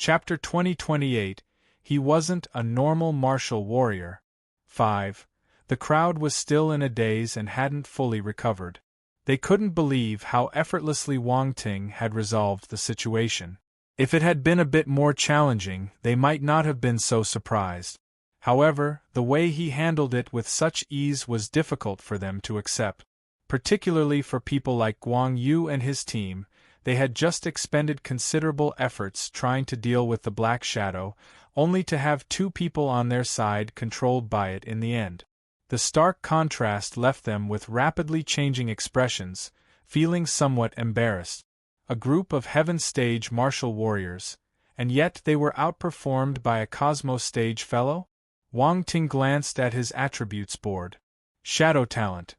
Chapter 2028. He wasn't a normal martial warrior. 5. The crowd was still in a daze and hadn't fully recovered. They couldn't believe how effortlessly Wang Ting had resolved the situation. If it had been a bit more challenging, they might not have been so surprised. However, the way he handled it with such ease was difficult for them to accept. Particularly for people like Guang Yu and his team, they had just expended considerable efforts trying to deal with the Black Shadow, only to have two people on their side controlled by it in the end. The stark contrast left them with rapidly changing expressions, feeling somewhat embarrassed. A group of Heaven Stage martial warriors, and yet they were outperformed by a Cosmos Stage fellow? Wang Ting glanced at his attributes board. Shadow Talent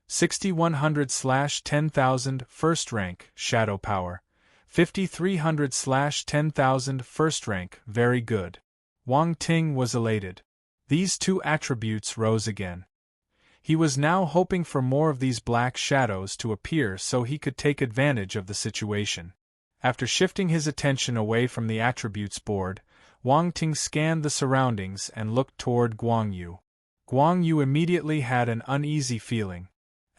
6100/10,000 First Rank, Shadow Power 5300/10,000 First Rank, very good. Wang Ting was elated. These two attributes rose again. He was now hoping for more of these black shadows to appear so he could take advantage of the situation. After shifting his attention away from the attributes board, Wang Ting scanned the surroundings and looked toward Guang Yu. Guang Yu immediately had an uneasy feeling.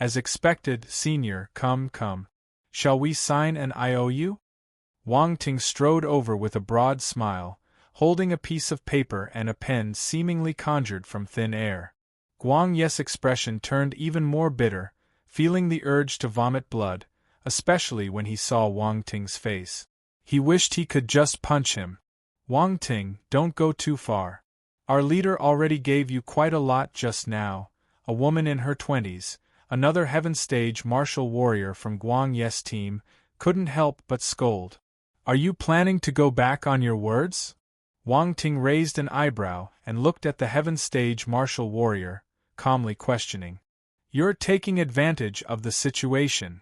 As expected, Senior, come. Shall we sign an IOU? Wang Ting strode over with a broad smile, holding a piece of paper and a pen seemingly conjured from thin air. Guang Yu's expression turned even more bitter, feeling the urge to vomit blood, especially when he saw Wang Ting's face. He wished he could just punch him. Wang Ting, don't go too far. Our leader already gave you quite a lot just now. A woman in her 20s, another Heaven Stage martial warrior from Guang Yu's team, couldn't help but scold. Are you planning to go back on your words? Wang Ting raised an eyebrow and looked at the Heaven Stage martial warrior, calmly questioning. You're taking advantage of the situation.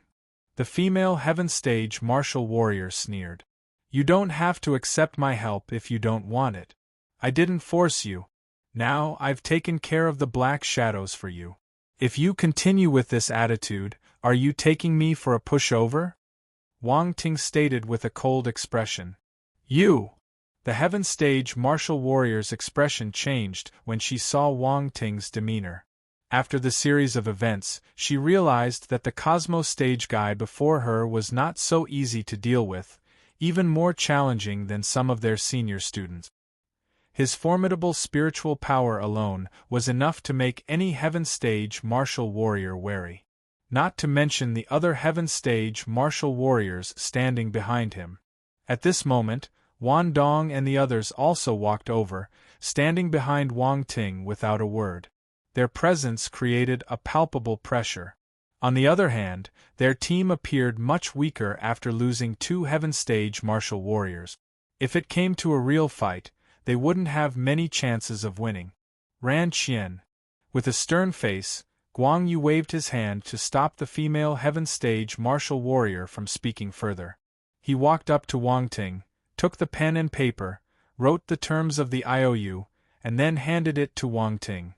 The female Heaven Stage martial warrior sneered. You don't have to accept my help if you don't want it. I didn't force you. Now I've taken care of the black shadows for you. If you continue with this attitude, are you taking me for a pushover? Wang Ting stated with a cold expression. You! The Heaven Stage martial warrior's expression changed when she saw Wang Ting's demeanor. After the series of events, she realized that the Cosmos Stage guy before her was not so easy to deal with, even more challenging than some of their senior students. His formidable spiritual power alone was enough to make any Heaven Stage martial warrior wary. Not to mention the other Heaven Stage martial warriors standing behind him. At this moment, Wan Dong and the others also walked over, standing behind Wang Ting without a word. Their presence created a palpable pressure. On the other hand, their team appeared much weaker after losing two Heaven Stage martial warriors. If it came to a real fight, they wouldn't have many chances of winning. Ran Qian. With a stern face, Guang Yu waved his hand to stop the female Heaven Stage martial warrior from speaking further. He walked up to Wang Ting, took the pen and paper, wrote the terms of the IOU, and then handed it to Wang Ting.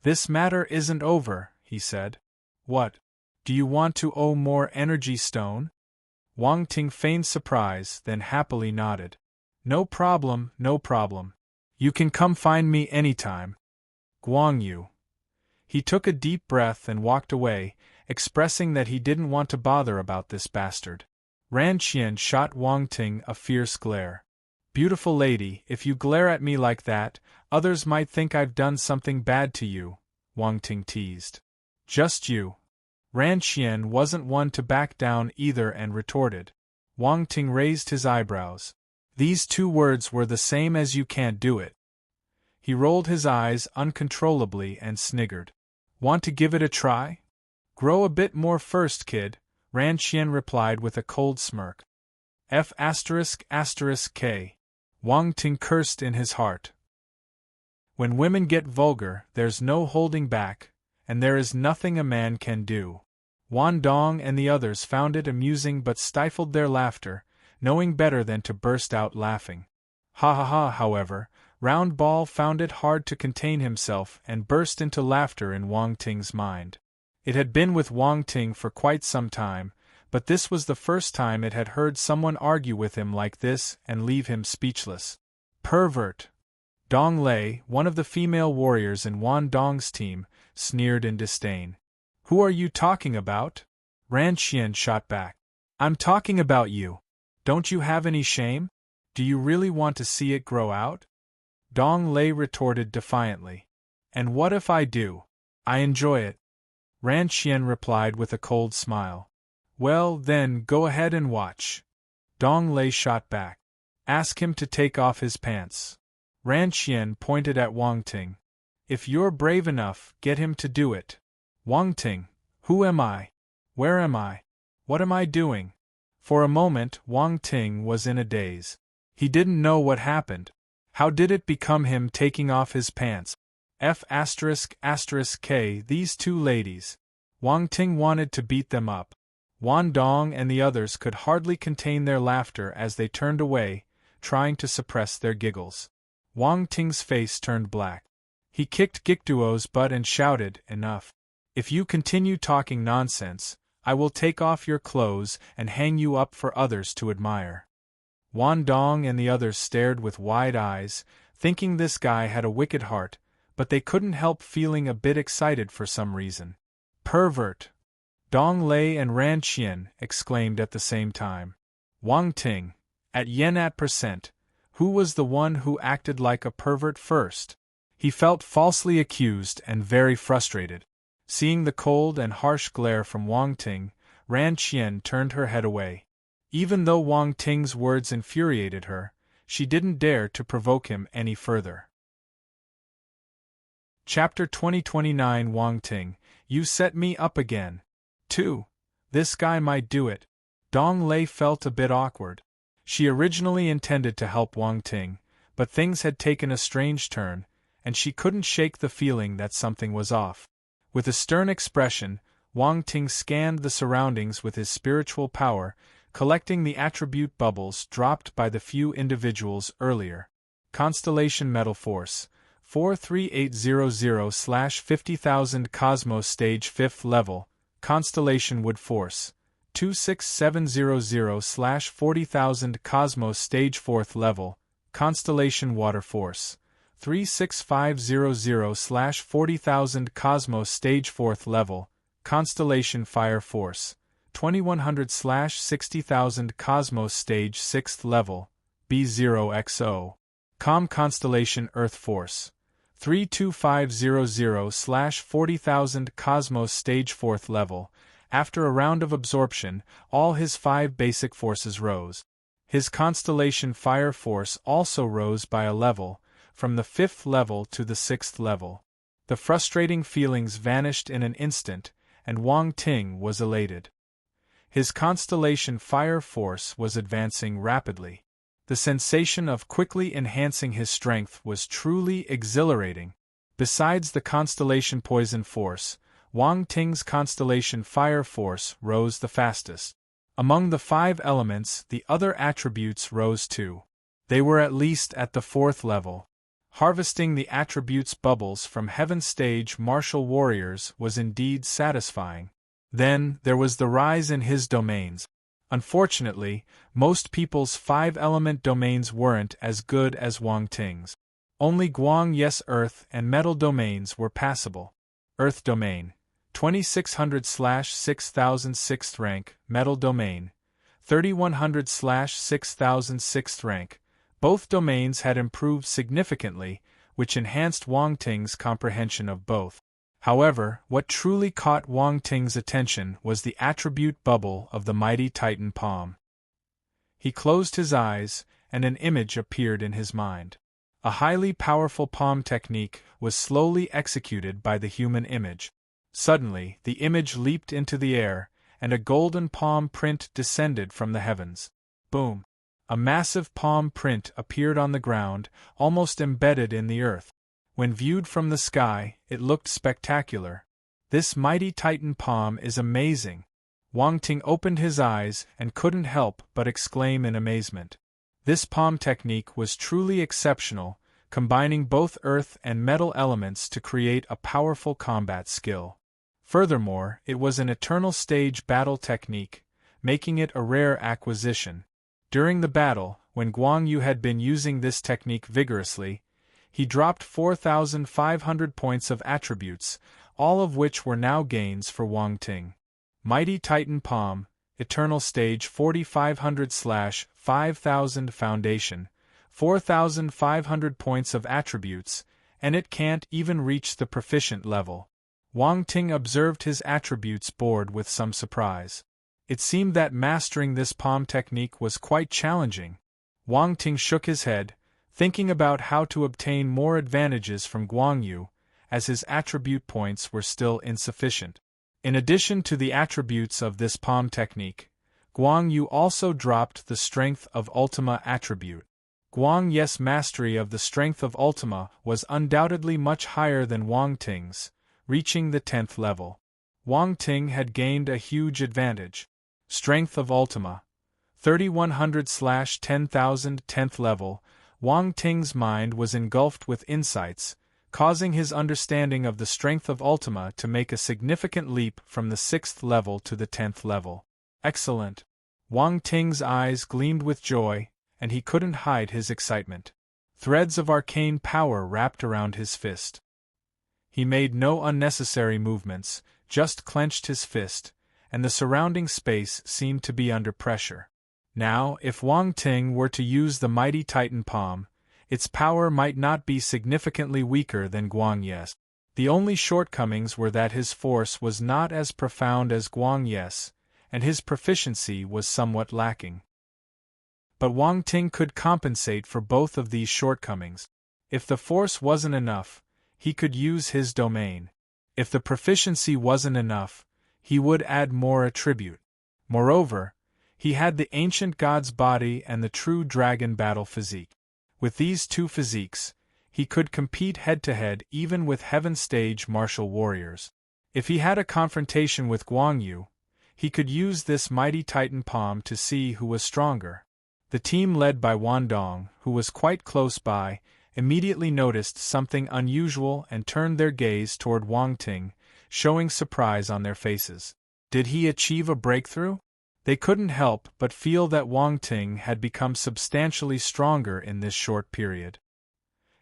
This matter isn't over, he said. What? Do you want to owe more energy stone? Wang Ting feigned surprise, then happily nodded. No problem. You can come find me anytime. Guang Yu. He took a deep breath and walked away, expressing that he didn't want to bother about this bastard. Ran Qian shot Wang Ting a fierce glare. Beautiful lady, if you glare at me like that, others might think I've done something bad to you, Wang Ting teased. Just you. Ran Qian wasn't one to back down either and retorted. Wang Ting raised his eyebrows. These two words were the same as you can't do it. He rolled his eyes uncontrollably and sniggered. Want to give it a try? Grow a bit more first, kid, Ran Qian replied with a cold smirk. F***K. Wang Ting cursed in his heart. When women get vulgar, there's no holding back, and there is nothing a man can do. Wan Dong and the others found it amusing but stifled their laughter, knowing better than to burst out laughing. However, Round Ball found it hard to contain himself and burst into laughter in Wang Ting's mind. It had been with Wang Ting for quite some time, but this was the first time it had heard someone argue with him like this and leave him speechless. Pervert! Dong Lei, one of the female warriors in Wan Dong's team, sneered in disdain. Who are you talking about? Ran Xian shot back. I'm talking about you. Don't you have any shame? Do you really want to see it grow out? Dong Lei retorted defiantly. And what if I do? I enjoy it. Ran Xian replied with a cold smile. Well, then, go ahead and watch. Dong Lei shot back. Ask him to take off his pants. Ran Xian pointed at Wang Ting. If you're brave enough, get him to do it. Wang Ting, who am I? Where am I? What am I doing? For a moment, Wang Ting was in a daze. He didn't know what happened. How did it become him taking off his pants? K, these two ladies. Wang Ting wanted to beat them up. Wan Dong and the others could hardly contain their laughter as they turned away, trying to suppress their giggles. Wang Ting's face turned black. He kicked Gikduo's butt and shouted, Enough. If you continue talking nonsense, I will take off your clothes and hang you up for others to admire. Wan Dong and the others stared with wide eyes, thinking this guy had a wicked heart, but they couldn't help feeling a bit excited for some reason. Pervert! Dong Lei and Ran Qian exclaimed at the same time. Wang Ting, at yen at percent, who was the one who acted like a pervert first? He felt falsely accused and very frustrated. Seeing the cold and harsh glare from Wang Ting, Ran Qian turned her head away. Even though Wang Ting's words infuriated her, she didn't dare to provoke him any further. Chapter 2029 Wang Ting, you set me up again. 2. This guy might do it. Dong Lei felt a bit awkward. She originally intended to help Wang Ting, but things had taken a strange turn, and she couldn't shake the feeling that something was off. With a stern expression, Wang Ting scanned the surroundings with his spiritual power, collecting the attribute bubbles dropped by the few individuals earlier. Constellation Metal Force 43800/50,000 Cosmos Stage 5th Level. Constellation Wood Force 26700/40,000 Cosmos Stage 4th Level. Constellation Water Force 36500/40,000 Cosmos Stage 4th Level. Constellation Fire Force 2100/60,000 Cosmos Stage 6th Level. B0XO. Constellation Earth Force 32500/40,000 Cosmos Stage 4th Level. After a round of absorption, all his 5 basic forces rose. His constellation Fire Force also rose by a level, from the 5th level to the 6th level. The frustrating feelings vanished in an instant, and Wang Ting was elated. His constellation Fire Force was advancing rapidly. The sensation of quickly enhancing his strength was truly exhilarating. Besides the constellation Poison Force, Wang Ting's constellation Fire Force rose the fastest. Among the 5 elements, the other attributes rose too. They were at least at the 4th level. Harvesting the attributes bubbles from Heaven Stage martial warriors was indeed satisfying. Then, there was the rise in his domains. Unfortunately, most people's 5-element domains weren't as good as Wang Ting's. Only Guang Yes Earth and Metal domains were passable. Earth Domain 2600/6000 6th rank, Metal Domain 3100/6000 6th rank. Both domains had improved significantly, which enhanced Wang Ting's comprehension of both. However, what truly caught Wang Ting's attention was the attribute bubble of the mighty Titan palm. He closed his eyes, and an image appeared in his mind. A highly powerful palm technique was slowly executed by the human image. Suddenly, the image leaped into the air, and a golden palm print descended from the heavens. Boom! A massive palm print appeared on the ground, almost embedded in the earth. When viewed from the sky, it looked spectacular. This mighty Titan palm is amazing. Wang Ting opened his eyes and couldn't help but exclaim in amazement. This palm technique was truly exceptional, combining both earth and metal elements to create a powerful combat skill. Furthermore, it was an eternal stage battle technique, making it a rare acquisition. During the battle, when Guang Yu had been using this technique vigorously, he dropped 4,500 points of attributes, all of which were now gains for Wang Ting. Mighty Titan Palm, Eternal Stage 4500/5000 Foundation, 4,500 points of attributes, and it can't even reach the proficient level. Wang Ting observed his attributes board with some surprise. It seemed that mastering this palm technique was quite challenging. Wang Ting shook his head, thinking about how to obtain more advantages from Guang Yu, as his attribute points were still insufficient. In addition to the attributes of this palm technique, Guang Yu also dropped the Strength of Ultima attribute. Guang Yu's mastery of the Strength of Ultima was undoubtedly much higher than Wang Ting's, reaching the 10th level. Wang Ting had gained a huge advantage. Strength of Ultima, 3100/10,000 10th level. Wang Ting's mind was engulfed with insights, causing his understanding of the Strength of Ultima to make a significant leap from the 6th level to the 10th level. Excellent! Wang Ting's eyes gleamed with joy, and he couldn't hide his excitement. Threads of arcane power wrapped around his fist. He made no unnecessary movements, just clenched his fist, and the surrounding space seemed to be under pressure. Now, if Wang Ting were to use the mighty Titan Palm, its power might not be significantly weaker than Guang Yu's. The only shortcomings were that his force was not as profound as Guang Yu's, and his proficiency was somewhat lacking. But Wang Ting could compensate for both of these shortcomings. If the force wasn't enough, he could use his domain. If the proficiency wasn't enough, he would add more attribute. Moreover, he had the ancient god's body and the true dragon battle physique. With these two physiques, he could compete head-to-head even with heaven-stage martial warriors. If he had a confrontation with Guang Yu, he could use this mighty Titan Palm to see who was stronger. The team led by Wan Dong, who was quite close by, immediately noticed something unusual and turned their gaze toward Wang Ting, showing surprise on their faces. Did he achieve a breakthrough? They couldn't help but feel that Wang Ting had become substantially stronger in this short period.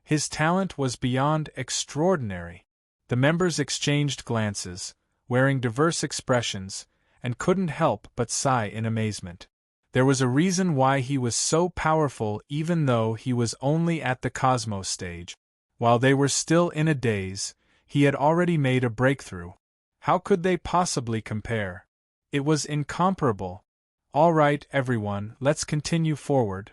His talent was beyond extraordinary. The members exchanged glances, wearing diverse expressions, and couldn't help but sigh in amazement. There was a reason why he was so powerful even though he was only at the Cosmos stage. While they were still in a daze, he had already made a breakthrough. How could they possibly compare? It was incomparable. All right, everyone, let's continue forward.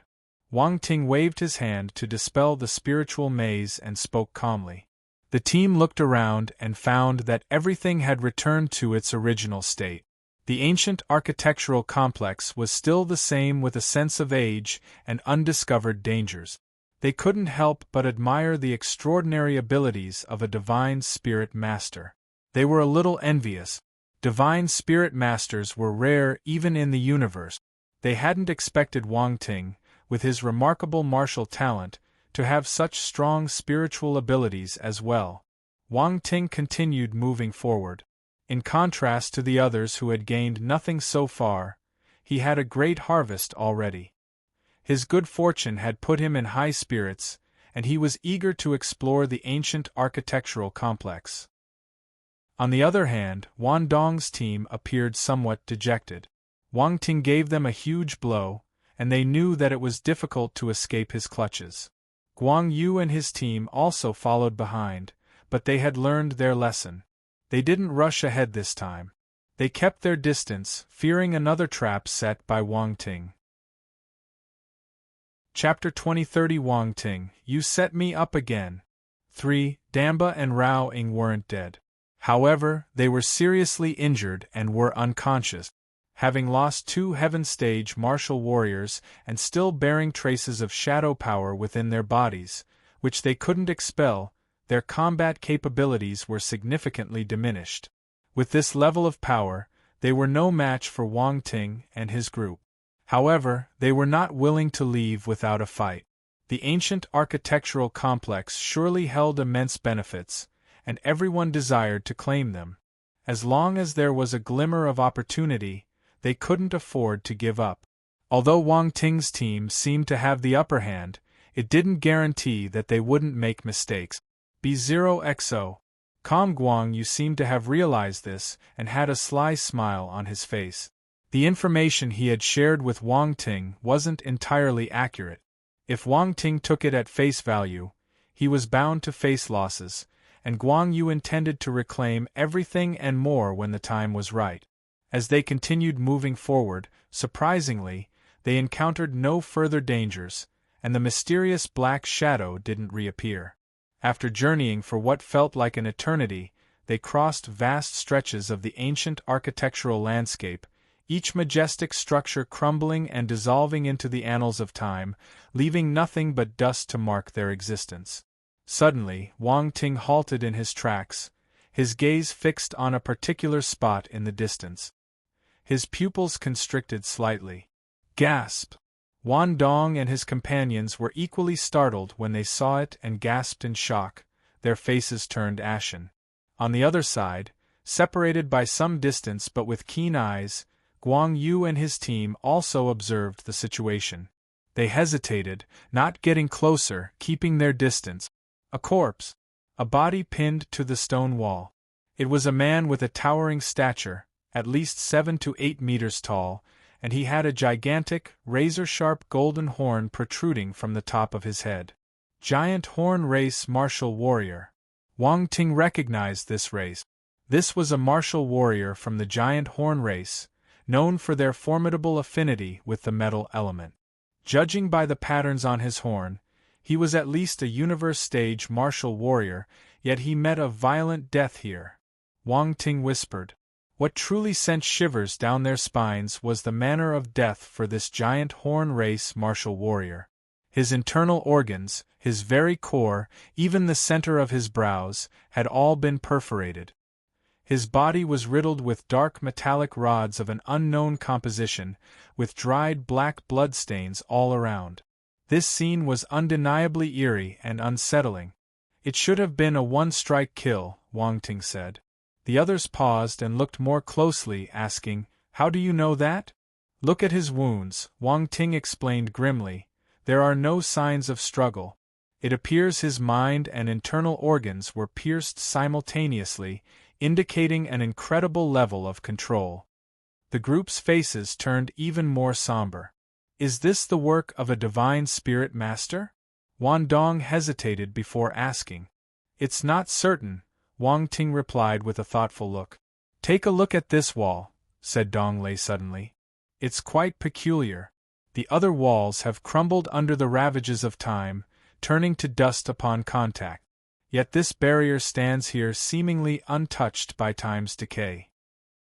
Wang Ting waved his hand to dispel the spiritual maze and spoke calmly. The team looked around and found that everything had returned to its original state. The ancient architectural complex was still the same with a sense of age and undiscovered dangers. They couldn't help but admire the extraordinary abilities of a divine spirit master. They were a little envious. Divine spirit masters were rare even in the universe. They hadn't expected Wang Ting, with his remarkable martial talent, to have such strong spiritual abilities as well. Wang Ting continued moving forward. In contrast to the others who had gained nothing so far, he had a great harvest already. His good fortune had put him in high spirits, and he was eager to explore the ancient architectural complex. On the other hand, Wan Dong's team appeared somewhat dejected. Wang Ting gave them a huge blow, and they knew that it was difficult to escape his clutches. Guang Yu and his team also followed behind, but they had learned their lesson. They didn't rush ahead this time. They kept their distance, fearing another trap set by Wang Ting. Chapter 2030 Wang Ting, you set me up again. 3. Damba and Rao Ing weren't dead. However, they were seriously injured and were unconscious. Having lost 2 heaven-stage martial warriors and still bearing traces of shadow power within their bodies, which they couldn't expel, their combat capabilities were significantly diminished. With this level of power, they were no match for Wang Ting and his group. However, they were not willing to leave without a fight. The ancient architectural complex surely held immense benefits, and everyone desired to claim them. As long as there was a glimmer of opportunity, they couldn't afford to give up. Although Wang Ting's team seemed to have the upper hand, it didn't guarantee that they wouldn't make mistakes. B0XO. Calm Guang Yu seemed to have realized this and had a sly smile on his face. The information he had shared with Wang Ting wasn't entirely accurate. If Wang Ting took it at face value, he was bound to face losses, and Guang Yu intended to reclaim everything and more when the time was right. As they continued moving forward, surprisingly, they encountered no further dangers, and the mysterious black shadow didn't reappear. After journeying for what felt like an eternity, they crossed vast stretches of the ancient architectural landscape, each majestic structure crumbling and dissolving into the annals of time, leaving nothing but dust to mark their existence. Suddenly, Wang Ting halted in his tracks, his gaze fixed on a particular spot in the distance. His pupils constricted slightly. Gasp! Wan Dong and his companions were equally startled when they saw it and gasped in shock, their faces turned ashen. On the other side, separated by some distance but with keen eyes, Guang Yu and his team also observed the situation. They hesitated, not getting closer, keeping their distance. A corpse. A body pinned to the stone wall. It was a man with a towering stature, at least 7 to 8 meters tall, and he had a gigantic, razor-sharp golden horn protruding from the top of his head. Giant Horn Race Martial Warrior. Wang Ting recognized this race. This was a martial warrior from the Giant Horn Race, known for their formidable affinity with the metal element. Judging by the patterns on his horn, he was at least a universe-stage martial warrior, yet he met a violent death here. Wang Ting whispered. What truly sent shivers down their spines was the manner of death for this Giant Horn Race martial warrior. His internal organs, his very core, even the center of his brows, had all been perforated. His body was riddled with dark metallic rods of an unknown composition, with dried black bloodstains all around. This scene was undeniably eerie and unsettling. It should have been a one-strike kill, Wang Ting said. The others paused and looked more closely, asking, "How do you know that?" "Look at his wounds," Wang Ting explained grimly. "There are no signs of struggle. It appears his mind and internal organs were pierced simultaneously, indicating an incredible level of control." The group's faces turned even more somber. "Is this the work of a divine spirit master?" Wan Dong hesitated before asking. "It's not certain," Wang Ting replied with a thoughtful look. "Take a look at this wall," said Dong Lei suddenly. "It's quite peculiar. The other walls have crumbled under the ravages of time, turning to dust upon contact. Yet this barrier stands here seemingly untouched by time's decay."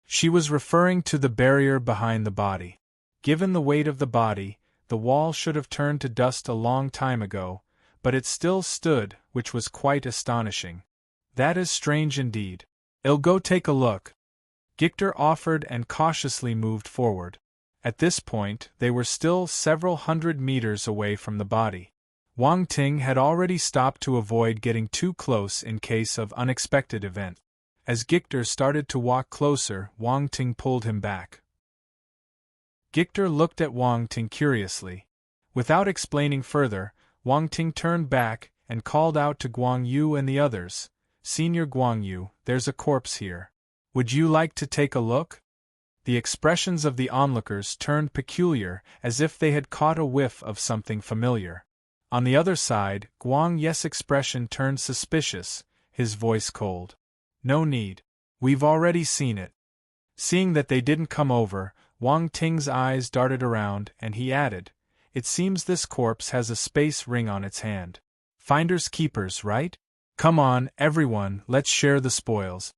She was referring to the barrier behind the body. Given the weight of the body, the wall should have turned to dust a long time ago, but it still stood, which was quite astonishing. "That is strange indeed. I'll go take a look." Gictor offered and cautiously moved forward. At this point, they were still several hundred meters away from the body. Wang Ting had already stopped to avoid getting too close in case of unexpected event. As Gictor started to walk closer, Wang Ting pulled him back. Gictor looked at Wang Ting curiously. Without explaining further, Wang Ting turned back and called out to Guang Yu and the others, "Senior Guang Yu, there's a corpse here. Would you like to take a look?" The expressions of the onlookers turned peculiar, as if they had caught a whiff of something familiar. On the other side, Guang Ye's expression turned suspicious, his voice cold. "No need. We've already seen it." Seeing that they didn't come over, Wang Ting's eyes darted around, and he added, "It seems this corpse has a space ring on its hand. Finders keepers, right? Come on, everyone, let's share the spoils."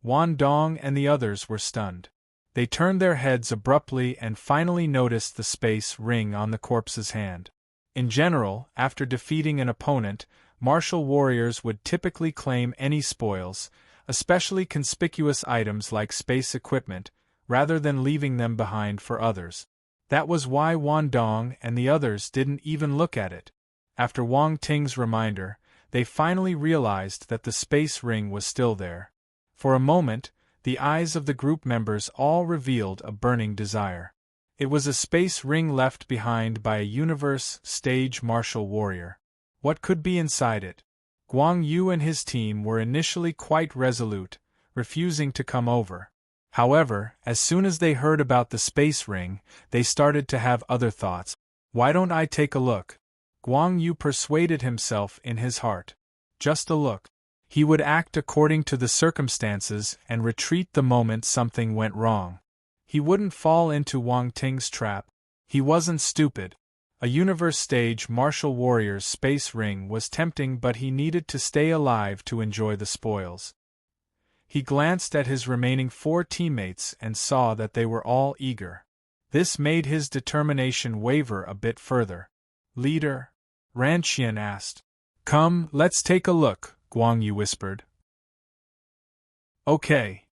Wan Dong and the others were stunned. They turned their heads abruptly and finally noticed the space ring on the corpse's hand. In general, after defeating an opponent, martial warriors would typically claim any spoils, especially conspicuous items like space equipment, rather than leaving them behind for others. That was why Wan Dong and the others didn't even look at it. After Wang Ting's reminder, they finally realized that the space ring was still there. For a moment, The eyes of the group members all revealed a burning desire. It was a space ring left behind by a universe stage martial warrior. What could be inside it? Guang Yu and his team were initially quite resolute, refusing to come over. However, as soon as they heard about the space ring, they started to have other thoughts. Why don't I take a look? Guang Yu persuaded himself in his heart. Just a look. He would act according to the circumstances and retreat the moment something went wrong. He wouldn't fall into Wang Ting's trap. He wasn't stupid. A universe stage martial warrior's space ring was tempting, but he needed to stay alive to enjoy the spoils. He glanced at his remaining 4 teammates and saw that they were all eager. This made his determination waver a bit further. Leader? Ran Qian asked. Come, let's take a look, Guang Yu whispered. Okay.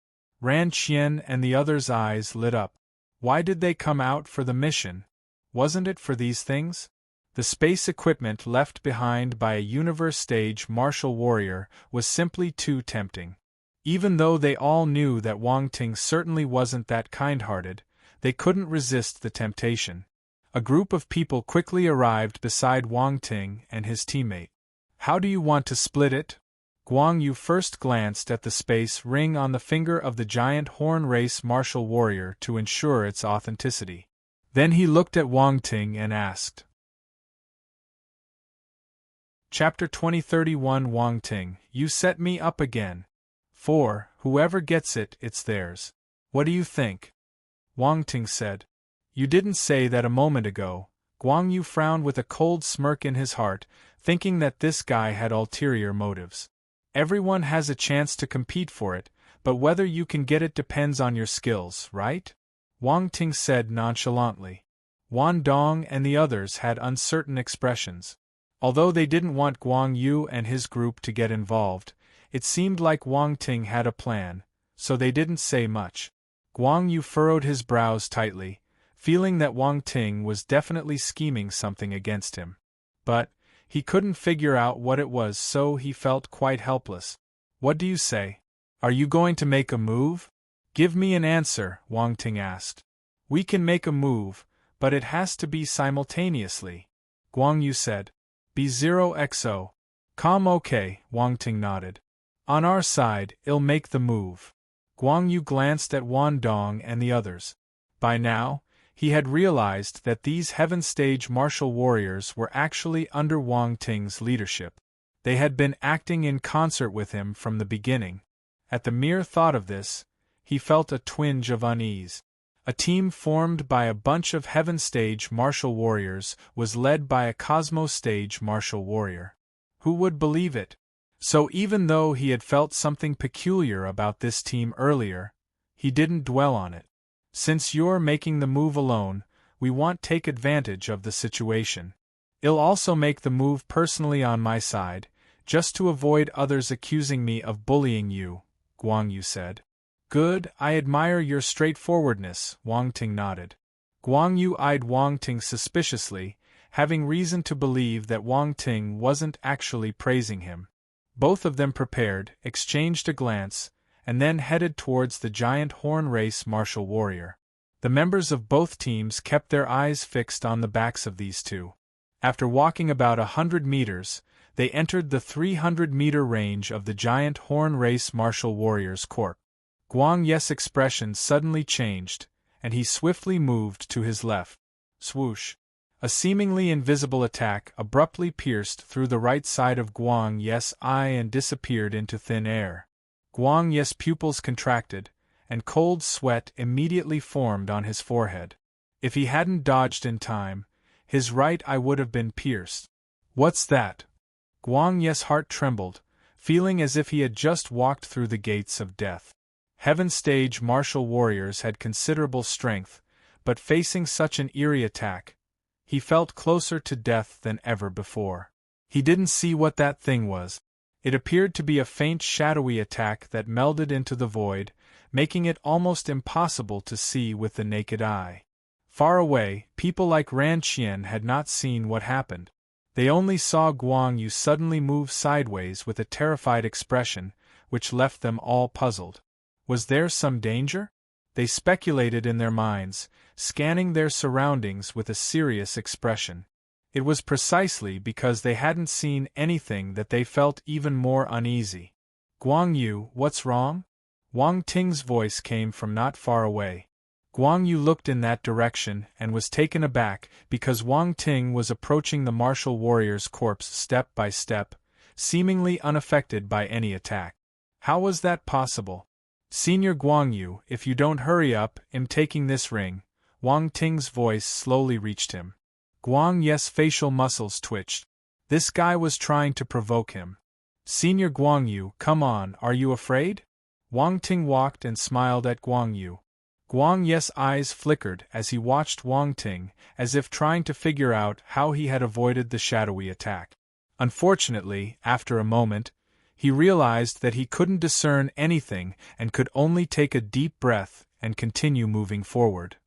Ran Qian and the others' eyes lit up. Why did they come out for the mission? Wasn't it for these things? The space equipment left behind by a universe stage martial warrior was simply too tempting. Even though they all knew that Wang Ting certainly wasn't that kind-hearted, they couldn't resist the temptation. A group of people quickly arrived beside Wang Ting and his teammate. How do you want to split it? Guang Yu first glanced at the space ring on the finger of the giant horn race martial warrior to ensure its authenticity. Then he looked at Wang Ting and asked. Chapter 2031 Wang Ting, you set me up again. Whoever gets it, it's theirs. What do you think? Wang Ting said. You didn't say that a moment ago. Guang Yu frowned with a cold smirk in his heart, thinking that this guy had ulterior motives. Everyone has a chance to compete for it, but whether you can get it depends on your skills, right? Wang Ting said nonchalantly. Wan Dong and the others had uncertain expressions. Although they didn't want Guang Yu and his group to get involved, it seemed like Wang Ting had a plan, so they didn't say much. Guang Yu furrowed his brows tightly, feeling that Wang Ting was definitely scheming something against him. But he couldn't figure out what it was, so he felt quite helpless. What do you say? Are you going to make a move? Give me an answer, Wang Ting asked. We can make a move, but it has to be simultaneously, Guang Yu said. B0XO. Okay, Wang Ting nodded. On our side, I'll make the move. Guang Yu glanced at Wan Dong and the others. By now, he had realized that these heaven stage martial warriors were actually under Wang Ting's leadership. They had been acting in concert with him from the beginning. At the mere thought of this, he felt a twinge of unease. A team formed by a bunch of heaven stage martial warriors was led by a cosmos stage martial warrior. Who would believe it? So even though he had felt something peculiar about this team earlier, he didn't dwell on it. Since you're making the move alone, we won't take advantage of the situation. I'll also make the move personally on my side, just to avoid others accusing me of bullying you, Guang Yu said. Good, I admire your straightforwardness, Wang Ting nodded. Guang Yu eyed Wang Ting suspiciously, having reason to believe that Wang Ting wasn't actually praising him. Both of them prepared, exchanged a glance, and then headed towards the giant horn race martial warrior. The members of both teams kept their eyes fixed on the backs of these two. After walking about 100 meters, they entered the 300-meter range of the giant horn race martial warrior's corp. Guang Ye's expression suddenly changed, and he swiftly moved to his left. Swoosh! A seemingly invisible attack abruptly pierced through the right side of Guang Ye's eye and disappeared into thin air. Guang Ye's pupils contracted, and cold sweat immediately formed on his forehead. If he hadn't dodged in time, his right eye would have been pierced. What's that? Guang Ye's heart trembled, feeling as if he had just walked through the gates of death. Heaven stage martial warriors had considerable strength, but facing such an eerie attack, he felt closer to death than ever before. He didn't see what that thing was. It appeared to be a faint shadowy attack that melded into the void, making it almost impossible to see with the naked eye. Far away, people like Ran Qian had not seen what happened. They only saw Guang Yu suddenly move sideways with a terrified expression, which left them all puzzled. Was there some danger? They speculated in their minds, scanning their surroundings with a serious expression. It was precisely because they hadn't seen anything that they felt even more uneasy. Guang Yu, what's wrong? Wang Ting's voice came from not far away. Guang Yu looked in that direction and was taken aback because Wang Ting was approaching the martial warrior's corpse step by step, seemingly unaffected by any attack. How was that possible? Senior Guang Yu, if you don't hurry up, I'm taking this ring. Wang Ting's voice slowly reached him. Guang Yu's facial muscles twitched. This guy was trying to provoke him. Senior Guang Yu, come on, are you afraid? Wang Ting walked and smiled at Guang Yu. Guang Yu's eyes flickered as he watched Wang Ting, as if trying to figure out how he had avoided the shadowy attack. Unfortunately, after a moment, he realized that he couldn't discern anything and could only take a deep breath and continue moving forward.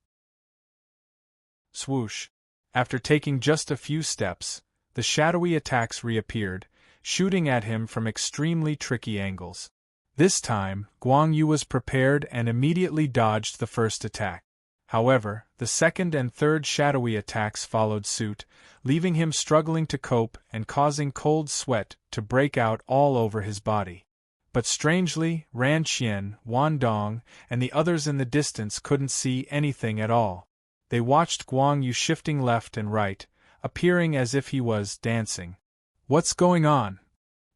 Swoosh! After taking just a few steps, the shadowy attacks reappeared, shooting at him from extremely tricky angles. This time, Guang Yu was prepared and immediately dodged the first attack. However, the second and third shadowy attacks followed suit, leaving him struggling to cope and causing cold sweat to break out all over his body. But strangely, Ran Qian, Wan Dong, and the others in the distance couldn't see anything at all. They watched Guang Yu shifting left and right, appearing as if he was dancing. What's going on?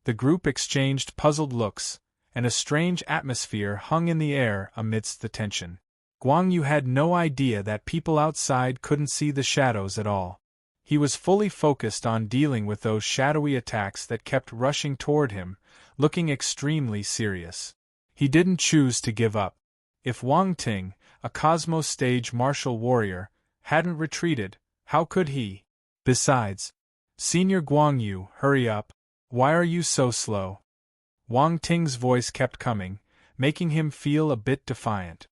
The group exchanged puzzled looks, and a strange atmosphere hung in the air amidst the tension. Guang Yu had no idea that people outside couldn't see the shadows at all. He was fully focused on dealing with those shadowy attacks that kept rushing toward him, looking extremely serious. He didn't choose to give up. If Wang Ting, a Cosmos Stage martial warrior, hadn't retreated, how could he? Besides, Senior Guang Yu, hurry up. Why are you so slow? Wang Ting's voice kept coming, making him feel a bit defiant.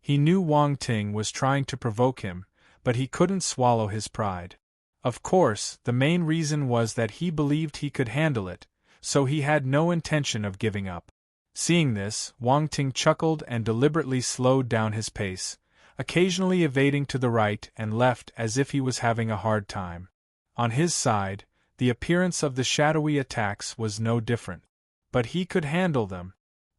He knew Wang Ting was trying to provoke him, but he couldn't swallow his pride. Of course, the main reason was that he believed he could handle it, so he had no intention of giving up. Seeing this, Wang Ting chuckled and deliberately slowed down his pace, occasionally evading to the right and left as if he was having a hard time. On his side, the appearance of the shadowy attacks was no different. But he could handle them.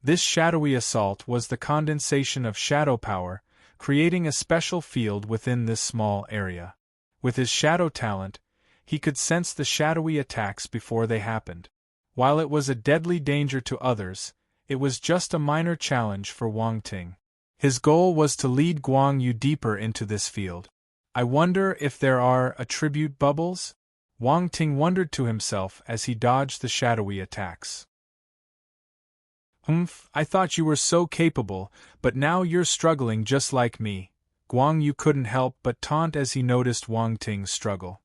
This shadowy assault was the condensation of shadow power, creating a special field within this small area. With his shadow talent, he could sense the shadowy attacks before they happened. While it was a deadly danger to others, it was just a minor challenge for Wang Ting. His goal was to lead Guang Yu deeper into this field. I wonder if there are attribute bubbles? Wang Ting wondered to himself as he dodged the shadowy attacks. I thought you were so capable, but now you're struggling just like me. Guang Yu couldn't help but taunt as he noticed Wang Ting's struggle.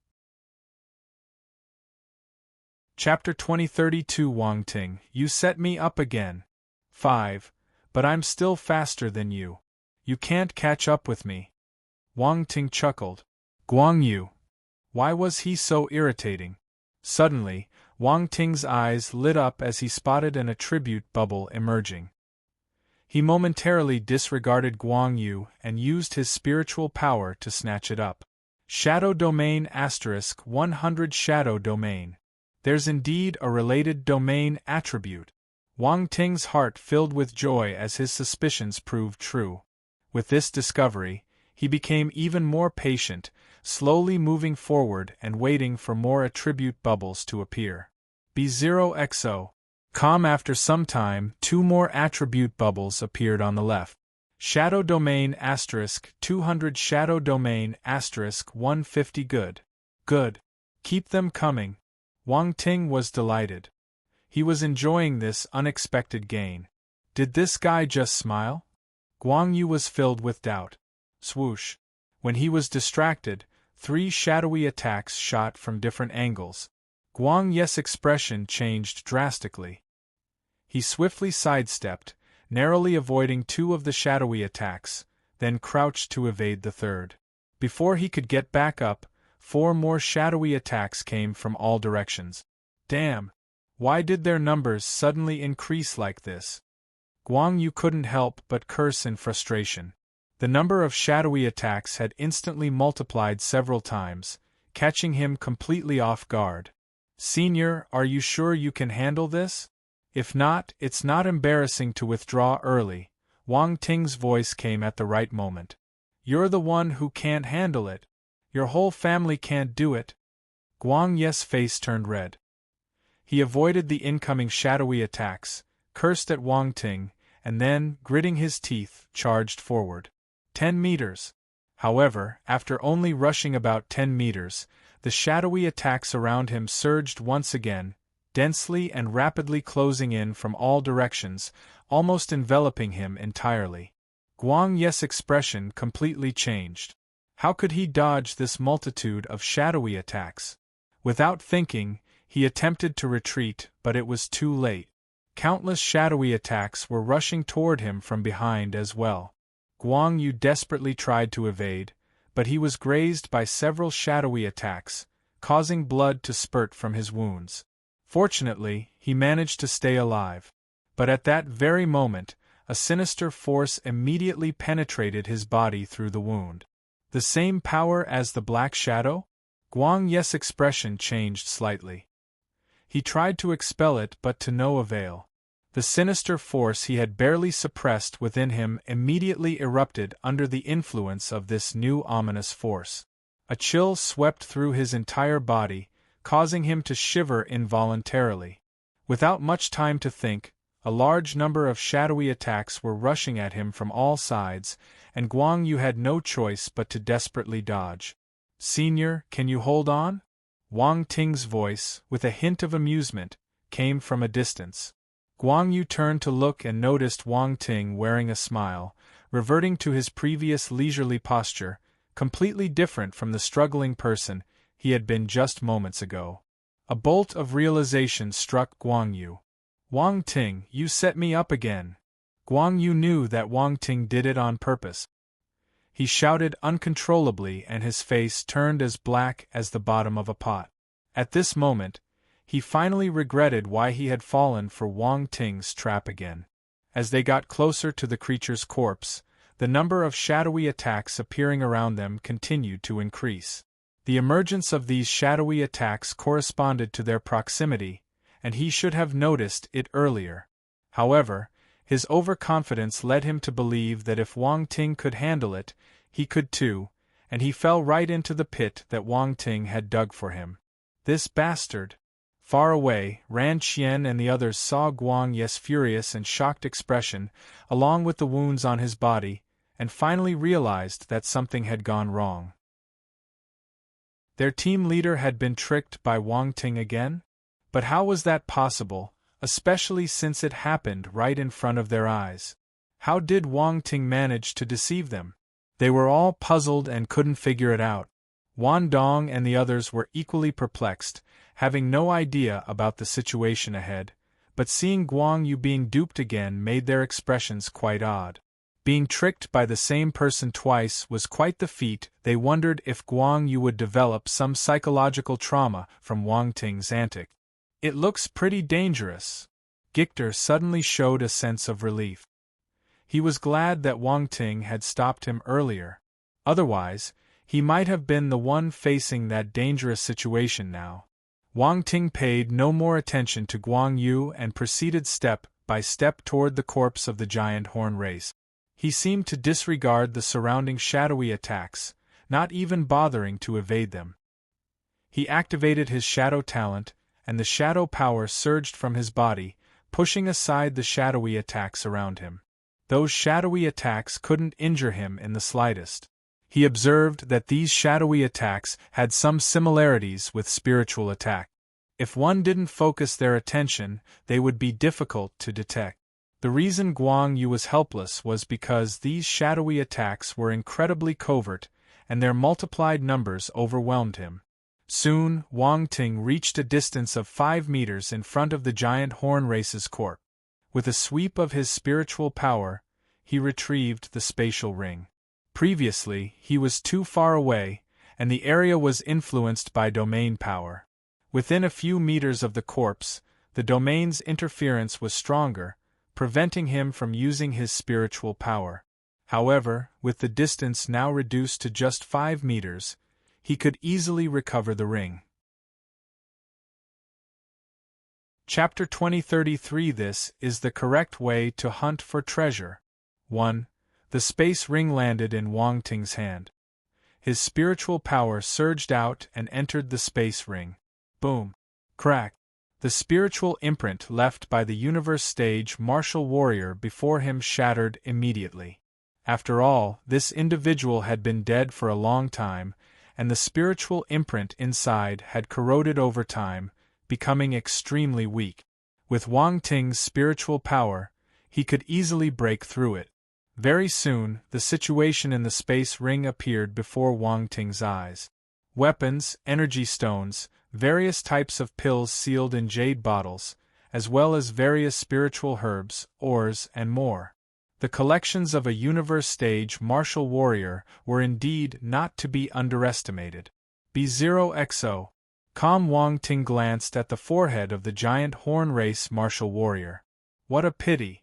Chapter 2032 Wang Ting, you set me up again. 5. But I'm still faster than you. You can't catch up with me. Wang Ting chuckled. Guang Yu. Why was he so irritating? Suddenly, Wang Ting's eyes lit up as he spotted an attribute bubble emerging. He momentarily disregarded Guang Yu and used his spiritual power to snatch it up. Shadow Domain * 100 Shadow Domain. There's indeed a related domain attribute. Wang Ting's heart filled with joy as his suspicions proved true. With this discovery, he became even more patient, slowly moving forward and waiting for more attribute bubbles to appear. B0XO. After some time, 2 more attribute bubbles appeared on the left. Shadow Domain * 200 Shadow Domain * 150 Good. Good. Keep them coming. Wang Ting was delighted. He was enjoying this unexpected gain. Did this guy just smile? Guang Yu was filled with doubt. Swoosh. When he was distracted, 3 shadowy attacks shot from different angles. Guang Yu's expression changed drastically. He swiftly sidestepped, narrowly avoiding 2 of the shadowy attacks, then crouched to evade the third. Before he could get back up, 4 more shadowy attacks came from all directions. Damn! Why did their numbers suddenly increase like this? Guang Yu couldn't help but curse in frustration. The number of shadowy attacks had instantly multiplied several times, catching him completely off guard. "Senior, are you sure you can handle this? If not, it's not embarrassing to withdraw early." Wang Ting's voice came at the right moment. "You're the one who can't handle it. Your whole family can't do it." Guang Ye's face turned red. He avoided the incoming shadowy attacks, cursed at Wang Ting, and then, gritting his teeth, charged forward. 10 meters. However, after only rushing about 10 meters, the shadowy attacks around him surged once again, densely and rapidly closing in from all directions, almost enveloping him entirely. Guang Ye's expression completely changed. How could he dodge this multitude of shadowy attacks? Without thinking, he attempted to retreat, but it was too late. Countless shadowy attacks were rushing toward him from behind as well. Guang Yu desperately tried to evade, but he was grazed by several shadowy attacks, causing blood to spurt from his wounds. Fortunately, he managed to stay alive. But at that very moment, a sinister force immediately penetrated his body through the wound. The same power as the Black Shadow? Guang Ye's expression changed slightly. He tried to expel it but to no avail. The sinister force he had barely suppressed within him immediately erupted under the influence of this new ominous force. A chill swept through his entire body, causing him to shiver involuntarily. Without much time to think, a large number of shadowy attacks were rushing at him from all sides, and Guang Yu had no choice but to desperately dodge. "Senior, can you hold on?" Wang Ting's voice, with a hint of amusement, came from a distance. Guang Yu turned to look and noticed Wang Ting wearing a smile, reverting to his previous leisurely posture, completely different from the struggling person he had been just moments ago. A bolt of realization struck Guang Yu. "Wang Ting, you set me up again." Guang Yu knew that Wang Ting did it on purpose. He shouted uncontrollably and his face turned as black as the bottom of a pot. At this moment, he finally regretted why he had fallen for Wang Ting's trap again. As they got closer to the creature's corpse, the number of shadowy attacks appearing around them continued to increase. The emergence of these shadowy attacks corresponded to their proximity, and he should have noticed it earlier. However, his overconfidence led him to believe that if Wang Ting could handle it, he could too, and he fell right into the pit that Wang Ting had dug for him. This bastard! Far away, Ran Qian and the others saw Guang Ye's furious and shocked expression, along with the wounds on his body, and finally realized that something had gone wrong. Their team leader had been tricked by Wang Ting again? But how was that possible, especially since it happened right in front of their eyes? How did Wang Ting manage to deceive them? They were all puzzled and couldn't figure it out. Wan Dong and the others were equally perplexed, having no idea about the situation ahead, but seeing Guang Yu being duped again made their expressions quite odd. Being tricked by the same person twice was quite the feat. They wondered if Guang Yu would develop some psychological trauma from Wang Ting's antics. "It looks pretty dangerous." Gictor suddenly showed a sense of relief. He was glad that Wang Ting had stopped him earlier. Otherwise, he might have been the one facing that dangerous situation now. Wang Ting paid no more attention to Guang Yu and proceeded step by step toward the corpse of the giant horn race. He seemed to disregard the surrounding shadowy attacks, not even bothering to evade them. He activated his shadow talent, and the shadow power surged from his body, pushing aside the shadowy attacks around him. Those shadowy attacks couldn't injure him in the slightest. He observed that these shadowy attacks had some similarities with spiritual attack. If one didn't focus their attention, they would be difficult to detect. The reason Guang Yu was helpless was because these shadowy attacks were incredibly covert, and their multiplied numbers overwhelmed him. Soon, Wang Ting reached a distance of 5 meters in front of the giant horn race's corpse. With a sweep of his spiritual power, he retrieved the spatial ring. Previously, he was too far away, and the area was influenced by domain power. Within a few meters of the corpse, the domain's interference was stronger, preventing him from using his spiritual power. However, with the distance now reduced to just 5 meters, he could easily recover the ring. Chapter 2033. This is the correct way to hunt for treasure. 1. The space ring landed in Wang Ting's hand. His spiritual power surged out and entered the space ring. Boom! Crack! The spiritual imprint left by the universe stage martial warrior before him shattered immediately. After all, this individual had been dead for a long time, and the spiritual imprint inside had corroded over time, becoming extremely weak. With Wang Ting's spiritual power, he could easily break through it. Very soon, the situation in the space ring appeared before Wang Ting's eyes. Weapons, energy stones, various types of pills sealed in jade bottles, as well as various spiritual herbs, ores, and more. The collections of a universe stage martial warrior were indeed not to be underestimated. B0XO. Calm Wang Ting glanced at the forehead of the giant horn race martial warrior. What a pity!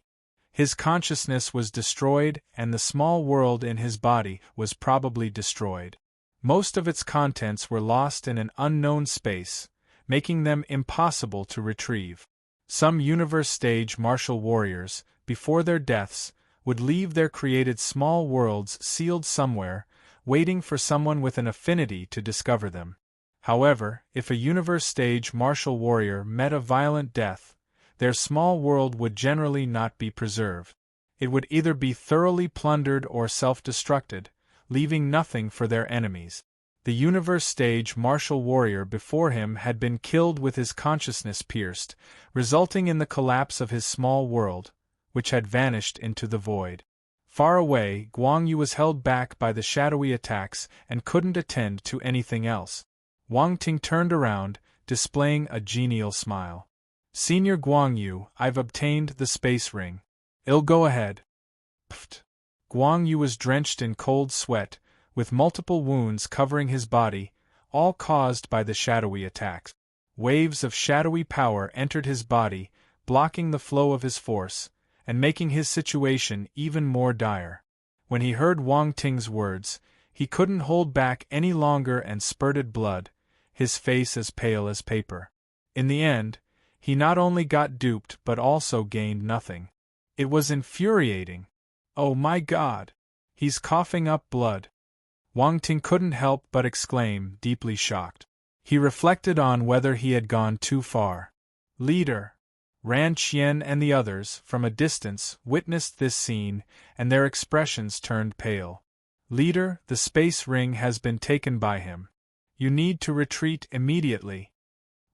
His consciousness was destroyed and the small world in his body was probably destroyed. Most of its contents were lost in an unknown space, making them impossible to retrieve. Some universe stage martial warriors, before their deaths, would leave their created small worlds sealed somewhere, waiting for someone with an affinity to discover them. However, if a universe stage martial warrior met a violent death, their small world would generally not be preserved. It would either be thoroughly plundered or self-destructed, leaving nothing for their enemies. The universe stage martial warrior before him had been killed with his consciousness pierced, resulting in the collapse of his small world, which had vanished into the void. Far away, Guang Yu was held back by the shadowy attacks and couldn't attend to anything else. Wang Ting turned around, displaying a genial smile. Senior Guang Yu, I've obtained the space ring. I'll go ahead. Pfft. Guang Yu was drenched in cold sweat, with multiple wounds covering his body, all caused by the shadowy attacks. Waves of shadowy power entered his body, blocking the flow of his force, and making his situation even more dire. When he heard Wang Ting's words, he couldn't hold back any longer and spurted blood, his face as pale as paper. In the end, he not only got duped but also gained nothing. It was infuriating. Oh my God! He's coughing up blood. Wang Ting couldn't help but exclaim, deeply shocked. He reflected on whether he had gone too far. Leader! Ran Qian and the others, from a distance, witnessed this scene, and their expressions turned pale. Leader, the space ring has been taken by him. You need to retreat immediately.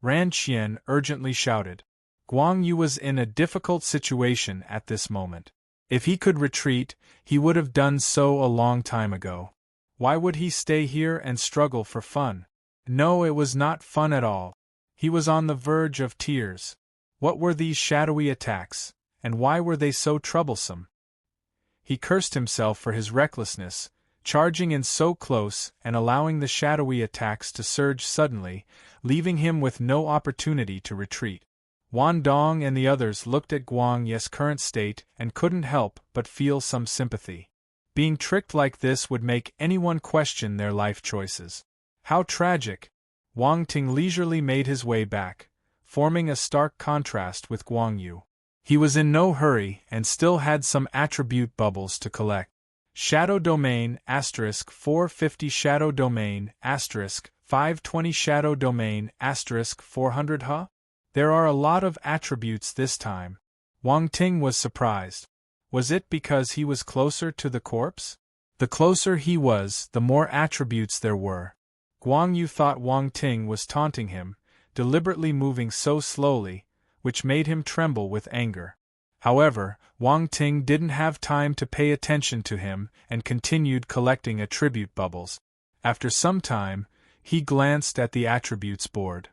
Ran Qian urgently shouted. Guang Yu was in a difficult situation at this moment. If he could retreat, he would have done so a long time ago. Why would he stay here and struggle for fun? No, it was not fun at all. He was on the verge of tears. What were these shadowy attacks, and why were they so troublesome? He cursed himself for his recklessness, charging in so close and allowing the shadowy attacks to surge suddenly, leaving him with no opportunity to retreat. Wan Dong and the others looked at Guang Yu's current state and couldn't help but feel some sympathy. Being tricked like this would make anyone question their life choices. How tragic! Wang Ting leisurely made his way back, forming a stark contrast with Guang Yu. He was in no hurry and still had some attribute bubbles to collect. Shadow Domain *450 Shadow Domain *520 Shadow Domain *400 Huh? There are a lot of attributes this time. Wang Ting was surprised. Was it because he was closer to the corpse? The closer he was, the more attributes there were. Guang Yu thought Wang Ting was taunting him, deliberately moving so slowly, which made him tremble with anger. However, Wang Ting didn't have time to pay attention to him and continued collecting attribute bubbles. After some time, he glanced at the attributes board.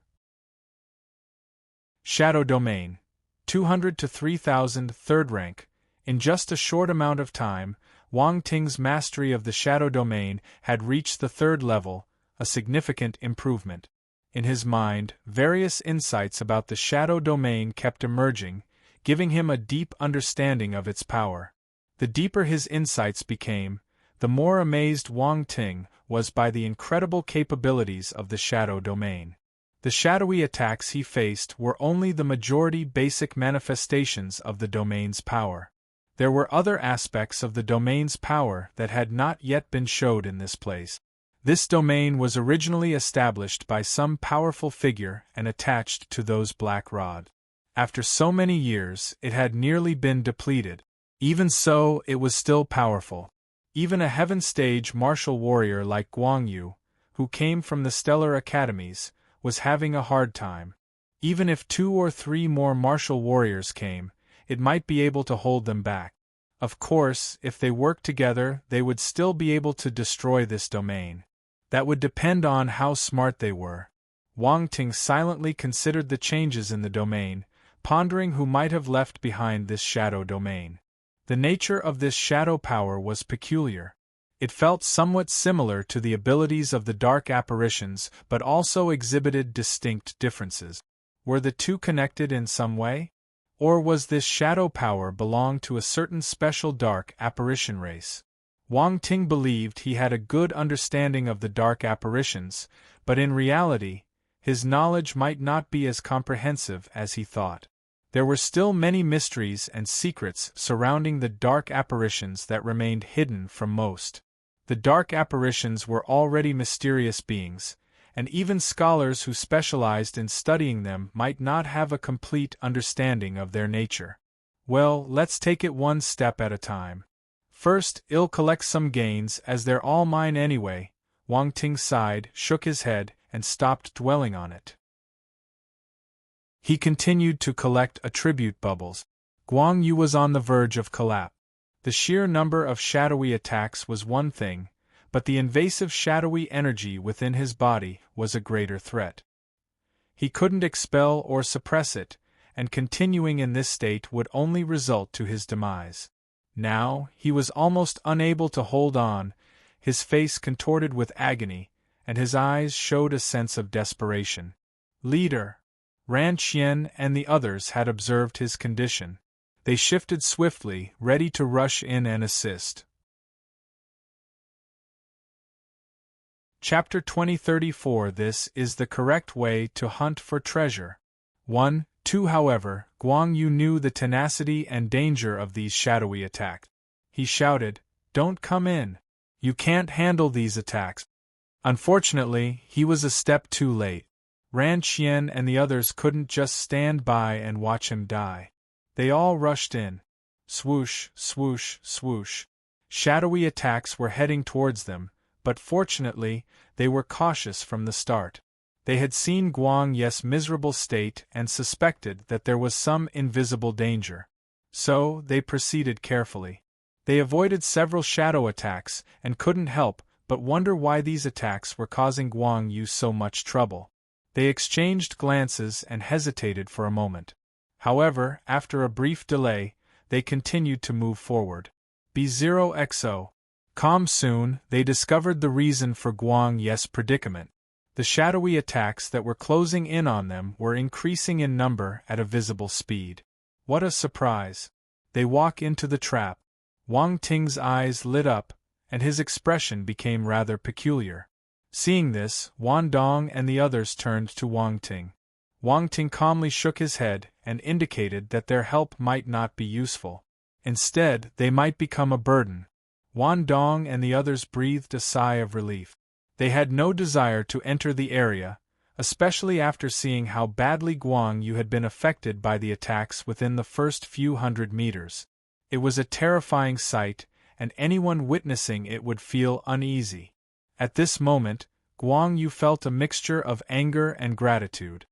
Shadow Domain, 200 to 3000, 3rd rank. In just a short amount of time, Wang Ting's mastery of the Shadow Domain had reached the 3rd level, a significant improvement. In his mind, various insights about the Shadow Domain kept emerging, giving him a deep understanding of its power. The deeper his insights became, the more amazed Wang Ting was by the incredible capabilities of the shadow domain. The shadowy attacks he faced were only the majority basic manifestations of the domain's power. There were other aspects of the domain's power that had not yet been showed in this place. This domain was originally established by some powerful figure and attached to those black rods. After so many years, it had nearly been depleted. Even so, it was still powerful. Even a heaven-stage martial warrior like Guang Yu, who came from the stellar academies, was having a hard time. Even if 2 or 3 more martial warriors came, it might be able to hold them back. Of course, if they worked together, they would still be able to destroy this domain. That would depend on how smart they were. Wang Ting silently considered the changes in the domain, pondering who might have left behind this shadow domain. The nature of this shadow power was peculiar. It felt somewhat similar to the abilities of the dark apparitions, but also exhibited distinct differences. Were the two connected in some way? Or was this shadow power belong to a certain special dark apparition race? Wang Ting believed he had a good understanding of the dark apparitions, but in reality, his knowledge might not be as comprehensive as he thought. There were still many mysteries and secrets surrounding the dark apparitions that remained hidden from most. The dark apparitions were already mysterious beings, and even scholars who specialized in studying them might not have a complete understanding of their nature. Well, let's take it one step at a time. First, I'll collect some gains as they're all mine anyway. Wang Ting sighed, shook his head, and stopped dwelling on it. He continued to collect attribute bubbles. Guang Yu was on the verge of collapse. The sheer number of shadowy attacks was one thing, but the invasive shadowy energy within his body was a greater threat. He couldn't expel or suppress it, and continuing in this state would only result to his demise. Now, he was almost unable to hold on, his face contorted with agony, and his eyes showed a sense of desperation. Leader! Ran Qian and the others had observed his condition. They shifted swiftly, ready to rush in and assist. Chapter 2034. This is the correct way to hunt for treasure. 1. 2. However, Guang Yu knew the tenacity and danger of these shadowy attacks. He shouted, "Don't come in. You can't handle these attacks." Unfortunately, he was a step too late. Ran Qian and the others couldn't just stand by and watch him die. They all rushed in. Swoosh, swoosh, swoosh. Shadowy attacks were heading towards them, but fortunately, they were cautious from the start. They had seen Guang Yu's miserable state and suspected that there was some invisible danger. So, they proceeded carefully. They avoided several shadow attacks and couldn't help but wonder why these attacks were causing Guang Yu so much trouble. They exchanged glances and hesitated for a moment. However, after a brief delay, they continued to move forward. B0XO. Calm soon, they discovered the reason for Guang Yu's predicament. The shadowy attacks that were closing in on them were increasing in number at a visible speed. What a surprise! They walk into the trap. Wang Ting's eyes lit up, and his expression became rather peculiar. Seeing this, Wan Dong and the others turned to Wang Ting. Wang Ting calmly shook his head and indicated that their help might not be useful. Instead, they might become a burden. Wan Dong and the others breathed a sigh of relief. They had no desire to enter the area, especially after seeing how badly Guang Yu had been affected by the attacks within the first few hundred meters. It was a terrifying sight, and anyone witnessing it would feel uneasy. At this moment, Guang Yu felt a mixture of anger and gratitude.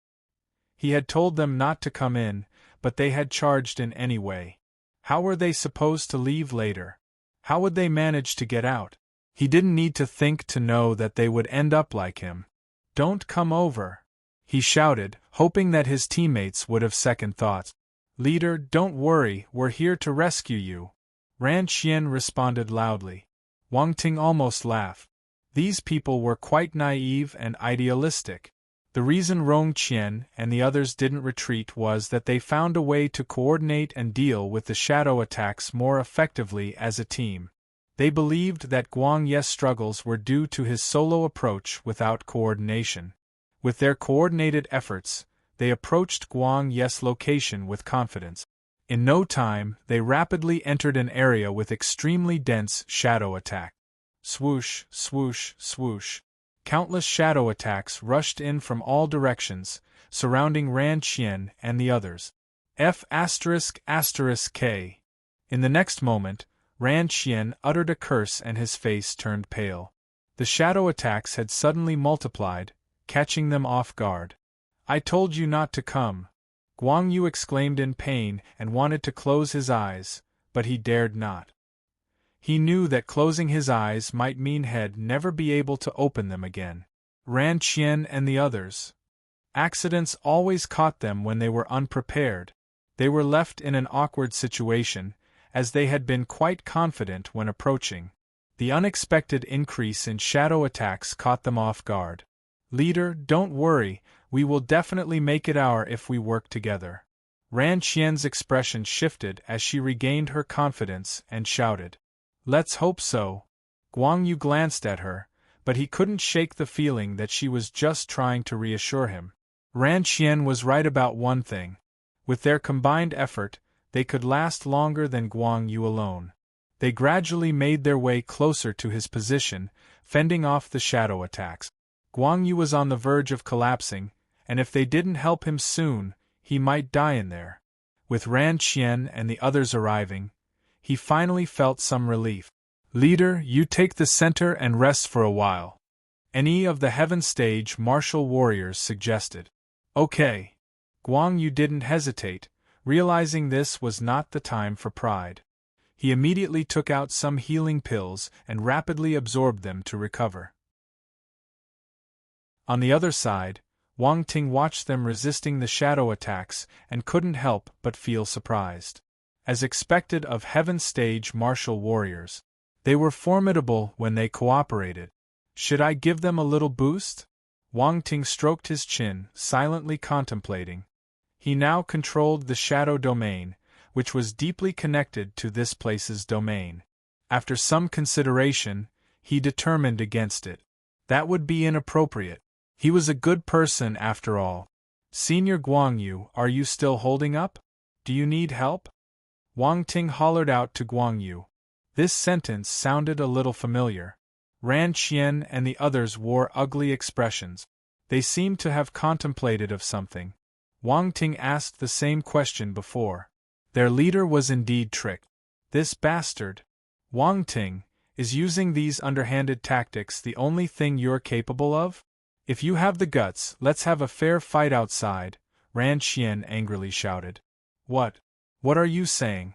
He had told them not to come in, but they had charged in anyway. How were they supposed to leave later? How would they manage to get out? He didn't need to think to know that they would end up like him. "Don't come over," he shouted, hoping that his teammates would have second thoughts. "Leader, don't worry, we're here to rescue you," Ran Qian responded loudly. Wang Ting almost laughed. These people were quite naive and idealistic. The reason Rong Qian and the others didn't retreat was that they found a way to coordinate and deal with the shadow attacks more effectively as a team. They believed that Guang Ye's struggles were due to his solo approach without coordination. With their coordinated efforts, they approached Guang Ye's location with confidence. In no time, they rapidly entered an area with extremely dense shadow attack. Swoosh, swoosh, swoosh. Countless shadow attacks rushed in from all directions, surrounding Ran Qian and the others. F***K. In the next moment, Ran Qian uttered a curse and his face turned pale. The shadow attacks had suddenly multiplied, catching them off guard. "I told you not to come!" Guang Yu exclaimed in pain and wanted to close his eyes, but he dared not. He knew that closing his eyes might mean he'd never be able to open them again. Ran Qian and the others. Accidents always caught them when they were unprepared. They were left in an awkward situation, as they had been quite confident when approaching. The unexpected increase in shadow attacks caught them off guard. "Leader, don't worry, we will definitely make it our if we work together." Ran Qian's expression shifted as she regained her confidence and shouted. "Let's hope so." Guang Yu glanced at her, but he couldn't shake the feeling that she was just trying to reassure him. Ran Qian was right about one thing. With their combined effort, they could last longer than Guang Yu alone. They gradually made their way closer to his position, fending off the shadow attacks. Guang Yu was on the verge of collapsing, and if they didn't help him soon, he might die in there. With Ran Qian and the others arriving, he finally felt some relief. "Leader, you take the center and rest for a while," any of the Heaven Stage martial warriors suggested. "Okay." Guang Yu didn't hesitate, realizing this was not the time for pride. He immediately took out some healing pills and rapidly absorbed them to recover. On the other side, Wang Ting watched them resisting the shadow attacks and couldn't help but feel surprised. As expected of Heaven Stage martial warriors, they were formidable when they cooperated. "Should I give them a little boost?" Wang Ting stroked his chin, silently contemplating. He now controlled the shadow domain, which was deeply connected to this place's domain. After some consideration, he determined against it. That would be inappropriate. He was a good person after all. "Senior Guang Yu, are you still holding up? Do you need help?" Wang Ting hollered out to Guang Yu. This sentence sounded a little familiar. Ran Qian and the others wore ugly expressions. They seemed to have contemplated of something. Wang Ting asked the same question before. Their leader was indeed tricked. This bastard, Wang Ting, is using these underhanded tactics the only thing you're capable of? "If you have the guts, let's have a fair fight outside," Ran Qian angrily shouted. What are you saying?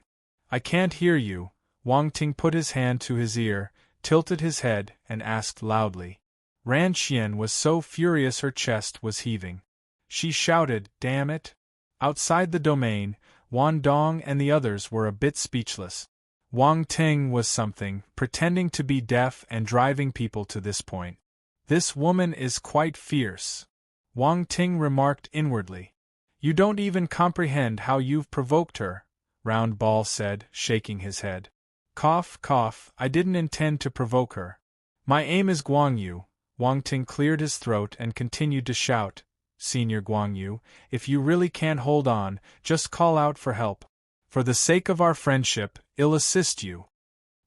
I can't hear you." Wang Ting put his hand to his ear, tilted his head, and asked loudly. Ran Qian was so furious her chest was heaving. She shouted, "Damn it!" Outside the domain, Wan Dong and the others were a bit speechless. Wang Ting was something, pretending to be deaf and driving people to this point. "This woman is quite fierce," Wang Ting remarked inwardly. "You don't even comprehend how you've provoked her," Round Ball said, shaking his head. "Cough, cough, I didn't intend to provoke her. My aim is Guang Yu." Wang Ting cleared his throat and continued to shout, "Senior Guang Yu, if you really can't hold on, just call out for help. For the sake of our friendship, I'll assist you."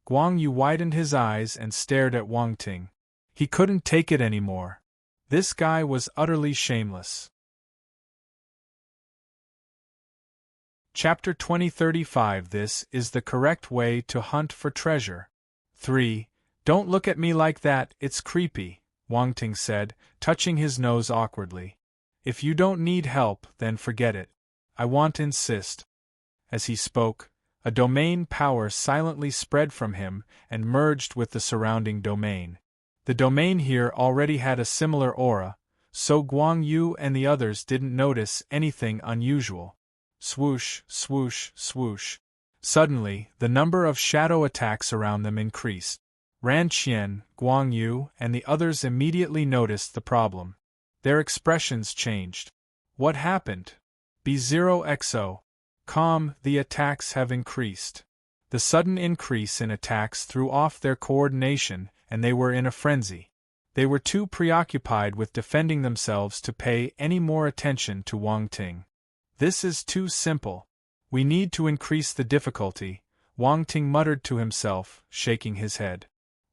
Guang Yu widened his eyes and stared at Wang Ting. He couldn't take it anymore. This guy was utterly shameless. Chapter 2035. This is the correct way to hunt for treasure. 3. "Don't look at me like that, it's creepy," Wang Ting said, touching his nose awkwardly. "If you don't need help, then forget it. I won't insist." As he spoke, a domain power silently spread from him and merged with the surrounding domain. The domain here already had a similar aura, so Guang Yu and the others didn't notice anything unusual. Swoosh, swoosh, swoosh. Suddenly, the number of shadow attacks around them increased. Ran Qian, Guang Yu, and the others immediately noticed the problem. Their expressions changed. What happened? B0XO. Calm, the attacks have increased. The sudden increase in attacks threw off their coordination, and they were in a frenzy. They were too preoccupied with defending themselves to pay any more attention to Wang Ting. This is too simple. We need to increase the difficulty, Wang Ting muttered to himself, shaking his head.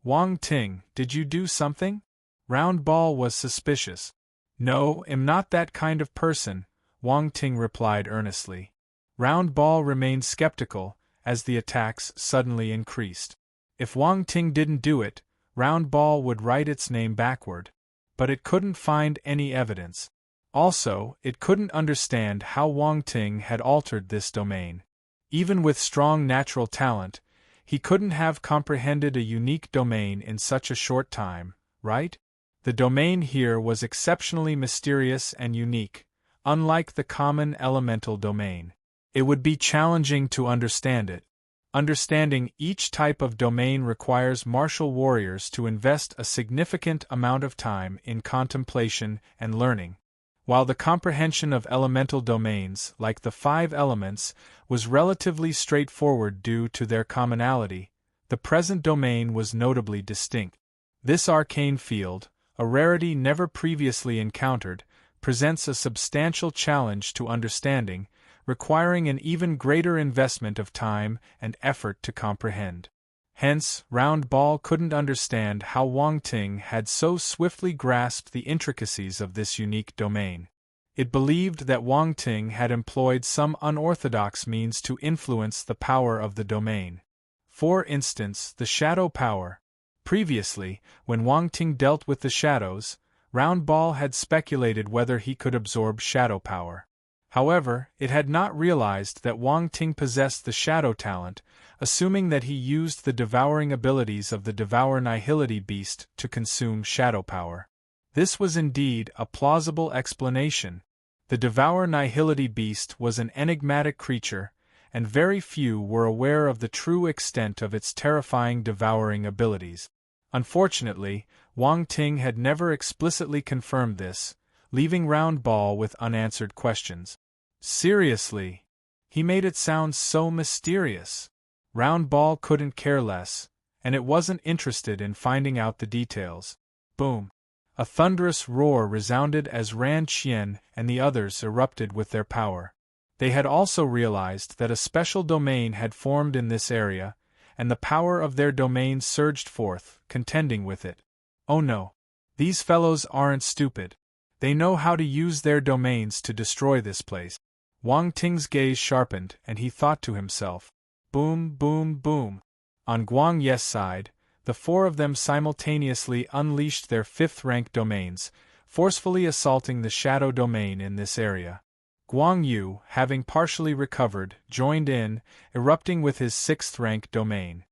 Wang Ting, did you do something? Round Ball was suspicious. No, I'm not that kind of person, Wang Ting replied earnestly. Round Ball remained skeptical, as the attacks suddenly increased. If Wang Ting didn't do it, Round Ball would write its name backward. But it couldn't find any evidence. Also, it couldn't understand how Wang Ting had altered this domain. Even with strong natural talent, he couldn't have comprehended a unique domain in such a short time, right? The domain here was exceptionally mysterious and unique, unlike the common elemental domain. It would be challenging to understand it. Understanding each type of domain requires martial warriors to invest a significant amount of time in contemplation and learning. While the comprehension of elemental domains, like the 5 elements, was relatively straightforward due to their commonality, the present domain was notably distinct. This arcane field, a rarity never previously encountered, presents a substantial challenge to understanding, requiring an even greater investment of time and effort to comprehend. Hence, Round Ball couldn't understand how Wang Ting had so swiftly grasped the intricacies of this unique domain. It believed that Wang Ting had employed some unorthodox means to influence the power of the domain. For instance, the shadow power. Previously, when Wang Ting dealt with the shadows, Round Ball had speculated whether he could absorb shadow power. However, it had not realized that Wang Ting possessed the shadow talent, assuming that he used the devouring abilities of the Devour Nihility beast to consume shadow power. This was indeed a plausible explanation. The Devour Nihility beast was an enigmatic creature, and very few were aware of the true extent of its terrifying devouring abilities. Unfortunately, Wang Ting had never explicitly confirmed this, leaving Round Ball with unanswered questions. Seriously? He made it sound so mysterious. Round Ball couldn't care less, and it wasn't interested in finding out the details. Boom! A thunderous roar resounded as Ran Qian and the others erupted with their power. They had also realized that a special domain had formed in this area, and the power of their domain surged forth, contending with it. Oh no! These fellows aren't stupid. They know how to use their domains to destroy this place. Wang Ting's gaze sharpened, and he thought to himself. Boom, boom, boom. On Guang Ye's side, the 4 of them simultaneously unleashed their 5th-rank domains, forcefully assaulting the shadow domain in this area. Guang Yu, having partially recovered, joined in, erupting with his 6th-rank domain.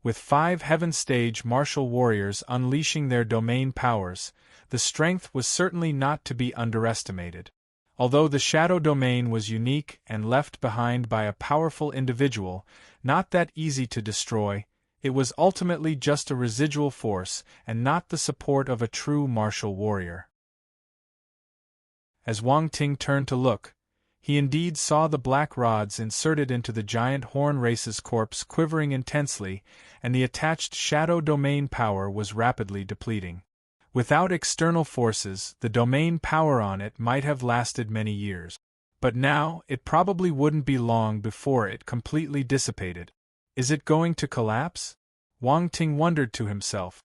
With 5 Heaven Stage martial warriors unleashing their domain powers, the strength was certainly not to be underestimated. Although the shadow domain was unique and left behind by a powerful individual, not that easy to destroy, it was ultimately just a residual force and not the support of a true martial warrior. As Wang Ting turned to look, he indeed saw the black rods inserted into the giant horn race's corpse quivering intensely, and the attached shadow domain power was rapidly depleting. Without external forces, the domain power on it might have lasted many years. But now, it probably wouldn't be long before it completely dissipated. Is it going to collapse? Wang Ting wondered to himself.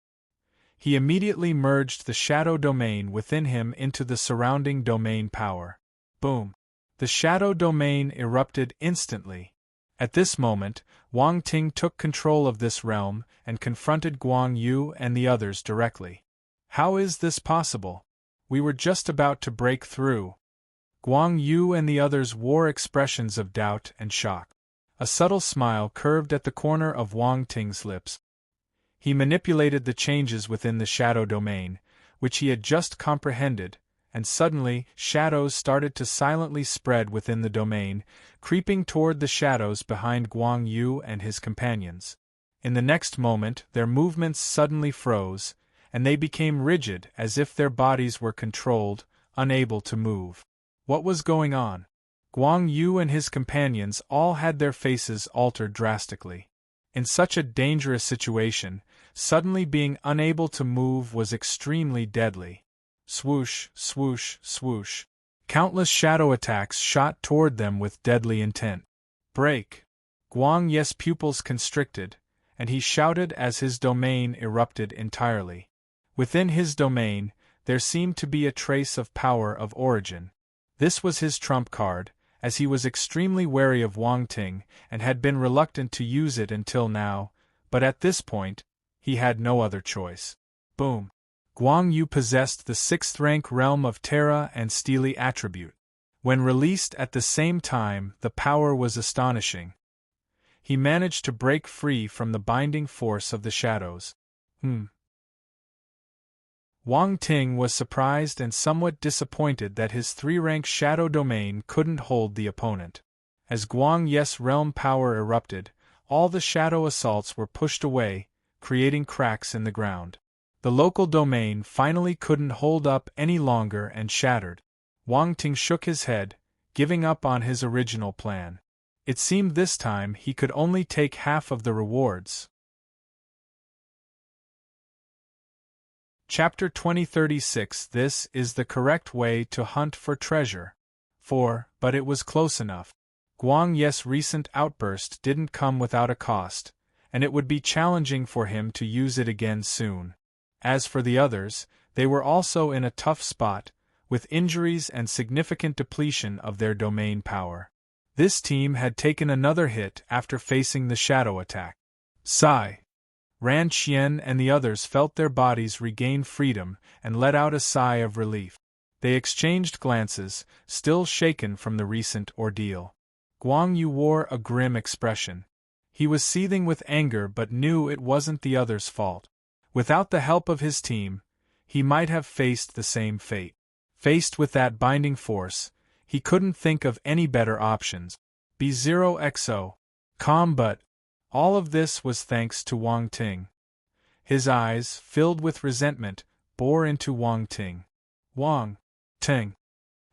He immediately merged the shadow domain within him into the surrounding domain power. Boom! The shadow domain erupted instantly. At this moment, Wang Ting took control of this realm and confronted Guang Yu and the others directly. How is this possible? We were just about to break through. Guang Yu and the others wore expressions of doubt and shock. A subtle smile curved at the corner of Wang Ting's lips. He manipulated the changes within the shadow domain, which he had just comprehended, and suddenly shadows started to silently spread within the domain, creeping toward the shadows behind Guang Yu and his companions. In the next moment, their movements suddenly froze, and they became rigid as if their bodies were controlled, unable to move. What was going on? Guang Yu and his companions all had their faces altered drastically. In such a dangerous situation, suddenly being unable to move was extremely deadly. Swoosh, swoosh, swoosh. Countless shadow attacks shot toward them with deadly intent. Break! Guang Yi's pupils constricted, and he shouted as his domain erupted entirely. Within his domain, there seemed to be a trace of power of origin. This was his trump card, as he was extremely wary of Wang Ting and had been reluctant to use it until now, but at this point, he had no other choice. Boom! Guang Yu possessed the 6th rank realm of Terra and Steely attribute. When released at the same time, the power was astonishing. He managed to break free from the binding force of the shadows. Wang Ting was surprised and somewhat disappointed that his 3-rank shadow domain couldn't hold the opponent. As Guang Yi's realm power erupted, all the shadow assaults were pushed away, creating cracks in the ground. The local domain finally couldn't hold up any longer and shattered. Wang Ting shook his head, giving up on his original plan. It seemed this time he could only take half of the rewards. Chapter 2036. This is the correct way to hunt for treasure. But it was close enough. Guang Yi's recent outburst didn't come without a cost, and it would be challenging for him to use it again soon. As for the others, they were also in a tough spot, with injuries and significant depletion of their domain power. This team had taken another hit after facing the shadow attack. Sigh. Ran Qian and the others felt their bodies regain freedom and let out a sigh of relief. They exchanged glances, still shaken from the recent ordeal. Guang Yu wore a grim expression. He was seething with anger but knew it wasn't the others' fault. Without the help of his team, he might have faced the same fate. Faced with that binding force, he couldn't think of any better options. B0XO. Calm, but all of this was thanks to Wang Ting. His eyes, filled with resentment, bore into Wang Ting. Wang Ting.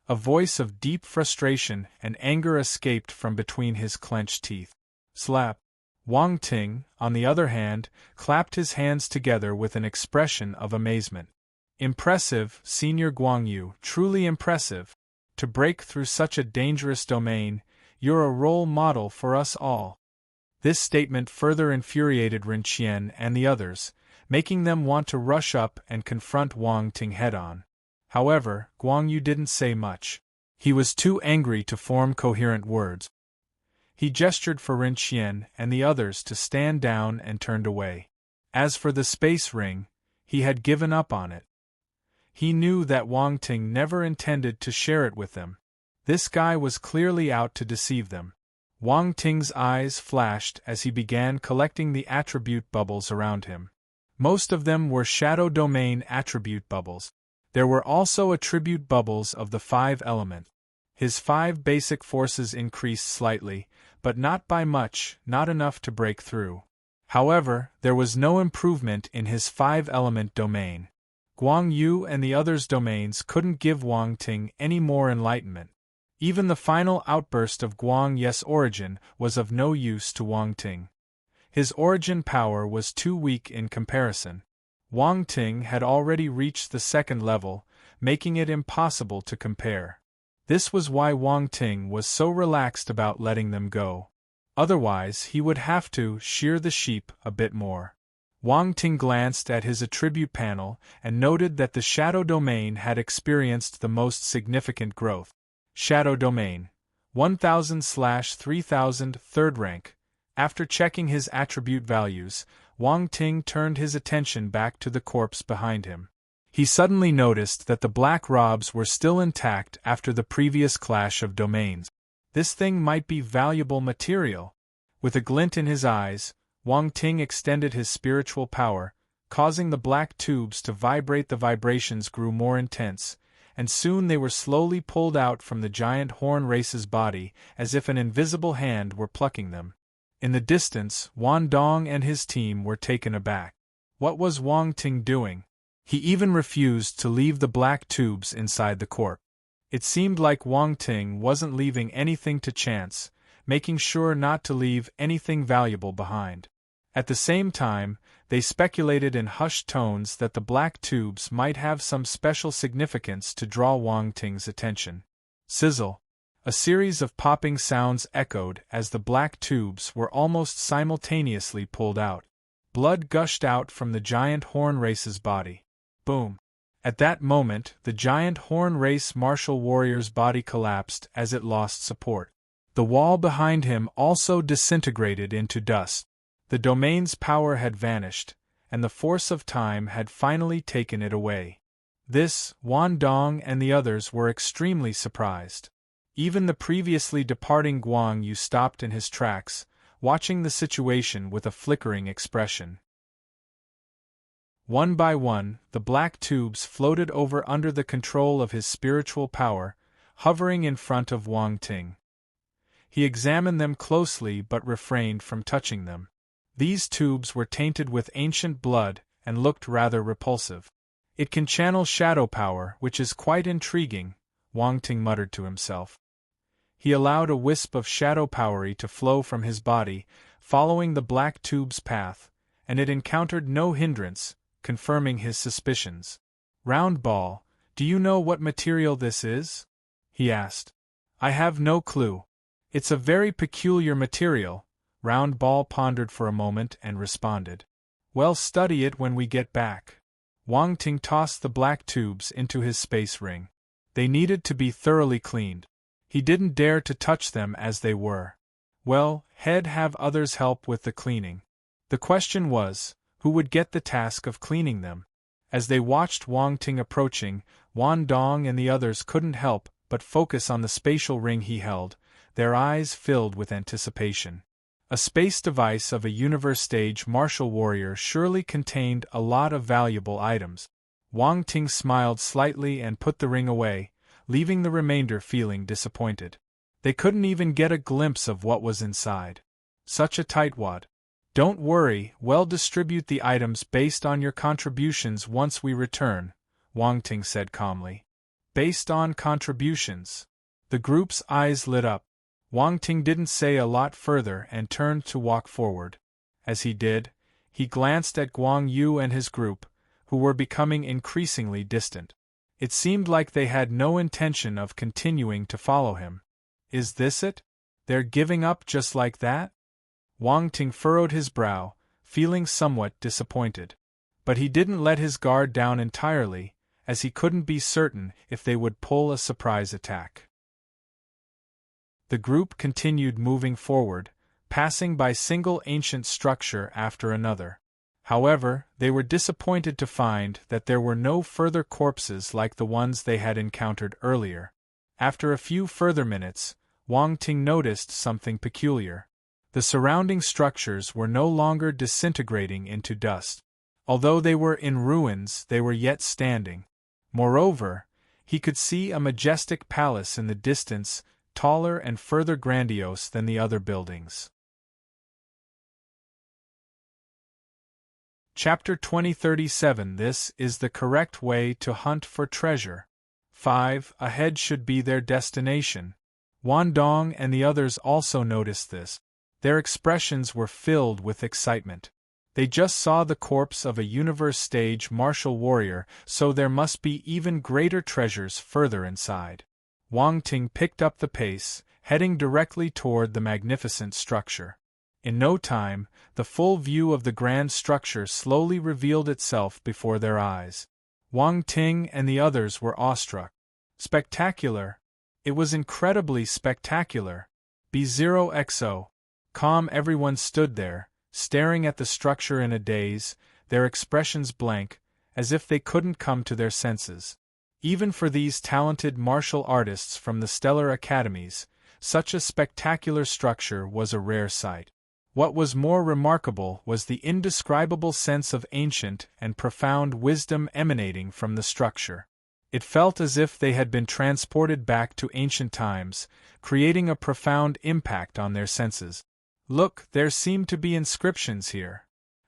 A voice of deep frustration and anger escaped from between his clenched teeth. Slap. Wang Ting, on the other hand, clapped his hands together with an expression of amazement. Impressive, Senior Guang Yu, truly impressive. To break through such a dangerous domain, you're a role model for us all. This statement further infuriated Ren Qian and the others, making them want to rush up and confront Wang Ting head-on. However, Guang Yu didn't say much. He was too angry to form coherent words. He gestured for Ren Qian and the others to stand down and turned away. As for the space ring, he had given up on it. He knew that Wang Ting never intended to share it with them. This guy was clearly out to deceive them. Wang Ting's eyes flashed as he began collecting the attribute bubbles around him. Most of them were shadow domain attribute bubbles. There were also attribute bubbles of the 5 elements. His 5 basic forces increased slightly, but not by much, not enough to break through. However, there was no improvement in his 5-element domain. Guang Yu and the others' domains couldn't give Wang Ting any more enlightenment. Even the final outburst of Guang Yi's origin was of no use to Wang Ting. His origin power was too weak in comparison. Wang Ting had already reached the 2nd level, making it impossible to compare. This was why Wang Ting was so relaxed about letting them go. Otherwise, he would have to shear the sheep a bit more. Wang Ting glanced at his attribute panel and noted that the shadow domain had experienced the most significant growth. Shadow domain 1000/3000 3rd rank. After checking his attribute values, Wang Ting turned his attention back to the corpse behind him. He suddenly noticed that the black robes were still intact after the previous clash of domains. This thing might be valuable material. With a glint in his eyes, Wang Ting extended his spiritual power, causing the black tubes to vibrate. The vibrations grew more intense, and soon they were slowly pulled out from the giant horn race's body as if an invisible hand were plucking them. In the distance, Wan Dong and his team were taken aback. What was Wang Ting doing? He even refused to leave the black tubes inside the corp. It seemed like Wang Ting wasn't leaving anything to chance, making sure not to leave anything valuable behind. At the same time, they speculated in hushed tones that the black tubes might have some special significance to draw Wang Ting's attention. Sizzle! A series of popping sounds echoed as the black tubes were almost simultaneously pulled out. Blood gushed out from the giant horn race's body. Boom! At that moment, the giant horn race martial warrior's body collapsed as it lost support. The wall behind him also disintegrated into dust. The domain's power had vanished, and the force of time had finally taken it away. This, Wan Dong and the others were extremely surprised. Even the previously departing Guang Yu stopped in his tracks, watching the situation with a flickering expression. One by one, the black tubes floated over under the control of his spiritual power, hovering in front of Wang Ting. He examined them closely but refrained from touching them. These tubes were tainted with ancient blood and looked rather repulsive. It can channel shadow power, which is quite intriguing, Wang Ting muttered to himself. He allowed a wisp of shadow power to flow from his body, following the black tube's path, and it encountered no hindrance, confirming his suspicions. Round Ball, do you know what material this is? He asked. I have no clue. It's a very peculiar material, Round Ball pondered for a moment and responded. Well, study it when we get back. Wang Ting tossed the black tubes into his space ring. They needed to be thoroughly cleaned. He didn't dare to touch them as they were. Well, he'd have others help with the cleaning. The question was, who would get the task of cleaning them? As they watched Wang Ting approaching, Wan Dong and the others couldn't help but focus on the spatial ring he held, their eyes filled with anticipation. A space device of a universe-stage martial warrior surely contained a lot of valuable items. Wang Ting smiled slightly and put the ring away, leaving the remainder feeling disappointed. They couldn't even get a glimpse of what was inside. Such a tightwad. Don't worry, we'll distribute the items based on your contributions once we return, Wang Ting said calmly. Based on contributions. The group's eyes lit up. Wang Ting didn't say a lot further and turned to walk forward. As he did, he glanced at Guang Yu and his group, who were becoming increasingly distant. It seemed like they had no intention of continuing to follow him. Is this it? They're giving up just like that? Wang Ting furrowed his brow, feeling somewhat disappointed. But he didn't let his guard down entirely, as he couldn't be certain if they would pull a surprise attack. The group continued moving forward, passing by single ancient structure after another. However, they were disappointed to find that there were no further corpses like the ones they had encountered earlier. After a few further minutes, Wang Ting noticed something peculiar. The surrounding structures were no longer disintegrating into dust. Although they were in ruins, they were yet standing. Moreover, he could see a majestic palace in the distance, taller and further grandiose than the other buildings. Chapter 2037. This is the correct way to hunt for treasure. 5. Ahead should be their destination. Wan Dong and the others also noticed this. Their expressions were filled with excitement. They just saw the corpse of a universe-stage martial warrior, so there must be even greater treasures further inside. Wang Ting picked up the pace, heading directly toward the magnificent structure. In no time, the full view of the grand structure slowly revealed itself before their eyes. Wang Ting and the others were awestruck. Spectacular! It was incredibly spectacular. B0XO. Calm, everyone stood there, staring at the structure in a daze, their expressions blank, as if they couldn't come to their senses. Even for these talented martial artists from the stellar academies, such a spectacular structure was a rare sight. What was more remarkable was the indescribable sense of ancient and profound wisdom emanating from the structure. It felt as if they had been transported back to ancient times, creating a profound impact on their senses. Look, there seem to be inscriptions here.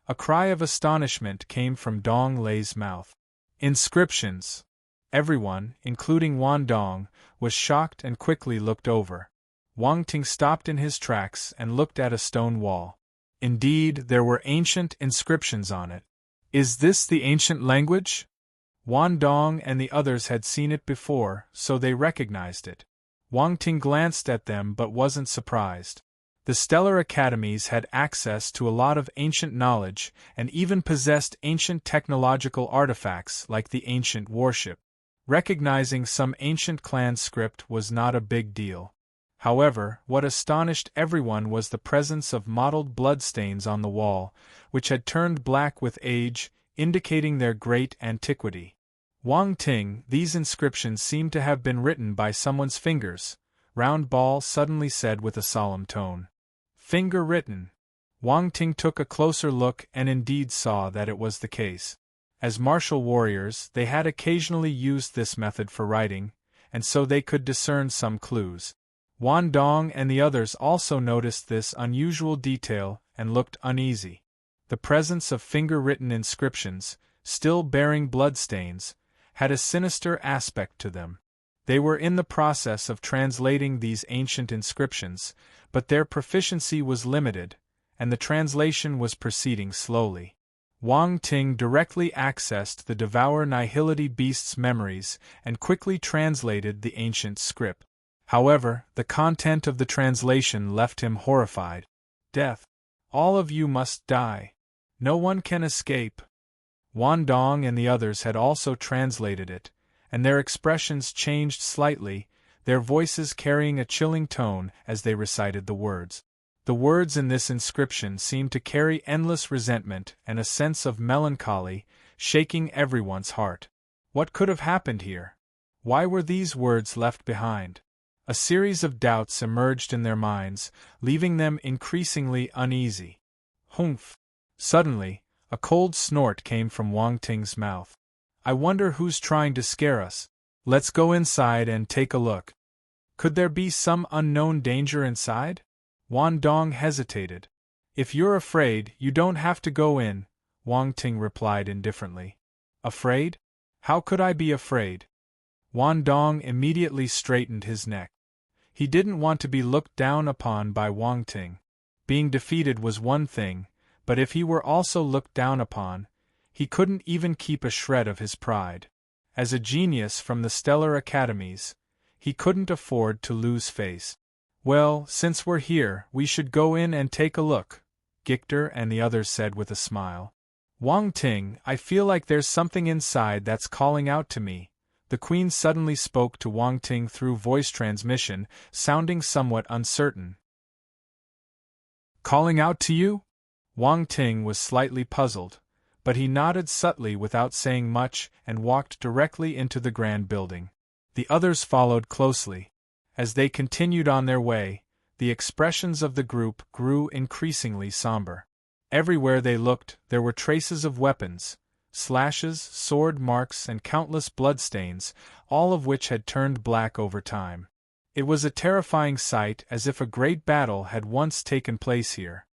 A cry of astonishment came from Dong Lei's mouth. Inscriptions. Everyone, including Wan Dong, was shocked and quickly looked over. Wang Ting stopped in his tracks and looked at a stone wall. Indeed, there were ancient inscriptions on it. Is this the ancient language? Wan Dong and the others had seen it before, so they recognized it. Wang Ting glanced at them but wasn't surprised. The stellar academies had access to a lot of ancient knowledge and even possessed ancient technological artifacts like the ancient warship. Recognizing some ancient clan script was not a big deal. However, what astonished everyone was the presence of mottled bloodstains on the wall, which had turned black with age, indicating their great antiquity. Wang Ting, these inscriptions seem to have been written by someone's fingers, Round Ball suddenly said with a solemn tone. Finger written. Wang Ting took a closer look and indeed saw that it was the case. As martial warriors, they had occasionally used this method for writing, and so they could discern some clues. Wan Dong and the others also noticed this unusual detail and looked uneasy. The presence of finger-written inscriptions, still bearing bloodstains, had a sinister aspect to them. They were in the process of translating these ancient inscriptions, but their proficiency was limited, and the translation was proceeding slowly. Wang Ting directly accessed the Devour Nihility Beast's memories and quickly translated the ancient script. However, the content of the translation left him horrified. Death. All of you must die. No one can escape. Wan Dong and the others had also translated it, and their expressions changed slightly, their voices carrying a chilling tone as they recited the words. The words in this inscription seemed to carry endless resentment and a sense of melancholy, shaking everyone's heart. What could have happened here? Why were these words left behind? A series of doubts emerged in their minds, leaving them increasingly uneasy. Humph! Suddenly, a cold snort came from Wang Ting's mouth. I wonder who's trying to scare us. Let's go inside and take a look. Could there be some unknown danger inside? Wan Dong hesitated. If you're afraid, you don't have to go in, Wang Ting replied indifferently. Afraid? How could I be afraid? Wan Dong immediately straightened his neck. He didn't want to be looked down upon by Wang Ting. Being defeated was one thing, but if he were also looked down upon, he couldn't even keep a shred of his pride. As a genius from the stellar academies, he couldn't afford to lose face. Well, since we're here, we should go in and take a look, Gictor and the others said with a smile. Wang Ting, I feel like there's something inside that's calling out to me. The Queen suddenly spoke to Wang Ting through voice transmission, sounding somewhat uncertain. Calling out to you? Wang Ting was slightly puzzled, but he nodded subtly without saying much and walked directly into the grand building. The others followed closely. As they continued on their way, the expressions of the group grew increasingly somber. Everywhere they looked, there were traces of weapons, slashes, sword marks, and countless bloodstains, all of which had turned black over time. It was a terrifying sight, as if a great battle had once taken place here.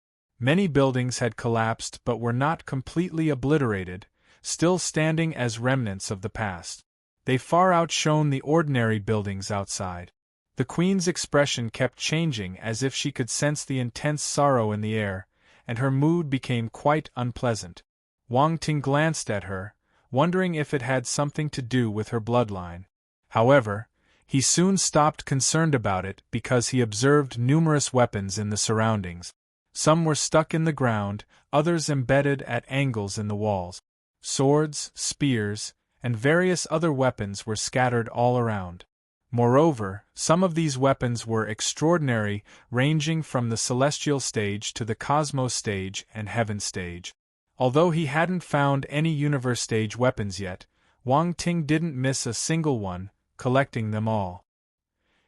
Many buildings had collapsed but were not completely obliterated, still standing as remnants of the past. They far outshone the ordinary buildings outside. The Queen's expression kept changing as if she could sense the intense sorrow in the air, and her mood became quite unpleasant. Wang Ting glanced at her, wondering if it had something to do with her bloodline. However, he soon stopped concerned about it because he observed numerous weapons in the surroundings. Some were stuck in the ground, others embedded at angles in the walls. Swords, spears, and various other weapons were scattered all around. Moreover, some of these weapons were extraordinary, ranging from the celestial stage to the cosmos stage and heaven stage. Although he hadn't found any universe stage weapons yet, Wang Ting didn't miss a single one, collecting them all.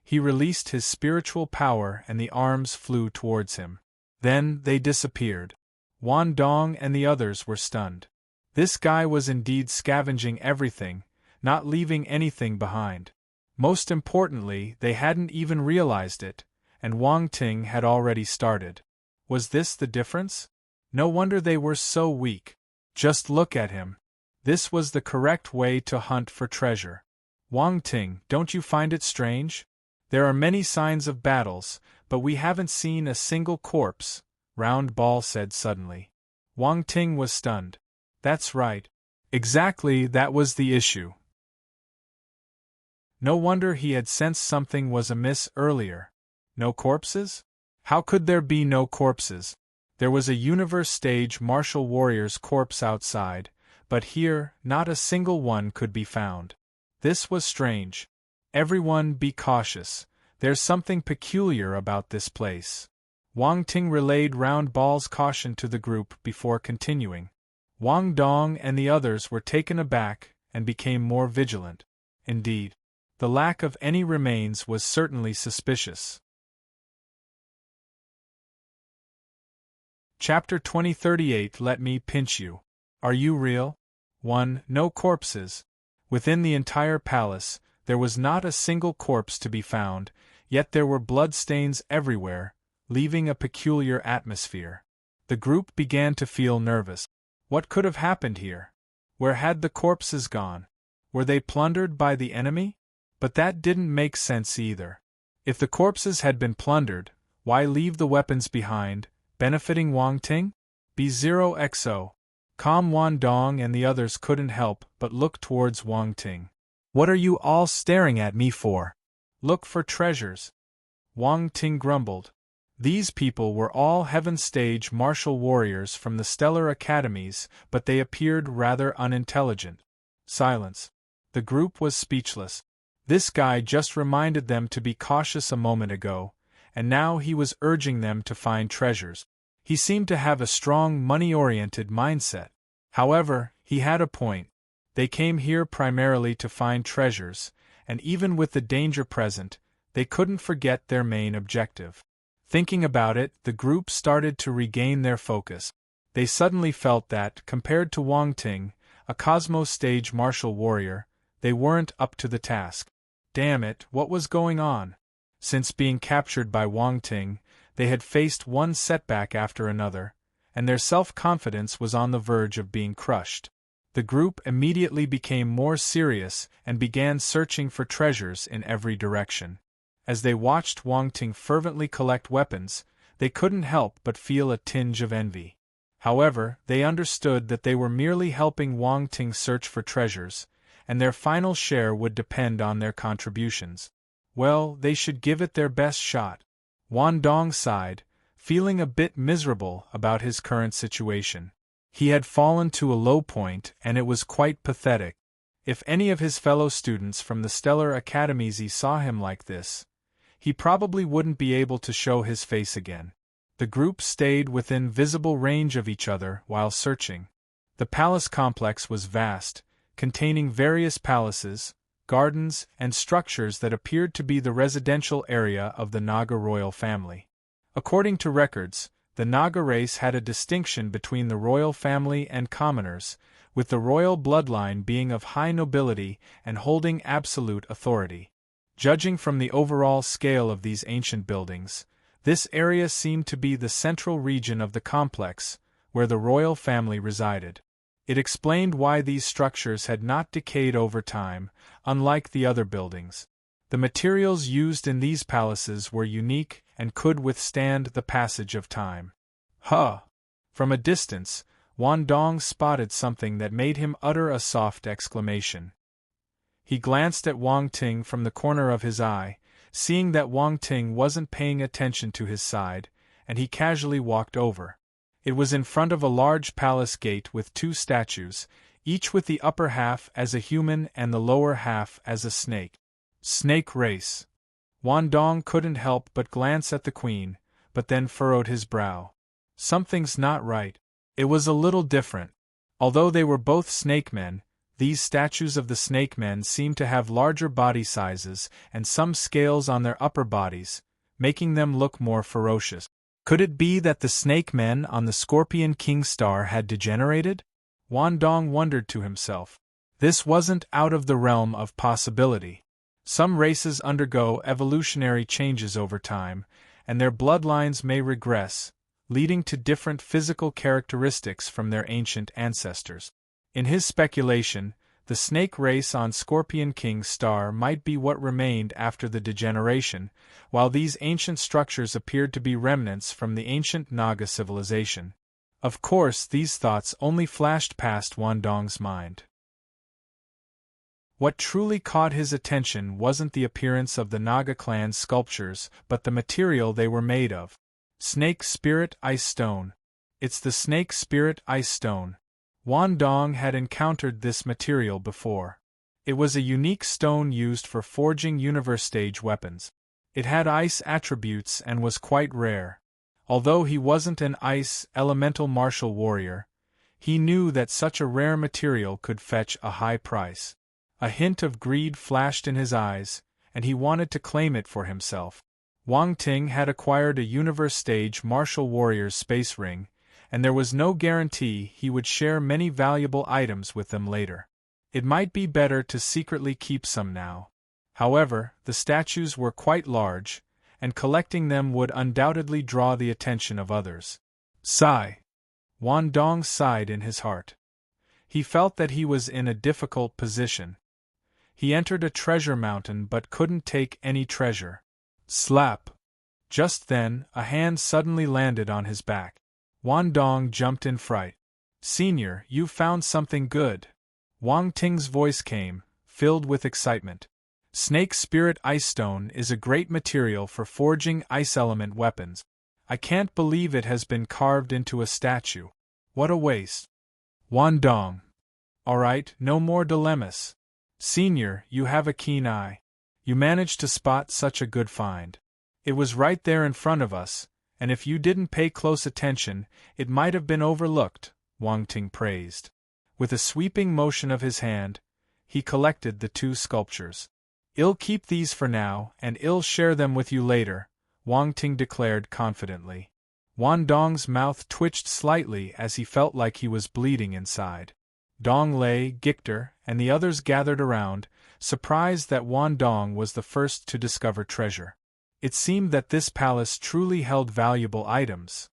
He released his spiritual power and the arms flew towards him. Then they disappeared. Wan Dong and the others were stunned. This guy was indeed scavenging everything, not leaving anything behind. Most importantly, they hadn't even realized it, and Wang Ting had already started. Was this the difference? No wonder they were so weak. Just look at him. This was the correct way to hunt for treasure. Wang Ting, don't you find it strange? There are many signs of battles, but we haven't seen a single corpse, Round Ball said suddenly. Wang Ting was stunned. That's right. Exactly, that was the issue. No wonder he had sensed something was amiss earlier. No corpses? How could there be no corpses? There was a Universe Stage martial warrior's corpse outside, but here, not a single one could be found. This was strange. Everyone be cautious. There's something peculiar about this place. Wang Ting relayed Round Ball's caution to the group before continuing. Wang Dong and the others were taken aback and became more vigilant. Indeed, the lack of any remains was certainly suspicious. Chapter 2038 Let Me Pinch You. Are you real? 1. No corpses. Within the entire palace, there was not a single corpse to be found, yet there were bloodstains everywhere, leaving a peculiar atmosphere. The group began to feel nervous. What could have happened here? Where had the corpses gone? Were they plundered by the enemy? But that didn't make sense either. If the corpses had been plundered, why leave the weapons behind, benefiting Wang Ting? B0XO. Calm Wan Dong and the others couldn't help but look towards Wang Ting. What are you all staring at me for? Look for treasures. Wang Ting grumbled. These people were all Heaven Stage martial warriors from the stellar academies, but they appeared rather unintelligent. Silence. The group was speechless. This guy just reminded them to be cautious a moment ago, and now he was urging them to find treasures. He seemed to have a strong money-oriented mindset. However, he had a point. They came here primarily to find treasures, and even with the danger present, they couldn't forget their main objective. Thinking about it, the group started to regain their focus. They suddenly felt that, compared to Wang Ting, a Cosmos Stage martial warrior, they weren't up to the task. Damn it, what was going on? Since being captured by Wang Ting, they had faced one setback after another, and their self-confidence was on the verge of being crushed. The group immediately became more serious and began searching for treasures in every direction. As they watched Wang Ting fervently collect weapons, they couldn't help but feel a tinge of envy. However, they understood that they were merely helping Wang Ting search for treasures, and their final share would depend on their contributions. Well, they should give it their best shot. Wan Dong sighed, feeling a bit miserable about his current situation. He had fallen to a low point, and it was quite pathetic. If any of his fellow students from the stellar academies saw him like this, he probably wouldn't be able to show his face again. The group stayed within visible range of each other while searching. The palace complex was vast, containing various palaces, gardens, and structures that appeared to be the residential area of the Naga royal family. According to records, the Naga race had a distinction between the royal family and commoners, with the royal bloodline being of high nobility and holding absolute authority. Judging from the overall scale of these ancient buildings, this area seemed to be the central region of the complex, where the royal family resided. It explained why these structures had not decayed over time, unlike the other buildings. The materials used in these palaces were unique and could withstand the passage of time. Huh! From a distance, Wan Dong spotted something that made him utter a soft exclamation. He glanced at Wang Ting from the corner of his eye, seeing that Wang Ting wasn't paying attention to his side, and he casually walked over. It was in front of a large palace gate with two statues, each with the upper half as a human and the lower half as a snake. Snake race. Wan Dong couldn't help but glance at the queen, but then furrowed his brow. Something's not right. It was a little different. Although they were both snake men, these statues of the snake men seemed to have larger body sizes and some scales on their upper bodies, making them look more ferocious. Could it be that the snake men on the Scorpion King star had degenerated? Wan Dong wondered to himself. This wasn't out of the realm of possibility. Some races undergo evolutionary changes over time, and their bloodlines may regress, leading to different physical characteristics from their ancient ancestors. In his speculation, the snake race on Scorpion King's star might be what remained after the degeneration, while these ancient structures appeared to be remnants from the ancient Naga civilization. Of course, these thoughts only flashed past Wandong's mind. What truly caught his attention wasn't the appearance of the Naga clan's sculptures, but the material they were made of. Snake Spirit Ice Stone. It's the Snake Spirit Ice Stone. Wandong had encountered this material before. It was a unique stone used for forging universe-stage weapons. It had ice attributes and was quite rare. Although he wasn't an ice elemental martial warrior, he knew that such a rare material could fetch a high price. A hint of greed flashed in his eyes, and he wanted to claim it for himself. Wang Ting had acquired a universe-stage martial warrior's space ring, and there was no guarantee he would share many valuable items with them later. It might be better to secretly keep some now. However, the statues were quite large, and collecting them would undoubtedly draw the attention of others. Sigh. Wandong sighed in his heart. He felt that he was in a difficult position. He entered a treasure mountain but couldn't take any treasure. Slap! Just then, a hand suddenly landed on his back. Wandong jumped in fright. "Senior, you've found something good." Wang Ting's voice came, filled with excitement. "Snake Spirit Ice Stone is a great material for forging ice element weapons. I can't believe it has been carved into a statue. What a waste." Wandong. "Alright, no more dilemmas. Senior, you have a keen eye. You managed to spot such a good find. It was right there in front of us, and if you didn't pay close attention, it might have been overlooked," Wang Ting praised. With a sweeping motion of his hand, he collected the two sculptures. "I'll keep these for now, and I'll share them with you later," Wang Ting declared confidently. Wandong's mouth twitched slightly as he felt like he was bleeding inside. Dong Lei, Gictor, and the others gathered around, surprised that Wandong was the first to discover treasure. It seemed that this palace truly held valuable items.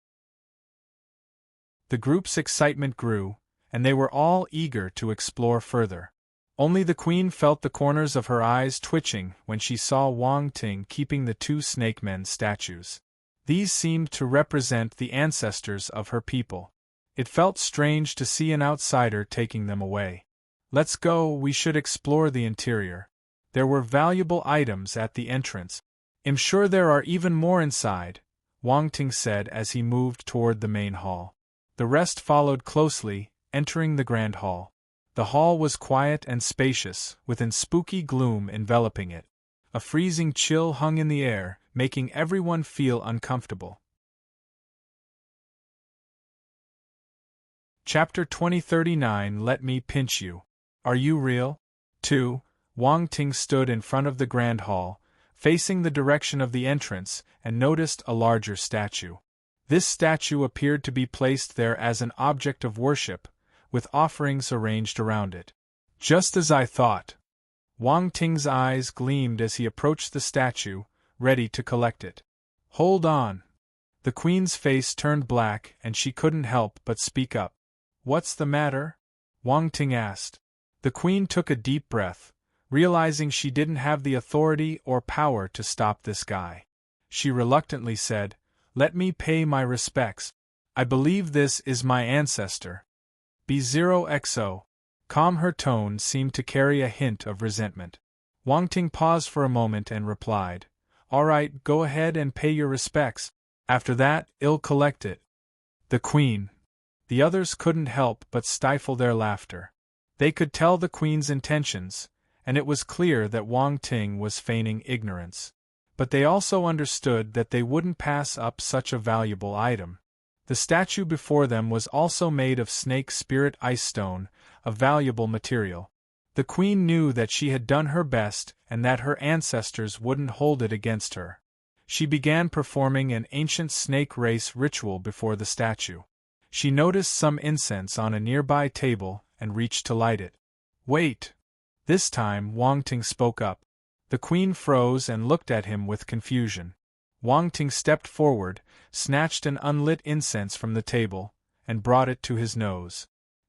The group's excitement grew, and they were all eager to explore further. Only the queen felt the corners of her eyes twitching when she saw Wang Ting keeping the two snake men statues. These seemed to represent the ancestors of her people. It felt strange to see an outsider taking them away. "Let's go, we should explore the interior. There were valuable items at the entrance. I'm sure there are even more inside," Wang Ting said as he moved toward the main hall. The rest followed closely, entering the grand hall. The hall was quiet and spacious, with a spooky gloom enveloping it. A freezing chill hung in the air, making everyone feel uncomfortable. Chapter 2039 Let Me Pinch You. Are you real? 2. Wang Ting stood in front of the grand hall, facing the direction of the entrance, and noticed a larger statue. This statue appeared to be placed there as an object of worship, with offerings arranged around it. "Just as I thought." Wang Ting's eyes gleamed as he approached the statue, ready to collect it. "Hold on." The queen's face turned black and she couldn't help but speak up. "What's the matter?" Wang Ting asked. The queen took a deep breath, realizing she didn't have the authority or power to stop this guy. She reluctantly said, "Let me pay my respects. I believe this is my ancestor." B0XO. Calm. Her tone seemed to carry a hint of resentment. Wang Ting paused for a moment and replied, "All right, go ahead and pay your respects. After that, I'll collect it." The queen. The others couldn't help but stifle their laughter. They could tell the queen's intentions, and it was clear that Wang Ting was feigning ignorance. But they also understood that they wouldn't pass up such a valuable item. The statue before them was also made of Snake Spirit Ice Stone, a valuable material. The queen knew that she had done her best and that her ancestors wouldn't hold it against her. She began performing an ancient snake race ritual before the statue. She noticed some incense on a nearby table and reached to light it. "Wait!" This time Wang Ting spoke up. The queen froze and looked at him with confusion. Wang Ting stepped forward, snatched an unlit incense from the table, and brought it to his nose.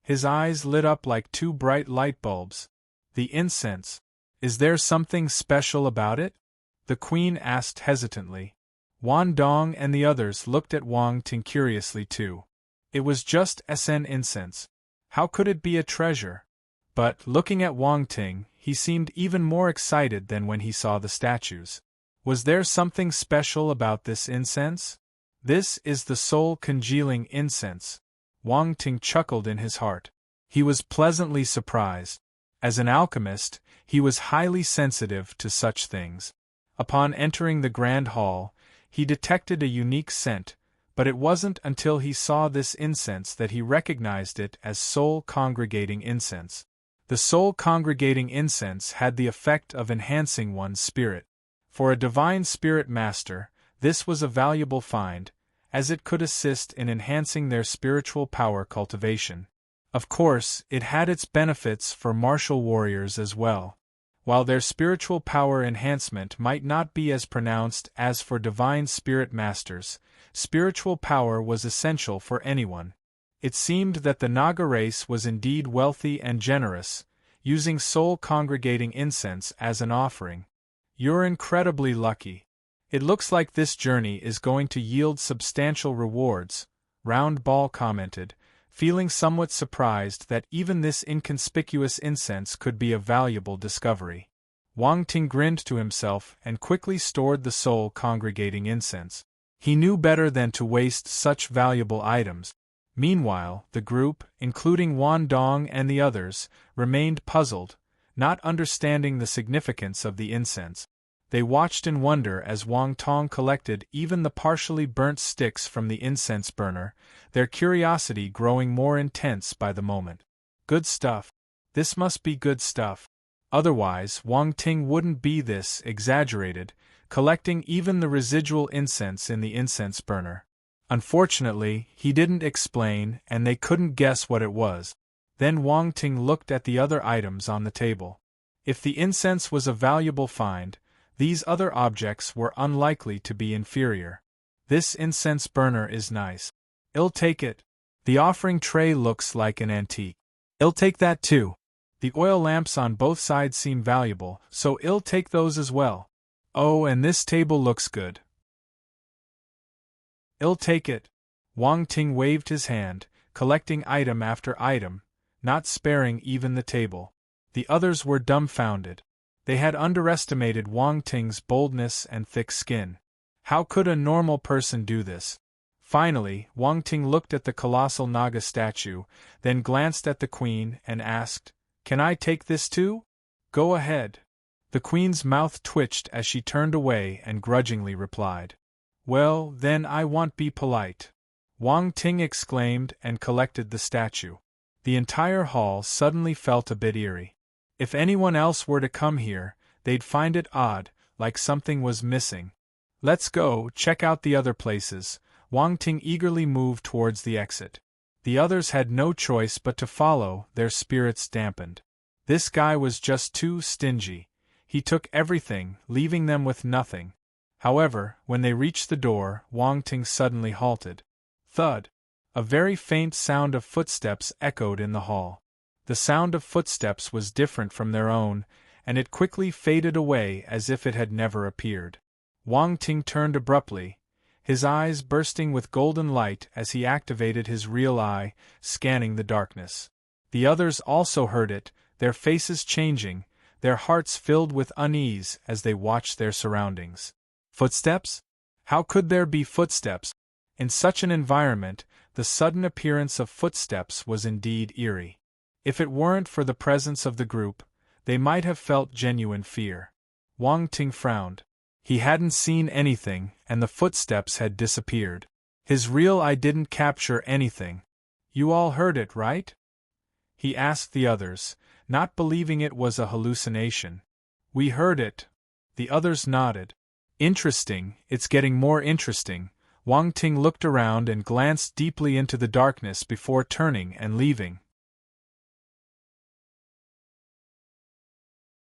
His eyes lit up like two bright light bulbs. The incense. Is there something special about it? The Queen asked hesitantly. Wan Dong and the others looked at Wang Ting curiously too. It was just SN incense. How could it be a treasure? But, looking at Wang Ting, he seemed even more excited than when he saw the statues. Was there something special about this incense? This is the soul-congealing incense. Wang Ting chuckled in his heart. He was pleasantly surprised. As an alchemist, he was highly sensitive to such things. Upon entering the grand hall, he detected a unique scent, but it wasn't until he saw this incense that he recognized it as soul-congregating incense. The soul-congregating incense had the effect of enhancing one's spirit. For a divine spirit master, this was a valuable find, as it could assist in enhancing their spiritual power cultivation. Of course, it had its benefits for martial warriors as well. While their spiritual power enhancement might not be as pronounced as for divine spirit masters, spiritual power was essential for anyone. It seemed that the Naga race was indeed wealthy and generous, using soul-congregating incense as an offering. You're incredibly lucky. It looks like this journey is going to yield substantial rewards, Round Ball commented, feeling somewhat surprised that even this inconspicuous incense could be a valuable discovery. Wang Ting grinned to himself and quickly stored the soul-congregating incense. He knew better than to waste such valuable items. Meanwhile, the group, including Wan Dong and the others, remained puzzled, not understanding the significance of the incense. They watched in wonder as Wang Tong collected even the partially burnt sticks from the incense burner, their curiosity growing more intense by the moment. Good stuff. This must be good stuff. Otherwise, Wang Ting wouldn't be this exaggerated, collecting even the residual incense in the incense burner. Unfortunately, he didn't explain and they couldn't guess what it was. Then Wang Ting looked at the other items on the table. If the incense was a valuable find, these other objects were unlikely to be inferior. This incense burner is nice. I'll take it. The offering tray looks like an antique. I'll take that too. The oil lamps on both sides seem valuable, so I'll take those as well. Oh, and this table looks good. I'll take it. Wang Ting waved his hand, collecting item after item, not sparing even the table. The others were dumbfounded. They had underestimated Wang Ting's boldness and thick skin. How could a normal person do this? Finally, Wang Ting looked at the colossal Naga statue, then glanced at the Queen and asked, "Can I take this too?" "Go ahead." The Queen's mouth twitched as she turned away and grudgingly replied, "Well, then I won't be polite." Wang Ting exclaimed and collected the statue. The entire hall suddenly felt a bit eerie. If anyone else were to come here, they'd find it odd, like something was missing. "Let's go, check out the other places." Wang Ting eagerly moved towards the exit. The others had no choice but to follow, their spirits dampened. This guy was just too stingy. He took everything, leaving them with nothing. However, when they reached the door, Wang Ting suddenly halted. Thud! A very faint sound of footsteps echoed in the hall. The sound of footsteps was different from their own, and it quickly faded away as if it had never appeared. Wang Ting turned abruptly, his eyes bursting with golden light as he activated his real eye, scanning the darkness. The others also heard it, their faces changing, their hearts filled with unease as they watched their surroundings. Footsteps? How could there be footsteps? In such an environment, the sudden appearance of footsteps was indeed eerie. If it weren't for the presence of the group, they might have felt genuine fear. Wang Ting frowned. He hadn't seen anything, and the footsteps had disappeared. His real eye didn't capture anything. "You all heard it, right?" he asked the others, not believing it was a hallucination. "We heard it." The others nodded. "Interesting, it's getting more interesting." Wang Ting looked around and glanced deeply into the darkness before turning and leaving.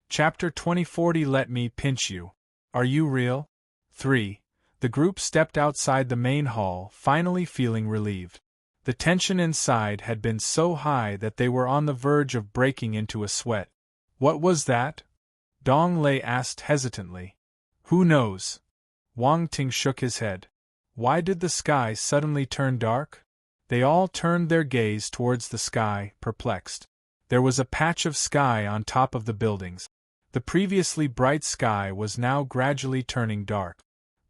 Chapter 2040 Let Me Pinch You. Are you real? 3. The group stepped outside the main hall, finally feeling relieved. The tension inside had been so high that they were on the verge of breaking into a sweat. What was that? Dong Lei asked hesitantly. Who knows? Wang Ting shook his head. Why did the sky suddenly turn dark? They all turned their gaze towards the sky, perplexed. There was a patch of sky on top of the buildings. The previously bright sky was now gradually turning dark.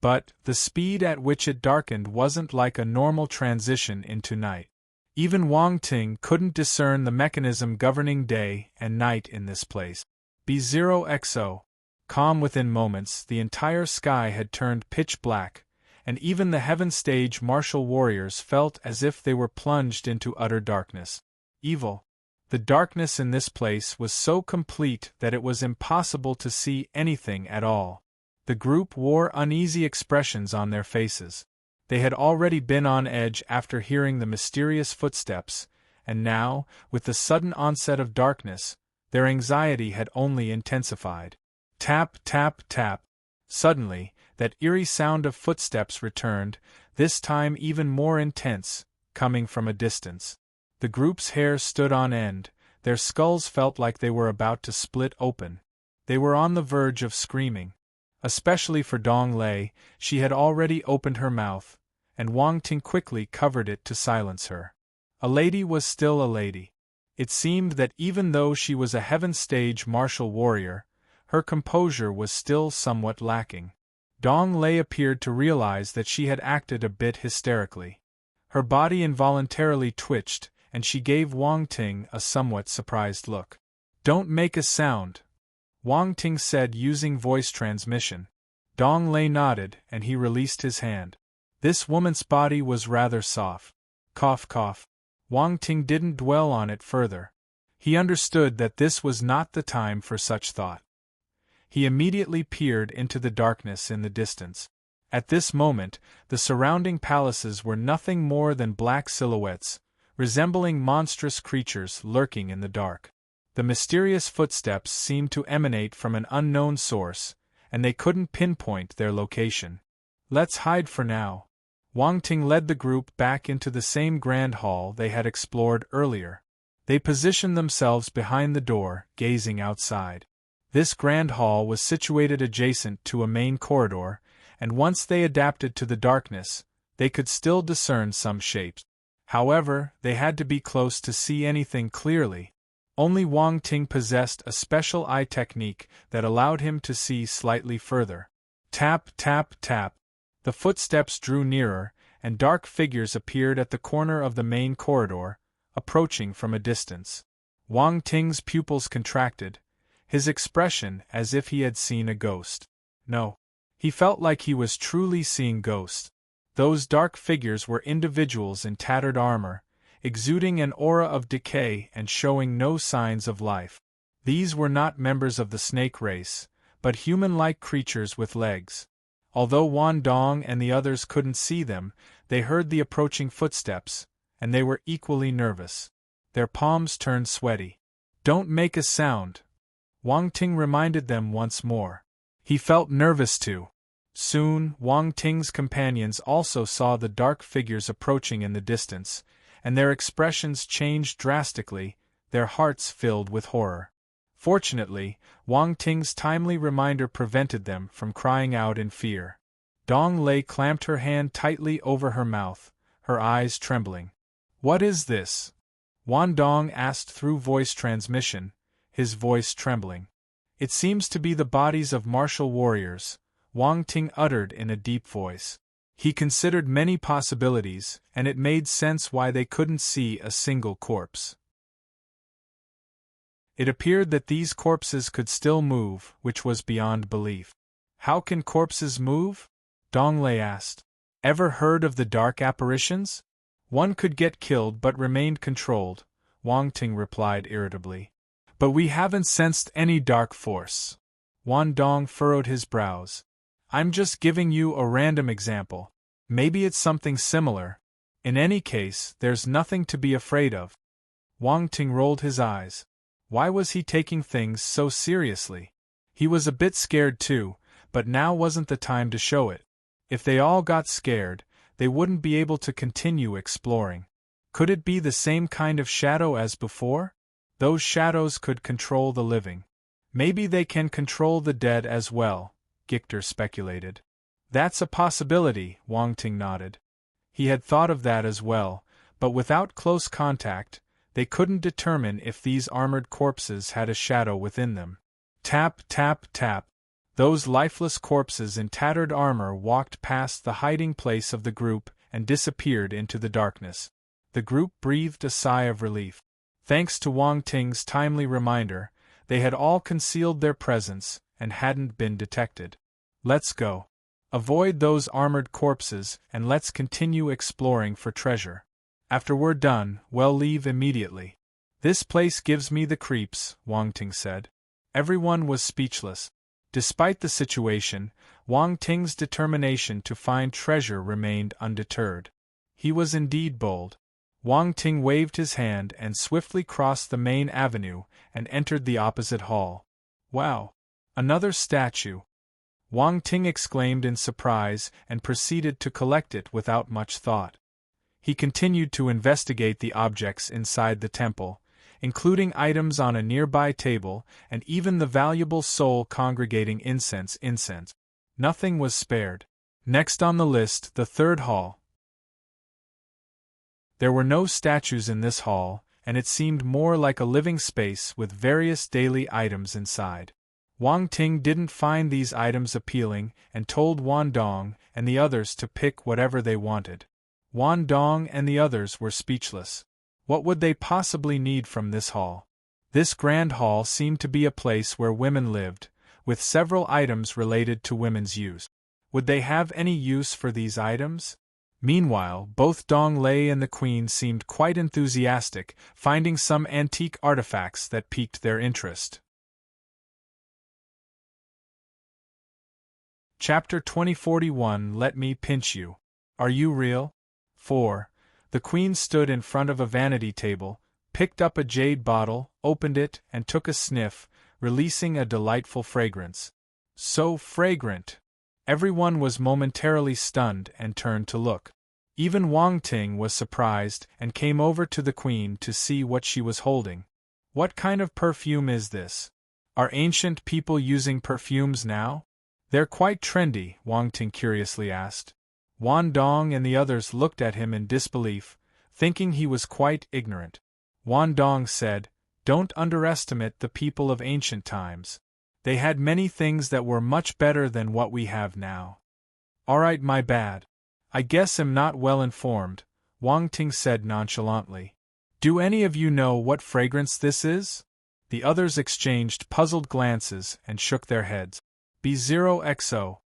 But the speed at which it darkened wasn't like a normal transition into night. Even Wang Ting couldn't discern the mechanism governing day and night in this place. B0XO. Calm within moments, the entire sky had turned pitch black, and even the Heaven Stage martial warriors felt as if they were plunged into utter darkness. Evil. The darkness in this place was so complete that it was impossible to see anything at all. The group wore uneasy expressions on their faces. They had already been on edge after hearing the mysterious footsteps, and now, with the sudden onset of darkness, their anxiety had only intensified. Tap, tap, tap. Suddenly, that eerie sound of footsteps returned, this time even more intense, coming from a distance. The group's hair stood on end, their skulls felt like they were about to split open. They were on the verge of screaming. Especially for Dong Lei, she had already opened her mouth, and Wang Ting quickly covered it to silence her. A lady was still a lady. It seemed that even though she was a Heaven Stage martial warrior, her composure was still somewhat lacking. Dong Lei appeared to realize that she had acted a bit hysterically. Her body involuntarily twitched, and she gave Wang Ting a somewhat surprised look. Don't make a sound, Wang Ting said using voice transmission. Dong Lei nodded, and he released his hand. This woman's body was rather soft. Cough cough. Wang Ting didn't dwell on it further. He understood that this was not the time for such thought. He immediately peered into the darkness in the distance. At this moment, the surrounding palaces were nothing more than black silhouettes, resembling monstrous creatures lurking in the dark. The mysterious footsteps seemed to emanate from an unknown source, and they couldn't pinpoint their location. Let's hide for now. Wang Ting led the group back into the same grand hall they had explored earlier. They positioned themselves behind the door, gazing outside. This grand hall was situated adjacent to a main corridor, and once they adapted to the darkness, they could still discern some shapes. However, they had to be close to see anything clearly. Only Wang Ting possessed a special eye technique that allowed him to see slightly further. Tap, tap, tap. The footsteps drew nearer, and dark figures appeared at the corner of the main corridor, approaching from a distance. Wang Ting's pupils contracted, his expression as if he had seen a ghost. No. He felt like he was truly seeing ghosts. Those dark figures were individuals in tattered armor, exuding an aura of decay and showing no signs of life. These were not members of the snake race, but human-like creatures with legs. Although Wan Dong and the others couldn't see them, they heard the approaching footsteps, and they were equally nervous. Their palms turned sweaty. Don't make a sound, Wang Ting reminded them once more. He felt nervous too. Soon, Wang Ting's companions also saw the dark figures approaching in the distance, and their expressions changed drastically, their hearts filled with horror. Fortunately, Wang Ting's timely reminder prevented them from crying out in fear. Dong Lei clamped her hand tightly over her mouth, her eyes trembling. What is this? Wan Dong asked through voice transmission, his voice trembling. It seems to be the bodies of martial warriors, Wang Ting uttered in a deep voice. He considered many possibilities, and it made sense why they couldn't see a single corpse. It appeared that these corpses could still move, which was beyond belief. How can corpses move? Dong Lei asked. Ever heard of the dark apparitions? One could get killed but remained controlled, Wang Ting replied irritably. But we haven't sensed any dark force. Wan Dong furrowed his brows. I'm just giving you a random example. Maybe it's something similar. In any case, there's nothing to be afraid of. Wang Ting rolled his eyes. Why was he taking things so seriously? He was a bit scared too, but now wasn't the time to show it. If they all got scared, they wouldn't be able to continue exploring. Could it be the same kind of shadow as before? Those shadows could control the living. Maybe they can control the dead as well, Gictor speculated. That's a possibility, Wang Ting nodded. He had thought of that as well, but without close contact, they couldn't determine if these armored corpses had a shadow within them. Tap, tap, tap. Those lifeless corpses in tattered armor walked past the hiding place of the group and disappeared into the darkness. The group breathed a sigh of relief. Thanks to Wang Ting's timely reminder, they had all concealed their presence and hadn't been detected. Let's go. Avoid those armored corpses and let's continue exploring for treasure. After we're done, we'll leave immediately. This place gives me the creeps, Wang Ting said. Everyone was speechless. Despite the situation, Wang Ting's determination to find treasure remained undeterred. He was indeed bold. Wang Ting waved his hand and swiftly crossed the main avenue and entered the opposite hall. Wow! Another statue! Wang Ting exclaimed in surprise and proceeded to collect it without much thought. He continued to investigate the objects inside the temple, including items on a nearby table and even the valuable soul congregating incense. Nothing was spared. Next on the list, the third hall. There were no statues in this hall, and it seemed more like a living space with various daily items inside. Wang Ting didn't find these items appealing and told Wan Dong and the others to pick whatever they wanted. Wan Dong and the others were speechless. What would they possibly need from this hall? This grand hall seemed to be a place where women lived, with several items related to women's use. Would they have any use for these items? Meanwhile, both Dong Lei and the Queen seemed quite enthusiastic, finding some antique artifacts that piqued their interest. Chapter 2041 Let Me Pinch You. Are you real? 4. The Queen stood in front of a vanity table, picked up a jade bottle, opened it, and took a sniff, releasing a delightful fragrance. So fragrant! Everyone was momentarily stunned and turned to look. Even Wang Ting was surprised and came over to the Queen to see what she was holding. What kind of perfume is this? Are ancient people using perfumes now? They're quite trendy, Wang Ting curiously asked. Wan Dong and the others looked at him in disbelief, thinking he was quite ignorant. Wan Dong said, "Don't underestimate the people of ancient times. They had many things that were much better than what we have now." "Alright, my bad. I guess I'm not well informed," Wang Ting said nonchalantly. "Do any of you know what fragrance this is?" The others exchanged puzzled glances and shook their heads. B0XO.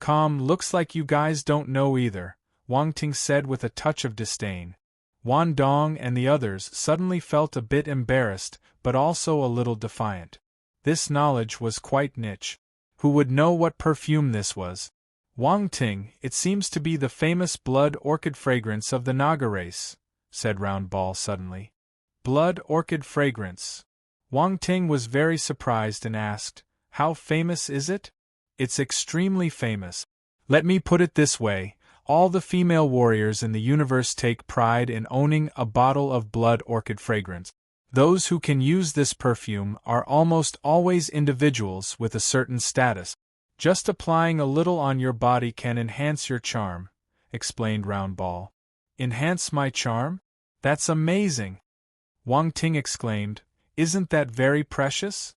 Looks like you guys don't know either, Wang Ting said with a touch of disdain. Wan Dong and the others suddenly felt a bit embarrassed, but also a little defiant. This knowledge was quite niche. Who would know what perfume this was? Wang Ting, it seems to be the famous blood orchid fragrance of the Naga race, said Round Ball suddenly. Blood orchid fragrance. Wang Ting was very surprised and asked, "How famous is it?" "It's extremely famous. Let me put it this way, all the female warriors in the universe take pride in owning a bottle of blood orchid fragrance. Those who can use this perfume are almost always individuals with a certain status. Just applying a little on your body can enhance your charm," explained Round Ball. "Enhance my charm? That's amazing!" Wang Ting exclaimed, "Isn't that very precious?"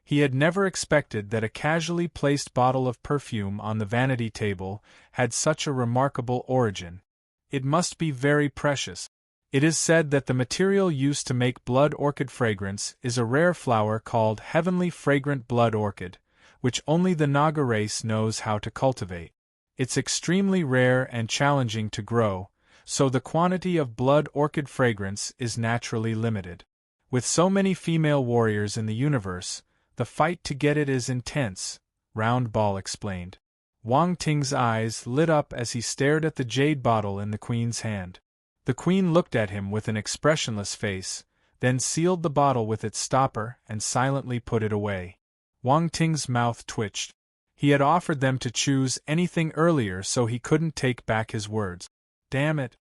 He had never expected that a casually placed bottle of perfume on the vanity table had such a remarkable origin. It must be very precious. It is said that the material used to make blood orchid fragrance is a rare flower called heavenly fragrant blood orchid, which only the Naga race knows how to cultivate. It's extremely rare and challenging to grow, so the quantity of blood orchid fragrance is naturally limited. With so many female warriors in the universe, the fight to get it is intense, Round Ball explained. Wang Ting's eyes lit up as he stared at the jade bottle in the Queen's hand. The Queen looked at him with an expressionless face, then sealed the bottle with its stopper and silently put it away. Wang Ting's mouth twitched. He had offered them to choose anything earlier, so he couldn't take back his words. Damn it!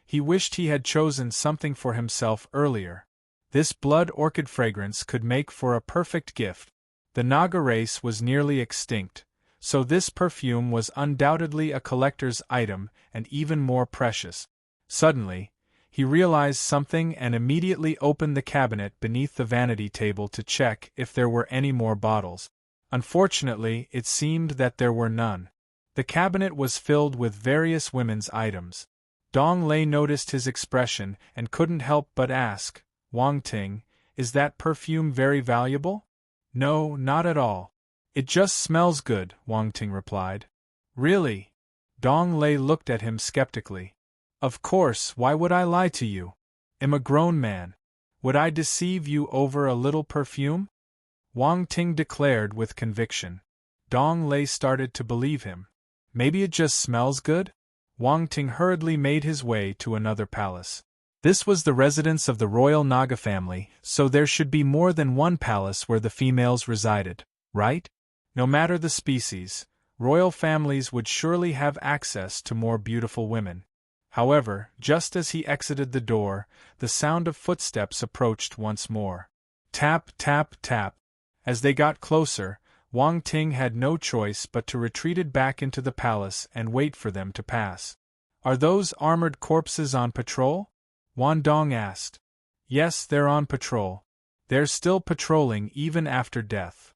He wished he had chosen something for himself earlier. This blood orchid fragrance could make for a perfect gift. The Naga race was nearly extinct, so this perfume was undoubtedly a collector's item and even more precious. Suddenly, he realized something and immediately opened the cabinet beneath the vanity table to check if there were any more bottles. Unfortunately, it seemed that there were none. The cabinet was filled with various women's items. Dong Lei noticed his expression and couldn't help but ask, "Wang Ting, is that perfume very valuable?" "No, not at all. It just smells good," Wang Ting replied. "Really?" Dong Lei looked at him skeptically. "Of course, why would I lie to you? I'm a grown man. Would I deceive you over a little perfume?" Wang Ting declared with conviction. Dong Lei started to believe him. Maybe it just smells good? Wang Ting hurriedly made his way to another palace. This was the residence of the royal Naga family, so there should be more than one palace where the females resided, right? No matter the species, royal families would surely have access to more beautiful women. However, just as he exited the door, the sound of footsteps approached once more. Tap, tap, tap. As they got closer, Wang Ting had no choice but to retreat back into the palace and wait for them to pass. "Are those armored corpses on patrol?" Wan Dong asked. "Yes, they're on patrol. They're still patrolling even after death."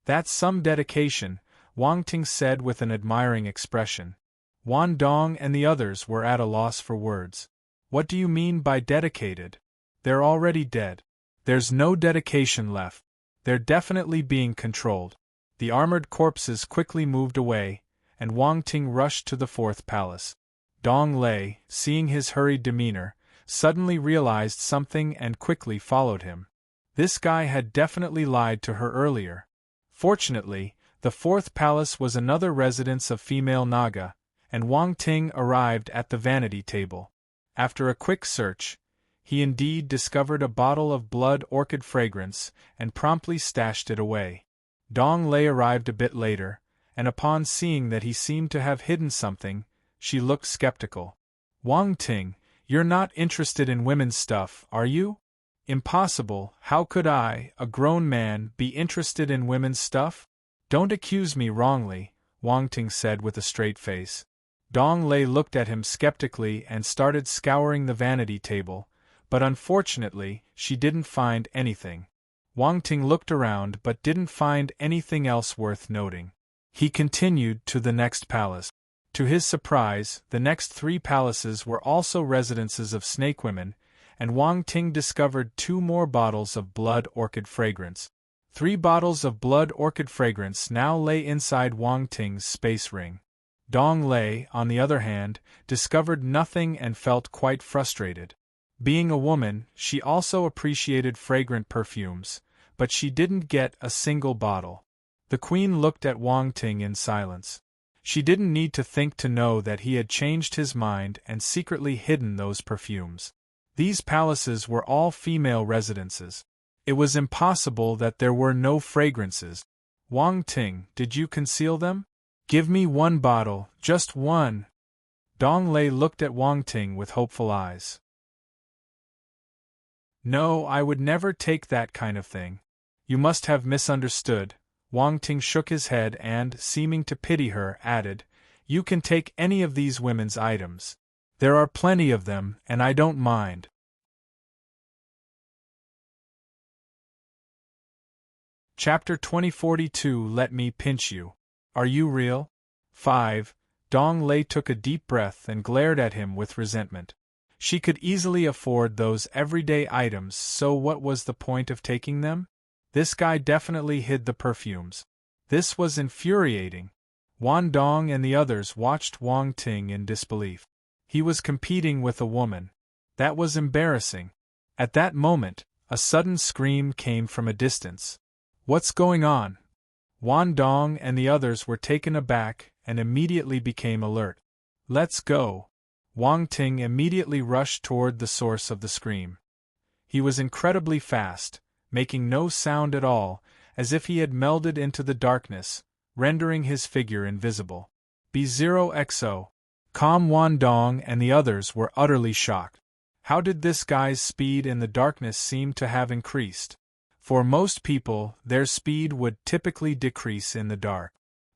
"That's some dedication," Wang Ting said with an admiring expression. Wan Dong and the others were at a loss for words. "What do you mean by dedicated? They're already dead. There's no dedication left. They're definitely being controlled." The armored corpses quickly moved away, and Wang Ting rushed to the fourth palace. Dong Lei, seeing his hurried demeanor, suddenly realized something and quickly followed him. This guy had definitely lied to her earlier. Fortunately, the fourth palace was another residence of female Naga, and Wang Ting arrived at the vanity table. After a quick search, he indeed discovered a bottle of blood orchid fragrance and promptly stashed it away. Dong Lei arrived a bit later, and upon seeing that he seemed to have hidden something, she looked skeptical. "Wang Ting, you're not interested in women's stuff, are you?" "Impossible, how could I, a grown man, be interested in women's stuff?" "Don't accuse me wrongly," Wang Ting said with a straight face. Dong Lei looked at him skeptically and started scouring the vanity table, but unfortunately, she didn't find anything. Wang Ting looked around but didn't find anything else worth noting. He continued to the next palace. To his surprise, the next three palaces were also residences of snake women, and Wang Ting discovered 2 more bottles of blood orchid fragrance. 3 bottles of blood orchid fragrance now lay inside Wang Ting's space ring. Dong Lei, on the other hand, discovered nothing and felt quite frustrated. Being a woman, she also appreciated fragrant perfumes, but she didn't get a single bottle. The queen looked at Wang Ting in silence. She didn't need to think to know that he had changed his mind and secretly hidden those perfumes. These palaces were all female residences. It was impossible that there were no fragrances. "Wang Ting, did you conceal them? Give me 1 bottle, just 1. Dong Lei looked at Wang Ting with hopeful eyes. "No, I would never take that kind of thing. You must have misunderstood." Wang Ting shook his head and, seeming to pity her, added, "You can take any of these women's items. There are plenty of them, and I don't mind." Chapter 2042 Let Me Pinch You. Are you real? 5. Dong Lei took a deep breath and glared at him with resentment. She could easily afford those everyday items, so what was the point of taking them? This guy definitely hid the perfumes. This was infuriating. Wan Dong and the others watched Wang Ting in disbelief. He was competing with a woman. That was embarrassing. At that moment, a sudden scream came from a distance. "What's going on?" Wan Dong and the others were taken aback and immediately became alert. "Let's go." Wang Ting immediately rushed toward the source of the scream. He was incredibly fast, making no sound at all, as if he had melded into the darkness, rendering his figure invisible. B0XO. Kam Wan Dong and the others were utterly shocked. How did this guy's speed in the darkness seem to have increased? For most people, their speed would typically decrease in the dark.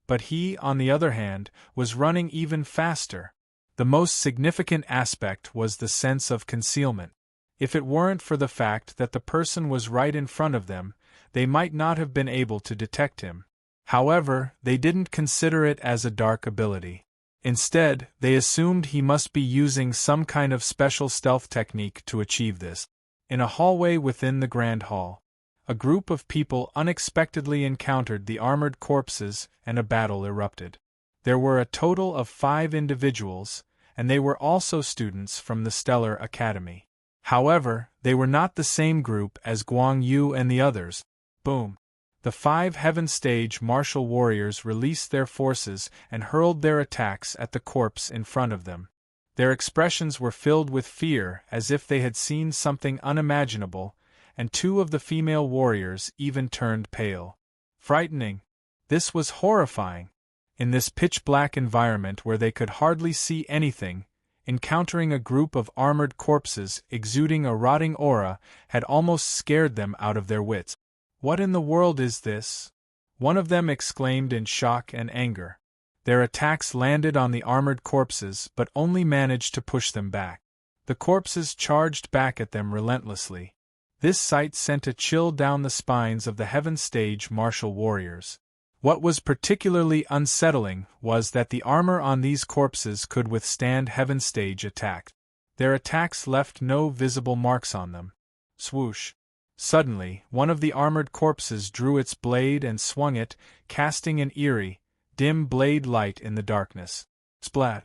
But he, on the other hand, was running even faster. The most significant aspect was the sense of concealment. If it weren't for the fact that the person was right in front of them, they might not have been able to detect him. However, they didn't consider it as a dark ability. Instead, they assumed he must be using some kind of special stealth technique to achieve this. In a hallway within the Grand Hall, a group of people unexpectedly encountered the armored corpses and a battle erupted. There were a total of 5 individuals, and they were also students from the Stellar Academy. However, they were not the same group as Guang Yu and the others. Boom! The 5 Heaven Stage martial warriors released their forces and hurled their attacks at the corpse in front of them. Their expressions were filled with fear as if they had seen something unimaginable, and 2 of the female warriors even turned pale. Frightening. This was horrifying. In this pitch-black environment where they could hardly see anything, encountering a group of armored corpses exuding a rotting aura had almost scared them out of their wits. "What in the world is this?" one of them exclaimed in shock and anger. Their attacks landed on the armored corpses but only managed to push them back. The corpses charged back at them relentlessly. This sight sent a chill down the spines of the Heaven Stage martial warriors. What was particularly unsettling was that the armor on these corpses could withstand Heaven Stage attacks. Their attacks left no visible marks on them. Swoosh! Suddenly, one of the armored corpses drew its blade and swung it, casting an eerie, dim blade light in the darkness. Splat!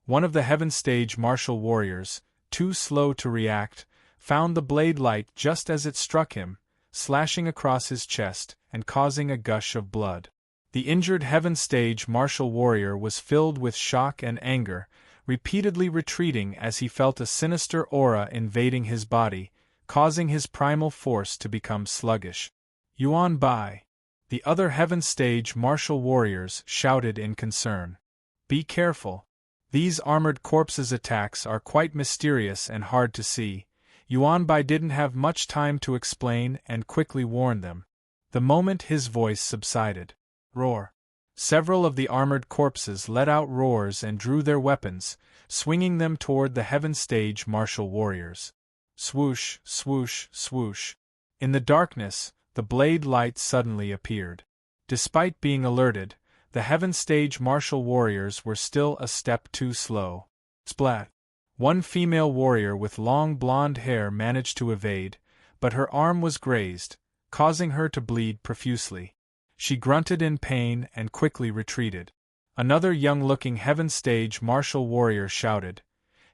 One of the Heaven Stage martial warriors, too slow to react, found the blade light just as it struck him, slashing across his chest and causing a gush of blood. The injured Heaven Stage martial warrior was filled with shock and anger, repeatedly retreating as he felt a sinister aura invading his body, causing his primal force to become sluggish. "Yuan Bai!" The other Heaven Stage martial warriors shouted in concern. "Be careful. These armored corpses' attacks are quite mysterious and hard to see." Yuan Bai didn't have much time to explain and quickly warned them. The moment his voice subsided, roar! Several of the armored corpses let out roars and drew their weapons, swinging them toward the Heaven Stage martial warriors. Swoosh, swoosh, swoosh. In the darkness, the blade light suddenly appeared. Despite being alerted, the Heaven Stage martial warriors were still a step too slow. Splat! One female warrior with long blonde hair managed to evade, but her arm was grazed, causing her to bleed profusely. She grunted in pain and quickly retreated. Another young-looking Heaven Stage martial warrior shouted,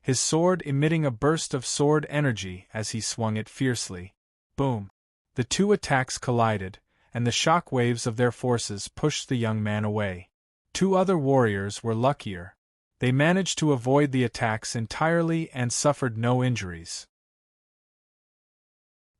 his sword emitting a burst of sword energy as he swung it fiercely. Boom! The 2 attacks collided, and the shock waves of their forces pushed the young man away. 2 other warriors were luckier. They managed to avoid the attacks entirely and suffered no injuries.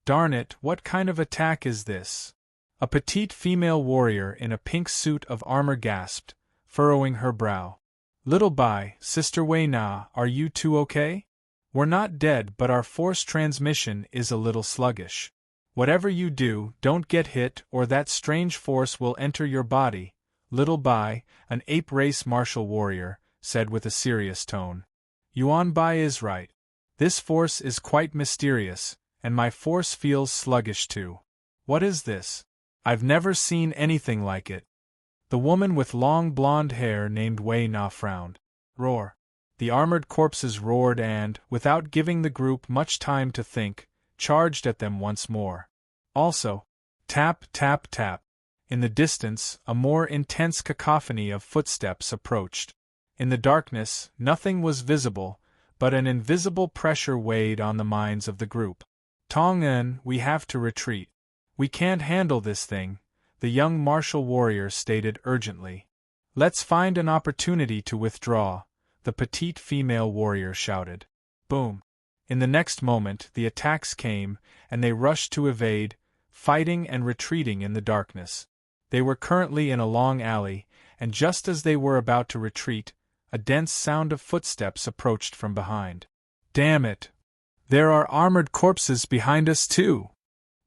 "Darn it, what kind of attack is this?" A petite female warrior in a pink suit of armor gasped, furrowing her brow. "Little Bai, Sister Wei Na, are you 2 okay? We're not dead, but our force transmission is a little sluggish. Whatever you do, don't get hit or that strange force will enter your body." Little Bai, an ape race martial warrior, said with a serious tone. "Yuan Bai is right. This force is quite mysterious, and my force feels sluggish too. What is this? I've never seen anything like it." The woman with long blonde hair named Wei Na frowned. Roar! The armored corpses roared and, without giving the group much time to think, charged at them once more. Also, tap, tap, tap. In the distance, a more intense cacophony of footsteps approached. In the darkness, nothing was visible, but an invisible pressure weighed on the minds of the group. "Tong-en, we have to retreat. We can't handle this thing," the young martial warrior stated urgently. "Let's find an opportunity to withdraw," the petite female warrior shouted. Boom! In the next moment, the attacks came, and they rushed to evade, fighting and retreating in the darkness. They were currently in a long alley, and just as they were about to retreat, a dense sound of footsteps approached from behind. Damn it! There are armored corpses behind us too!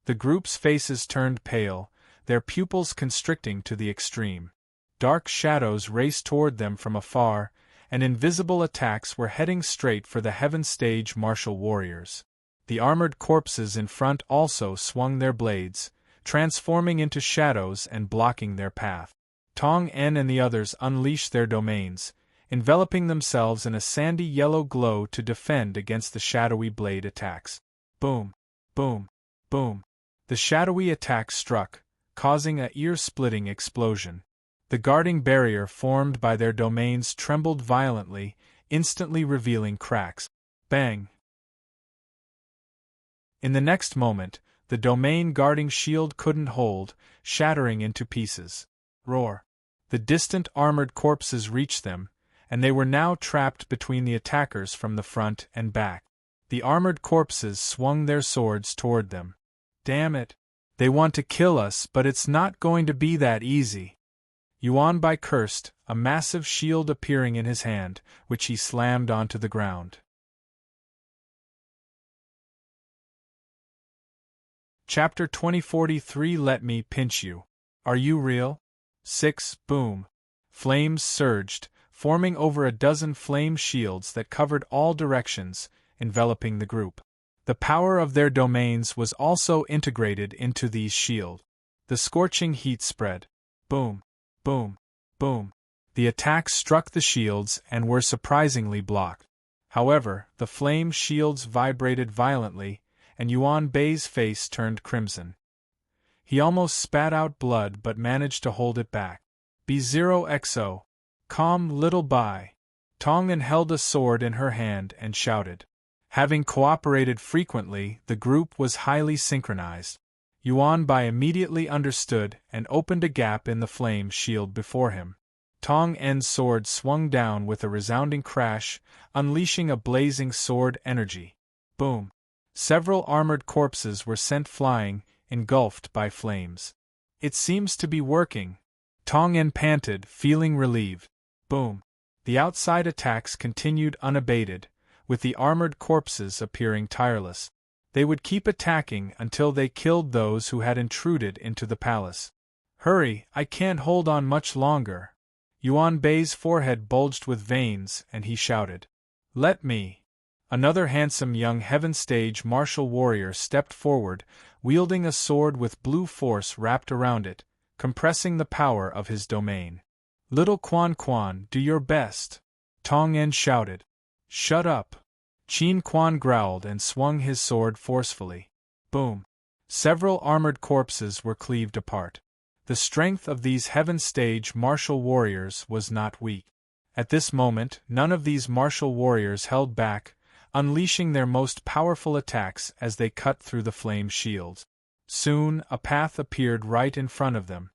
The group's faces turned pale, their pupils constricting to the extreme. Dark shadows raced toward them from afar, and invisible attacks were heading straight for the Heaven Stage martial warriors. The armored corpses in front also swung their blades, transforming into shadows and blocking their path. Tong En and the others unleashed their domains, enveloping themselves in a sandy yellow glow to defend against the shadowy blade attacks. Boom! Boom! Boom! The shadowy attack struck, causing a ear-splitting explosion. The guarding barrier formed by their domains trembled violently, instantly revealing cracks. Bang! In the next moment, the domain guarding shield couldn't hold, shattering into pieces. Roar! The distant armored corpses reached them, and they were now trapped between the attackers from the front and back. The armored corpses swung their swords toward them. Damn it! They want to kill us, but it's not going to be that easy. Yuan Bai cursed, a massive shield appearing in his hand, which he slammed onto the ground. Chapter 2043 Let Me Pinch You. Are you real? 6. Boom. Flames surged, forming over a dozen flame shields that covered all directions, enveloping the group. The power of their domains was also integrated into these shields. The scorching heat spread. Boom. Boom. Boom. The attacks struck the shields and were surprisingly blocked. However, the flame shields vibrated violently, and Yuan Bai's face turned crimson. He almost spat out blood but managed to hold it back. B0XO. Calm, little Bai. Tong'an held a sword in her hand and shouted. Having cooperated frequently, the group was highly synchronized. Yuan Bai immediately understood and opened a gap in the flame shield before him. Tong En's sword swung down with a resounding crash, unleashing a blazing sword energy. Boom! Several armored corpses were sent flying, engulfed by flames. It seems to be working. Tong En panted, feeling relieved. Boom! The outside attacks continued unabated, with the armored corpses appearing tireless. They would keep attacking until they killed those who had intruded into the palace. Hurry, I can't hold on much longer. Yuan Bai's forehead bulged with veins, and he shouted. Let me. Another handsome young Heaven Stage martial warrior stepped forward, wielding a sword with blue force wrapped around it, compressing the power of his domain. Little Quan Quan, do your best. Tong En shouted. Shut up. Qin Quan growled and swung his sword forcefully. Boom! Several armored corpses were cleaved apart. The strength of these Heaven Stage martial warriors was not weak. At this moment, none of these martial warriors held back, unleashing their most powerful attacks as they cut through the flame shields. Soon, a path appeared right in front of them.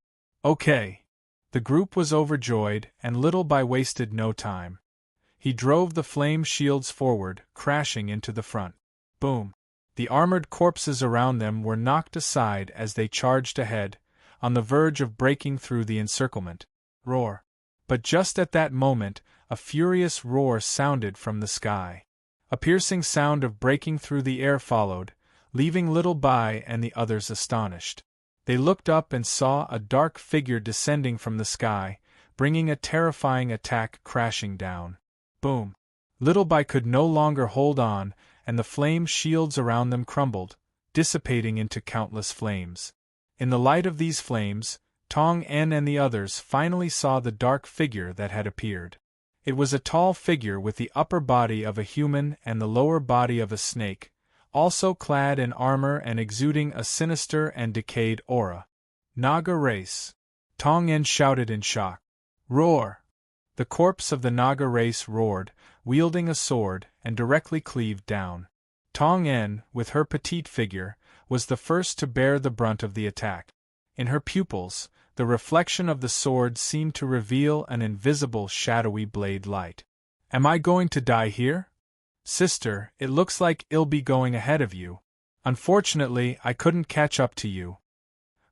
Okay. The group was overjoyed, and Little Bai wasted no time. He drove the flame shields forward, crashing into the front. Boom! The armored corpses around them were knocked aside as they charged ahead, on the verge of breaking through the encirclement. Roar! But just at that moment, a furious roar sounded from the sky. A piercing sound of breaking through the air followed, leaving Little Bai and the others astonished. They looked up and saw a dark figure descending from the sky, bringing a terrifying attack crashing down. Boom! Little Bai could no longer hold on, and the flame shields around them crumbled, dissipating into countless flames. In the light of these flames, Tong En and the others finally saw the dark figure that had appeared. It was a tall figure with the upper body of a human and the lower body of a snake, also clad in armor and exuding a sinister and decayed aura. Naga race! Tong En shouted in shock. Roar! The corpse of the Naga race roared, wielding a sword, and directly cleaved down. Tong En, with her petite figure, was the first to bear the brunt of the attack. In her pupils, the reflection of the sword seemed to reveal an invisible shadowy blade light. Am I going to die here? Sister, it looks like I'll be going ahead of you. Unfortunately, I couldn't catch up to you.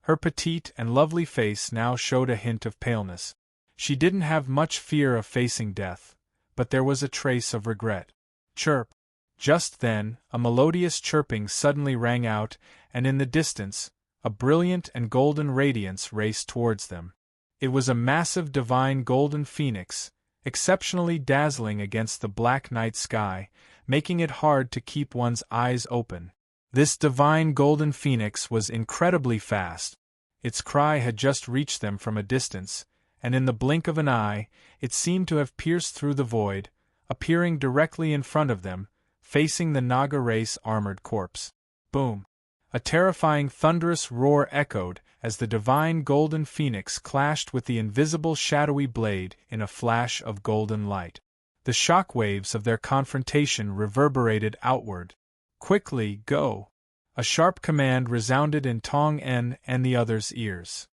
Her petite and lovely face now showed a hint of paleness. She didn't have much fear of facing death, but there was a trace of regret. Chirp! Just then, a melodious chirping suddenly rang out, and in the distance, a brilliant and golden radiance raced towards them. It was a massive divine golden phoenix, exceptionally dazzling against the black night sky, making it hard to keep one's eyes open. This divine golden phoenix was incredibly fast. Its cry had just reached them from a distance, and in the blink of an eye, it seemed to have pierced through the void, appearing directly in front of them, facing the Naga race armored corpse. Boom! A terrifying thunderous roar echoed as the divine golden phoenix clashed with the invisible shadowy blade in a flash of golden light. The shock waves of their confrontation reverberated outward. Quickly, go! A sharp command resounded in Tong En and the others' ears.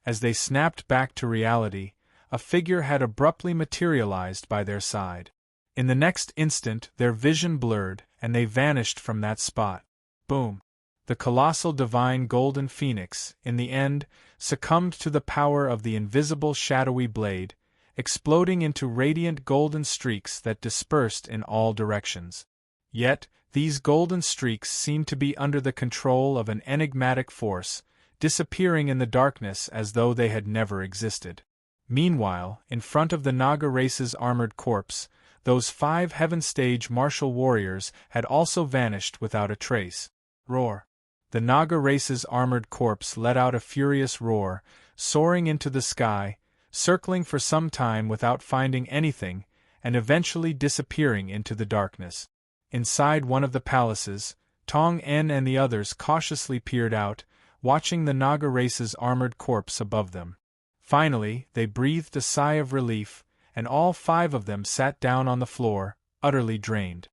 As they snapped back to reality, a figure had abruptly materialized by their side. In the next instant their vision blurred, and they vanished from that spot. Boom! The colossal divine golden phoenix, in the end, succumbed to the power of the invisible shadowy blade, exploding into radiant golden streaks that dispersed in all directions. Yet, these golden streaks seemed to be under the control of an enigmatic force, disappearing in the darkness as though they had never existed. Meanwhile, in front of the Naga race's armored corpse, those 5 Heaven Stage martial warriors had also vanished without a trace. Roar! The Naga race's armored corpse let out a furious roar, soaring into the sky, circling for some time without finding anything, and eventually disappearing into the darkness. Inside one of the palaces, Tong En and the others cautiously peered out, watching the Naga race's armored corpse above them. Finally, they breathed a sigh of relief, and all 5 of them sat down on the floor, utterly drained.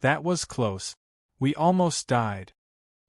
That was close. We almost died.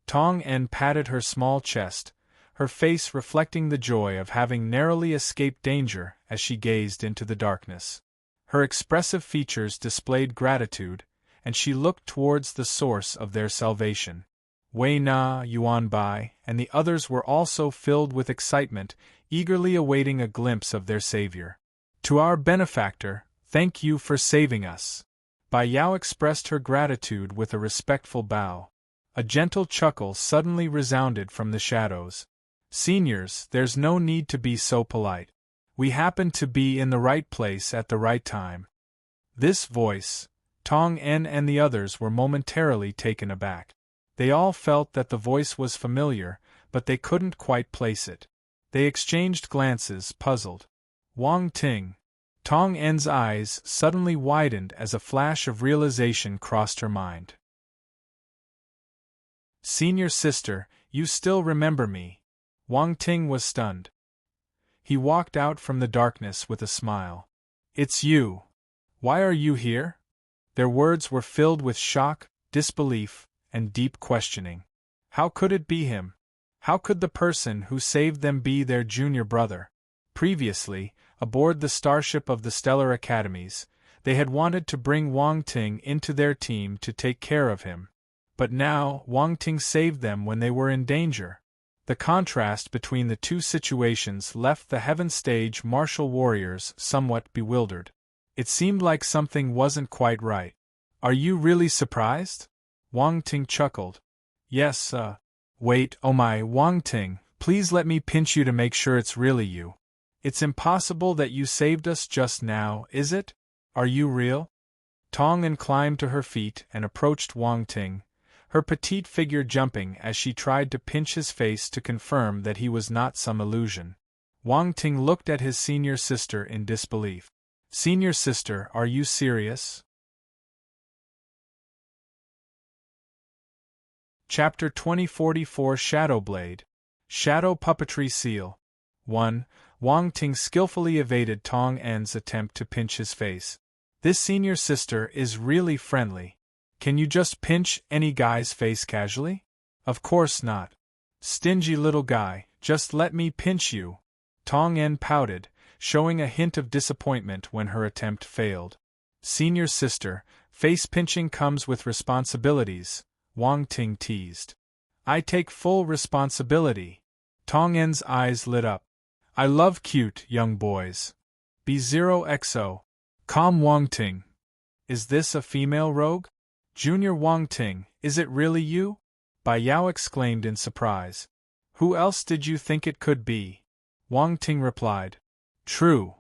Tong En patted her small chest, her face reflecting the joy of having narrowly escaped danger as she gazed into the darkness. Her expressive features displayed gratitude, and she looked towards the source of their salvation. Wei Na, Yuan Bai, and the others were also filled with excitement, eagerly awaiting a glimpse of their savior. To our benefactor, thank you for saving us. Bai Yao expressed her gratitude with a respectful bow. A gentle chuckle suddenly resounded from the shadows. Seniors, there's no need to be so polite. We happen to be in the right place at the right time. This voice, Tong En and the others were momentarily taken aback. They all felt that the voice was familiar, but they couldn't quite place it. They exchanged glances, puzzled. Wang Ting. Tong En's eyes suddenly widened as a flash of realization crossed her mind. Senior sister, you still remember me. Wang Ting was stunned. He walked out from the darkness with a smile. It's you. Why are you here? Their words were filled with shock, disbelief, and deep questioning. How could it be him? How could the person who saved them be their junior brother? Previously, aboard the starship of the Stellar Academies, they had wanted to bring Wang Ting into their team to take care of him. But now, Wang Ting saved them when they were in danger. The contrast between the two situations left the Heaven Stage martial warriors somewhat bewildered. It seemed like something wasn't quite right. Are you really surprised? Wang Ting chuckled. Yes, Wait, oh my, Wang Ting, please let me pinch you to make sure it's really you. It's impossible that you saved us just now, is it? Are you real? Tong En climbed to her feet and approached Wang Ting, her petite figure jumping as she tried to pinch his face to confirm that he was not some illusion. Wang Ting looked at his senior sister in disbelief. Senior sister, are you serious? Chapter 2044 Shadowblade. Shadow Puppetry Seal. 1. Wang Ting skillfully evaded Tong En's attempt to pinch his face. This senior sister is really friendly. Can you just pinch any guy's face casually? Of course not. Stingy little guy, just let me pinch you. Tong En pouted, showing a hint of disappointment when her attempt failed. Senior sister, face pinching comes with responsibilities, Wang Ting teased. I take full responsibility. Tong En's eyes lit up. I love cute young boys. B0XO. Calm Wang Ting. Is this a female rogue? Junior Wang Ting, is it really you? Bai Yao exclaimed in surprise. Who else did you think it could be? Wang Ting replied. True.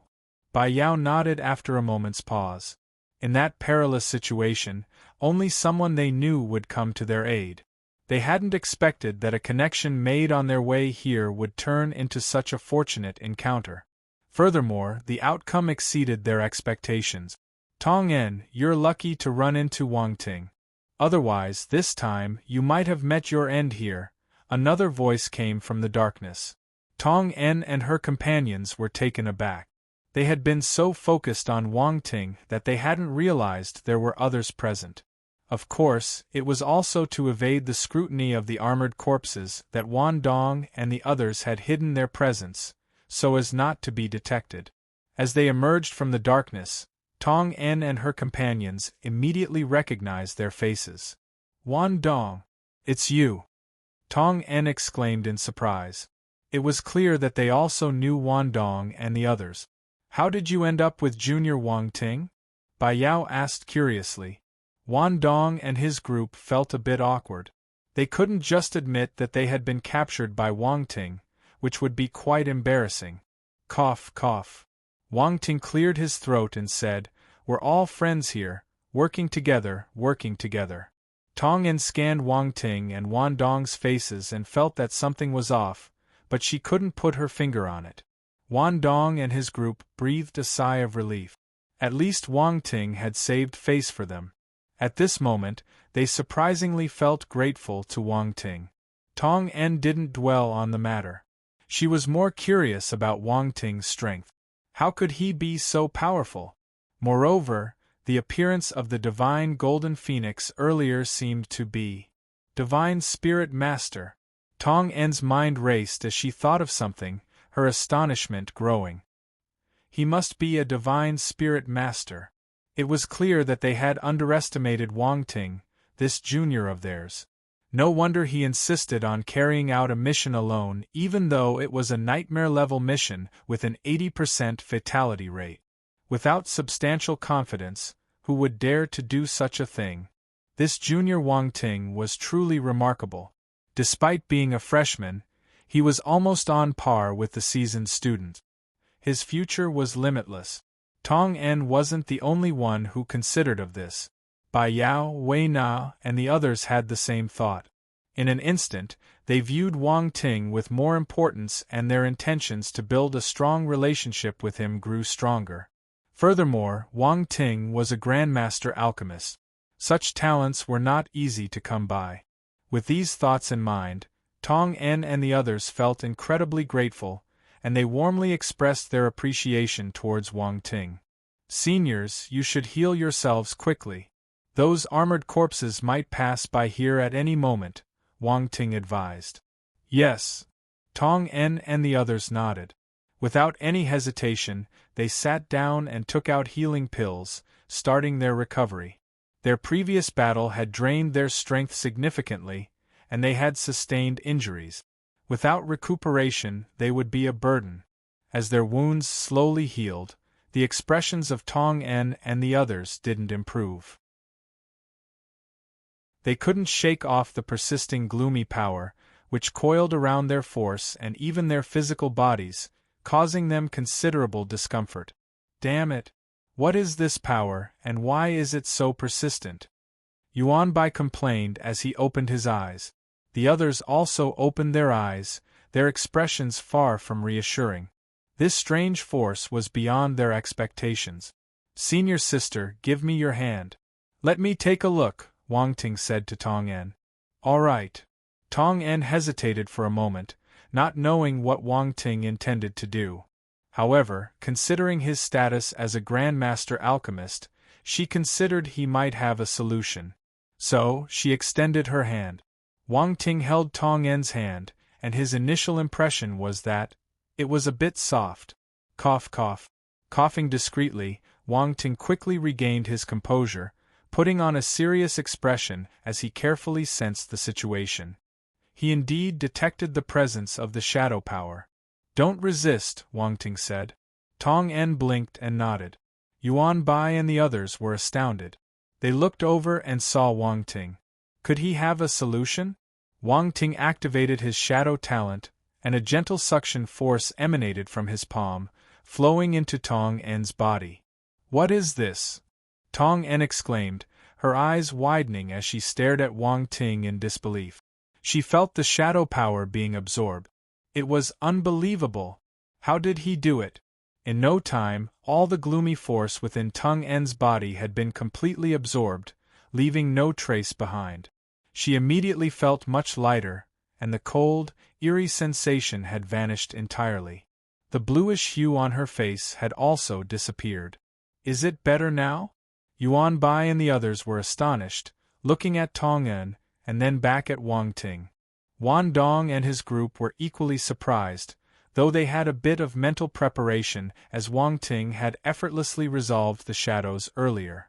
Bai Yao nodded after a moment's pause. In that perilous situation, only someone they knew would come to their aid. They hadn't expected that a connection made on their way here would turn into such a fortunate encounter. Furthermore, the outcome exceeded their expectations. Tong En, you're lucky to run into Wang Ting. Otherwise, this time, you might have met your end here. Another voice came from the darkness. Tong En and her companions were taken aback. They had been so focused on Wang Ting that they hadn't realized there were others present. Of course, it was also to evade the scrutiny of the armored corpses that Wan Dong and the others had hidden their presence, so as not to be detected. As they emerged from the darkness, Tong En and her companions immediately recognized their faces. Wan Dong, it's you! Tong En exclaimed in surprise. It was clear that they also knew Wan Dong and the others. How did you end up with Junior Wang Ting? Bai Yao asked curiously. Wan Dong and his group felt a bit awkward. They couldn't just admit that they had been captured by Wang Ting, which would be quite embarrassing. Cough, cough. Wang Ting cleared his throat and said, We're all friends here, working together, working together. Tong En scanned Wang Ting and Wan Dong's faces and felt that something was off, but she couldn't put her finger on it. Wan Dong and his group breathed a sigh of relief. At least Wang Ting had saved face for them. At this moment, they surprisingly felt grateful to Wang Ting. Tong En didn't dwell on the matter. She was more curious about Wang Ting's strength. How could he be so powerful? Moreover, the appearance of the divine golden phoenix earlier seemed to be divine spirit master. Tong En's mind raced as she thought of something, her astonishment growing. He must be a divine spirit master. It was clear that they had underestimated Wang Ting, this junior of theirs. No wonder he insisted on carrying out a mission alone, even though it was a nightmare-level mission with an 80% fatality rate. Without substantial confidence, who would dare to do such a thing? This junior Wang Ting was truly remarkable. Despite being a freshman, he was almost on par with the seasoned student. His future was limitless. Tong En wasn't the only one who considered of this. Bai Yao, Wei Na, and the others had the same thought. In an instant, they viewed Wang Ting with more importance, and their intentions to build a strong relationship with him grew stronger. Furthermore, Wang Ting was a grandmaster alchemist. Such talents were not easy to come by. With these thoughts in mind, Tong En and the others felt incredibly grateful, and they warmly expressed their appreciation towards Wang Ting. Seniors, you should heal yourselves quickly. Those armored corpses might pass by here at any moment, Wang Ting advised. Yes. Tong En and the others nodded. Without any hesitation, they sat down and took out healing pills, starting their recovery. Their previous battle had drained their strength significantly, and they had sustained injuries. Without recuperation, they would be a burden. As their wounds slowly healed, the expressions of Tong En and the others didn't improve. They couldn't shake off the persisting gloomy power, which coiled around their force and even their physical bodies, causing them considerable discomfort. Damn it! What is this power, and why is it so persistent? Yuan Bai complained as he opened his eyes. The others also opened their eyes, their expressions far from reassuring. This strange force was beyond their expectations. Senior sister, give me your hand. Let me take a look, Wang Ting said to Tong En. All right. Tong En hesitated for a moment, not knowing what Wang Ting intended to do. However, considering his status as a grandmaster alchemist, she considered he might have a solution. So, she extended her hand. Wang Ting held Tong En's hand, and his initial impression was that it was a bit soft. Cough, cough. Coughing discreetly, Wang Ting quickly regained his composure, putting on a serious expression as he carefully sensed the situation. He indeed detected the presence of the shadow power. Don't resist, Wang Ting said. Tong En blinked and nodded. Yuan Bai and the others were astounded. They looked over and saw Wang Ting. Could he have a solution? Wang Ting activated his shadow talent, and a gentle suction force emanated from his palm, flowing into Tong En's body. What is this? Tong En exclaimed, her eyes widening as she stared at Wang Ting in disbelief. She felt the shadow power being absorbed. It was unbelievable. How did he do it? In no time, all the gloomy force within Tong En's body had been completely absorbed, leaving no trace behind. She immediately felt much lighter, and the cold, eerie sensation had vanished entirely. The bluish hue on her face had also disappeared. Is it better now? Yuan Bai and the others were astonished, looking at Tong En, and then back at Wang Ting. Wan Dong and his group were equally surprised, though they had a bit of mental preparation as Wang Ting had effortlessly resolved the shadows earlier.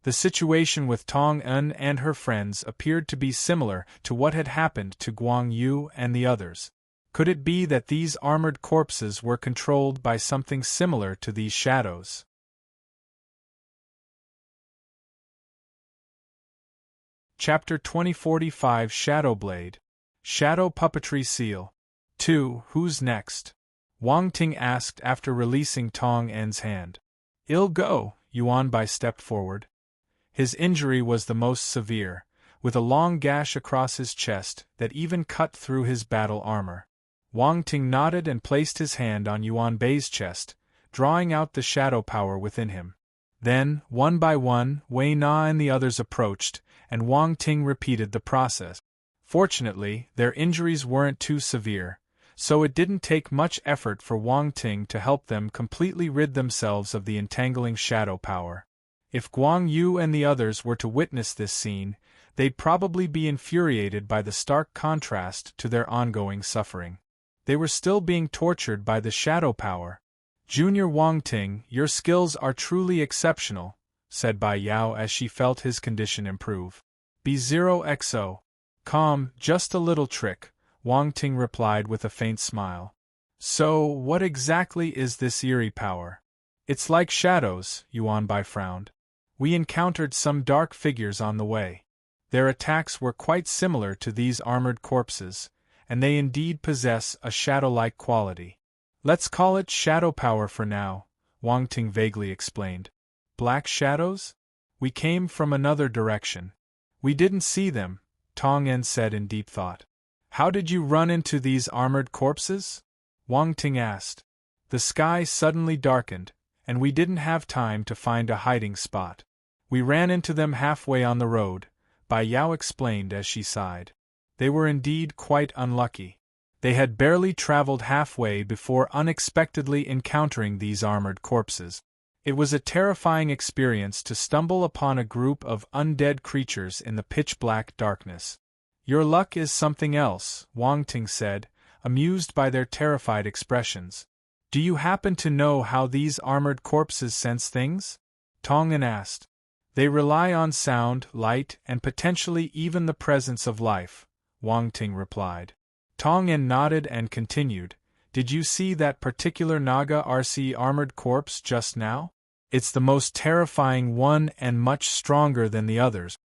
The situation with Tong En and her friends appeared to be similar to what had happened to Guang Yu and the others. Could it be that these armored corpses were controlled by something similar to these shadows? Chapter 2045 Shadowblade. Shadow Puppetry Seal. 2. Who's next? Wang Ting asked after releasing Tong En's hand. "I'll go," Yuan Bai stepped forward. His injury was the most severe, with a long gash across his chest that even cut through his battle armor. Wang Ting nodded and placed his hand on Yuan Bai's chest, drawing out the shadow power within him. Then, one by one, Wei Na and the others approached, and Wang Ting repeated the process. Fortunately, their injuries weren't too severe, so it didn't take much effort for Wang Ting to help them completely rid themselves of the entangling shadow power. If Guang Yu and the others were to witness this scene, they'd probably be infuriated by the stark contrast to their ongoing suffering. They were still being tortured by the shadow power. "Junior Wang Ting, your skills are truly exceptional," said Bai Yao as she felt his condition improve. "B0XO. Calm, just a little trick," Wang Ting replied with a faint smile. "So, what exactly is this eerie power?" "It's like shadows," Yuan Bai frowned. "We encountered some dark figures on the way. Their attacks were quite similar to these armored corpses, and they indeed possess a shadow-like quality. Let's call it shadow power for now," Wang Ting vaguely explained. "Black shadows? We came from another direction. We didn't see them," Tong En said in deep thought. "How did you run into these armored corpses?" Wang Ting asked. "The sky suddenly darkened, and we didn't have time to find a hiding spot. We ran into them halfway on the road," Bai Yao explained as she sighed. They were indeed quite unlucky. They had barely traveled halfway before unexpectedly encountering these armored corpses. It was a terrifying experience to stumble upon a group of undead creatures in the pitch-black darkness. "Your luck is something else," Wang Ting said, amused by their terrified expressions. "Do you happen to know how these armored corpses sense things?" Tong En asked. "They rely on sound, light, and potentially even the presence of life," Wang Ting replied. Tong En nodded and continued. "Did you see that particular Naga RC armored corpse just now? It's the most terrifying one and much stronger than the others."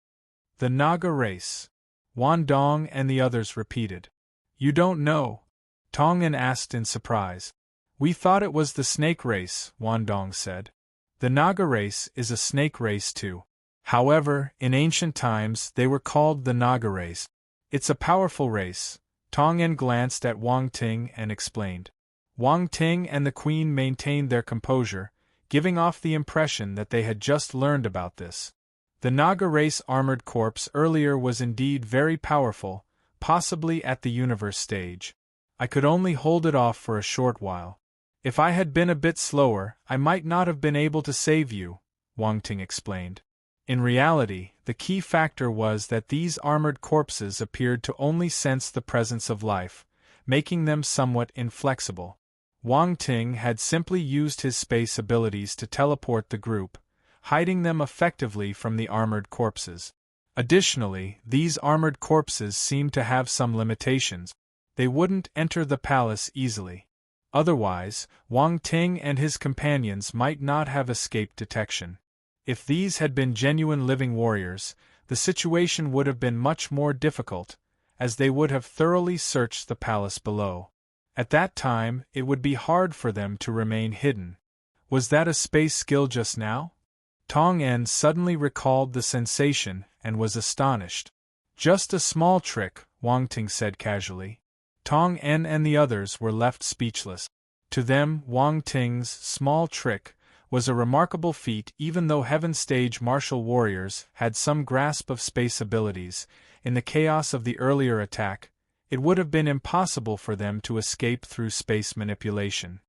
"The Naga race," Wan Dong and the others repeated. "You don't know?" Tong En asked in surprise. "We thought it was the snake race," Wan Dong said. "The Naga race is a snake race too. However, in ancient times they were called the Naga race. It's a powerful race." Tong En glanced at Wang Ting and explained. Wang Ting and the Queen maintained their composure, giving off the impression that they had just learned about this. The Naga race armored corpse earlier was indeed very powerful, possibly at the universe stage. I could only hold it off for a short while. If I had been a bit slower, I might not have been able to save you, Wang Ting explained. In reality, the key factor was that these armored corpses appeared to only sense the presence of life, making them somewhat inflexible. Wang Ting had simply used his space abilities to teleport the group, hiding them effectively from the armored corpses. Additionally, these armored corpses seemed to have some limitations. They wouldn't enter the palace easily. Otherwise, Wang Ting and his companions might not have escaped detection. If these had been genuine living warriors, the situation would have been much more difficult, as they would have thoroughly searched the palace below. At that time, it would be hard for them to remain hidden. Was that a space skill just now? Tong En suddenly recalled the sensation and was astonished. Just a small trick, Wang Ting said casually. Tong En and the others were left speechless. To them, Wang Ting's small trick was a remarkable feat. Even though Heaven Stage martial warriors had some grasp of space abilities, in the chaos of the earlier attack, it would have been impossible for them to escape through space manipulation.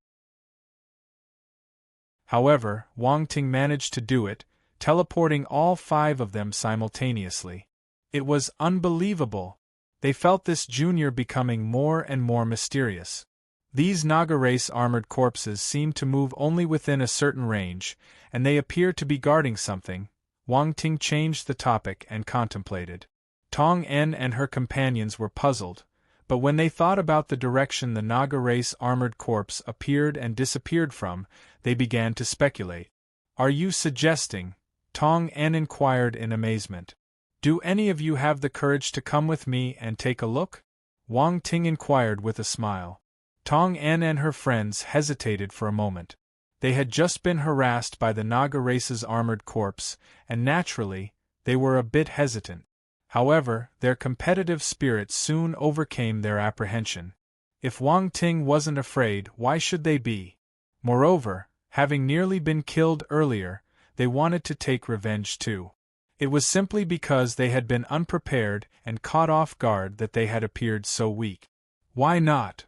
However, Wang Ting managed to do it, teleporting all 5 of them simultaneously. It was unbelievable. They felt this junior becoming more and more mysterious. These Naga race armored corpses seem to move only within a certain range, and they appear to be guarding something. Wang Ting changed the topic and contemplated. Tong En and her companions were puzzled, but when they thought about the direction the Naga race armored corpse appeared and disappeared from, they began to speculate. "Are you suggesting?" Tong En inquired in amazement. "Do any of you have the courage to come with me and take a look?" Wang Ting inquired with a smile. Tong En and her friends hesitated for a moment. They had just been harassed by the Naga race's armored corpse, and naturally, they were a bit hesitant. However, their competitive spirit soon overcame their apprehension. If Wang Ting wasn't afraid, why should they be? Moreover, having nearly been killed earlier, they wanted to take revenge too. It was simply because they had been unprepared and caught off guard that they had appeared so weak. "Why not?"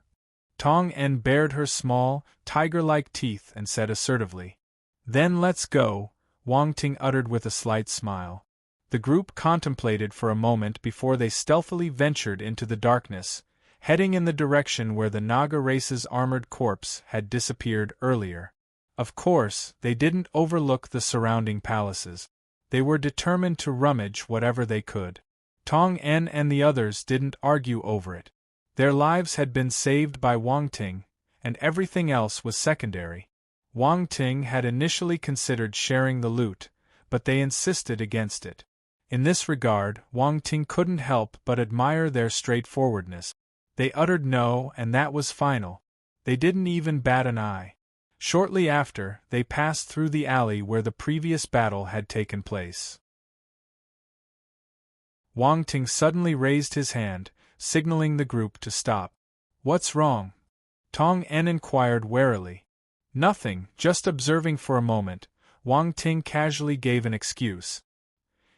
Tong En bared her small, tiger-like teeth and said assertively. "Then let's go," Wang Ting uttered with a slight smile. The group contemplated for a moment before they stealthily ventured into the darkness, heading in the direction where the Naga race's armored corpse had disappeared earlier. Of course, they didn't overlook the surrounding palaces. They were determined to rummage whatever they could. Tong En and the others didn't argue over it. Their lives had been saved by Wang Ting, and everything else was secondary. Wang Ting had initially considered sharing the loot, but they insisted against it. In this regard, Wang Ting couldn't help but admire their straightforwardness. They uttered no, and that was final. They didn't even bat an eye. Shortly after, they passed through the alley where the previous battle had taken place. Wang Ting suddenly raised his hand, signaling the group to stop. "What's wrong?" Tong En inquired warily. "Nothing, just observing for a moment," Wang Ting casually gave an excuse.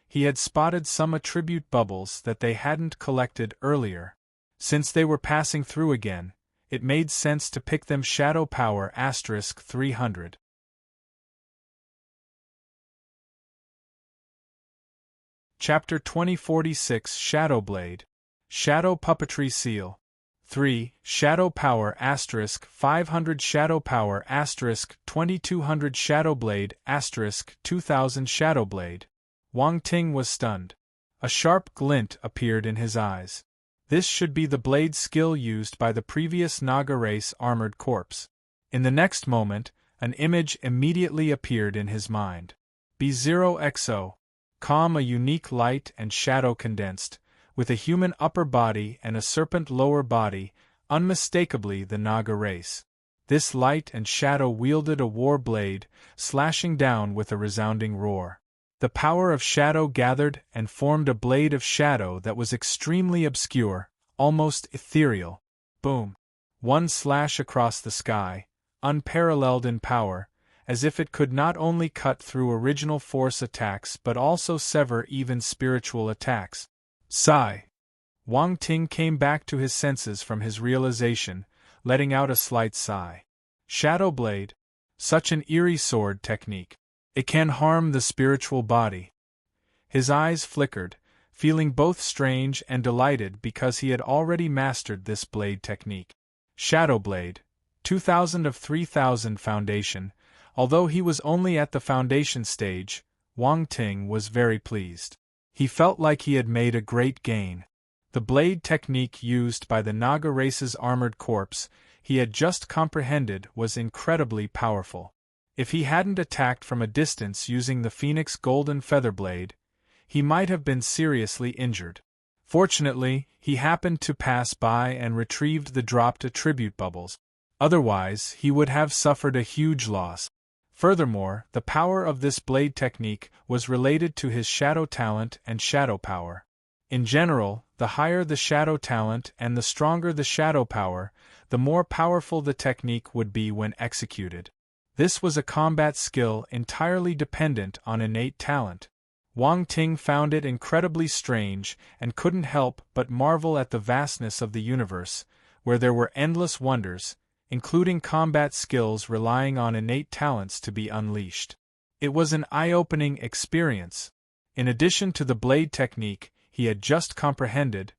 He had spotted some attribute bubbles that they hadn't collected earlier. Since they were passing through again, it made sense to pick them. Shadow Power *300. Chapter 2046 Shadow Blade. Shadow Puppetry Seal. 3. Shadow Power *500 Shadow Power *2200 Shadow Blade *2000 Shadow Blade. Wang Ting was stunned. A sharp glint appeared in his eyes. This should be the blade skill used by the previous Naga race armored corpse. In the next moment, an image immediately appeared in his mind. B0XO. Calm, a unique light and shadow condensed, with a human upper body and a serpent lower body, unmistakably the Naga race. This light and shadow wielded a war blade, slashing down with a resounding roar. The power of shadow gathered and formed a blade of shadow that was extremely obscure, almost ethereal. Boom! One slash across the sky, unparalleled in power, as if it could not only cut through original force attacks but also sever even spiritual attacks. Sigh! Wang Ting came back to his senses from his realization, letting out a slight sigh. Shadow Blade. Such an eerie sword technique. It can harm the spiritual body. His eyes flickered, feeling both strange and delighted because he had already mastered this blade technique. Shadow Blade. 2000 of 3000 Foundation. Although he was only at the foundation stage, Wang Ting was very pleased. He felt like he had made a great gain. The blade technique used by the Naga race's armored corpse, he had just comprehended was incredibly powerful. If he hadn't attacked from a distance using the Phoenix Golden Feather Blade, he might have been seriously injured. Fortunately, he happened to pass by and retrieved the dropped attribute bubbles. Otherwise, he would have suffered a huge loss. Furthermore, the power of this blade technique was related to his shadow talent and shadow power. In general, the higher the shadow talent and the stronger the shadow power, the more powerful the technique would be when executed. This was a combat skill entirely dependent on innate talent. Wang Ting found it incredibly strange and couldn't help but marvel at the vastness of the universe, where there were endless wonders, including combat skills relying on innate talents to be unleashed. It was an eye-opening experience. In addition to the blade technique he had just comprehended,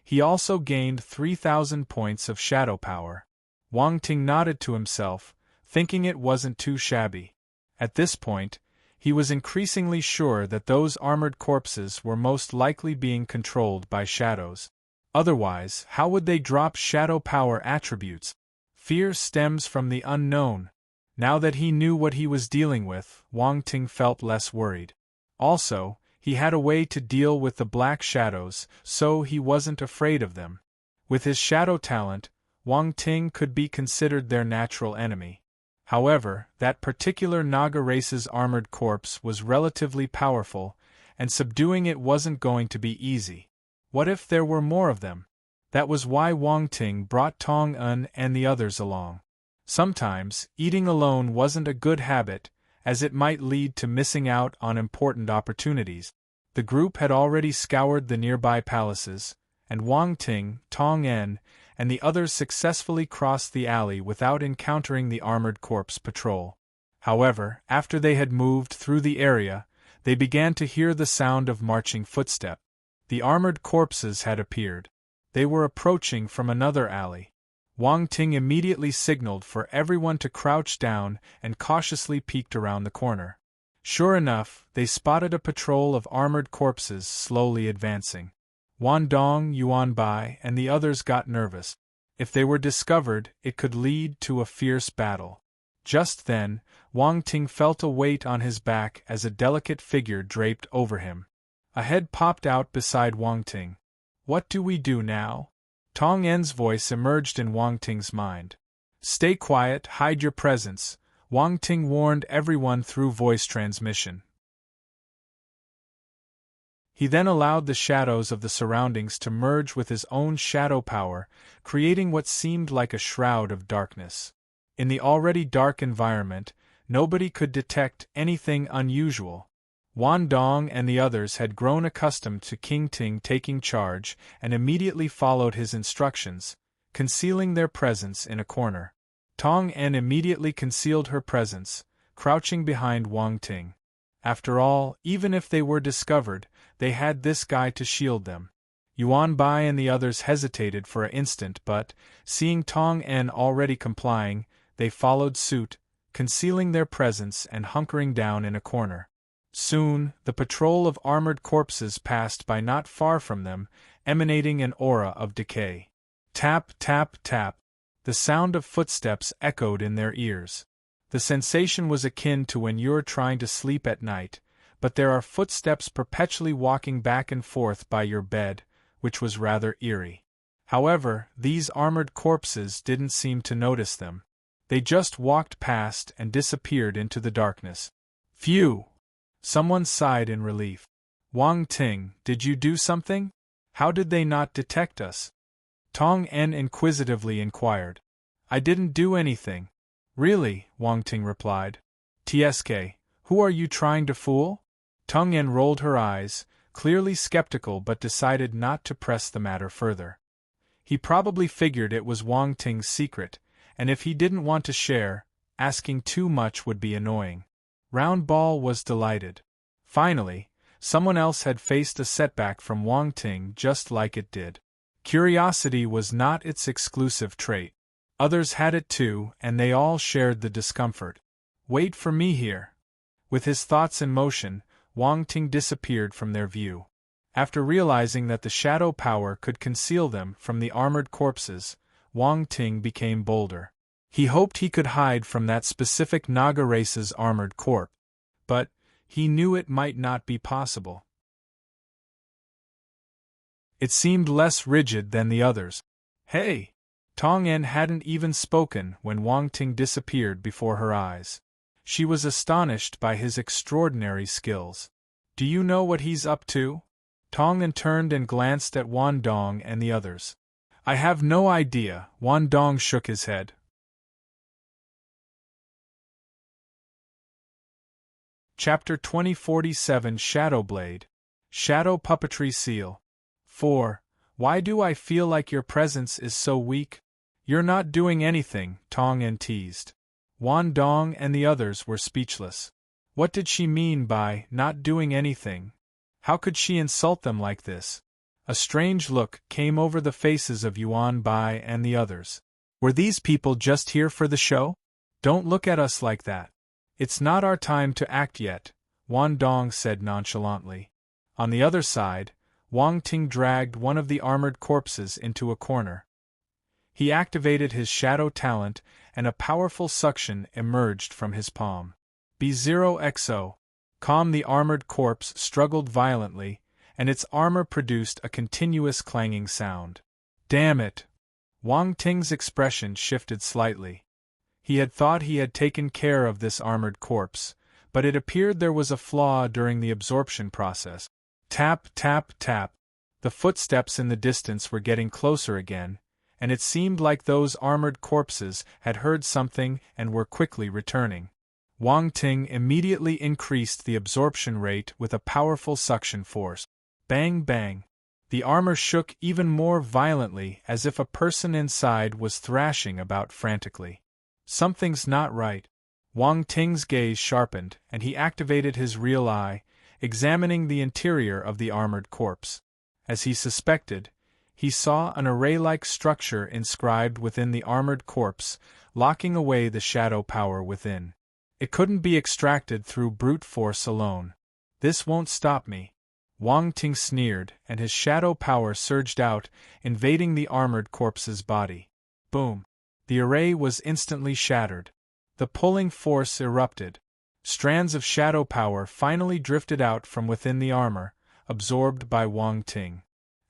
he also gained 3,000 points of shadow power. Wang Ting nodded to himself, thinking it wasn't too shabby. At this point, he was increasingly sure that those armored corpses were most likely being controlled by shadows. Otherwise, how would they drop shadow power attributes? Fear stems from the unknown. Now that he knew what he was dealing with, Wang Ting felt less worried. Also, he had a way to deal with the black shadows, so he wasn't afraid of them. With his shadow talent, Wang Ting could be considered their natural enemy. However, that particular Naga race's armored corpse was relatively powerful, and subduing it wasn't going to be easy. What if there were more of them? That was why Wang Ting brought Tong En and the others along. Sometimes, eating alone wasn't a good habit, as it might lead to missing out on important opportunities. The group had already scoured the nearby palaces, and Wang Ting, Tong En, and the others successfully crossed the alley without encountering the armored corpse patrol. However, after they had moved through the area, they began to hear the sound of marching footsteps. The armored corpses had appeared. They were approaching from another alley. Wang Ting immediately signaled for everyone to crouch down and cautiously peeked around the corner. Sure enough, they spotted a patrol of armored corpses slowly advancing. Wan Dong, Yuan Bai, and the others got nervous. If they were discovered, it could lead to a fierce battle. Just then, Wang Ting felt a weight on his back as a delicate figure draped over him. A head popped out beside Wang Ting. What do we do now? Tong En's voice emerged in Wang Ting's mind. Stay quiet, hide your presence, Wang Ting warned everyone through voice transmission. He then allowed the shadows of the surroundings to merge with his own shadow power, creating what seemed like a shroud of darkness. In the already dark environment, nobody could detect anything unusual. Wan Dong and the others had grown accustomed to King Ting taking charge and immediately followed his instructions, concealing their presence in a corner. Tong En immediately concealed her presence, crouching behind Wang Ting. After all, even if they were discovered, they had this guy to shield them. Yuan Bai and the others hesitated for an instant but, seeing Tong En already complying, they followed suit, concealing their presence and hunkering down in a corner. Soon, the patrol of armored corpses passed by not far from them, emanating an aura of decay. Tap, tap, tap. The sound of footsteps echoed in their ears. The sensation was akin to when you're trying to sleep at night, but there are footsteps perpetually walking back and forth by your bed, which was rather eerie. However, these armored corpses didn't seem to notice them. They just walked past and disappeared into the darkness. Phew! Someone sighed in relief. Wang Ting, did you do something? How did they not detect us? Tong En inquisitively inquired. I didn't do anything. Really, Wang Ting replied. TSK, who are you trying to fool? Tong En rolled her eyes, clearly skeptical but decided not to press the matter further. He probably figured it was Wang Ting's secret, and if he didn't want to share, asking too much would be annoying. Round Ball was delighted. Finally, someone else had faced a setback from Wang Ting just like it did. Curiosity was not its exclusive trait. Others had it too, and they all shared the discomfort. Wait for me here. With his thoughts in motion, Wang Ting disappeared from their view. After realizing that the shadow power could conceal them from the armored corpses, Wang Ting became bolder. He hoped he could hide from that specific Naga race's armored corp, but he knew it might not be possible. It seemed less rigid than the others. Hey! Tong En hadn't even spoken when Wang Ting disappeared before her eyes. She was astonished by his extraordinary skills. Do you know what he's up to? Tong En turned and glanced at Wan Dong and the others. I have no idea, Wan Dong shook his head. Chapter 2047 Shadowblade. Shadow Puppetry Seal. 4. Why do I feel like your presence is so weak? You're not doing anything, Tong En teased. Wan Dong and the others were speechless. What did she mean by not doing anything? How could she insult them like this? A strange look came over the faces of Yuan Bai and the others. Were these people just here for the show? Don't look at us like that. It's not our time to act yet, Wan Dong said nonchalantly. On the other side, Wang Ting dragged one of the armored corpses into a corner. He activated his shadow talent, and a powerful suction emerged from his palm. B0XO. Calm. The armored corpse struggled violently, and its armor produced a continuous clanging sound. Damn it! Wang Ting's expression shifted slightly. He had thought he had taken care of this armored corpse, but it appeared there was a flaw during the absorption process. Tap, tap, tap. The footsteps in the distance were getting closer again, and it seemed like those armored corpses had heard something and were quickly returning. Wang Ting immediately increased the absorption rate with a powerful suction force. Bang bang. The armor shook even more violently, as if a person inside was thrashing about frantically. Something's not right. Wang Ting's gaze sharpened, and he activated his real eye, examining the interior of the armored corpse. As he suspected, he saw an array-like structure inscribed within the armored corpse, locking away the shadow power within. It couldn't be extracted through brute force alone. This won't stop me. Wang Ting sneered, and his shadow power surged out, invading the armored corpse's body. Boom! The array was instantly shattered. The pulling force erupted. Strands of shadow power finally drifted out from within the armor, absorbed by Wang Ting.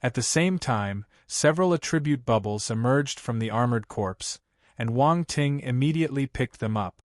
At the same time, several attribute bubbles emerged from the armored corpse, and Wang Ting immediately picked them up.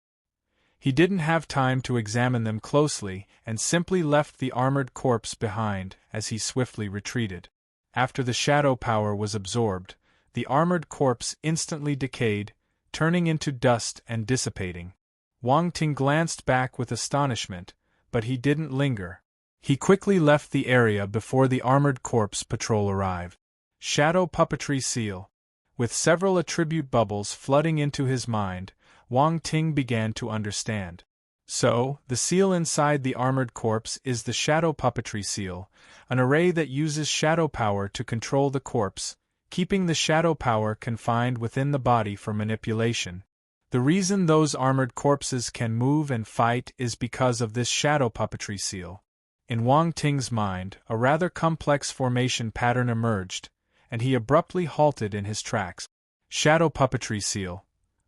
He didn't have time to examine them closely and simply left the armored corpse behind as he swiftly retreated. After the shadow power was absorbed, the armored corpse instantly decayed, turning into dust and dissipating. Wang Ting glanced back with astonishment, but he didn't linger. He quickly left the area before the armored corpse patrol arrived. Shadow Puppetry Seal. With several attribute bubbles flooding into his mind, Wang Ting began to understand. So, the seal inside the armored corpse is the Shadow Puppetry Seal, an array that uses shadow power to control the corpse, keeping the shadow power confined within the body for manipulation. The reason those armored corpses can move and fight is because of this Shadow Puppetry Seal. In Wang Ting's mind, a rather complex formation pattern emerged, and he abruptly halted in his tracks. Shadow Puppetry Seal.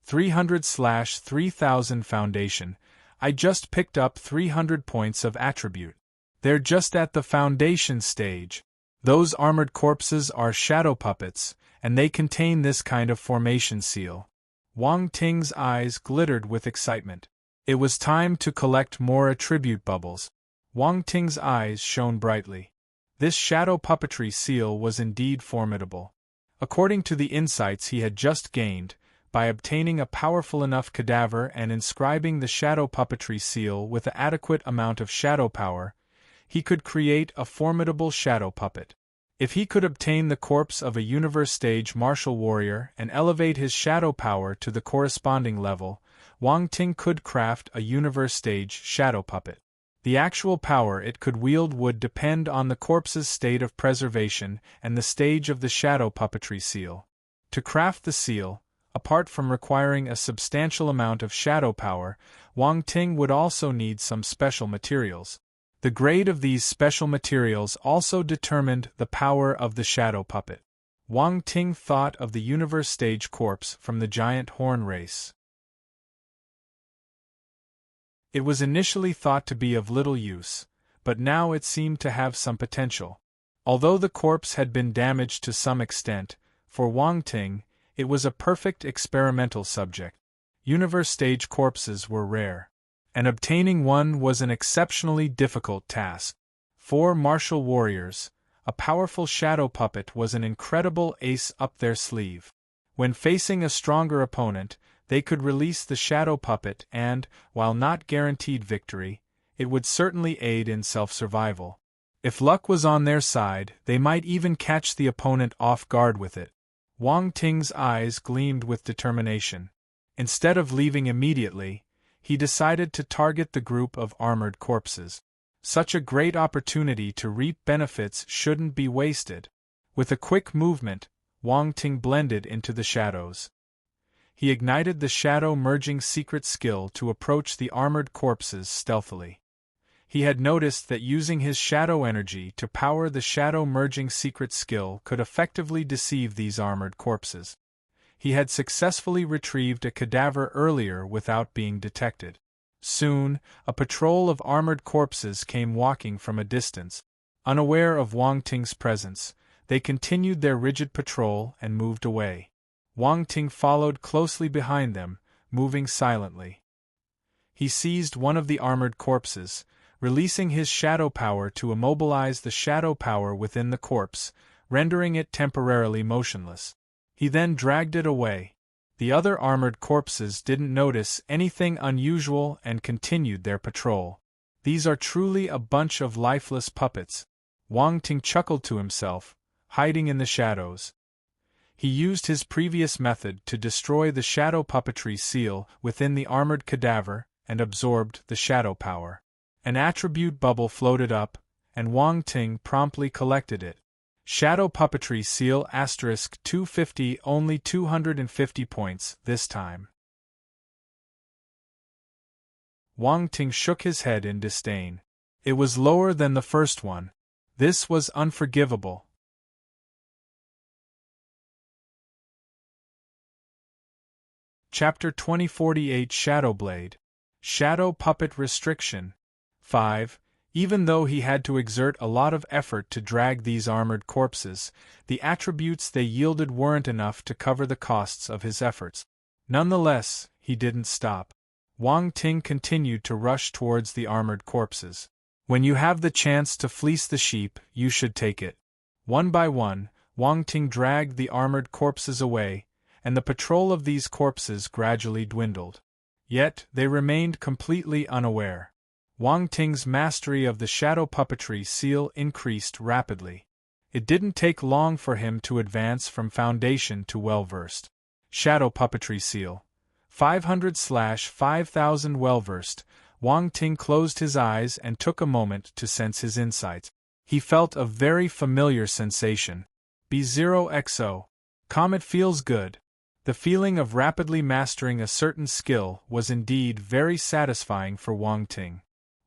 300/3000 Foundation. I just picked up 300 points of attribute. They're just at the foundation stage. Those armored corpses are shadow puppets, and they contain this kind of formation seal. Wang Ting's eyes glittered with excitement. It was time to collect more attribute bubbles. Wang Ting's eyes shone brightly. This shadow puppetry seal was indeed formidable. According to the insights he had just gained, by obtaining a powerful enough cadaver and inscribing the shadow puppetry seal with an adequate amount of shadow power, he could create a formidable shadow puppet. If he could obtain the corpse of a universe stage martial warrior and elevate his shadow power to the corresponding level, Wang Ting could craft a universe stage shadow puppet. The actual power it could wield would depend on the corpse's state of preservation and the stage of the shadow puppetry seal. To craft the seal, apart from requiring a substantial amount of shadow power, Wang Ting would also need some special materials. The grade of these special materials also determined the power of the shadow puppet. Wang Ting thought of the universe stage corpse from the giant horn race. It was initially thought to be of little use, but now it seemed to have some potential. Although the corpse had been damaged to some extent, for Wang Ting, it was a perfect experimental subject. Universe stage corpses were rare, and obtaining one was an exceptionally difficult task. 4 martial warriors, a powerful shadow puppet was an incredible ace up their sleeve. When facing a stronger opponent, they could release the shadow puppet and, while not guaranteed victory, it would certainly aid in self-survival. If luck was on their side, they might even catch the opponent off guard with it. Wang Ting's eyes gleamed with determination. Instead of leaving immediately, he decided to target the group of armored corpses. Such a great opportunity to reap benefits shouldn't be wasted. With a quick movement, Wang Ting blended into the shadows. He ignited the shadow-merging secret skill to approach the armored corpses stealthily. He had noticed that using his shadow energy to power the shadow-merging secret skill could effectively deceive these armored corpses. He had successfully retrieved a cadaver earlier without being detected. Soon, a patrol of armored corpses came walking from a distance. Unaware of Wang Ting's presence, they continued their rigid patrol and moved away. Wang Ting followed closely behind them, moving silently. He seized one of the armored corpses, releasing his shadow power to immobilize the shadow power within the corpse, rendering it temporarily motionless. He then dragged it away. The other armored corpses didn't notice anything unusual and continued their patrol. These are truly a bunch of lifeless puppets. Wang Ting chuckled to himself, hiding in the shadows. He used his previous method to destroy the shadow puppetry seal within the armored cadaver and absorbed the shadow power. An attribute bubble floated up, and Wang Ting promptly collected it. Shadow puppetry seal *250, only 250 points this time. Wang Ting shook his head in disdain. It was lower than the first one. This was unforgivable. Chapter 2048 Shadowblade. Shadow Puppet Restriction. 5. Even though he had to exert a lot of effort to drag these armored corpses, the attributes they yielded weren't enough to cover the costs of his efforts. Nonetheless, he didn't stop. Wang Ting continued to rush towards the armored corpses. When you have the chance to fleece the sheep, you should take it. One by one, Wang Ting dragged the armored corpses away, and the patrol of these corpses gradually dwindled. Yet, they remained completely unaware. Wang Ting's mastery of the shadow puppetry seal increased rapidly. It didn't take long for him to advance from foundation to well-versed. Shadow puppetry seal. 500/5000 well-versed. Wang Ting closed his eyes and took a moment to sense his insights. He felt a very familiar sensation. B0XO. It feels good. The feeling of rapidly mastering a certain skill was indeed very satisfying for Wang Ting.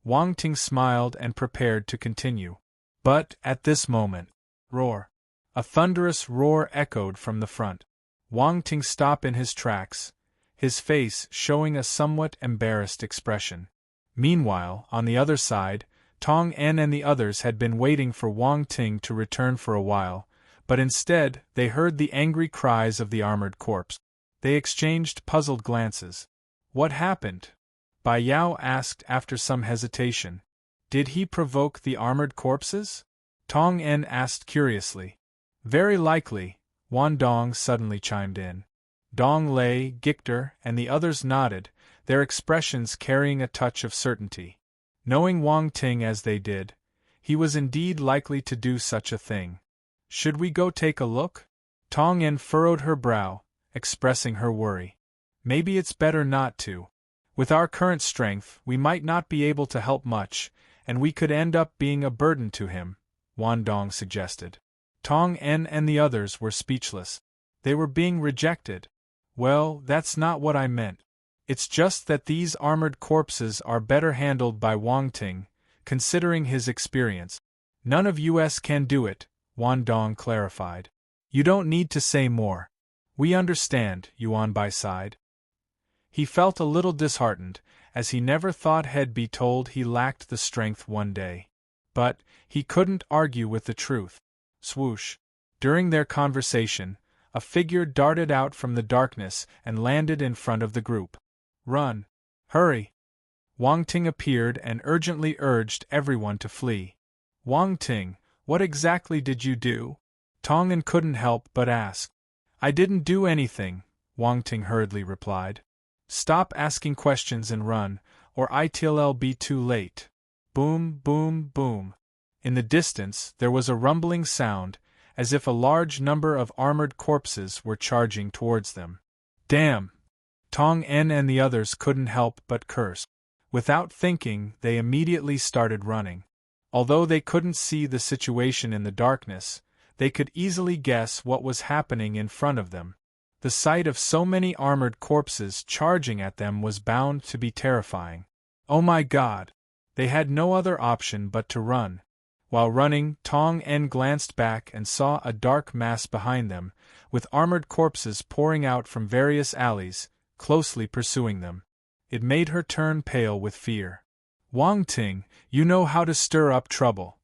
Wang Ting smiled and prepared to continue. But, at this moment, roar! A thunderous roar echoed from the front. Wang Ting stopped in his tracks, his face showing a somewhat embarrassed expression. Meanwhile, on the other side, Tong En and the others had been waiting for Wang Ting to return for a while, but instead they heard the angry cries of the armored corpse. They exchanged puzzled glances. What happened? Bai Yao asked after some hesitation. Did he provoke the armored corpses? Tong En asked curiously. Very likely, Wan Dong suddenly chimed in. Dong Lei, Gictor, and the others nodded, their expressions carrying a touch of certainty. Knowing Wang Ting as they did, he was indeed likely to do such a thing. Should we go take a look? Tong En furrowed her brow, expressing her worry. Maybe it's better not to. With our current strength, we might not be able to help much, and we could end up being a burden to him, Wan Dong suggested. Tong En and the others were speechless. They were being rejected. Well, that's not what I meant. It's just that these armored corpses are better handled by Wang Ting, considering his experience. None of us can do it, Wan Dong clarified. You don't need to say more. We understand, Yuanbai sighed. He felt a little disheartened, as he never thought he'd be told he lacked the strength one day. But he couldn't argue with the truth. Swoosh! During their conversation, a figure darted out from the darkness and landed in front of the group. Run! Hurry! Wang Ting appeared and urgently urged everyone to flee. Wang Ting, what exactly did you do? Tong'an couldn't help but ask. I didn't do anything, Wang Ting hurriedly replied. Stop asking questions and run, or it'll be too late. Boom, boom, boom. In the distance there was a rumbling sound, as if a large number of armored corpses were charging towards them. Damn! Tong'an and the others couldn't help but curse. Without thinking, they immediately started running. Although they couldn't see the situation in the darkness, they could easily guess what was happening in front of them. The sight of so many armored corpses charging at them was bound to be terrifying. Oh my God! They had no other option but to run. While running, Tong'an glanced back and saw a dark mass behind them, with armored corpses pouring out from various alleys, closely pursuing them. It made her turn pale with fear. Wang Ting, you know how to stir up trouble.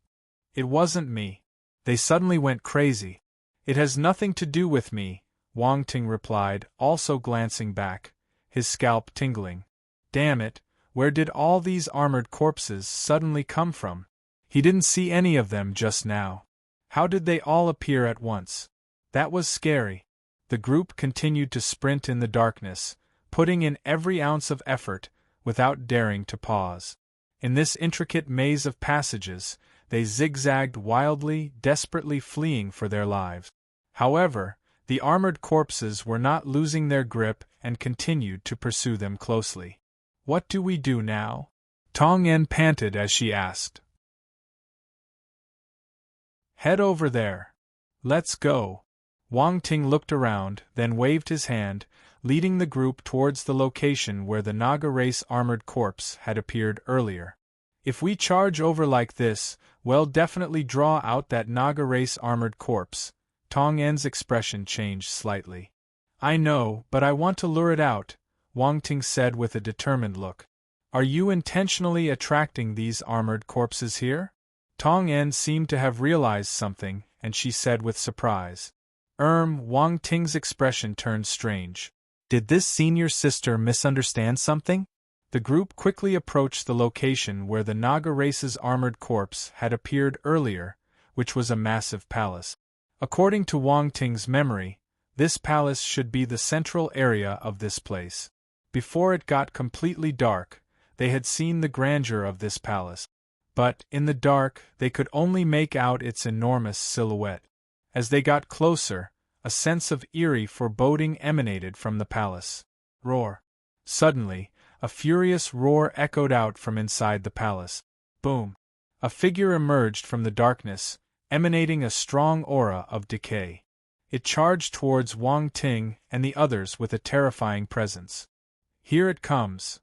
It wasn't me. They suddenly went crazy. It has nothing to do with me, Wang Ting replied, also glancing back, his scalp tingling. Damn it, where did all these armored corpses suddenly come from? He didn't see any of them just now. How did they all appear at once? That was scary. The group continued to sprint in the darkness, putting in every ounce of effort, without daring to pause. In this intricate maze of passages, they zigzagged wildly, desperately fleeing for their lives. However, the armored corpses were not losing their grip and continued to pursue them closely. What do we do now? Tong'an panted as she asked. Head over there. Let's go. Wang Ting looked around, then waved his hand, leading the group towards the location where the Naga race armored corpse had appeared earlier. If we charge over like this, we'll definitely draw out that Naga race armored corpse. Tong'an's expression changed slightly. I know, but I want to lure it out, Wang Ting said with a determined look. Are you intentionally attracting these armored corpses here? Tong'an seemed to have realized something, and she said with surprise. Wang Ting's expression turned strange. Did this senior sister misunderstand something? The group quickly approached the location where the Naga race's armored corpse had appeared earlier, which was a massive palace. According to Wang Ting's memory, this palace should be the central area of this place. Before it got completely dark, they had seen the grandeur of this palace. But, in the dark, they could only make out its enormous silhouette. As they got closer, a sense of eerie foreboding emanated from the palace. Roar! Suddenly, a furious roar echoed out from inside the palace. Boom! A figure emerged from the darkness, emanating a strong aura of decay. It charged towards Wang Ting and the others with a terrifying presence. Here it comes.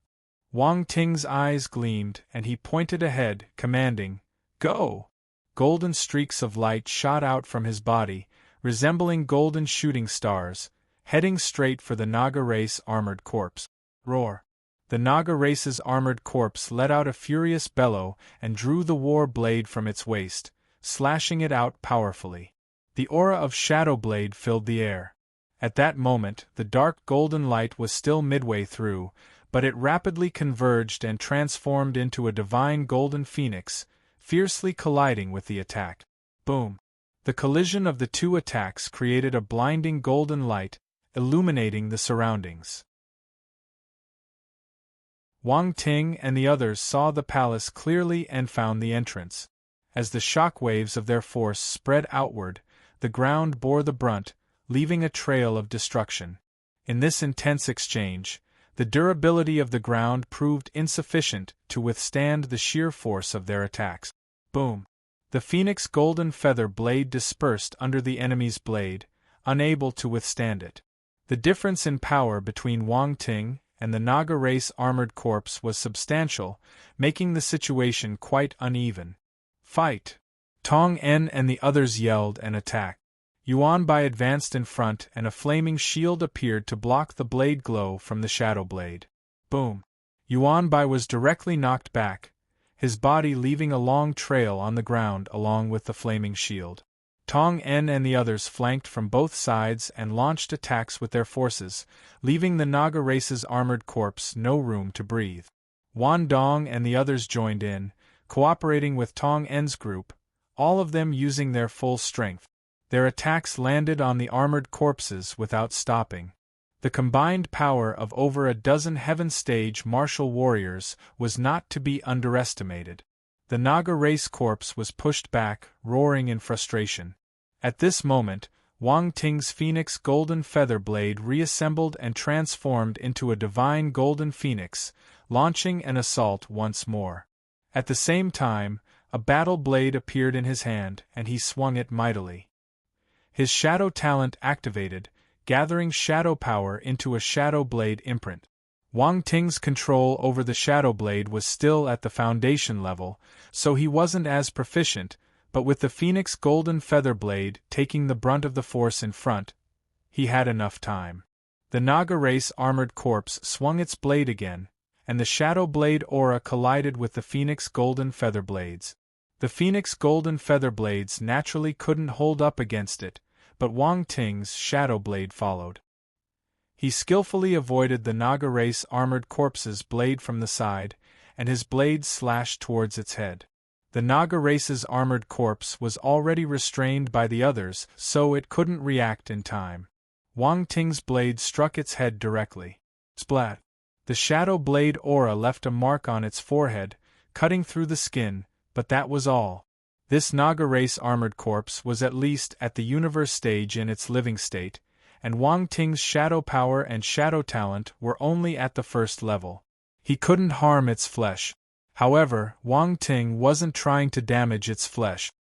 Wang Ting's eyes gleamed and he pointed ahead, commanding, Go! Golden streaks of light shot out from his body, resembling golden shooting stars, heading straight for the Naga race armored corpse. Roar! The Naga race's armored corpse let out a furious bellow and drew the war blade from its waist, slashing it out powerfully. The aura of Shadow Blade filled the air. At that moment, the dark golden light was still midway through, but it rapidly converged and transformed into a divine golden phoenix, fiercely colliding with the attack. Boom! The collision of the two attacks created a blinding golden light, illuminating the surroundings. Wang Ting and the others saw the palace clearly and found the entrance. As the shock waves of their force spread outward, the ground bore the brunt, leaving a trail of destruction. In this intense exchange, the durability of the ground proved insufficient to withstand the sheer force of their attacks. Boom! The phoenix golden feather blade dispersed under the enemy's blade, unable to withstand it. The difference in power between Wang Ting and the Naga race armored corpse was substantial, making the situation quite uneven. Fight! Tong'an and the others yelled and attacked. Yuanbai advanced in front and a flaming shield appeared to block the blade glow from the shadow blade. Boom! Yuanbai was directly knocked back, his body leaving a long trail on the ground along with the flaming shield. Tong En and the others flanked from both sides and launched attacks with their forces, leaving the Naga race's armored corpse no room to breathe. Wan Dong and the others joined in, cooperating with Tong En's group, all of them using their full strength. Their attacks landed on the armored corpses without stopping. The combined power of over a dozen Heaven Stage martial warriors was not to be underestimated. The Naga race corpse was pushed back, roaring in frustration. At this moment, Wang Ting's Phoenix Golden Feather Blade reassembled and transformed into a divine Golden Phoenix, launching an assault once more. At the same time, a battle blade appeared in his hand, and he swung it mightily. His shadow talent activated, gathering shadow power into a shadow blade imprint. Wang Ting's control over the shadow blade was still at the foundation level, so he wasn't as proficient, but with the Phoenix Golden Feather Blade taking the brunt of the force in front, he had enough time. The Naga race armored corpse swung its blade again, and the shadow blade aura collided with the Phoenix Golden Feather Blades. The Phoenix Golden Feather Blades naturally couldn't hold up against it, but Wang Ting's shadow blade followed. He skillfully avoided the Naga race armored corpse's blade from the side, and his blade slashed towards its head. The Naga race's armored corpse was already restrained by the others, so it couldn't react in time. Wang Ting's blade struck its head directly. Splat! The shadow blade aura left a mark on its forehead, cutting through the skin, but that was all. This Naga race armored corpse was at least at the universe stage in its living state, and Wang Ting's shadow power and shadow talent were only at the first level. He couldn't harm its flesh. However, Wang Ting wasn't trying to damage its flesh.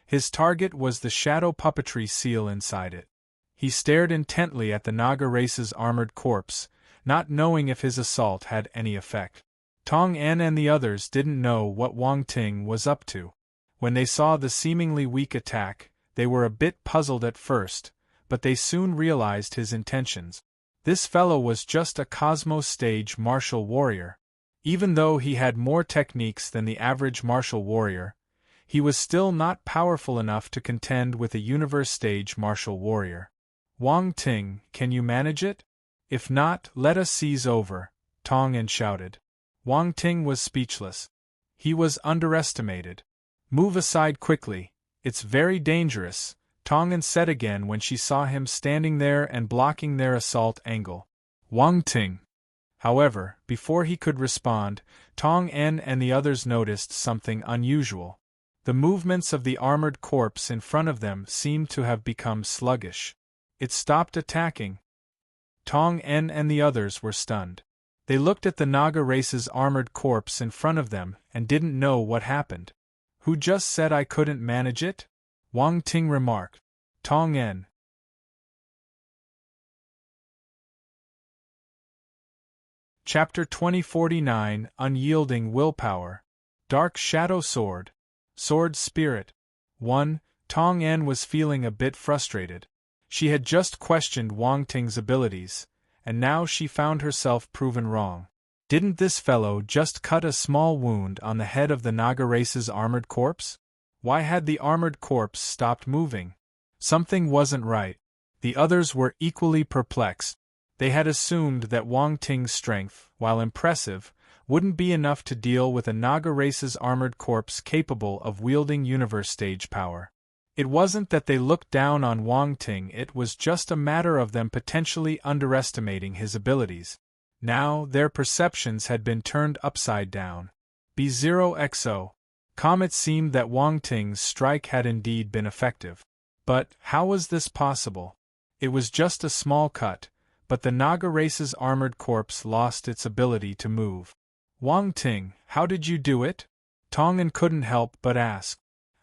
His target was the shadow puppetry seal inside it. He stared intently at the Naga race's armored corpse, not knowing if his assault had any effect. Tong En and the others didn't know what Wang Ting was up to. When they saw the seemingly weak attack, they were a bit puzzled at first, but they soon realized his intentions. This fellow was just a Cosmos Stage martial warrior. Even though he had more techniques than the average martial warrior, he was still not powerful enough to contend with a Universe Stage martial warrior. Wang Ting, can you manage it? If not, let us seize over, Tong En shouted. Wang Ting was speechless. He was underestimated. Move aside quickly, it's very dangerous, Tong En said again when she saw him standing there and blocking their assault angle. Wang Ting. However, before he could respond, Tong En and the others noticed something unusual. The movements of the armored corpse in front of them seemed to have become sluggish. It stopped attacking. Tong En and the others were stunned. They looked at the Naga race's armored corpse in front of them and didn't know what happened. Who just said I couldn't manage it? Wang Ting remarked. Tong En. Chapter 2049 Unyielding Willpower. Dark Shadow Sword. Sword Spirit. 1. Tong En was feeling a bit frustrated. She had just questioned Wang Ting's abilities, and now she found herself proven wrong. Didn't this fellow just cut a small wound on the head of the Naga race's armored corpse? Why had the armored corpse stopped moving? Something wasn't right. The others were equally perplexed. They had assumed that Wang Ting's strength, while impressive, wouldn't be enough to deal with a Naga race's armored corpse capable of wielding universe stage power. It wasn't that they looked down on Wang Ting, it was just a matter of them potentially underestimating his abilities. Now, their perceptions had been turned upside down. B0XO. It seemed that Wang Ting's strike had indeed been effective. But, how was this possible? It was just a small cut, but the Naga race's armored corpse lost its ability to move. Wang Ting, how did you do it? Tong En couldn't help but ask.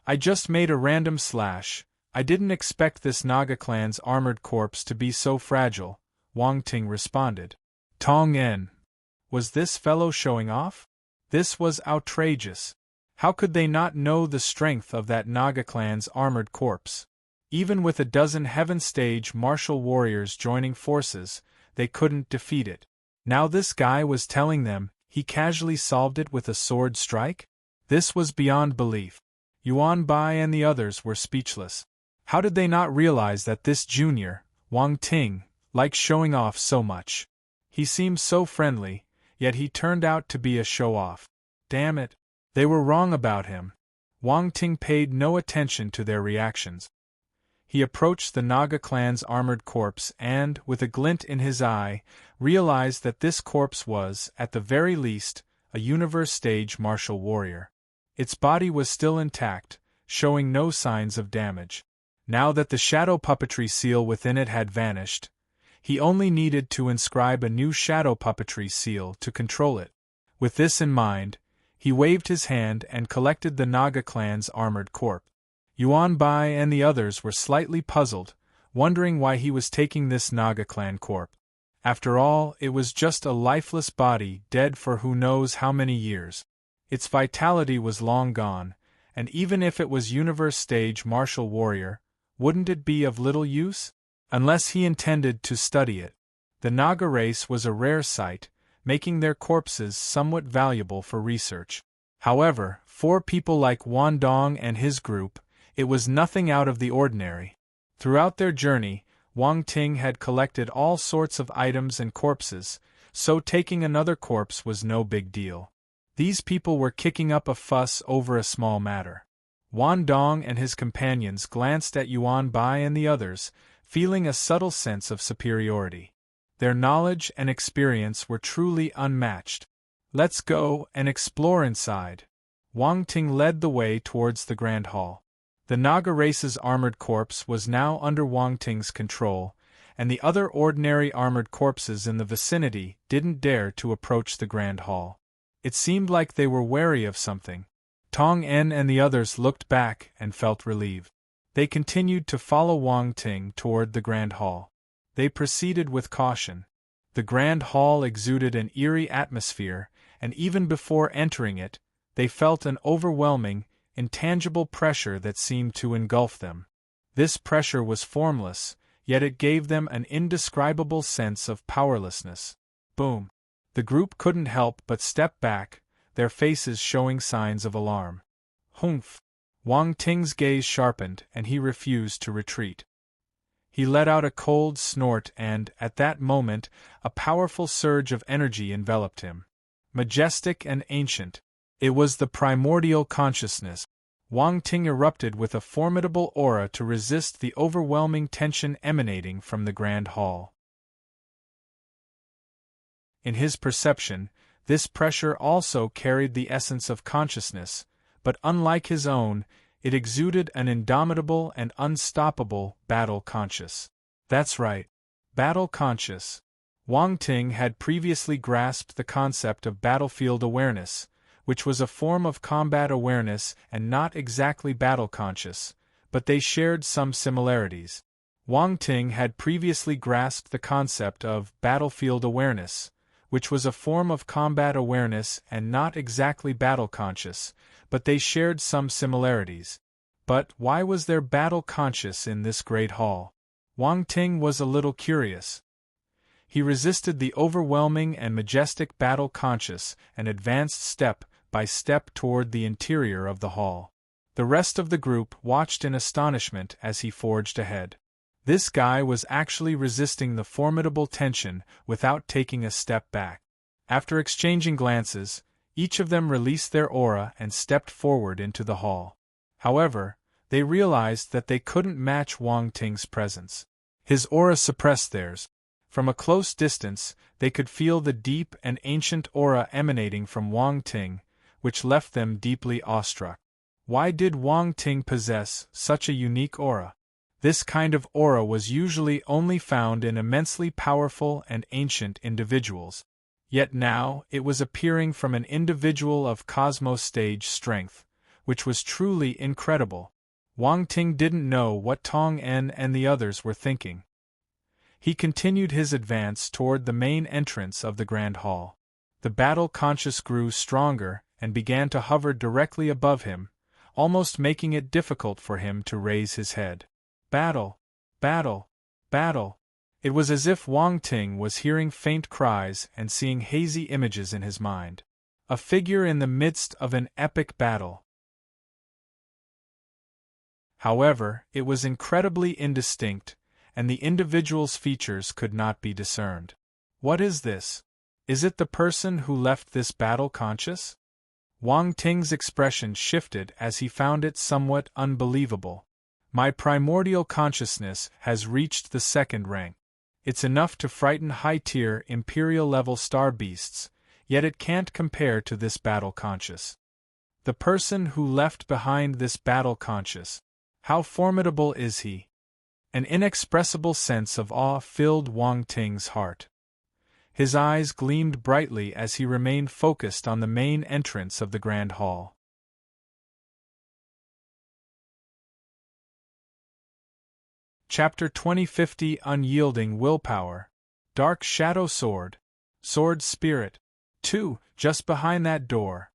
I just made a random slash. I didn't expect this Naga clan's armored corpse to be so fragile, Wang Ting responded. Tong En. Was this fellow showing off? This was outrageous. How could they not know the strength of that Naga clan's armored corpse? Even with a dozen heaven-stage martial warriors joining forces, they couldn't defeat it. Now this guy was telling them he casually solved it with a sword strike? This was beyond belief. Yuan Bai and the others were speechless. How did they not realize that this junior, Wang Ting, liked showing off so much? He seemed so friendly, yet he turned out to be a show-off. Damn it! They were wrong about him. Wang Ting paid no attention to their reactions. He approached the Naga clan's armored corpse and, with a glint in his eye, realized that this corpse was, at the very least, a universe-stage martial warrior. Its body was still intact, showing no signs of damage. Now that the shadow puppetry seal within it had vanished, he only needed to inscribe a new shadow puppetry seal to control it. With this in mind, he waved his hand and collected the Naga clan's armored corpse. Yuan Bai and the others were slightly puzzled, wondering why he was taking this Naga clan corpse. After all, it was just a lifeless body dead for who knows how many years. Its vitality was long gone, and even if it was universe-stage martial warrior, wouldn't it be of little use? Unless he intended to study it. The Naga race was a rare sight, making their corpses somewhat valuable for research. However, for people like Wan Dong and his group, it was nothing out of the ordinary. Throughout their journey, Wang Ting had collected all sorts of items and corpses, so taking another corpse was no big deal. These people were kicking up a fuss over a small matter. Wan Dong and his companions glanced at Yuan Bai and the others, feeling a subtle sense of superiority. Their knowledge and experience were truly unmatched. Let's go and explore inside. Wang Ting led the way towards the Grand Hall. The Naga race's armored corpse was now under Wang Ting's control, and the other ordinary armored corpses in the vicinity didn't dare to approach the Grand Hall. It seemed like they were wary of something. Tong En and the others looked back and felt relieved. They continued to follow Wang Ting toward the Grand Hall. They proceeded with caution. The Grand Hall exuded an eerie atmosphere, and even before entering it, they felt an overwhelming, intangible pressure that seemed to engulf them. This pressure was formless, yet it gave them an indescribable sense of powerlessness. Boom! The group couldn't help but step back, their faces showing signs of alarm. Humph! Wang Ting's gaze sharpened and he refused to retreat. He let out a cold snort and, at that moment, a powerful surge of energy enveloped him. Majestic and ancient. It was the primordial consciousness. Wang Ting erupted with a formidable aura to resist the overwhelming tension emanating from the Grand Hall. In his perception, this pressure also carried the essence of consciousness, but unlike his own, it exuded an indomitable and unstoppable battle-conscious. That's right, battle-conscious. Wang Ting had previously grasped the concept of battlefield awareness, which was a form of combat awareness and not exactly battle-conscious, but they shared some similarities. Wang Ting had previously grasped the concept of battlefield awareness, which was a form of combat awareness and not exactly battle-conscious, but they shared some similarities. But why was there battle-conscious in this great hall? Wang Ting was a little curious. He resisted the overwhelming and majestic battle-conscious and advanced step by step toward the interior of the hall. The rest of the group watched in astonishment as he forged ahead. This guy was actually resisting the formidable tension without taking a step back. After exchanging glances, each of them released their aura and stepped forward into the hall. However, they realized that they couldn't match Wang Ting's presence. His aura suppressed theirs. From a close distance, they could feel the deep and ancient aura emanating from Wang Ting, which left them deeply awestruck. Why did Wang Ting possess such a unique aura? This kind of aura was usually only found in immensely powerful and ancient individuals. Yet now it was appearing from an individual of cosmos stage strength, which was truly incredible. Wang Ting didn't know what Tong En and the others were thinking. He continued his advance toward the main entrance of the Grand Hall. The battle conscious grew stronger and began to hover directly above him, almost making it difficult for him to raise his head. Battle! Battle! Battle! It was as if Wang Ting was hearing faint cries and seeing hazy images in his mind. A figure in the midst of an epic battle. However, it was incredibly indistinct, and the individual's features could not be discerned. What is this? Is it the person who left this battle conscious? Wang Ting's expression shifted as he found it somewhat unbelievable. My primordial consciousness has reached the second rank. It's enough to frighten high-tier, imperial-level star beasts, yet it can't compare to this battle conscious. The person who left behind this battle conscious. How formidable is he? An inexpressible sense of awe filled Wang Ting's heart. His eyes gleamed brightly as he remained focused on the main entrance of the Grand Hall. Chapter 2050 Unyielding Willpower. Dark Shadow Sword. Sword Spirit. 2. Just behind that door.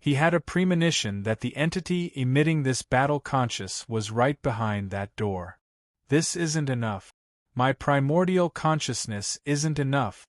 He had a premonition that the entity emitting this battle conscious was right behind that door. This isn't enough. My primordial consciousness isn't enough.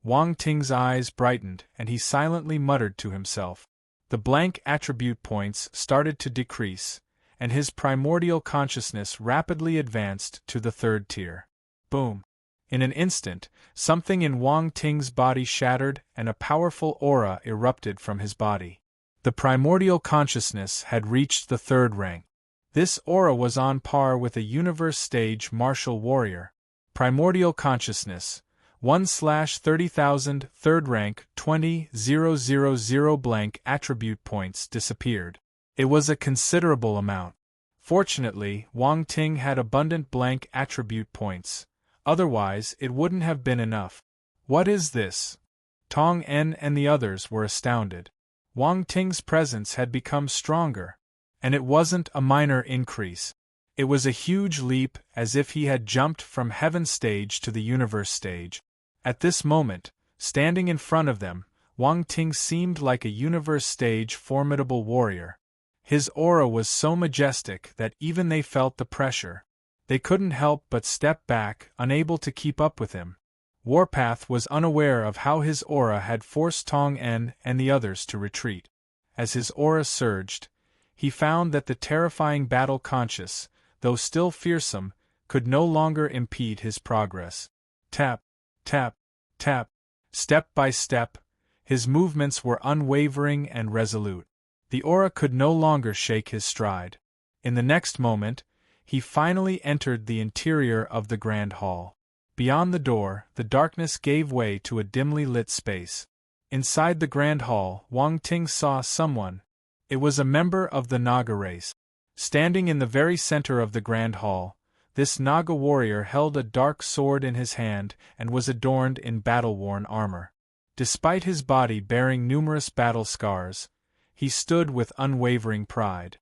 Wang Ting's eyes brightened and he silently muttered to himself. The blank attribute points started to decrease, and his primordial consciousness rapidly advanced to the third tier. Boom! In an instant, something in Wang Ting's body shattered and a powerful aura erupted from his body. The primordial consciousness had reached the third rank. This aura was on par with a universe stage martial warrior. Primordial consciousness, 1/30,000, third rank, 20,000 blank attribute points disappeared. It was a considerable amount. Fortunately, Wang Ting had abundant blank attribute points, otherwise it wouldn't have been enough. What is this? Tong En and the others were astounded. Wang Ting's presence had become stronger, and it wasn't a minor increase. It was a huge leap, as if he had jumped from heaven stage to the universe stage. At this moment, standing in front of them, Wang Ting seemed like a universe stage formidable warrior. His aura was so majestic that even they felt the pressure. They couldn't help but step back, unable to keep up with him. Warpath was unaware of how his aura had forced Tong En and the others to retreat. As his aura surged, he found that the terrifying battle conscious, though still fearsome, could no longer impede his progress. Tap, tap, tap, step by step, his movements were unwavering and resolute. The aura could no longer shake his stride. In the next moment, he finally entered the interior of the Grand Hall. Beyond the door, the darkness gave way to a dimly lit space. Inside the Grand Hall, Wang Ting saw someone. It was a member of the Naga race. Standing in the very center of the Grand Hall, this Naga warrior held a dark sword in his hand and was adorned in battle-worn armor. Despite his body bearing numerous battle scars, he stood with unwavering pride.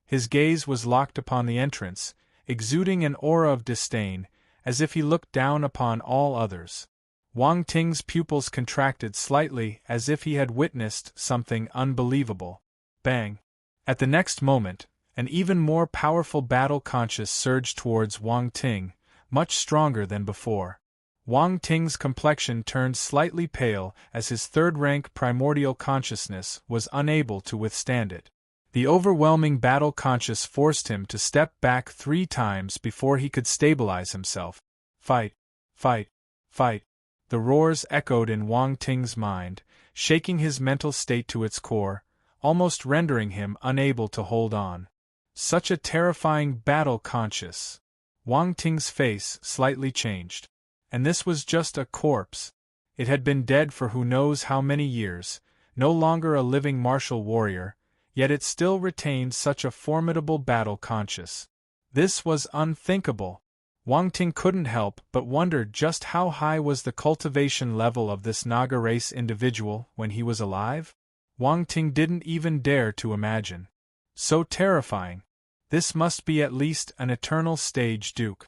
His gaze was locked upon the entrance, exuding an aura of disdain, as if he looked down upon all others. Wang Ting's pupils contracted slightly as if he had witnessed something unbelievable. Bang! At the next moment, an even more powerful battle conscious surged towards Wang Ting, much stronger than before. Wang Ting's complexion turned slightly pale as his third-rank primordial consciousness was unable to withstand it. The overwhelming battle conscious forced him to step back 3 times before he could stabilize himself. Fight! Fight! Fight! The roars echoed in Wang Ting's mind, shaking his mental state to its core, almost rendering him unable to hold on. Such a terrifying battle conscious! Wang Ting's face slightly changed. And this was just a corpse. It had been dead for who knows how many years, no longer a living martial warrior, yet it still retained such a formidable battle conscious. This was unthinkable. Wang Ting couldn't help but wonder just how high was the cultivation level of this Naga race individual when he was alive? Wang Ting didn't even dare to imagine. So terrifying. This must be at least an eternal stage duke.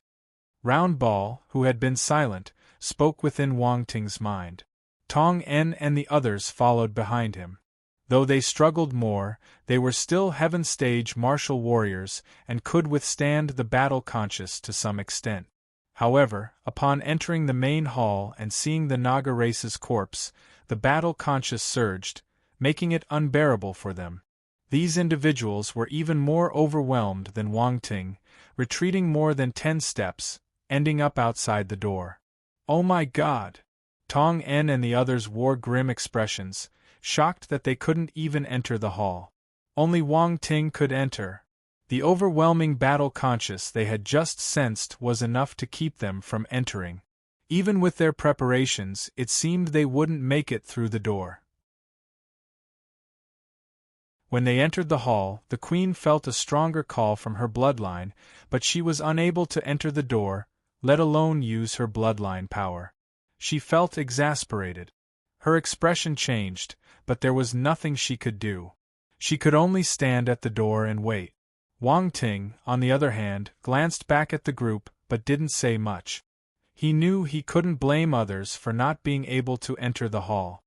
Round Ball, who had been silent, spoke within Wang Ting's mind. Tong En and the others followed behind him. Though they struggled more, they were still Heaven Stage martial warriors and could withstand the battle conscious to some extent. However, upon entering the main hall and seeing the Naga race's corpse, the battle conscious surged, making it unbearable for them. These individuals were even more overwhelmed than Wang Ting, retreating more than 10 steps, ending up outside the door. "Oh my God!" Tong En and the others wore grim expressions, shocked that they couldn't even enter the hall. Only Wang Ting could enter. The overwhelming battle conscious they had just sensed was enough to keep them from entering. Even with their preparations, it seemed they wouldn't make it through the door. When they entered the hall, the queen felt a stronger call from her bloodline, but she was unable to enter the door, let alone use her bloodline power. She felt exasperated. Her expression changed, but there was nothing she could do. She could only stand at the door and wait. Wang Ting, on the other hand, glanced back at the group but didn't say much. He knew he couldn't blame others for not being able to enter the hall.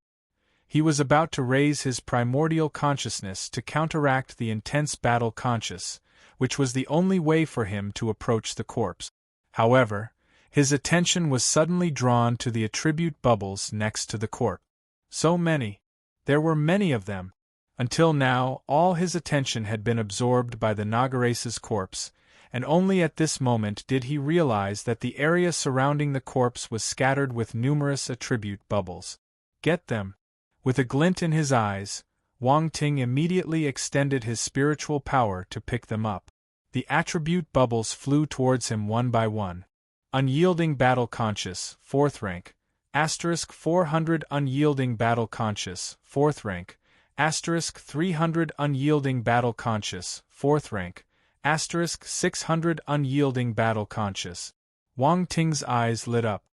He was about to raise his primordial consciousness to counteract the intense battle conscious, which was the only way for him to approach the corpse. However, his attention was suddenly drawn to the attribute bubbles next to the corpse. So many. There were many of them. Until now, all his attention had been absorbed by the Nagarace's corpse, and only at this moment did he realize that the area surrounding the corpse was scattered with numerous attribute bubbles. Get them! With a glint in his eyes, Wang Ting immediately extended his spiritual power to pick them up. The attribute bubbles flew towards him one by one. Unyielding Battle Conscious, 4th rank, *400 Unyielding Battle Conscious, 4th rank, *300 Unyielding Battle Conscious, 4th rank, *600 Unyielding Battle Conscious. Wang Ting's eyes lit up.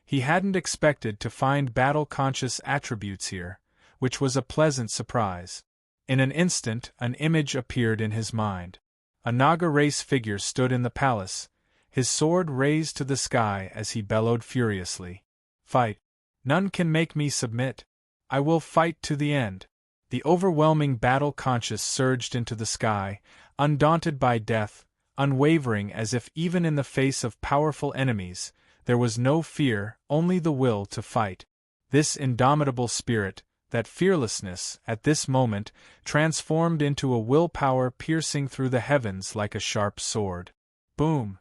He hadn't expected to find battle-conscious attributes here, which was a pleasant surprise. In an instant, an image appeared in his mind. A Naga race figure stood in the palace, his sword raised to the sky as he bellowed furiously. "Fight! None can make me submit! I will fight to the end!" The overwhelming battle conscious surged into the sky, undaunted by death, unwavering as if even in the face of powerful enemies, there was no fear, only the will to fight. This indomitable spirit, that fearlessness, at this moment, transformed into a willpower piercing through the heavens like a sharp sword. Boom!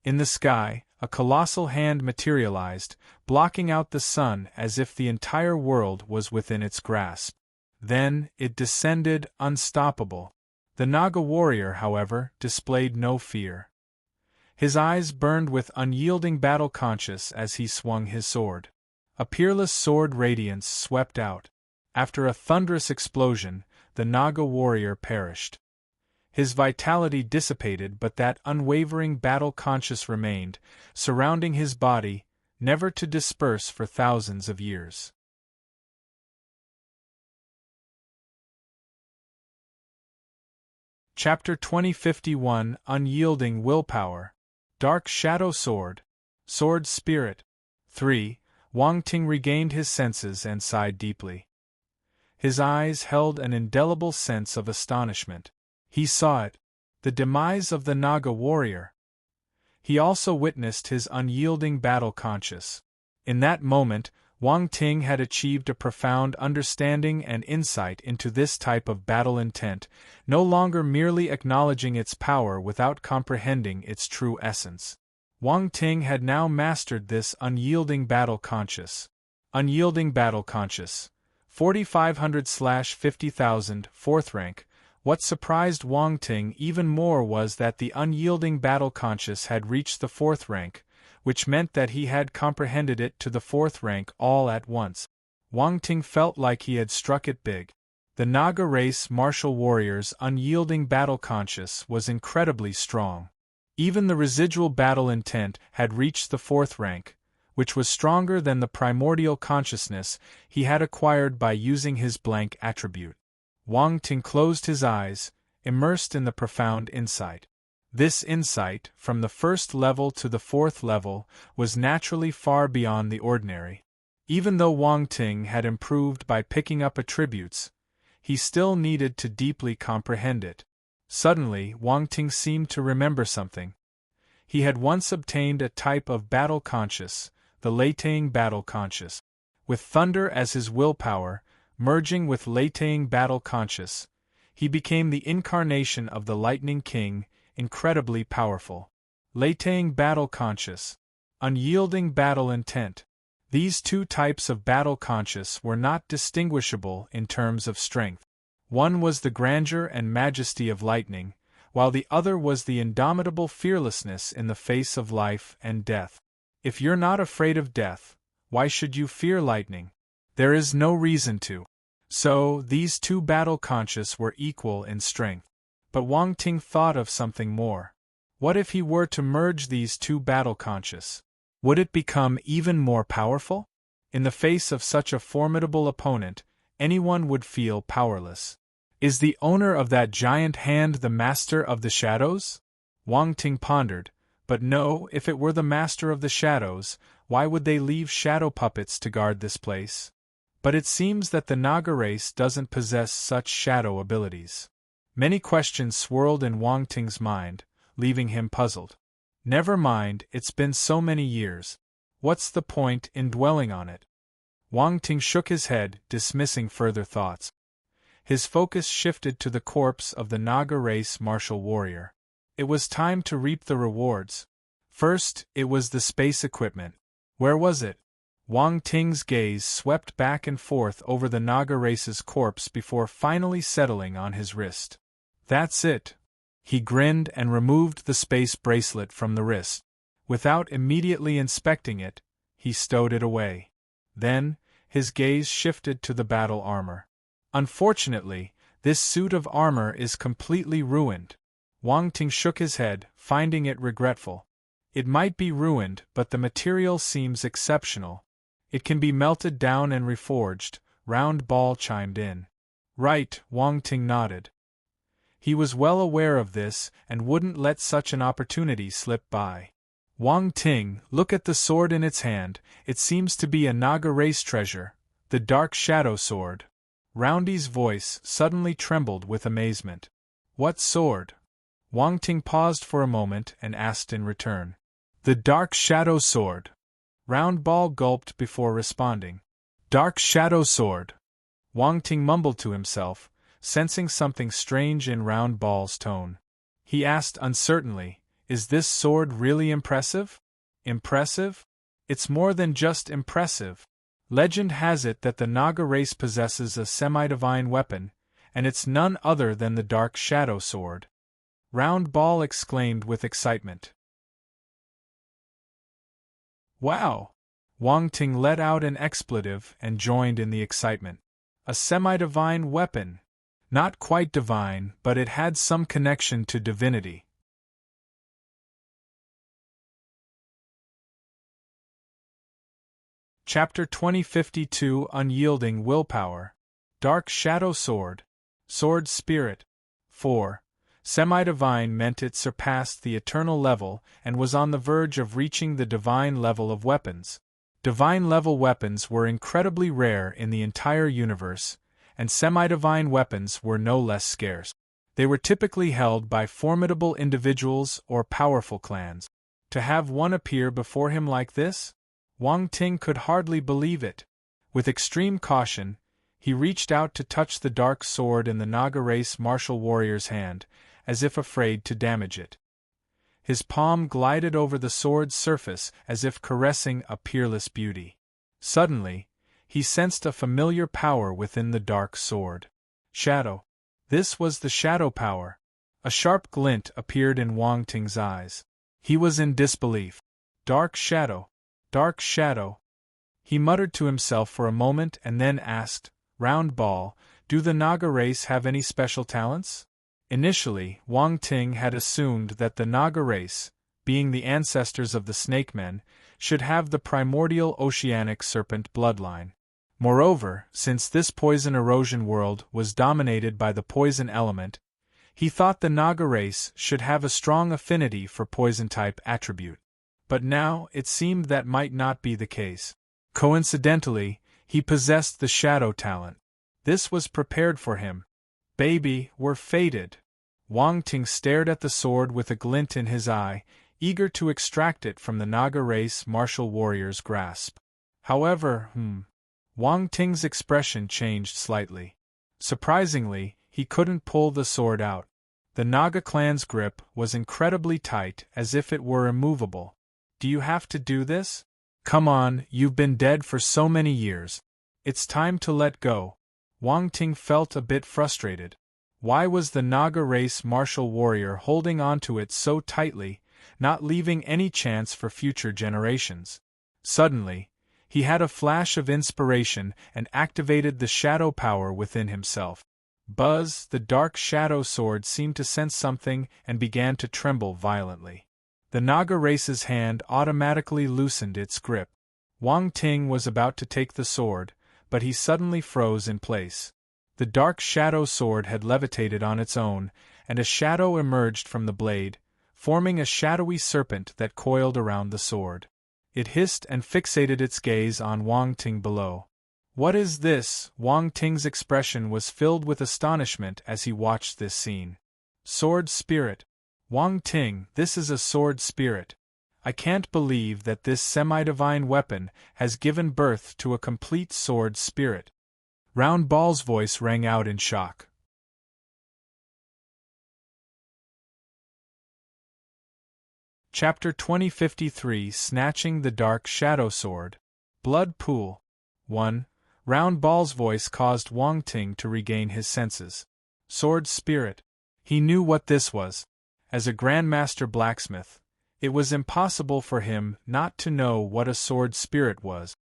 In the sky, a colossal hand materialized, blocking out the sun as if the entire world was within its grasp. Then, it descended, unstoppable. The Naga warrior, however, displayed no fear. His eyes burned with unyielding battle conscious as he swung his sword. A peerless sword radiance swept out. After a thunderous explosion, the Naga warrior perished. His vitality dissipated, but that unwavering battle conscious remained, surrounding his body, never to disperse for thousands of years. Chapter 2051 Unyielding Willpower. Dark Shadow Sword. Sword Spirit. 3. Wang Ting regained his senses and sighed deeply. His eyes held an indelible sense of astonishment. He saw it, the demise of the Naga warrior. He also witnessed his unyielding battle conscious. In that moment, Wang Ting had achieved a profound understanding and insight into this type of battle intent, no longer merely acknowledging its power without comprehending its true essence. Wang Ting had now mastered this unyielding battle conscious. Unyielding battle conscious. 4500/50,000, 4th rank. What surprised Wang Ting even more was that the unyielding battle conscious had reached the 4th rank, which meant that he had comprehended it to the 4th rank all at once. Wang Ting felt like he had struck it big. The Naga race martial warrior's unyielding battle conscious was incredibly strong. Even the residual battle intent had reached the 4th rank, which was stronger than the primordial consciousness he had acquired by using his blank attribute. Wang Ting closed his eyes, immersed in the profound insight. This insight, from the 1st level to the 4th level, was naturally far beyond the ordinary. Even though Wang Ting had improved by picking up attributes, he still needed to deeply comprehend it. Suddenly, Wang Ting seemed to remember something. He had once obtained a type of battle conscious, the Leitang battle conscious. With thunder as his willpower, merging with Leitang battle conscious, he became the incarnation of the Lightning King, incredibly powerful. Leitang battle conscious, unyielding battle intent. These two types of battle conscious were not distinguishable in terms of strength. One was the grandeur and majesty of lightning, while the other was the indomitable fearlessness in the face of life and death. If you're not afraid of death, why should you fear lightning? There is no reason to. So, these two battle conscious were equal in strength. But Wang Ting thought of something more. What if he were to merge these two battle conscious? Would it become even more powerful? In the face of such a formidable opponent, anyone would feel powerless. Is the owner of that giant hand the master of the shadows? Wang Ting pondered, but no, if it were the master of the shadows, why would they leave shadow puppets to guard this place? But it seems that the Naga race doesn't possess such shadow abilities. Many questions swirled in Wang Ting's mind, leaving him puzzled. Never mind, it's been so many years. What's the point in dwelling on it? Wang Ting shook his head, dismissing further thoughts. His focus shifted to the corpse of the Naga race martial warrior. It was time to reap the rewards. First, it was the space equipment. Where was it? Wang Ting's gaze swept back and forth over the Naga race's corpse before finally settling on his wrist. That's it. He grinned and removed the space bracelet from the wrist. Without immediately inspecting it, he stowed it away. Then, his gaze shifted to the battle armor. Unfortunately, this suit of armor is completely ruined. Wang Ting shook his head, finding it regretful. It might be ruined, but the material seems exceptional. It can be melted down and reforged, Round Ball chimed in. Right, Wang Ting nodded. He was well aware of this and wouldn't let such an opportunity slip by. Wang Ting, look at the sword in its hand, it seems to be a Naga race treasure, the Dark Shadow Sword. Roundy's voice suddenly trembled with amazement. What sword? Wang Ting paused for a moment and asked in return. The Dark Shadow Sword. Round Ball gulped before responding. Dark Shadow Sword. Wang Ting mumbled to himself, sensing something strange in Round Ball's tone. He asked uncertainly, is this sword really impressive? Impressive? It's more than just impressive. Legend has it that the Naga race possesses a semi-divine weapon, and it's none other than the Dark Shadow Sword. Round Ball exclaimed with excitement. Wow! Wang Ting let out an expletive and joined in the excitement. A semi-divine weapon. Not quite divine, but it had some connection to divinity. Chapter 2052 Unyielding Willpower. Dark Shadow Sword. Sword Spirit. 4. Semi-divine meant it surpassed the eternal level and was on the verge of reaching the divine level of weapons. Divine-level weapons were incredibly rare in the entire universe, and semi-divine weapons were no less scarce. They were typically held by formidable individuals or powerful clans. To have one appear before him like this? Wang Ting could hardly believe it. With extreme caution, he reached out to touch the dark sword in the Naga race martial warrior's hand, as if afraid to damage it. His palm glided over the sword's surface as if caressing a peerless beauty. Suddenly, he sensed a familiar power within the dark sword. Shadow. This was the shadow power. A sharp glint appeared in Wang Ting's eyes. He was in disbelief. Dark shadow. Dark shadow. He muttered to himself for a moment and then asked, Round Ball, do the Naga race have any special talents? Initially, Wang Ting had assumed that the Naga race, being the ancestors of the Snake Men, should have the primordial oceanic serpent bloodline. Moreover, since this poison erosion world was dominated by the poison element, he thought the Naga race should have a strong affinity for poison-type attribute. But now, it seemed that might not be the case. Coincidentally, he possessed the shadow talent. This was prepared for him. Baby, we're fated. Wang Ting stared at the sword with a glint in his eye, eager to extract it from the Naga race martial warrior's grasp. However, Wang Ting's expression changed slightly. Surprisingly, he couldn't pull the sword out. The Naga clan's grip was incredibly tight, as if it were immovable. Do you have to do this? Come on, you've been dead for so many years. It's time to let go. Wang Ting felt a bit frustrated. Why was the Naga race martial warrior holding onto it so tightly, not leaving any chance for future generations? Suddenly, he had a flash of inspiration and activated the shadow power within himself. Buzz, the dark shadow sword seemed to sense something and began to tremble violently. The Naga race's hand automatically loosened its grip. Wang Ting was about to take the sword, but he suddenly froze in place. The dark shadow sword had levitated on its own, and a shadow emerged from the blade, forming a shadowy serpent that coiled around the sword. It hissed and fixated its gaze on Wang Ting below. What is this? Wang Ting's expression was filled with astonishment as he watched this scene. Sword spirit. Wang Ting, this is a sword spirit. I can't believe that this semi-divine weapon has given birth to a complete sword spirit. Round Ball's voice rang out in shock. Chapter 2053 Snatching the Dark Shadow Sword. Blood Pool. 1. Round Ball's voice caused Wang Ting to regain his senses. Sword spirit. He knew what this was. As a Grandmaster blacksmith, it was impossible for him not to know what a sword spirit was.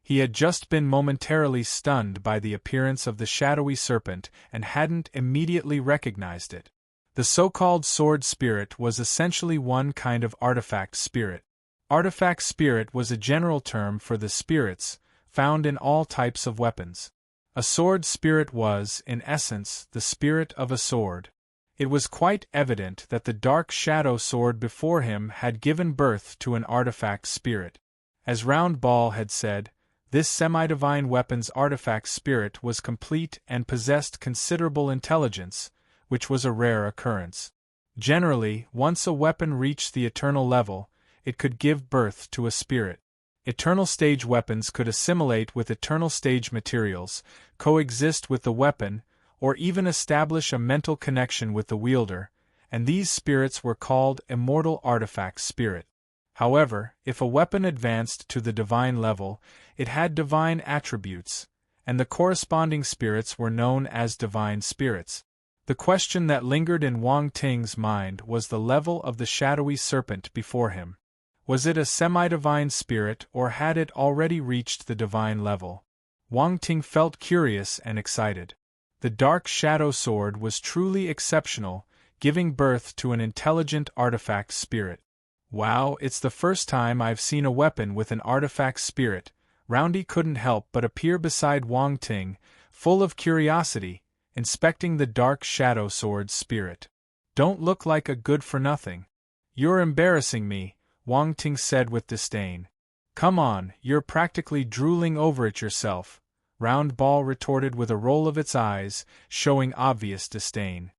He had just been momentarily stunned by the appearance of the shadowy serpent and hadn't immediately recognized it. The so-called sword spirit was essentially one kind of artifact spirit. Artifact spirit was a general term for the spirits found in all types of weapons. A sword spirit was, in essence, the spirit of a sword. It was quite evident that the dark shadow sword before him had given birth to an artifact spirit. As Round Ball had said, this semi-divine weapon's artifact spirit was complete and possessed considerable intelligence, which was a rare occurrence. Generally, once a weapon reached the eternal level, it could give birth to a spirit. Eternal stage weapons could assimilate with eternal stage materials, coexist with the weapon, or even establish a mental connection with the wielder, and these spirits were called immortal artifact spirit. However, if a weapon advanced to the divine level, it had divine attributes, and the corresponding spirits were known as divine spirits. The question that lingered in Wang Ting's mind was the level of the shadowy serpent before him. Was it a semi-divine spirit or had it already reached the divine level? Wang Ting felt curious and excited. The dark shadow sword was truly exceptional, giving birth to an intelligent artifact spirit. Wow, it's the first time I've seen a weapon with an artifact spirit. Roundy couldn't help but appear beside Wang Ting, full of curiosity, inspecting the dark shadow sword's spirit. Don't look like a good-for-nothing. You're embarrassing me, Wang Ting said with disdain. Come on, you're practically drooling over it yourself, Round Ball retorted with a roll of its eyes, showing obvious disdain.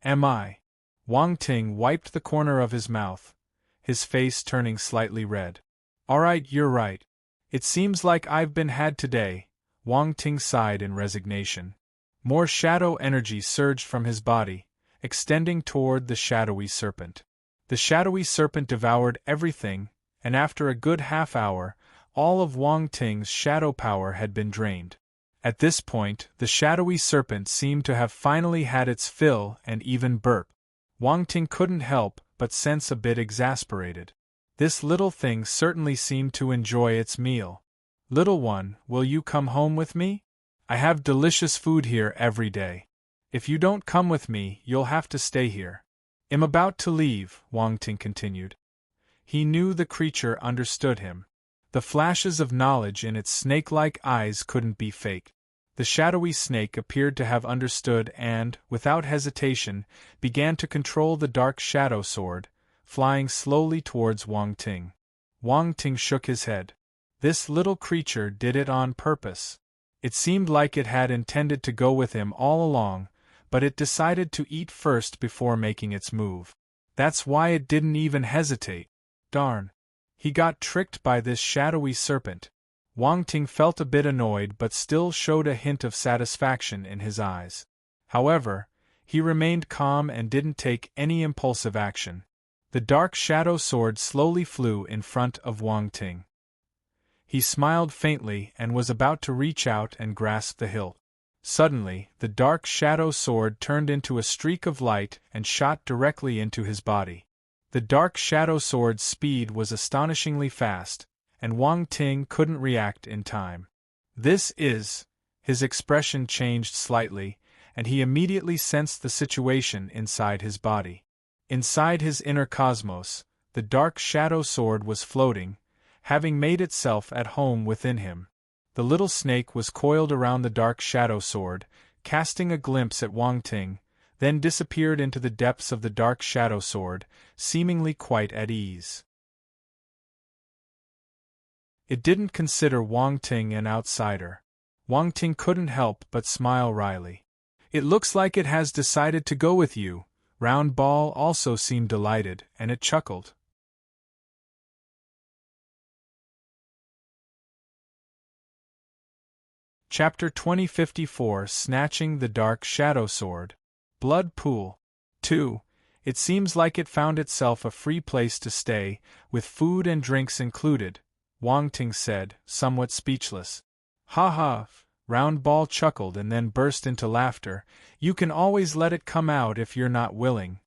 Am I? Wang Ting wiped the corner of his mouth, his face turning slightly red. Alright, you're right. It seems like I've been had today, Wang Ting sighed in resignation. More shadow energy surged from his body, extending toward the shadowy serpent. The shadowy serpent devoured everything, and after a good half-hour, all of Wang Ting's shadow power had been drained. At this point, the shadowy serpent seemed to have finally had its fill and even burp. Wang Ting couldn't help but sense a bit exasperated. This little thing certainly seemed to enjoy its meal. Little one, will you come home with me? I have delicious food here every day. If you don't come with me, you'll have to stay here. I'm about to leave, Wang Ting continued. He knew the creature understood him. The flashes of knowledge in its snake-like eyes couldn't be fake. The shadowy snake appeared to have understood and, without hesitation, began to control the dark shadow sword, flying slowly towards Wang Ting. Wang Ting shook his head. This little creature did it on purpose. It seemed like it had intended to go with him all along, but it decided to eat first before making its move. That's why it didn't even hesitate. Darn. He got tricked by this shadowy serpent. Wang Ting felt a bit annoyed but still showed a hint of satisfaction in his eyes. However, he remained calm and didn't take any impulsive action. The dark shadow sword slowly flew in front of Wang Ting. He smiled faintly and was about to reach out and grasp the hilt. Suddenly, the dark shadow sword turned into a streak of light and shot directly into his body. The dark shadow sword's speed was astonishingly fast, and Wang Ting couldn't react in time. His expression changed slightly, and he immediately sensed the situation inside his body. Inside his inner cosmos, the dark shadow sword was floating, having made itself at home within him. The little snake was coiled around the dark shadow sword, casting a glimpse at Wang Ting, then disappeared into the depths of the dark shadow sword, seemingly quite at ease. It didn't consider Wang Ting an outsider. Wang Ting couldn't help but smile wryly. It looks like it has decided to go with you. Round Ball also seemed delighted, and it chuckled. Chapter 2054 Snatching the Dark Shadow Sword. Blood Pool. 2. It seems like it found itself a free place to stay, with food and drinks included, Wang Ting said, somewhat speechless. Ha ha! Round Ball chuckled and then burst into laughter. You can always let it come out if you're not willing.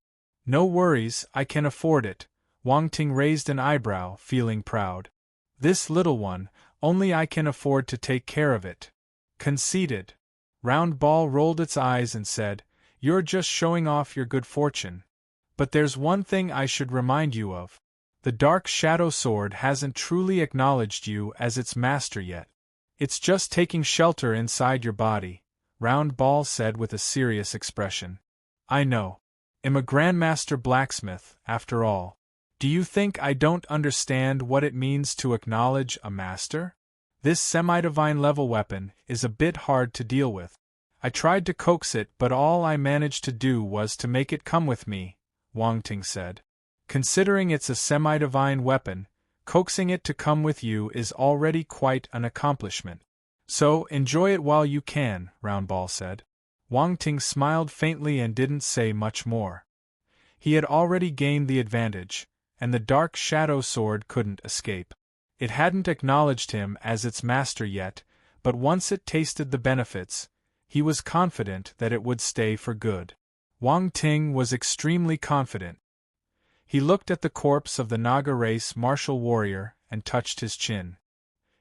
No worries, I can afford it. Wang Ting raised an eyebrow, feeling proud. This little one, only I can afford to take care of it. Conceited. Round Ball rolled its eyes and said, You're just showing off your good fortune. But there's one thing I should remind you of. The Dark Shadow Sword hasn't truly acknowledged you as its master yet. It's just taking shelter inside your body, Round Ball said with a serious expression. I know. I'm a Grandmaster Blacksmith, after all. Do you think I don't understand what it means to acknowledge a master? This semi-divine level weapon is a bit hard to deal with. I tried to coax it but all I managed to do was to make it come with me, Wang Ting said. Considering it's a semi-divine weapon, coaxing it to come with you is already quite an accomplishment. So enjoy it while you can, Round Ball said. Wang Ting smiled faintly and didn't say much more. He had already gained the advantage, and the Dark Shadow Sword couldn't escape. It hadn't acknowledged him as its master yet, but once it tasted the benefits, he was confident that it would stay for good. Wang Ting was extremely confident. He looked at the corpse of the Naga race martial warrior and touched his chin.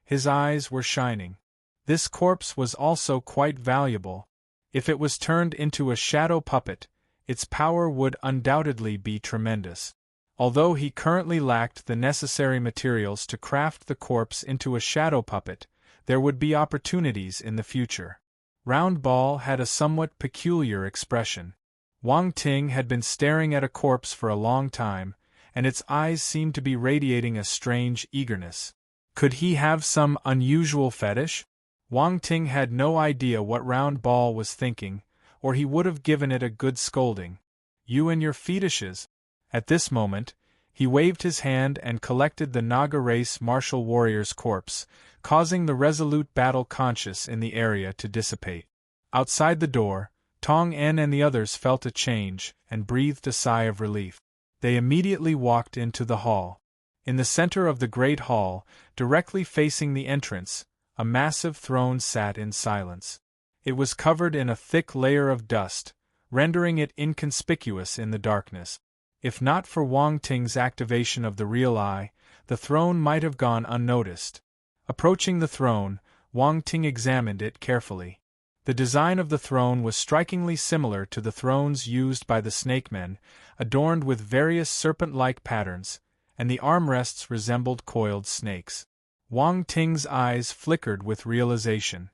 His eyes were shining. This corpse was also quite valuable. If it was turned into a shadow puppet, its power would undoubtedly be tremendous. Although he currently lacked the necessary materials to craft the corpse into a shadow puppet, there would be opportunities in the future. Round Ball had a somewhat peculiar expression. Wang Ting had been staring at a corpse for a long time, and its eyes seemed to be radiating a strange eagerness. Could he have some unusual fetish? Wang Ting had no idea what Round Ball was thinking, or he would have given it a good scolding. You and your fetishes. At this moment, he waved his hand and collected the Naga race martial warrior's corpse, causing the resolute battle conscious in the area to dissipate. Outside the door, Tong En and the others felt a change and breathed a sigh of relief. They immediately walked into the hall. In the center of the great hall, directly facing the entrance, a massive throne sat in silence. It was covered in a thick layer of dust, rendering it inconspicuous in the darkness. If not for Wang Ting's activation of the real eye, the throne might have gone unnoticed. Approaching the throne, Wang Ting examined it carefully. The design of the throne was strikingly similar to the thrones used by the Snake Men, adorned with various serpent-like patterns, and the armrests resembled coiled snakes. Wang Ting's eyes flickered with realization.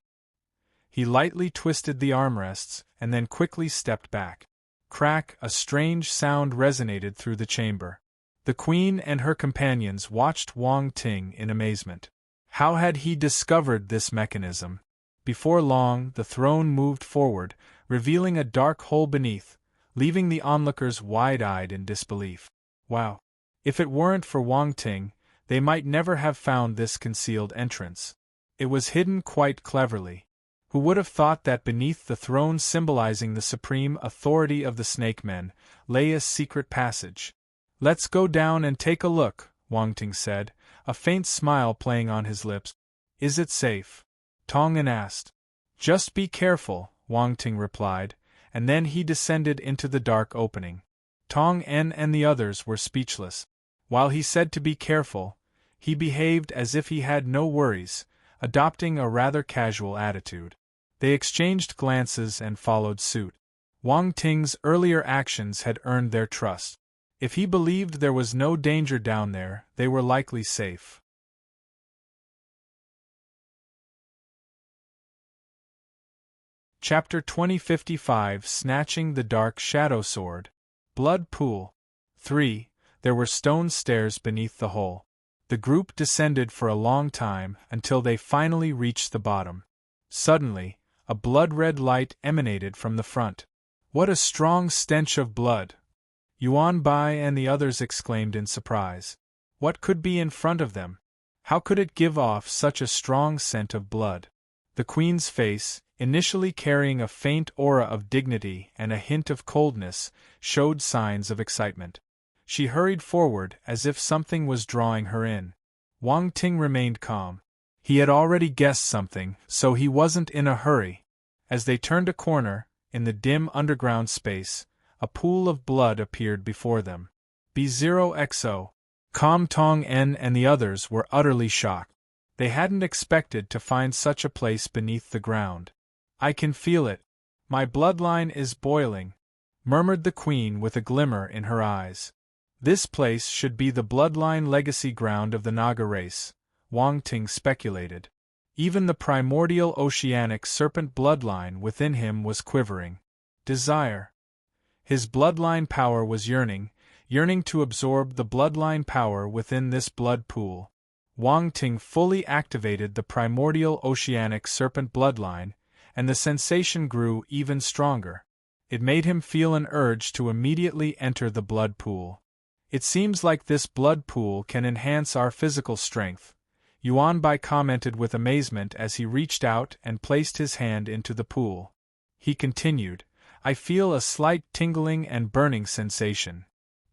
He lightly twisted the armrests and then quickly stepped back. Crack! A strange sound resonated through the chamber. The queen and her companions watched Wang Ting in amazement. How had he discovered this mechanism? Before long, the throne moved forward, revealing a dark hole beneath, leaving the onlookers wide-eyed in disbelief. Wow! If it weren't for Wang Ting, they might never have found this concealed entrance. It was hidden quite cleverly. Who would have thought that beneath the throne symbolizing the supreme authority of the Snake Men lay a secret passage? Let's go down and take a look, Wang Ting said, a faint smile playing on his lips. Is it safe? Tong An asked. Just be careful, Wang Ting replied, and then he descended into the dark opening. Tong An and the others were speechless. While he said to be careful, he behaved as if he had no worries, adopting a rather casual attitude. They exchanged glances and followed suit. Wang Ting's earlier actions had earned their trust. If he believed there was no danger down there, they were likely safe. Chapter 2055 Snatching the Dark Shadow Sword. Blood Pool. 3. There were stone stairs beneath the hole. The group descended for a long time until they finally reached the bottom. Suddenly, a blood-red light emanated from the front. What a strong stench of blood! Yuan Bai and the others exclaimed in surprise. What could be in front of them? How could it give off such a strong scent of blood? The queen's face, initially carrying a faint aura of dignity and a hint of coldness, showed signs of excitement. She hurried forward as if something was drawing her in. Wang Ting remained calm. He had already guessed something, so he wasn't in a hurry. As they turned a corner, in the dim underground space, a pool of blood appeared before them. B0XO. Kam Tong En and the others were utterly shocked. They hadn't expected to find such a place beneath the ground. I can feel it. My bloodline is boiling, murmured the queen with a glimmer in her eyes. This place should be the bloodline legacy ground of the Naga race, Wang Ting speculated. Even the primordial oceanic serpent bloodline within him was quivering. Desire. His bloodline power was yearning to absorb the bloodline power within this blood pool. Wang Ting fully activated the primordial oceanic serpent bloodline, and the sensation grew even stronger. It made him feel an urge to immediately enter the blood pool. It seems like this blood pool can enhance our physical strength, Yuan Bai commented with amazement as he reached out and placed his hand into the pool. He continued, I feel a slight tingling and burning sensation.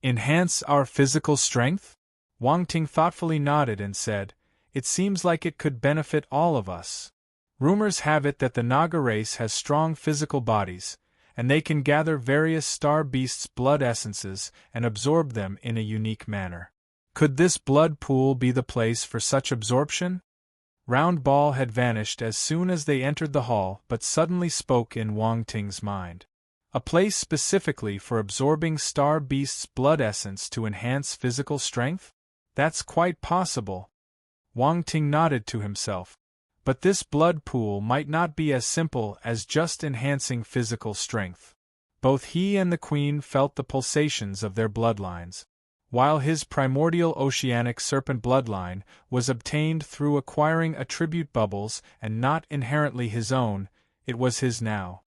Enhance our physical strength? Wang Ting thoughtfully nodded and said, It seems like it could benefit all of us. Rumors have it that the Naga race has strong physical bodies, and they can gather various star beasts' blood essences and absorb them in a unique manner. Could this blood pool be the place for such absorption? Round Ball had vanished as soon as they entered the hall but suddenly spoke in Wang Ting's mind. A place specifically for absorbing star beasts' blood essence to enhance physical strength? That's quite possible. Wang Ting nodded to himself. But this blood pool might not be as simple as just enhancing physical strength. Both he and the queen felt the pulsations of their bloodlines. While his primordial oceanic serpent bloodline was obtained through acquiring attribute bubbles and not inherently his own, it was his now.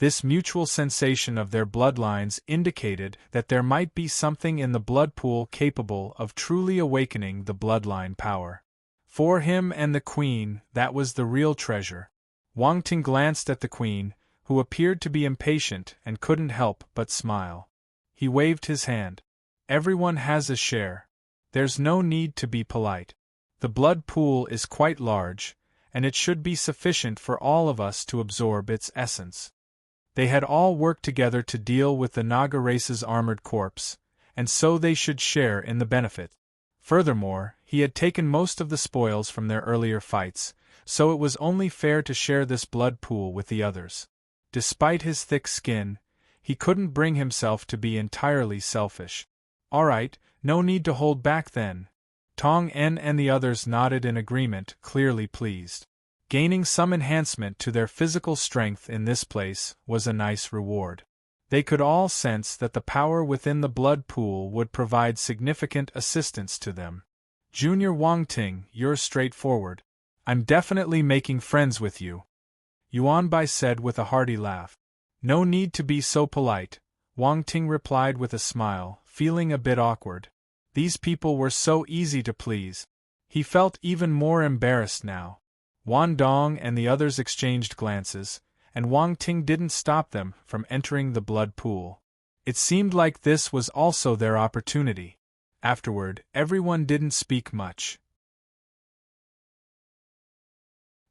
This mutual sensation of their bloodlines indicated that there might be something in the blood pool capable of truly awakening the bloodline power. For him and the queen, that was the real treasure. Wang Ting glanced at the queen, who appeared to be impatient and couldn't help but smile. He waved his hand. Everyone has a share. There's no need to be polite. The blood pool is quite large, and it should be sufficient for all of us to absorb its essence. They had all worked together to deal with the Naga race's armored corpse, and so they should share in the benefit. Furthermore, he had taken most of the spoils from their earlier fights, so it was only fair to share this blood pool with the others. Despite his thick skin, he couldn't bring himself to be entirely selfish. All right, no need to hold back then. Tong En and the others nodded in agreement, clearly pleased. Gaining some enhancement to their physical strength in this place was a nice reward. They could all sense that the power within the blood pool would provide significant assistance to them. Junior Wang Ting, you're straightforward. I'm definitely making friends with you, Yuan Bai said with a hearty laugh. No need to be so polite, Wang Ting replied with a smile, feeling a bit awkward. These people were so easy to please. He felt even more embarrassed now. Wan Dong and the others exchanged glances, and Wang Ting didn't stop them from entering the blood pool. It seemed like this was also their opportunity. Afterward, everyone didn't speak much.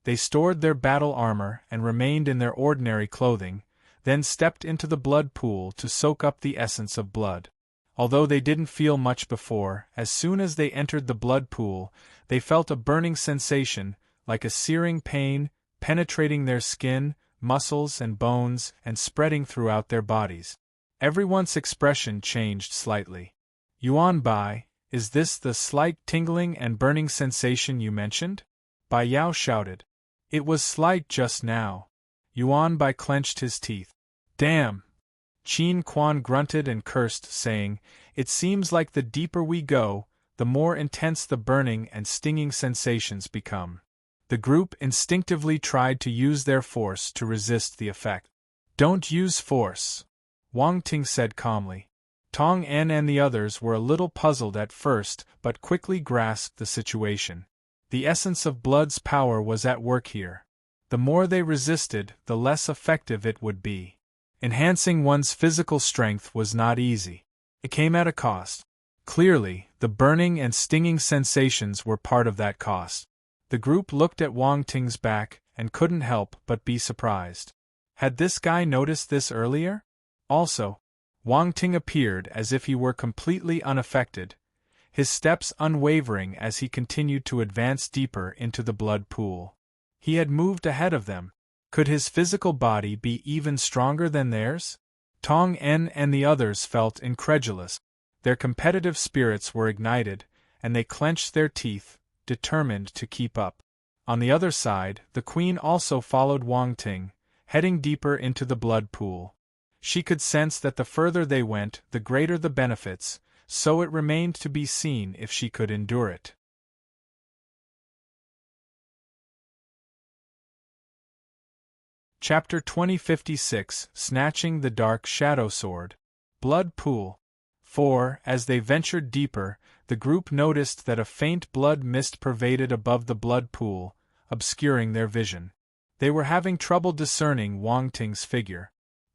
They stored their battle armor and remained in their ordinary clothing, then stepped into the blood pool to soak up the essence of blood. Although they didn't feel much before, as soon as they entered the blood pool, they felt a burning sensation, like a searing pain, penetrating their skin, muscles and bones and spreading throughout their bodies. Everyone's expression changed slightly. Yuan Bai, is this the slight tingling and burning sensation you mentioned? Bai Yao shouted. It was slight just now. Yuan Bai clenched his teeth. Damn! Qin Quan grunted and cursed, saying, It seems like the deeper we go, the more intense the burning and stinging sensations become. The group instinctively tried to use their force to resist the effect. Don't use force, Wang Ting said calmly. Tong En and the others were a little puzzled at first but quickly grasped the situation. The essence of blood's power was at work here. The more they resisted, the less effective it would be. Enhancing one's physical strength was not easy. It came at a cost. Clearly, the burning and stinging sensations were part of that cost. The group looked at Wang Ting's back and couldn't help but be surprised. Had this guy noticed this earlier? Also, Wang Ting appeared as if he were completely unaffected, his steps unwavering as he continued to advance deeper into the blood pool. He had moved ahead of them. Could his physical body be even stronger than theirs? Tong En and the others felt incredulous. Their competitive spirits were ignited, and they clenched their teeth, determined to keep up. On the other side, the queen also followed Wang Ting, heading deeper into the blood pool. She could sense that the further they went, the greater the benefits, so it remained to be seen if she could endure it. Chapter 2056, Snatching the Dark Shadow Sword. Blood Pool. For, as they ventured deeper, the group noticed that a faint blood mist pervaded above the blood pool, obscuring their vision. They were having trouble discerning Wang Ting's figure.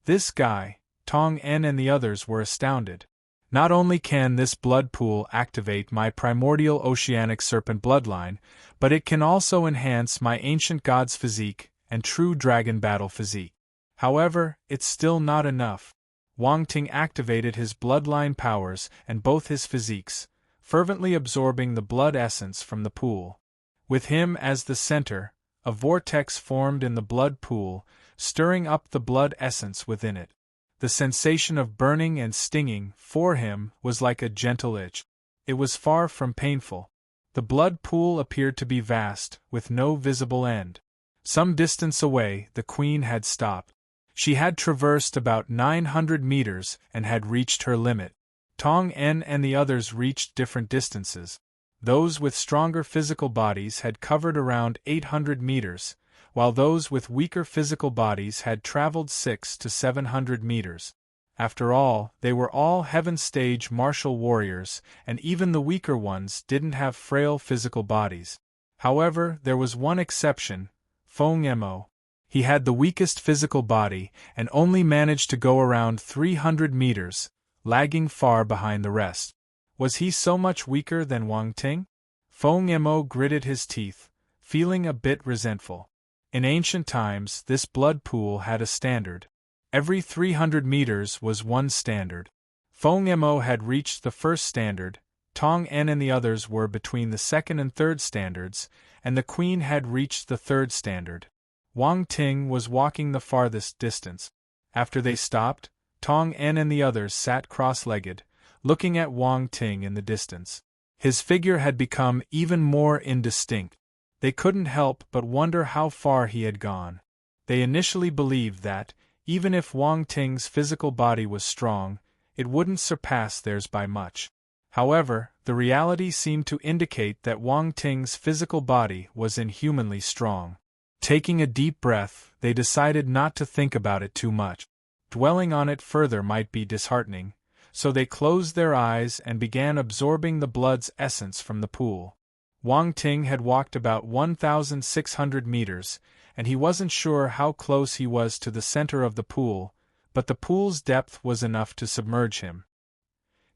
This guy, Tong En and the others were astounded. Not only can this blood pool activate my primordial oceanic serpent bloodline, but it can also enhance my ancient god's physique and true dragon battle physique. However, it's still not enough. Wang Ting activated his bloodline powers and both his physiques, fervently absorbing the blood essence from the pool. With him as the center, a vortex formed in the blood pool, stirring up the blood essence within it. The sensation of burning and stinging, for him, was like a gentle itch. It was far from painful. The blood pool appeared to be vast, with no visible end. Some distance away, the queen had stopped. She had traversed about 900 meters and had reached her limit. Tong En and the others reached different distances. Those with stronger physical bodies had covered around 800 meters, while those with weaker physical bodies had traveled 600 to 700 meters. After all, they were all Heaven Stage martial warriors, and even the weaker ones didn't have frail physical bodies. However, there was one exception, Feng Mo. He had the weakest physical body and only managed to go around 300 meters, lagging far behind the rest. Was he so much weaker than Wang Ting? Feng Mo gritted his teeth, feeling a bit resentful. In ancient times, this blood pool had a standard. Every 300 meters was one standard. Feng Mo had reached the first standard, Tong En and the others were between the second and third standards, and the queen had reached the third standard. Wang Ting was walking the farthest distance. After they stopped, Tong En and the others sat cross-legged, looking at Wang Ting in the distance. His figure had become even more indistinct. They couldn't help but wonder how far he had gone. They initially believed that, even if Wang Ting's physical body was strong, it wouldn't surpass theirs by much. However, The reality seemed to indicate that Wang Ting's physical body was inhumanly strong. Taking a deep breath, they decided not to think about it too much. Dwelling on it further might be disheartening, so they closed their eyes and began absorbing the blood's essence from the pool. Wang Ting had walked about 1,600 meters, and he wasn't sure how close he was to the center of the pool, but the pool's depth was enough to submerge him.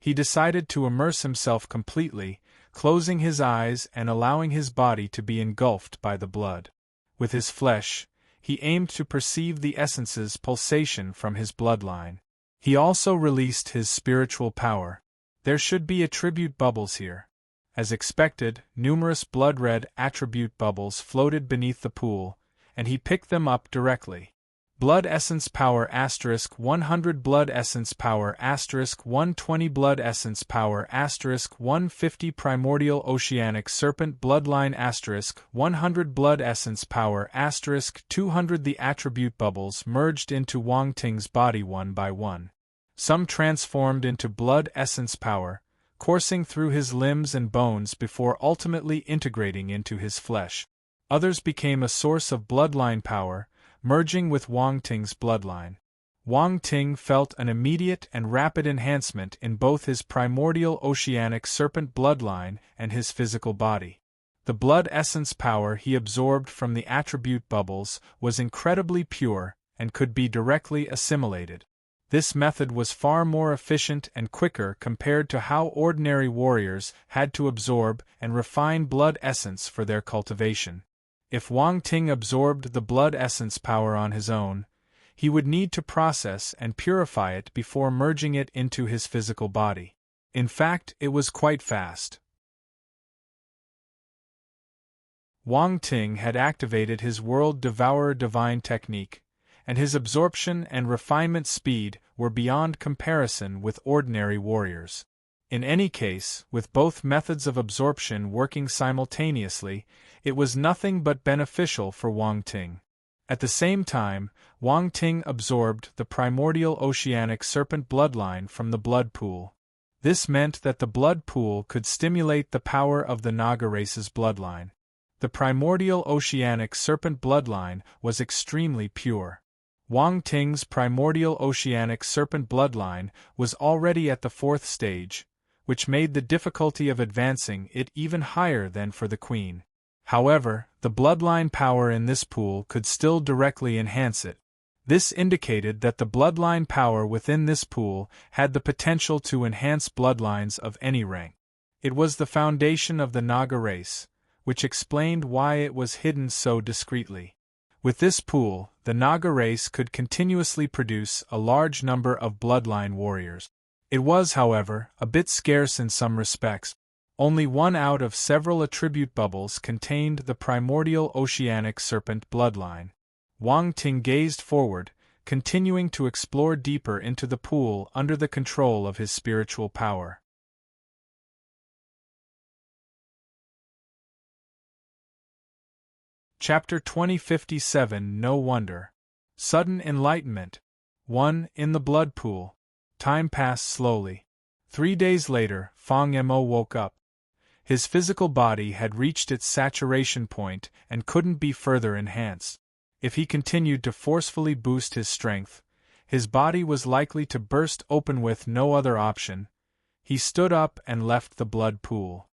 He decided to immerse himself completely, closing his eyes and allowing his body to be engulfed by the blood. With his flesh, he aimed to perceive the essence's pulsation from his bloodline. He also released his spiritual power. There should be attribute bubbles here. As expected, numerous blood-red attribute bubbles floated beneath the pool, and he picked them up directly. Blood essence power * 100 blood essence power * 120 blood essence power * 150 primordial oceanic serpent bloodline * 100 blood essence power * 200. The attribute bubbles merged into Wang Ting's body one by one. Some transformed into blood essence power, coursing through his limbs and bones before ultimately integrating into his flesh. Others became a source of bloodline power, merging with Wang Ting's bloodline. Wang Ting felt an immediate and rapid enhancement in both his primordial oceanic serpent bloodline and his physical body. The blood essence power he absorbed from the attribute bubbles was incredibly pure and could be directly assimilated. This method was far more efficient and quicker compared to how ordinary warriors had to absorb and refine blood essence for their cultivation. If Wang Ting absorbed the blood essence power on his own, he would need to process and purify it before merging it into his physical body. In fact, it was quite fast. Wang Ting had activated his World Devourer divine technique, and his absorption and refinement speed were beyond comparison with ordinary warriors. In any case, with both methods of absorption working simultaneously, it was nothing but beneficial for Wang Ting. At the same time, Wang Ting absorbed the primordial oceanic serpent bloodline from the blood pool. This meant that the blood pool could stimulate the power of the Naga race's bloodline. The primordial oceanic serpent bloodline was extremely pure. Wang Ting's primordial oceanic serpent bloodline was already at the 4th stage, which made the difficulty of advancing it even higher than for the Queen. However, the bloodline power in this pool could still directly enhance it. This indicated that the bloodline power within this pool had the potential to enhance bloodlines of any rank. It was the foundation of the Naga race, which explained why it was hidden so discreetly. With this pool, the Naga race could continuously produce a large number of bloodline warriors. It was, however, a bit scarce in some respects. Only one out of several attribute bubbles contained the primordial oceanic serpent bloodline. Wang Ting gazed forward, continuing to explore deeper into the pool under the control of his spiritual power. Chapter 2057 No Wonder. Sudden Enlightenment. 1. In the blood pool. Time passed slowly. 3 days later, Fang Mo woke up. His physical body had reached its saturation point and couldn't be further enhanced. If he continued to forcefully boost his strength, his body was likely to burst open with no other option. He stood up and left the blood pool.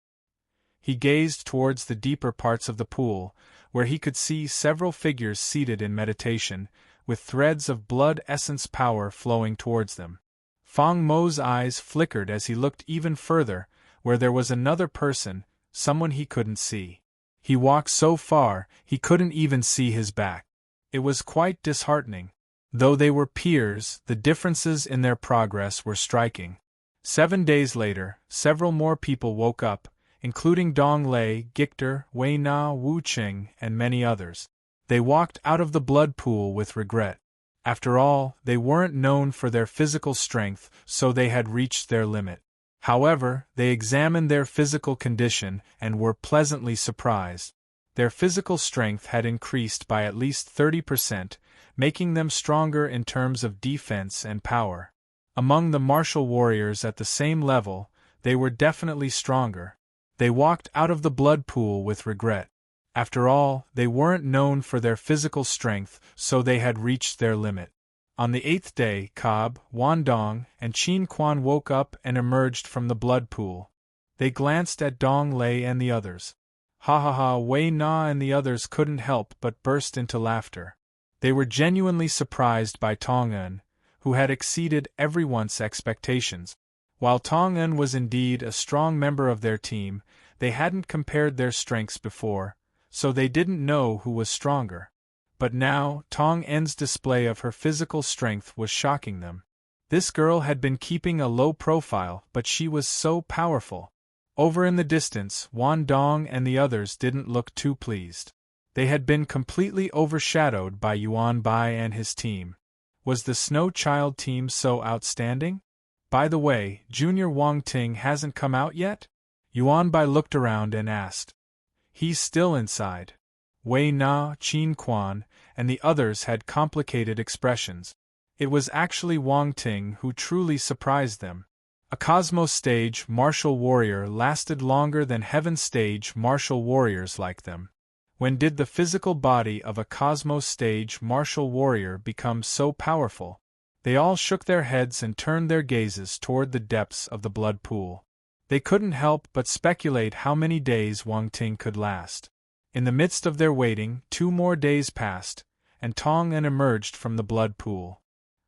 He gazed towards the deeper parts of the pool, where he could see several figures seated in meditation, with threads of blood essence power flowing towards them. Fang Mo's eyes flickered as he looked even further, where there was another person, someone he couldn't see. He walked so far, he couldn't even see his back. It was quite disheartening. Though they were peers, the differences in their progress were striking. 7 days later, several more people woke up, including Dong Lei, Gictor, Wei Na, Wu Qing, and many others. They walked out of the blood pool with regret. After all, they weren't known for their physical strength, so they had reached their limit. However, they examined their physical condition and were pleasantly surprised. Their physical strength had increased by at least 30%, making them stronger in terms of defense and power. Among the martial warriors at the same level, They were definitely stronger. They walked out of the blood pool with regret. After all, they weren't known for their physical strength, so they had reached their limit. On the 8th day, Cobb, Wandong, and Qin Quan woke up and emerged from the blood pool. They glanced at Dong Lei and the others. Ha ha ha! Wei Na and the others couldn't help but burst into laughter. They were genuinely surprised by Tong En, who had exceeded everyone's expectations. While Tong En was indeed a strong member of their team, they hadn't compared their strengths before, so they didn't know who was stronger. But now, Tong En's display of her physical strength was shocking them. This girl had been keeping a low profile, but she was so powerful. Over in the distance, Wan Dong and the others didn't look too pleased. They had been completely overshadowed by Yuan Bai and his team. Was the Snow Child team so outstanding? By the way, Junior Wang Ting hasn't come out yet? Yuan Bai looked around and asked. He's still inside. Wei Na, Qin Quan, and the others had complicated expressions. It was actually Wang Ting who truly surprised them. A Cosmos Stage martial warrior lasted longer than Heaven Stage martial warriors like them. When did the physical body of a Cosmos Stage martial warrior become so powerful? They all shook their heads and turned their gazes toward the depths of the blood pool. They couldn't help but speculate how many days Wang Ting could last. In the midst of their waiting, 2 more days passed, and Tong En emerged from the blood pool.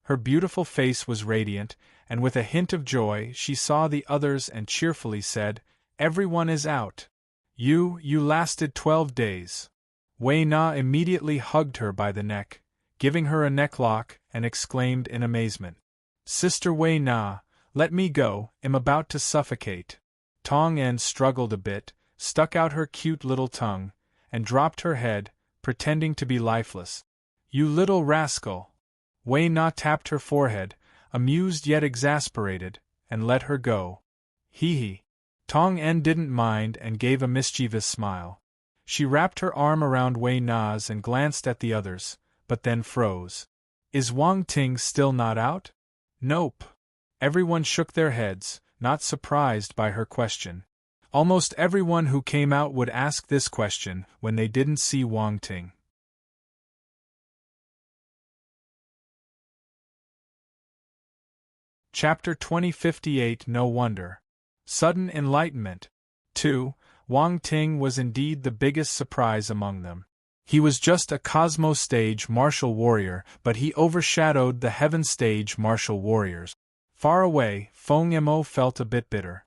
Her beautiful face was radiant, and with a hint of joy she saw the others and cheerfully said, "Everyone is out. You lasted 12 days." Wei Na immediately hugged her by the neck, giving her a necklock, and exclaimed in amazement, "Sister Wei Na, let me go, I'm about to suffocate." Tong En struggled a bit, stuck out her cute little tongue, and dropped her head, pretending to be lifeless. "You little rascal!" Wei Na tapped her forehead, amused yet exasperated, and let her go. Hee. Tong En didn't mind and gave a mischievous smile. She wrapped her arm around Wei Na's and glanced at the others, but then froze. Is Wang Ting still not out? Nope. Everyone shook their heads, not surprised by her question. Almost everyone who came out would ask this question when they didn't see Wang Ting. Chapter 2058 No Wonder. Sudden Enlightenment. 2. Wang Ting was indeed the biggest surprise among them. He was just a Cosmos Stage martial warrior, but he overshadowed the Heaven Stage martial warriors. Far away, Feng Mo felt a bit bitter.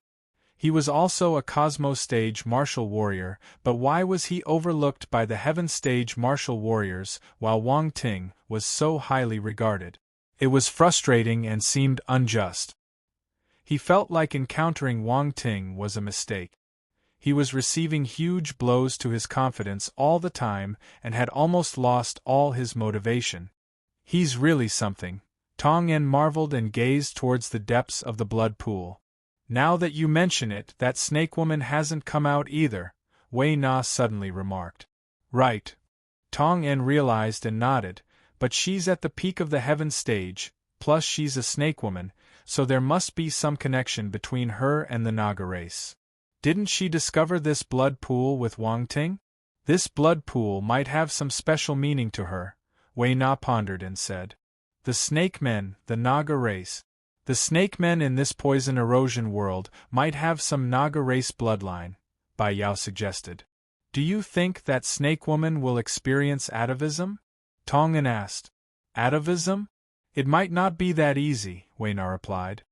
He was also a Cosmos Stage martial warrior, but why was he overlooked by the Heaven Stage martial warriors while Wang Ting was so highly regarded? It was frustrating and seemed unjust. He felt like encountering Wang Ting was a mistake. He was receiving huge blows to his confidence all the time and had almost lost all his motivation. He's really something. Tong En marveled and gazed towards the depths of the blood pool. Now that you mention it, that snake woman hasn't come out either, Wei Na suddenly remarked. Right. Tong En realized and nodded, but she's at the peak of the Heaven Stage, plus she's a snake woman, so there must be some connection between her and the Naga race. Didn't she discover this blood pool with Wang Ting? This blood pool might have some special meaning to her, Wei Na pondered and said. The snake men, the Naga race. The snake men in this poison erosion world might have some Naga race bloodline, Bai Yao suggested. Do you think that snake woman will experience atavism? Tong En asked. Atavism? It might not be that easy, Wei Na replied.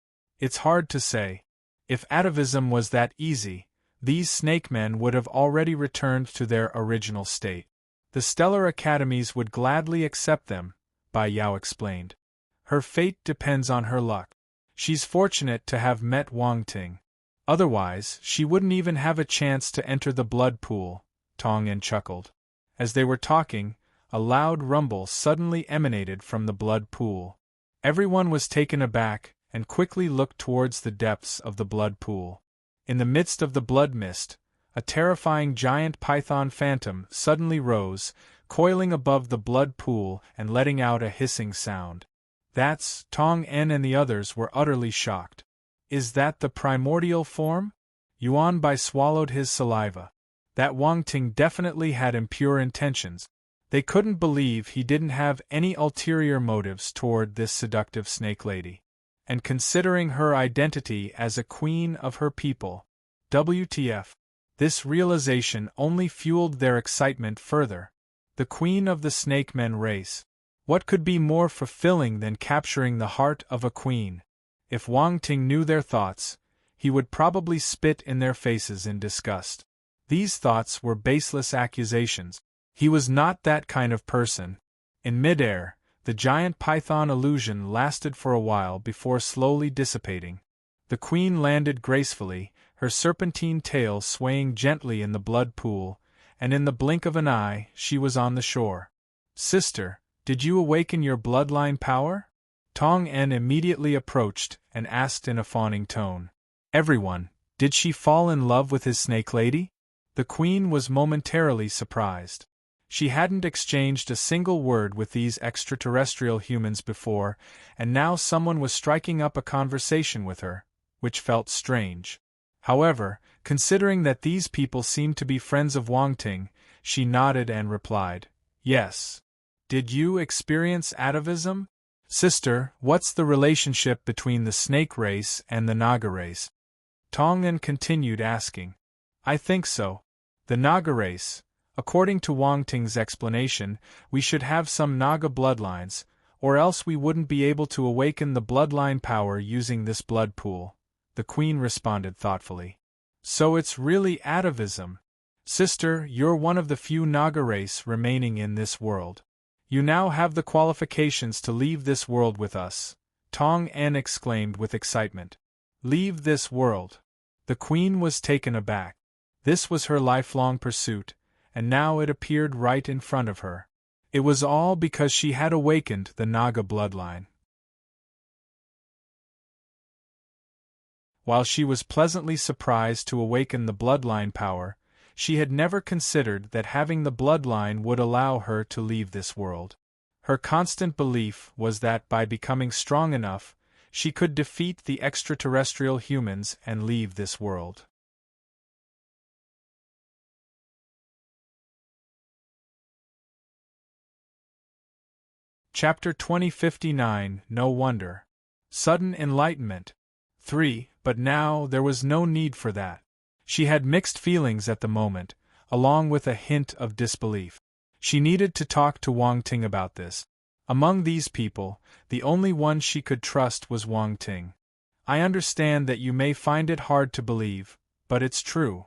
It's hard to say. If atavism was that easy, these snake men would have already returned to their original state. The stellar academies would gladly accept them, Bai Yao explained. Her fate depends on her luck. She's fortunate to have met Wang Ting. Otherwise, she wouldn't even have a chance to enter the blood pool, Tong En chuckled. As they were talking, a loud rumble suddenly emanated from the blood pool. Everyone was taken aback and quickly looked towards the depths of the blood pool. In the midst of the blood mist, a terrifying giant python phantom suddenly rose, coiling above the blood pool and letting out a hissing sound. Tong En and the others were utterly shocked. Is that the primordial form? Yuan Bai swallowed his saliva. That Wang Ting definitely had impure intentions. They couldn't believe he didn't have any ulterior motives toward this seductive snake lady. And considering her identity as a queen of her people, WTF, this realization only fueled their excitement further. The queen of the snake men race. What could be more fulfilling than capturing the heart of a queen? If Wang Ting knew their thoughts, he would probably spit in their faces in disgust. These thoughts were baseless accusations. He was not that kind of person. In midair, the giant python illusion lasted for a while before slowly dissipating. The queen landed gracefully, her serpentine tail swaying gently in the blood pool, and in the blink of an eye she was on the shore. Sister, did you awaken your bloodline power? Tong En immediately approached and asked in a fawning tone. Everyone, did she fall in love with his snake lady? The queen was momentarily surprised. She hadn't exchanged a single word with these extraterrestrial humans before, and now someone was striking up a conversation with her, which felt strange. However, considering that these people seemed to be friends of Wang Ting, she nodded and replied, Yes. Did you experience atavism? Sister, what's the relationship between the snake race and the Naga race? Tong En continued asking. I think so. The Naga race. According to Wang Ting's explanation, we should have some Naga bloodlines, or else we wouldn't be able to awaken the bloodline power using this blood pool, the queen responded thoughtfully. So it's really atavism. Sister, you're one of the few Naga race remaining in this world. You now have the qualifications to leave this world with us, Tong En exclaimed with excitement. Leave this world. The queen was taken aback. This was her lifelong pursuit, and now it appeared right in front of her. It was all because she had awakened the Naga bloodline. While she was pleasantly surprised to awaken the bloodline power, she had never considered that having the bloodline would allow her to leave this world. Her constant belief was that by becoming strong enough, she could defeat the extraterrestrial humans and leave this world. Chapter 2059 No Wonder. Sudden Enlightenment. 3. But now there was no need for that. She had mixed feelings at the moment, along with a hint of disbelief. She needed to talk to Wang Ting about this. Among these people, the only one she could trust was Wang Ting. I understand that you may find it hard to believe, but it's true.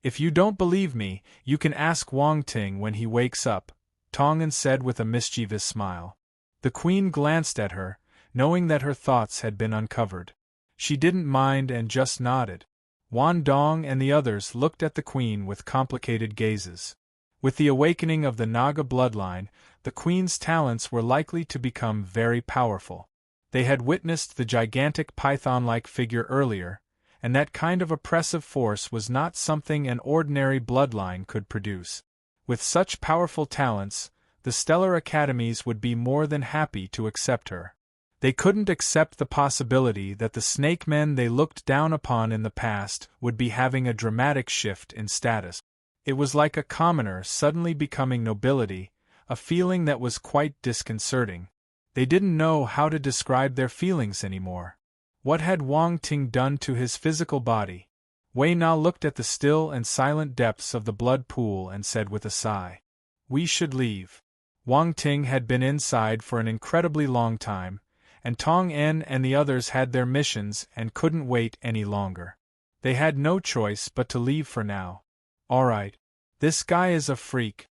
If you don't believe me, you can ask Wang Ting when he wakes up, Tong En said with a mischievous smile. The queen glanced at her, knowing that her thoughts had been uncovered. She didn't mind and just nodded. Wan Dong and the others looked at the queen with complicated gazes. With the awakening of the Naga bloodline, the queen's talents were likely to become very powerful. They had witnessed the gigantic python-like figure earlier, and that kind of oppressive force was not something an ordinary bloodline could produce. With such powerful talents, the stellar academies would be more than happy to accept her. They couldn't accept the possibility that the snake men they looked down upon in the past would be having a dramatic shift in status. It was like a commoner suddenly becoming nobility, a feeling that was quite disconcerting. They didn't know how to describe their feelings anymore. What had Wang Ting done to his physical body? Wei Na looked at the still and silent depths of the blood pool and said with a sigh, We should leave. Wang Ting had been inside for an incredibly long time, and Tong En and the others had their missions and couldn't wait any longer. They had no choice but to leave for now. All right. This guy is a freak.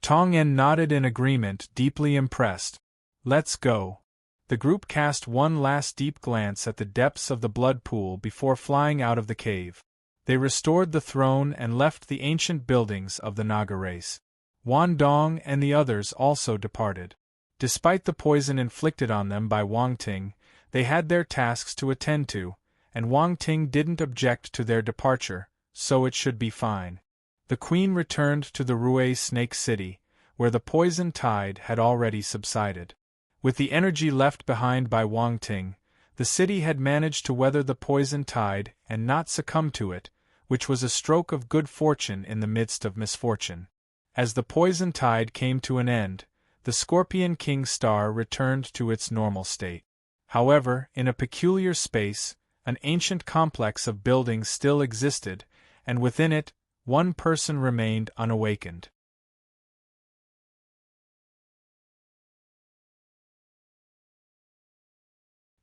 Tong En nodded in agreement, deeply impressed. Let's go. The group cast one last deep glance at the depths of the blood pool before flying out of the cave. They restored the throne and left the ancient buildings of the Naga race. Wan Dong and the others also departed. Despite the poison inflicted on them by Wang Ting, they had their tasks to attend to, and Wang Ting didn't object to their departure, so it should be fine. The queen returned to the Rue Snake City, where the poison tide had already subsided. With the energy left behind by Wang Ting, The city had managed to weather the poison tide and not succumb to it, which was a stroke of good fortune in the midst of misfortune. As the poison tide came to an end, the Scorpion King star returned to its normal state. However, in a peculiar space, an ancient complex of buildings still existed, and within it, one person remained unawakened.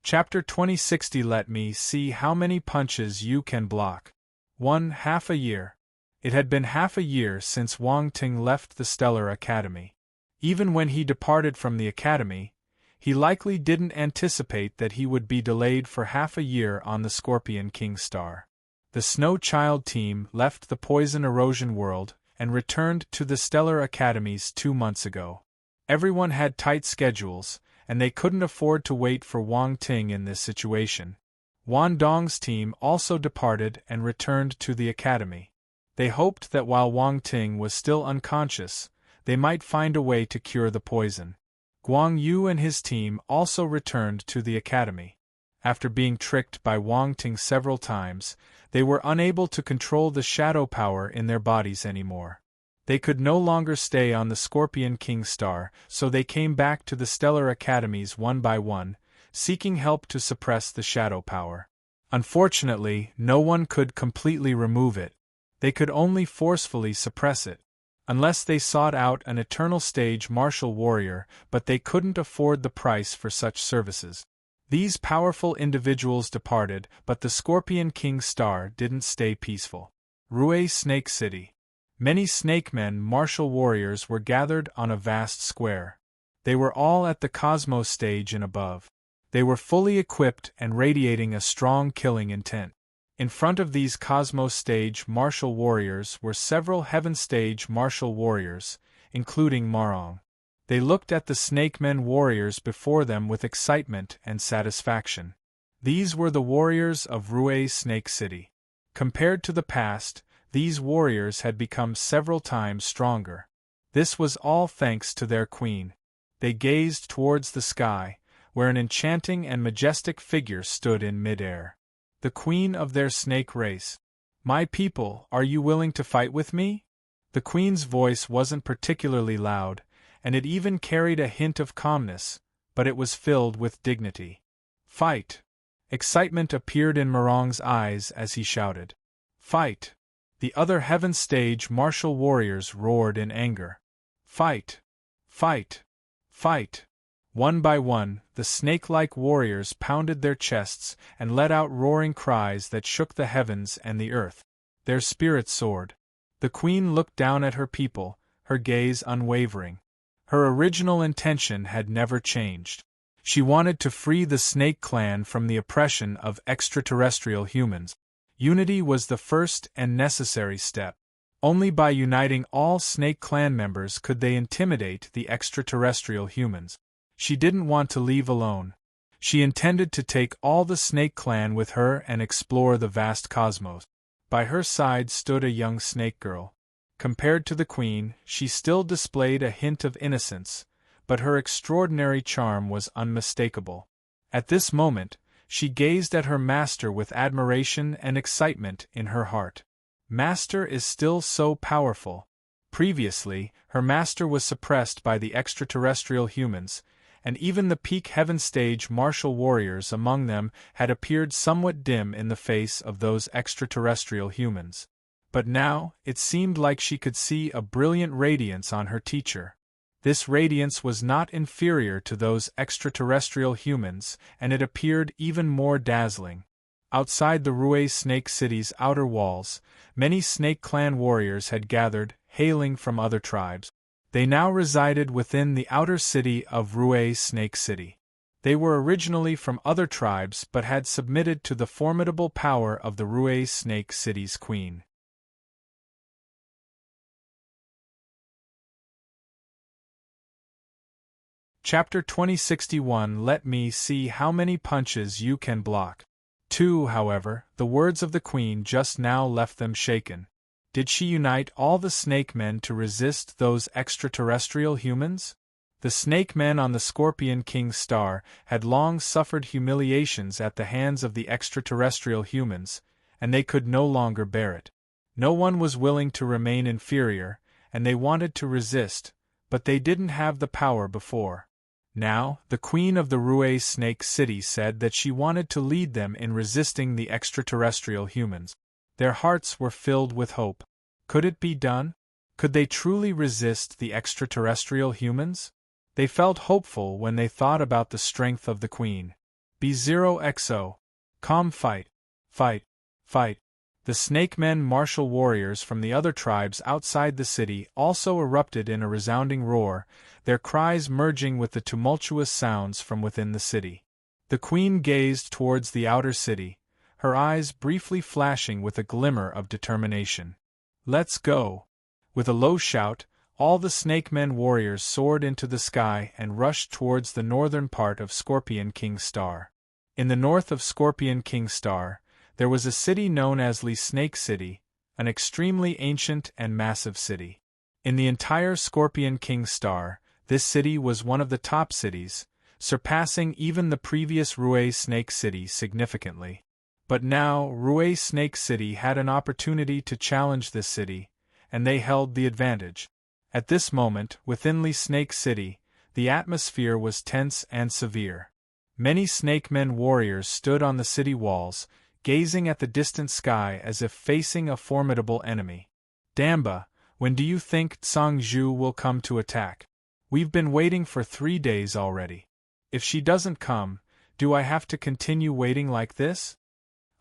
Chapter 2060. Let me see how many punches you can block. 1/2 a year. It had been half a year since Wang Ting left the Stellar Academy. Even when he departed from the Academy, he likely didn't anticipate that he would be delayed for half a year on the Scorpion King star. The Snow Child team left the Poison Erosion world and returned to the Stellar Academies 2 months ago. Everyone had tight schedules, and they couldn't afford to wait for Wang Ting in this situation. Wan Dong's team also departed and returned to the academy. They hoped that while Wang Ting was still unconscious, they might find a way to cure the poison. Guang Yu and his team also returned to the academy. After being tricked by Wang Ting several times, they were unable to control the shadow power in their bodies anymore. They could no longer stay on the Scorpion King star, so they came back to the Stellar Academies one by one, seeking help to suppress the shadow power. Unfortunately, no one could completely remove it. They could only forcefully suppress it. Unless they sought out an eternal stage martial warrior, but they couldn't afford the price for such services. These powerful individuals departed, but the Scorpion King star didn't stay peaceful. Rue Snake City. Many snakemen martial warriors were gathered on a vast square. They were all at the Cosmos stage and above. They were fully equipped and radiating a strong killing intent. In front of these Cosmos stage martial warriors were several Heaven stage martial warriors, including Marong. They looked at the snakemen warriors before them with excitement and satisfaction. These were the warriors of Rue Snake City. Compared to the past, these warriors had become several times stronger. This was all thanks to their queen. They gazed towards the sky, where an enchanting and majestic figure stood in mid-air. The queen of their snake race. "My people, are you willing to fight with me?" The queen's voice wasn't particularly loud, and it even carried a hint of calmness, but it was filled with dignity. "Fight!" Excitement appeared in Marong's eyes as he shouted. "Fight!" The other Heaven stage martial warriors roared in anger. "Fight! Fight! Fight!" One by one, the snake-like warriors pounded their chests and let out roaring cries that shook the heavens and the earth. Their spirits soared. The queen looked down at her people, her gaze unwavering. Her original intention had never changed. She wanted to free the Snake Clan from the oppression of extraterrestrial humans. Unity was the first and necessary step. Only by uniting all Snake Clan members could they intimidate the extraterrestrial humans. She didn't want to leave alone. She intended to take all the Snake Clan with her and explore the vast cosmos. By her side stood a young snake girl. Compared to the queen, she still displayed a hint of innocence, but her extraordinary charm was unmistakable. At this moment, she gazed at her master with admiration and excitement in her heart. Master is still so powerful. Previously, her master was suppressed by the extraterrestrial humans, and even the peak Heaven stage martial warriors among them had appeared somewhat dim in the face of those extraterrestrial humans. But now, it seemed like she could see a brilliant radiance on her teacher. This radiance was not inferior to those extraterrestrial humans, and it appeared even more dazzling. Outside the Rue Snake City's outer walls, many Snake Clan warriors had gathered, hailing from other tribes. They now resided within the outer city of Rue Snake City. They were originally from other tribes but had submitted to the formidable power of the Rue Snake City's queen. Chapter 2061. Let me see how many punches you can block. 2. However, the words of the queen just now left them shaken. Did she unite all the snake men to resist those extraterrestrial humans? The snake men on the Scorpion King's star had long suffered humiliations at the hands of the extraterrestrial humans, and they could no longer bear it. No one was willing to remain inferior, and they wanted to resist, but they didn't have the power before. Now, the queen of the Rue Snake City said that she wanted to lead them in resisting the extraterrestrial humans. Their hearts were filled with hope. Could it be done? Could they truly resist the extraterrestrial humans? They felt hopeful when they thought about the strength of the queen. B0XO. Calm fight. Fight. Fight. The snake men martial warriors from the other tribes outside the city also erupted in a resounding roar, their cries merging with the tumultuous sounds from within the city. The queen gazed towards the outer city, her eyes briefly flashing with a glimmer of determination. Let's go! With a low shout, all the snake men warriors soared into the sky and rushed towards the northern part of Scorpion King's star. In the north of Scorpion King's star, there was a city known as Lee Snake City, an extremely ancient and massive city. In the entire Scorpion King's star, this city was one of the top cities, surpassing even the previous Rue Snake City significantly. But now, Rue Snake City had an opportunity to challenge this city, and they held the advantage. At this moment, within Lee Snake City, the atmosphere was tense and severe. Many snake men warriors stood on the city walls, gazing at the distant sky as if facing a formidable enemy. Damba, when do you think Tsang-Zhu will come to attack? We've been waiting for 3 days already. If she doesn't come, do I have to continue waiting like this?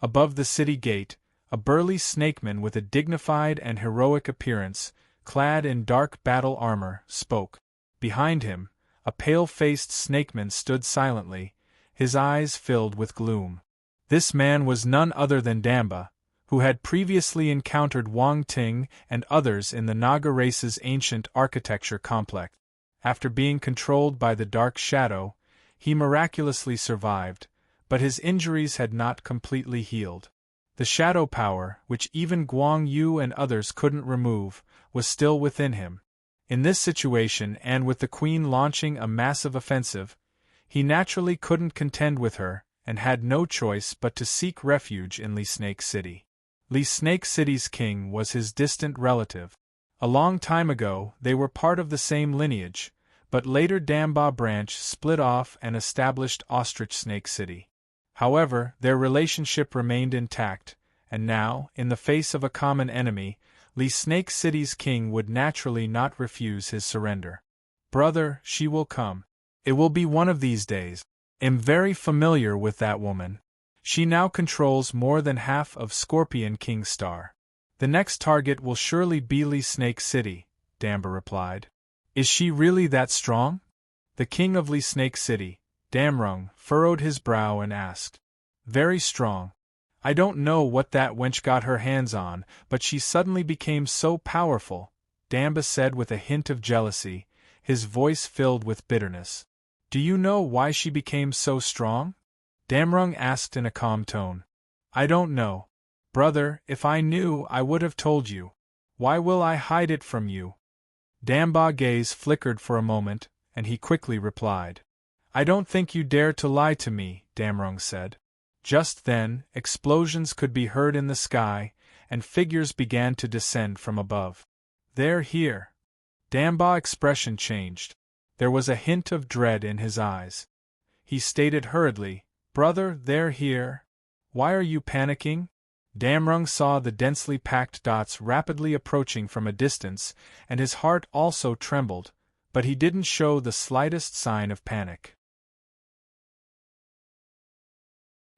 Above the city gate, a burly snakeman with a dignified and heroic appearance, clad in dark battle armor, spoke. Behind him, a pale-faced snakeman stood silently, his eyes filled with gloom. This man was none other than Damba, who had previously encountered Wang Ting and others in the Naga race's ancient architecture complex. After being controlled by the Dark Shadow, he miraculously survived, but his injuries had not completely healed. The shadow power, which even Guang Yu and others couldn't remove, was still within him. In this situation, and with the queen launching a massive offensive, he naturally couldn't contend with her, and had no choice but to seek refuge in Lee Snake City. Lee Snake City's king was his distant relative. A long time ago, they were part of the same lineage, but later Damba branch split off and established Ostrich Snake City. However, their relationship remained intact, and now, in the face of a common enemy, Lee Snake City's king would naturally not refuse his surrender. Brother, she will come. It will be one of these days. Am very familiar with that woman. She now controls more than half of Scorpion King's star. The next target will surely be Lee Snake City, Damba replied. Is she really that strong? The king of Lee Snake City, Damrung, furrowed his brow and asked. Very strong. I don't know what that wench got her hands on, but she suddenly became so powerful, Damba said with a hint of jealousy, his voice filled with bitterness. Do you know why she became so strong? Damrung asked in a calm tone. I don't know. Brother, if I knew, I would have told you. Why will I hide it from you? Damba's gaze flickered for a moment, and he quickly replied. I don't think you dare to lie to me, Damrung said. Just then, explosions could be heard in the sky, and figures began to descend from above. They're here. Damba's expression changed. There was a hint of dread in his eyes. He stated hurriedly, Brother, they're here. Why are you panicking? Damrung saw the densely packed dots rapidly approaching from a distance, and his heart also trembled, but he didn't show the slightest sign of panic.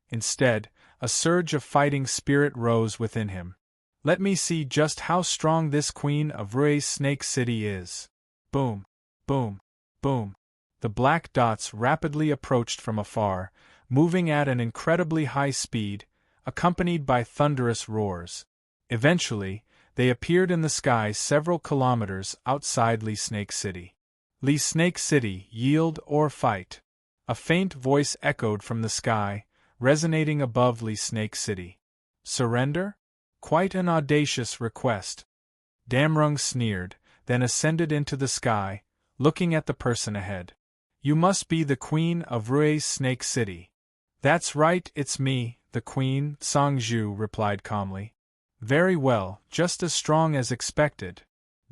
Instead, a surge of fighting spirit rose within him. Let me see just how strong this queen of Rue Snake City is. Boom, boom, boom. The black dots rapidly approached from afar, moving at an incredibly high speed, accompanied by thunderous roars. Eventually, they appeared in the sky several kilometers outside Lee Snake City. Lee Snake City, yield or fight. A faint voice echoed from the sky, resonating above Lee Snake City. Surrender? Quite an audacious request. Damrung sneered, then ascended into the sky, looking at the person ahead. You must be the Queen of Rue's Snake City. That's right, it's me, the Queen, Song Zhu replied calmly. Very well, just as strong as expected.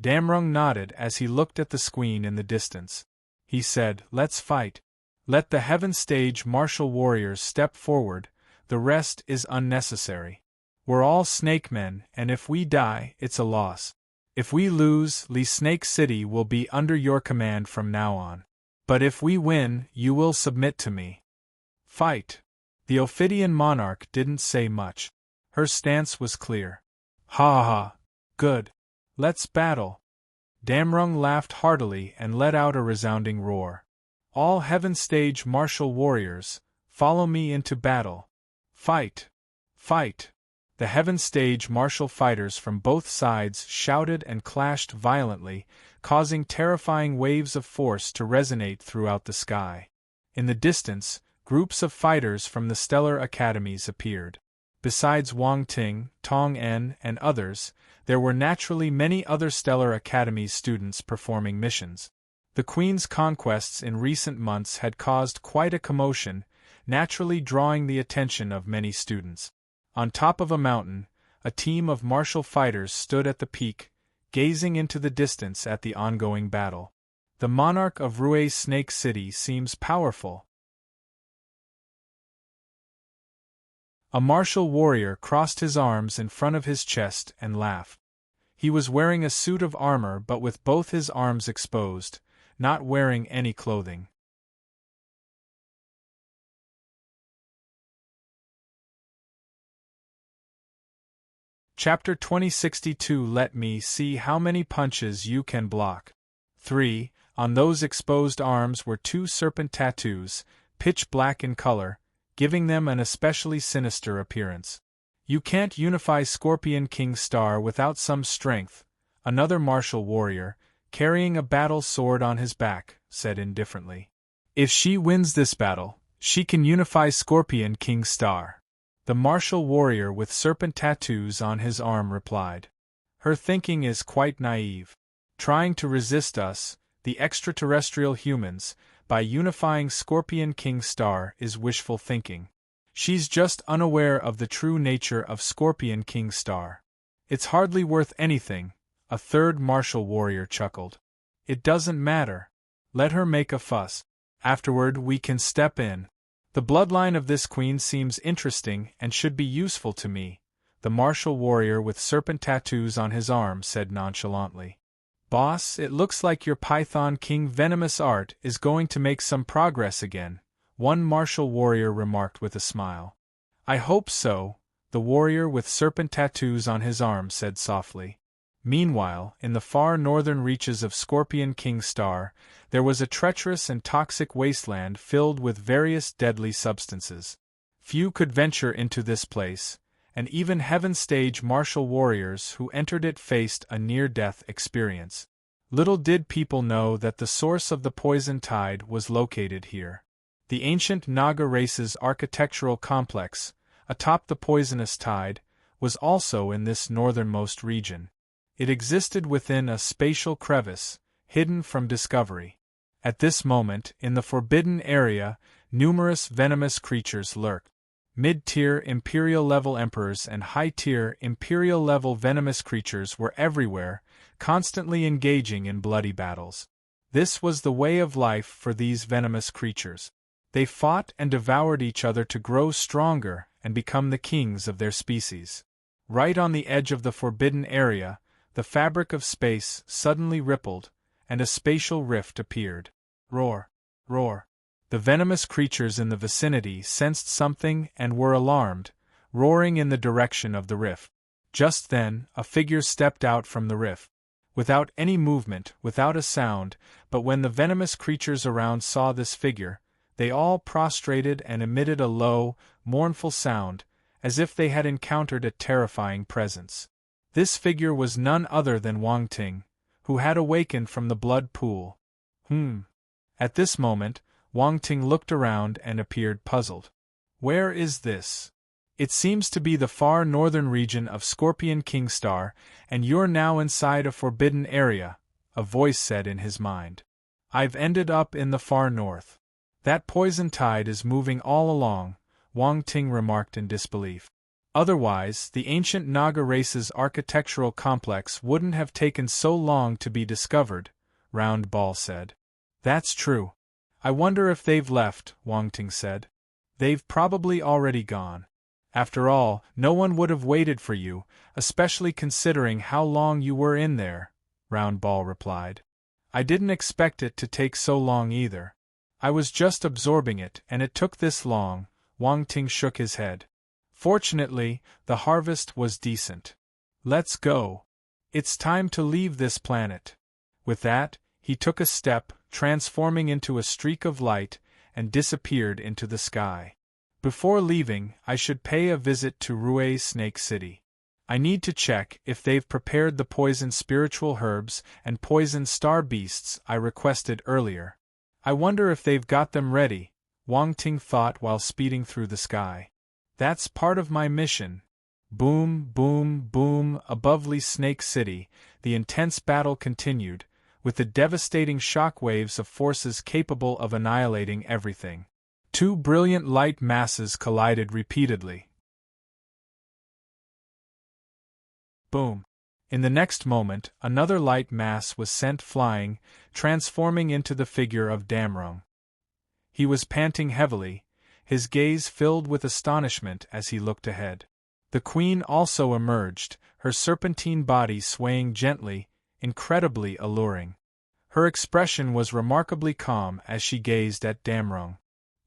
Damrung nodded as he looked at the squeen in the distance. He said, let's fight. Let the Heaven Stage martial warriors step forward, the rest is unnecessary. We're all snake men, and if we die, it's a loss. If we lose, Li Snake City will be under your command from now on. But if we win, you will submit to me. Fight. The Ophidian monarch didn't say much. Her stance was clear. Ha ha. Good. Let's battle. Damrung laughed heartily and let out a resounding roar. All Heaven Stage martial warriors, follow me into battle. Fight. Fight. The Heaven Stage martial fighters from both sides shouted and clashed violently, causing terrifying waves of force to resonate throughout the sky. In the distance, groups of fighters from the stellar academies appeared. Besides Wang Ting, Tong En, and others, there were naturally many other stellar academies students performing missions. The Queen's conquests in recent months had caused quite a commotion, naturally drawing the attention of many students. On top of a mountain, a team of martial fighters stood at the peak, gazing into the distance at the ongoing battle. The monarch of Rue's Snake City seems powerful. A martial warrior crossed his arms in front of his chest and laughed. He was wearing a suit of armor but with both his arms exposed, not wearing any clothing. Chapter 2062. Let me see how many punches you can block. 3. On those exposed arms were 2 serpent tattoos, pitch black in color, giving them an especially sinister appearance. You can't unify Scorpion King Star without some strength, another martial warrior, carrying a battle sword on his back, said indifferently. If she wins this battle, she can unify Scorpion King Star. The martial warrior with serpent tattoos on his arm replied. Her thinking is quite naive. Trying to resist us, the extraterrestrial humans, by unifying Scorpion King Star is wishful thinking. She's just unaware of the true nature of Scorpion King Star. It's hardly worth anything, a third martial warrior chuckled. It doesn't matter. Let her make a fuss. Afterward we can step in. The bloodline of this queen seems interesting and should be useful to me, the martial warrior with serpent tattoos on his arm said nonchalantly. Boss, it looks like your Python King venomous art is going to make some progress again, one martial warrior remarked with a smile. I hope so, the warrior with serpent tattoos on his arm said softly. Meanwhile, in the far northern reaches of Scorpion King Star, there was a treacherous and toxic wasteland filled with various deadly substances. Few could venture into this place, and even Heaven Stage martial warriors who entered it faced a near-death experience. Little did people know that the source of the poison tide was located here. The ancient Naga race's architectural complex, atop the poisonous tide, was also in this northernmost region. It existed within a spatial crevice, hidden from discovery. At this moment, in the forbidden area, numerous venomous creatures lurked. Mid-tier Imperial-level emperors and high-tier Imperial-level venomous creatures were everywhere, constantly engaging in bloody battles. This was the way of life for these venomous creatures. They fought and devoured each other to grow stronger and become the kings of their species. Right on the edge of the forbidden area, the fabric of space suddenly rippled, and a spatial rift appeared. Roar! Roar! The venomous creatures in the vicinity sensed something and were alarmed, roaring in the direction of the rift. Just then, a figure stepped out from the rift. Without any movement, without a sound, but when the venomous creatures around saw this figure, they all prostrated and emitted a low, mournful sound, as if they had encountered a terrifying presence. This figure was none other than Wang Ting, who had awakened from the blood pool. At this moment, Wang Ting looked around and appeared puzzled. Where is this? It seems to be the far northern region of Scorpion King Star, and you're now inside a forbidden area, a voice said in his mind. I've ended up in the far north. That poison tide is moving all along, Wang Ting remarked in disbelief. Otherwise, the ancient Naga race's architectural complex wouldn't have taken so long to be discovered, Round Ball said. That's true. I wonder if they've left, Wang Ting said. They've probably already gone. After all, no one would have waited for you, especially considering how long you were in there, Round Ball replied. I didn't expect it to take so long either. I was just absorbing it and it took this long, Wang Ting shook his head. Fortunately, the harvest was decent. Let's go. It's time to leave this planet. With that, he took a step, transforming into a streak of light, and disappeared into the sky. Before leaving, I should pay a visit to Rue's Snake City. I need to check if they've prepared the poison spiritual herbs and poison star beasts I requested earlier. I wonder if they've got them ready, Wang Ting thought while speeding through the sky. That's part of my mission. Boom, boom, boom, above Lee Snake City, the intense battle continued, with the devastating shock waves of forces capable of annihilating everything. Two brilliant light masses collided repeatedly. Boom. In the next moment, another light mass was sent flying, transforming into the figure of Damrung. He was panting heavily, his gaze filled with astonishment as he looked ahead. The queen also emerged, her serpentine body swaying gently, incredibly alluring. Her expression was remarkably calm as she gazed at Damrung.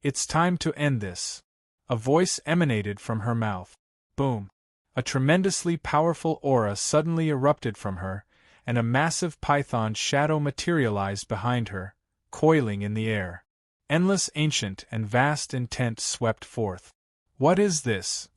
It's time to end this. A voice emanated from her mouth. Boom. A tremendously powerful aura suddenly erupted from her, and a massive python shadow materialized behind her, coiling in the air. Endless ancient and vast intent swept forth. What is this?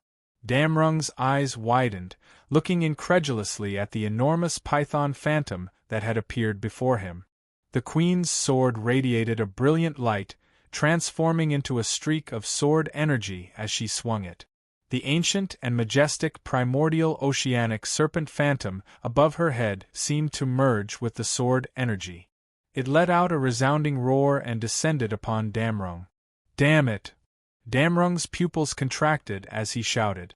Damrung's eyes widened, looking incredulously at the enormous python phantom that had appeared before him. The queen's sword radiated a brilliant light, transforming into a streak of sword energy as she swung it. The ancient and majestic primordial oceanic serpent phantom above her head seemed to merge with the sword energy. It let out a resounding roar and descended upon Damrung. Damn it! Damrung's pupils contracted as he shouted.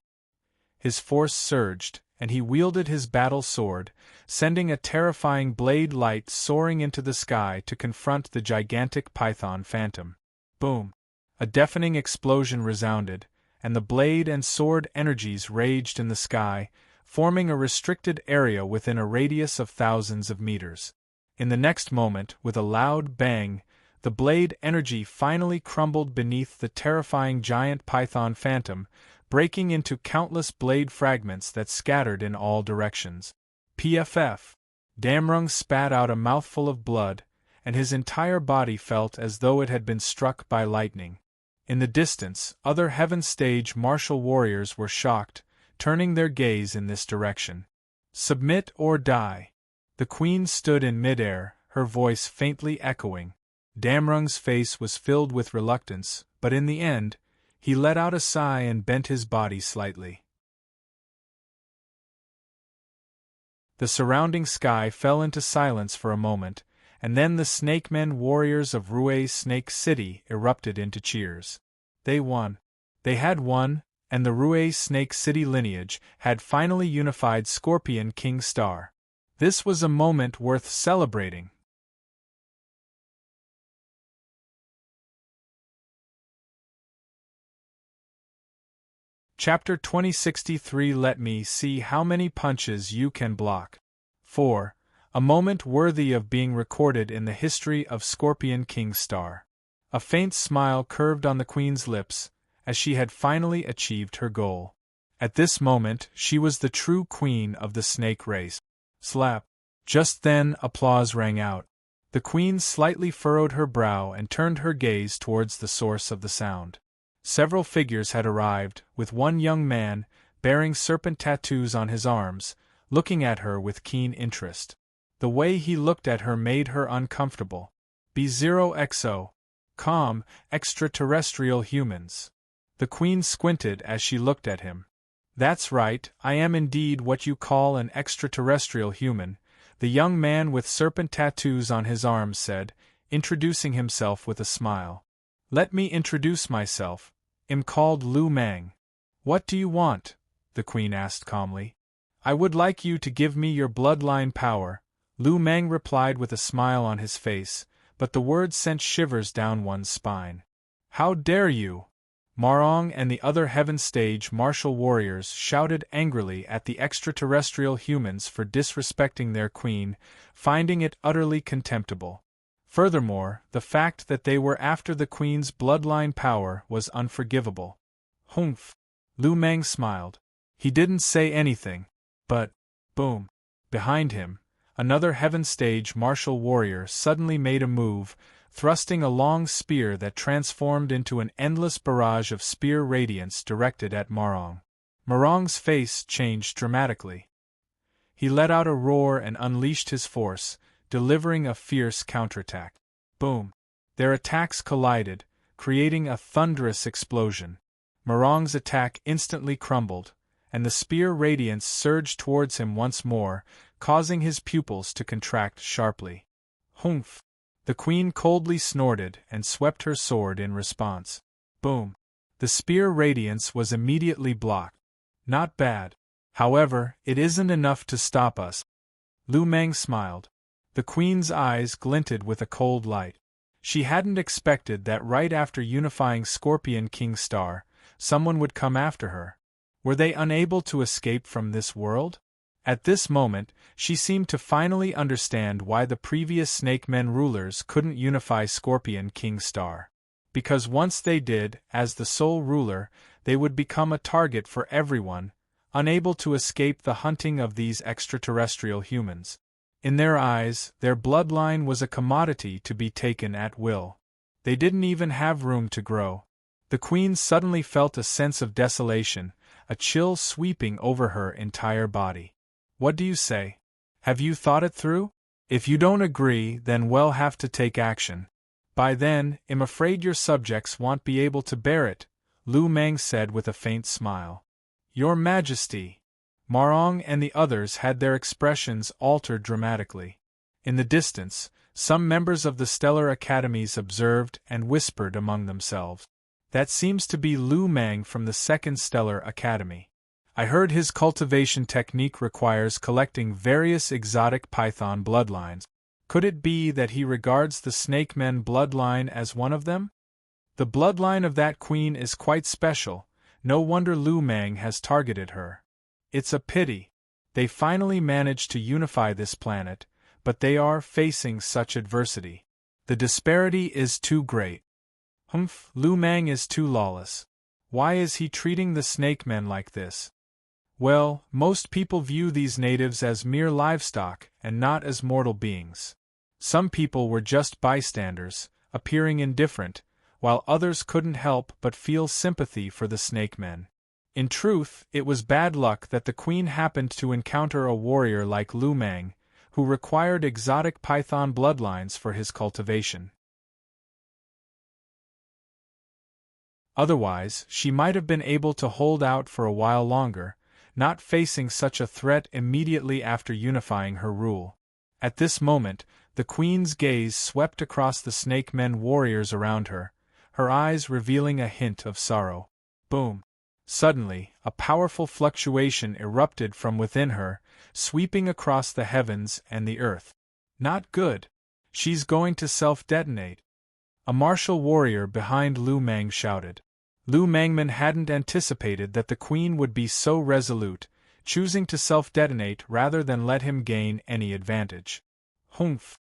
His force surged, and he wielded his battle sword, sending a terrifying blade light soaring into the sky to confront the gigantic python phantom. Boom! A deafening explosion resounded, and the blade and sword energies raged in the sky, forming a restricted area within a radius of thousands of meters. In the next moment, with a loud bang, the blade energy finally crumbled beneath the terrifying giant python phantom, breaking into countless blade fragments that scattered in all directions. PFF. Damrung spat out a mouthful of blood, and his entire body felt as though it had been struck by lightning. In the distance, other Heaven Stage martial warriors were shocked, turning their gaze in this direction. Submit or die. The queen stood in midair, her voice faintly echoing. Damrung's face was filled with reluctance, but in the end, he let out a sigh and bent his body slightly. The surrounding sky fell into silence for a moment, and then the Snakemen warriors of Rue's Snake City erupted into cheers. They won. They had won, and the Rue's Snake City lineage had finally unified Scorpion King Star. This was a moment worth celebrating. Chapter 2063. Let me see how many punches you can block. 4. A moment worthy of being recorded in the history of Scorpion King Star. A faint smile curved on the queen's lips, as she had finally achieved her goal. At this moment, she was the true queen of the snake race. Slap. Just then, applause rang out. The queen slightly furrowed her brow and turned her gaze towards the source of the sound. Several figures had arrived, with one young man, bearing serpent tattoos on his arms, looking at her with keen interest. The way he looked at her made her uncomfortable. B0XO. Calm, extraterrestrial humans. The queen squinted as she looked at him. That's right, I am indeed what you call an extraterrestrial human, the young man with serpent tattoos on his arms said, introducing himself with a smile. "Let me introduce myself. I'm called Lu Meng." "What do you want?" the queen asked calmly. "I would like you to give me your bloodline power," Lu Meng replied with a smile on his face, but the words sent shivers down one's spine. "How dare you!" Marong and the other Heaven Stage martial warriors shouted angrily at the extraterrestrial humans for disrespecting their queen, finding it utterly contemptible. Furthermore, the fact that they were after the queen's bloodline power was unforgivable. "Humph!" Lu Meng smiled. He didn't say anything, but, boom! Behind him, another Heaven Stage martial warrior suddenly made a move, thrusting a long spear that transformed into an endless barrage of spear radiance directed at Marong. Marong's face changed dramatically. He let out a roar and unleashed his force, delivering a fierce counterattack. Boom! Their attacks collided, creating a thunderous explosion. Marong's attack instantly crumbled, and the spear radiance surged towards him once more, causing his pupils to contract sharply. "Humph!" The queen coldly snorted and swept her sword in response. Boom! The spear radiance was immediately blocked. "Not bad. However, it isn't enough to stop us." Lu Meng smiled. The queen's eyes glinted with a cold light. She hadn't expected that right after unifying Scorpion King Star, someone would come after her. Were they unable to escape from this world? At this moment, she seemed to finally understand why the previous Snake Men rulers couldn't unify Scorpion King Star. Because once they did, as the sole ruler, they would become a target for everyone, unable to escape the hunting of these extraterrestrial humans. In their eyes, their bloodline was a commodity to be taken at will. They didn't even have room to grow. The queen suddenly felt a sense of desolation, a chill sweeping over her entire body. "What do you say? Have you thought it through? If you don't agree, then we'll have to take action. By then, I'm afraid your subjects won't be able to bear it," Lu Meng said with a faint smile. "Your Majesty!" Marong and the others had their expressions altered dramatically. In the distance, some members of the Stellar Academies observed and whispered among themselves. "That seems to be Lu Meng from the Second Stellar Academy. I heard his cultivation technique requires collecting various exotic python bloodlines. Could it be that he regards the Snake Men bloodline as one of them? The bloodline of that queen is quite special, no wonder Lu Meng has targeted her. It's a pity. They finally managed to unify this planet, but they are facing such adversity. The disparity is too great. Humph, Lu Meng is too lawless. Why is he treating the Snake Men like this? Well, most people view these natives as mere livestock and not as mortal beings. Some people were just bystanders, appearing indifferent, while others couldn't help but feel sympathy for the Snake Men. In truth, it was bad luck that the queen happened to encounter a warrior like Lu Meng, who required exotic python bloodlines for his cultivation. Otherwise, she might have been able to hold out for a while longer, not facing such a threat immediately after unifying her rule. At this moment, the queen's gaze swept across the Snake Men warriors around her, her eyes revealing a hint of sorrow. Boom! Suddenly, a powerful fluctuation erupted from within her, sweeping across the heavens and the earth. Not good. She's going to self-detonate. A martial warrior behind Lu Meng shouted. Lu Mengman hadn't anticipated that the queen would be so resolute, choosing to self-detonate rather than let him gain any advantage. Humph!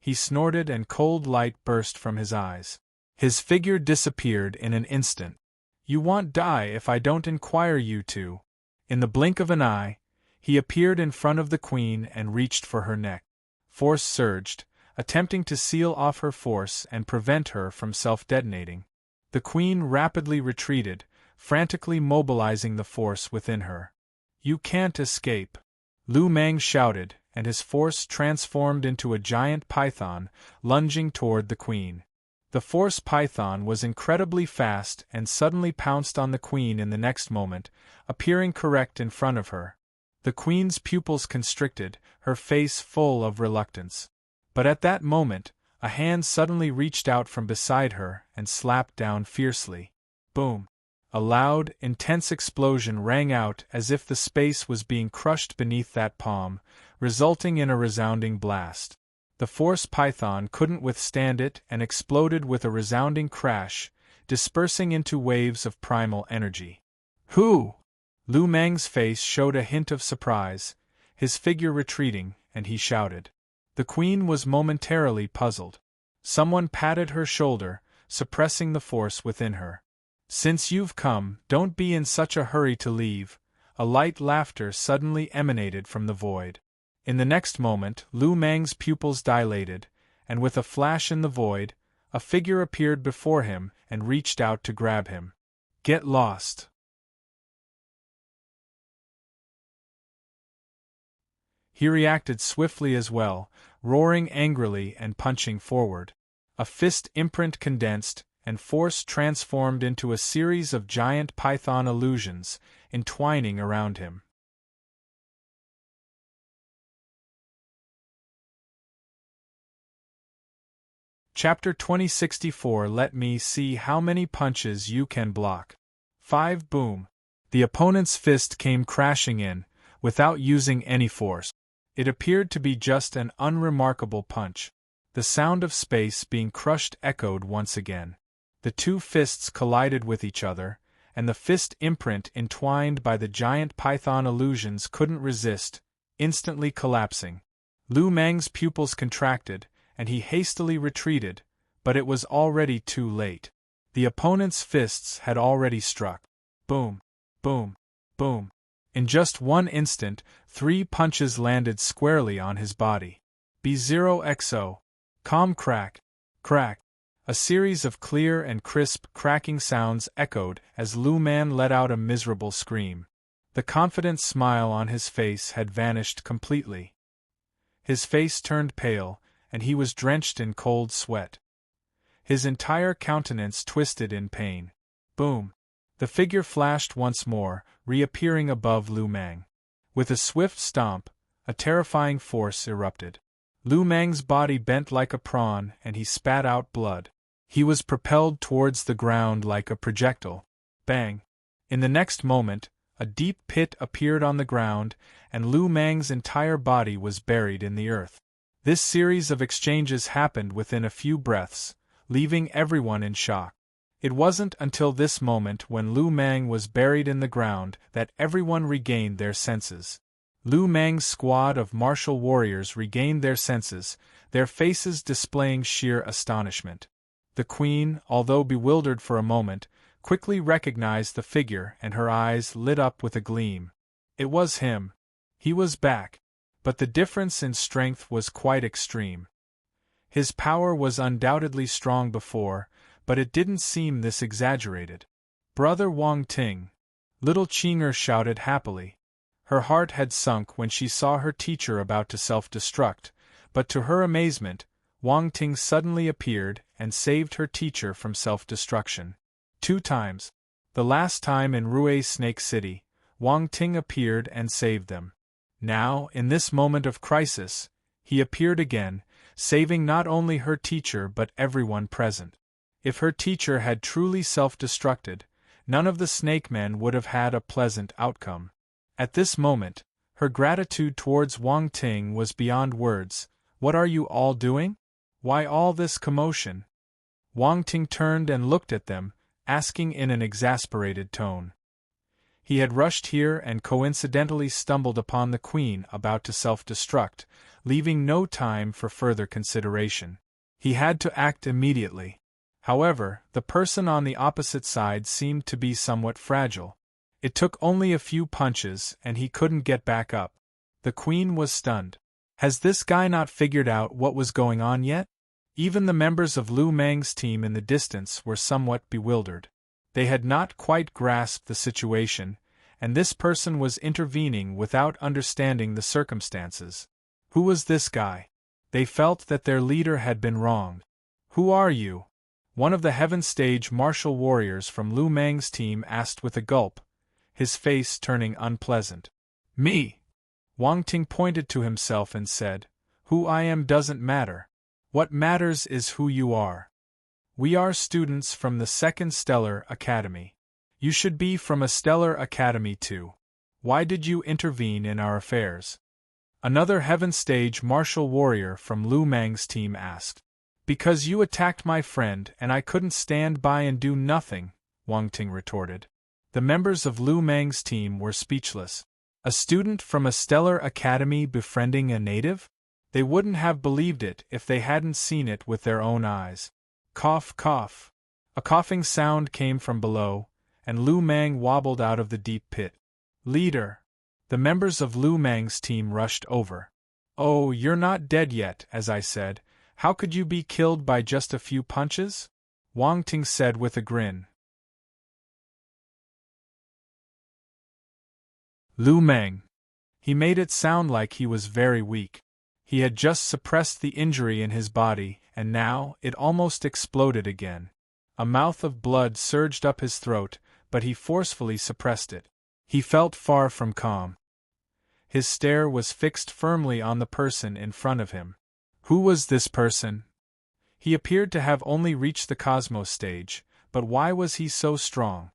He snorted and cold light burst from his eyes. His figure disappeared in an instant. "You won't die if I don't inquire you to." In the blink of an eye, he appeared in front of the queen and reached for her neck. Force surged, attempting to seal off her force and prevent her from self-detonating. The queen rapidly retreated, frantically mobilizing the force within her. "You can't escape," Lu Meng shouted, and his force transformed into a giant python, lunging toward the queen. The force python was incredibly fast and suddenly pounced on the queen in the next moment, appearing correct in front of her. The queen's pupils constricted, her face full of reluctance. But at that moment, A hand suddenly reached out from beside her and slapped down fiercely. Boom! A loud, intense explosion rang out as if the space was being crushed beneath that palm, resulting in a resounding blast. The force python couldn't withstand it and exploded with a resounding crash, dispersing into waves of primal energy. Who? Lu Meng's face showed a hint of surprise, his figure retreating, and he shouted. The queen was momentarily puzzled. Someone patted her shoulder, suppressing the force within her. Since you've come, don't be in such a hurry to leave. A light laughter suddenly emanated from the void. In the next moment, Lu Meng's pupils dilated, and with a flash in the void, a figure appeared before him and reached out to grab him. Get lost! He reacted swiftly as well, roaring angrily and punching forward. A fist imprint condensed, and force transformed into a series of giant python illusions, entwining around him. Chapter 2064. Let me see how many punches you can block. 5. Boom! The opponent's fist came crashing in, without using any force. It appeared to be just an unremarkable punch. The sound of space being crushed echoed once again. The two fists collided with each other, and the fist imprint entwined by the giant python illusions couldn't resist, instantly collapsing. Lu Meng's pupils contracted, and he hastily retreated, but it was already too late. The opponent's fists had already struck. Boom! Boom! Boom! In just one instant, 3 punches landed squarely on his body. B0XO. Calm crack, crack. A series of clear and crisp cracking sounds echoed as Lu Meng let out a miserable scream. The confident smile on his face had vanished completely. His face turned pale, and he was drenched in cold sweat. His entire countenance twisted in pain. Boom! The figure flashed once more, reappearing above Lu Meng. With a swift stomp, a terrifying force erupted. Lu Meng's body bent like a prawn, and he spat out blood. He was propelled towards the ground like a projectile. Bang! In the next moment, a deep pit appeared on the ground, and Lu Meng's entire body was buried in the earth. This series of exchanges happened within a few breaths, leaving everyone in shock. It wasn't until this moment, when Lu Meng was buried in the ground, that everyone regained their senses. Lu Meng's squad of martial warriors regained their senses, their faces displaying sheer astonishment. The queen, although bewildered for a moment, quickly recognized the figure, and her eyes lit up with a gleam. It was him. He was back. But the difference in strength was quite extreme. His power was undoubtedly strong before, but it didn't seem this exaggerated. Brother Wang Ting! Little Qing'er shouted happily. Her heart had sunk when she saw her teacher about to self-destruct, but to her amazement, Wang Ting suddenly appeared and saved her teacher from self-destruction. 2 times. The last time in Rue's Snake City, Wang Ting appeared and saved them. Now, in this moment of crisis, he appeared again, saving not only her teacher but everyone present. If her teacher had truly self-destructed, none of the snake men would have had a pleasant outcome. At this moment, her gratitude towards Wang Ting was beyond words. What are you all doing? Why all this commotion? Wang Ting turned and looked at them, asking in an exasperated tone. He had rushed here and coincidentally stumbled upon the queen about to self-destruct, leaving no time for further consideration. He had to act immediately. However, the person on the opposite side seemed to be somewhat fragile. It took only a few punches and he couldn't get back up. The queen was stunned. Has this guy not figured out what was going on yet? Even the members of Lu Meng's team in the distance were somewhat bewildered. They had not quite grasped the situation, and this person was intervening without understanding the circumstances. Who was this guy? They felt that their leader had been wronged. Who are you? One of the Heaven Stage martial warriors from Lu Meng's team asked with a gulp, his face turning unpleasant. Me! Wang Ting pointed to himself and said, Who I am doesn't matter. What matters is who you are. We are students from the Second Stellar Academy. You should be from a Stellar Academy too. Why did you intervene in our affairs? Another Heaven Stage martial warrior from Lu Mang's team asked. Because you attacked my friend and I couldn't stand by and do nothing, Wang Ting retorted. The members of Lu Mang's team were speechless. A student from a Stellar Academy befriending a native? They wouldn't have believed it if they hadn't seen it with their own eyes. Cough, cough. A coughing sound came from below, and Lu Mang wobbled out of the deep pit. Leader! The members of Lu Mang's team rushed over. Oh, you're not dead yet, as I said. How could you be killed by just a few punches? Wang Ting said with a grin. Lu Mang. He made it sound like he was very weak. He had just suppressed the injury in his body, and now it almost exploded again. A mouth of blood surged up his throat, but he forcefully suppressed it. He felt far from calm. His stare was fixed firmly on the person in front of him. Who was this person? He appeared to have only reached the Cosmos stage, but why was he so strong?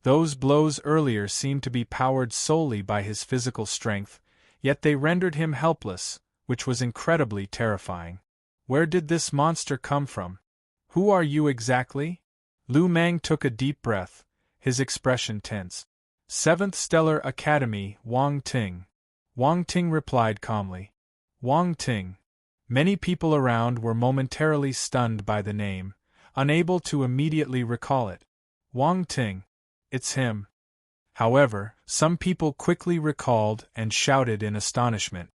Those blows earlier seemed to be powered solely by his physical strength, yet they rendered him helpless, which was incredibly terrifying. Where did this monster come from? Who are you exactly? Lu Mang took a deep breath, his expression tense. Seventh Stellar Academy, Wang Ting. Wang Ting replied calmly. Wang Ting. Many people around were momentarily stunned by the name, unable to immediately recall it. Wang Ting. It's him. However, some people quickly recalled and shouted in astonishment.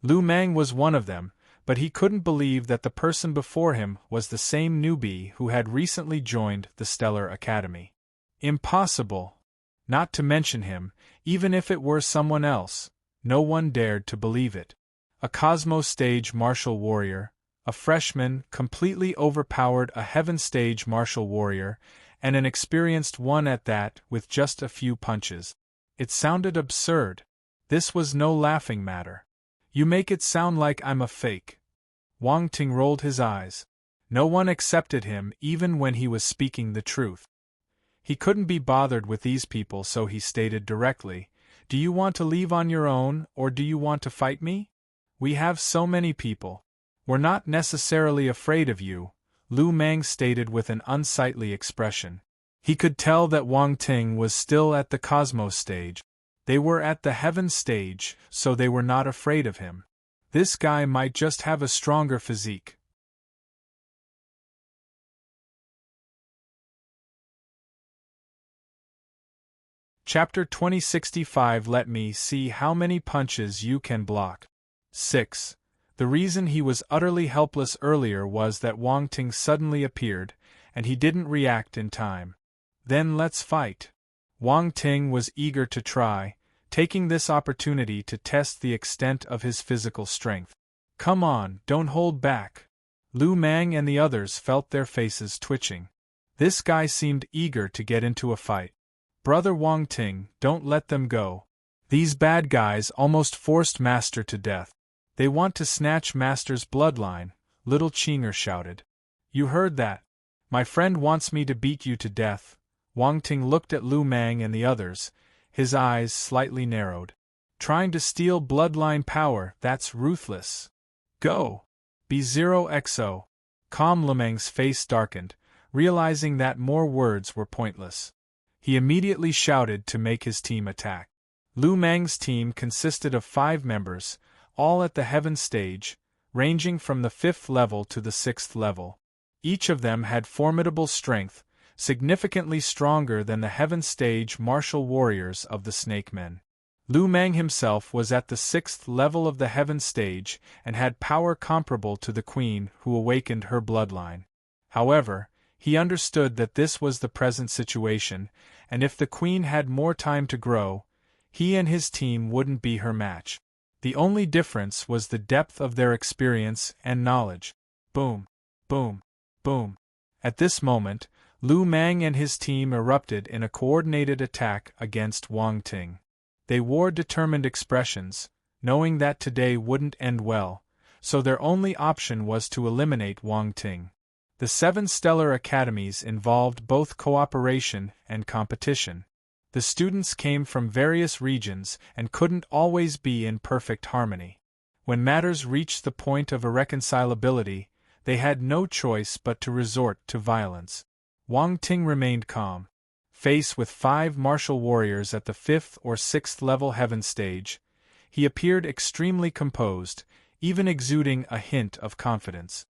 Lu Mang was one of them, but he couldn't believe that the person before him was the same newbie who had recently joined the Stellar Academy. Impossible. Not to mention him, even if it were someone else, no one dared to believe it. A Cosmos Stage martial warrior, a freshman completely overpowered a Heaven Stage martial warrior, and an experienced one at that with just a few punches. It sounded absurd. This was no laughing matter. You make it sound like I'm a fake. Wang Ting rolled his eyes. No one accepted him even when he was speaking the truth. He couldn't be bothered with these people, so he stated directly, Do you want to leave on your own, or do you want to fight me? We have so many people. We're not necessarily afraid of you, Lu Mang stated with an unsightly expression. He could tell that Wang Ting was still at the Cosmos stage. They were at the Heaven stage, so they were not afraid of him. This guy might just have a stronger physique. Chapter 2065. Let me see how many punches you can block. 6. The reason he was utterly helpless earlier was that Wang Ting suddenly appeared, and he didn't react in time. Then let's fight. Wang Ting was eager to try, taking this opportunity to test the extent of his physical strength. Come on, don't hold back. Lu Mang and the others felt their faces twitching. This guy seemed eager to get into a fight. Brother Wang Ting, don't let them go. These bad guys almost forced Master to death. They want to snatch Master's bloodline, little Chinger shouted. You heard that. My friend wants me to beat you to death. Wang Ting looked at Lu Mang and the others, his eyes slightly narrowed. Trying to steal bloodline power, that's ruthless. Go! B0XO. Calm. Lu Mang's face darkened, realizing that more words were pointless. He immediately shouted to make his team attack. Lu Mang's team consisted of 5 members, all at the Heaven stage, ranging from the 5th level to the 6th level. Each of them had formidable strength, significantly stronger than the Heaven stage martial warriors of the Snake Men. Lu Mang himself was at the 6th level of the Heaven stage and had power comparable to the Queen who awakened her bloodline. However, he understood that this was the present situation, and if the Queen had more time to grow, he and his team wouldn't be her match. The only difference was the depth of their experience and knowledge. Boom, boom, boom. At this moment, Lu Mang and his team erupted in a coordinated attack against Wang Ting. They wore determined expressions, knowing that today wouldn't end well, so their only option was to eliminate Wang Ting. The 7 stellar academies involved both cooperation and competition. The students came from various regions and couldn't always be in perfect harmony. When matters reached the point of irreconcilability, they had no choice but to resort to violence. Wang Ting remained calm. Faced with 5 martial warriors at the 5th or 6th level heaven stage, he appeared extremely composed, even exuding a hint of confidence.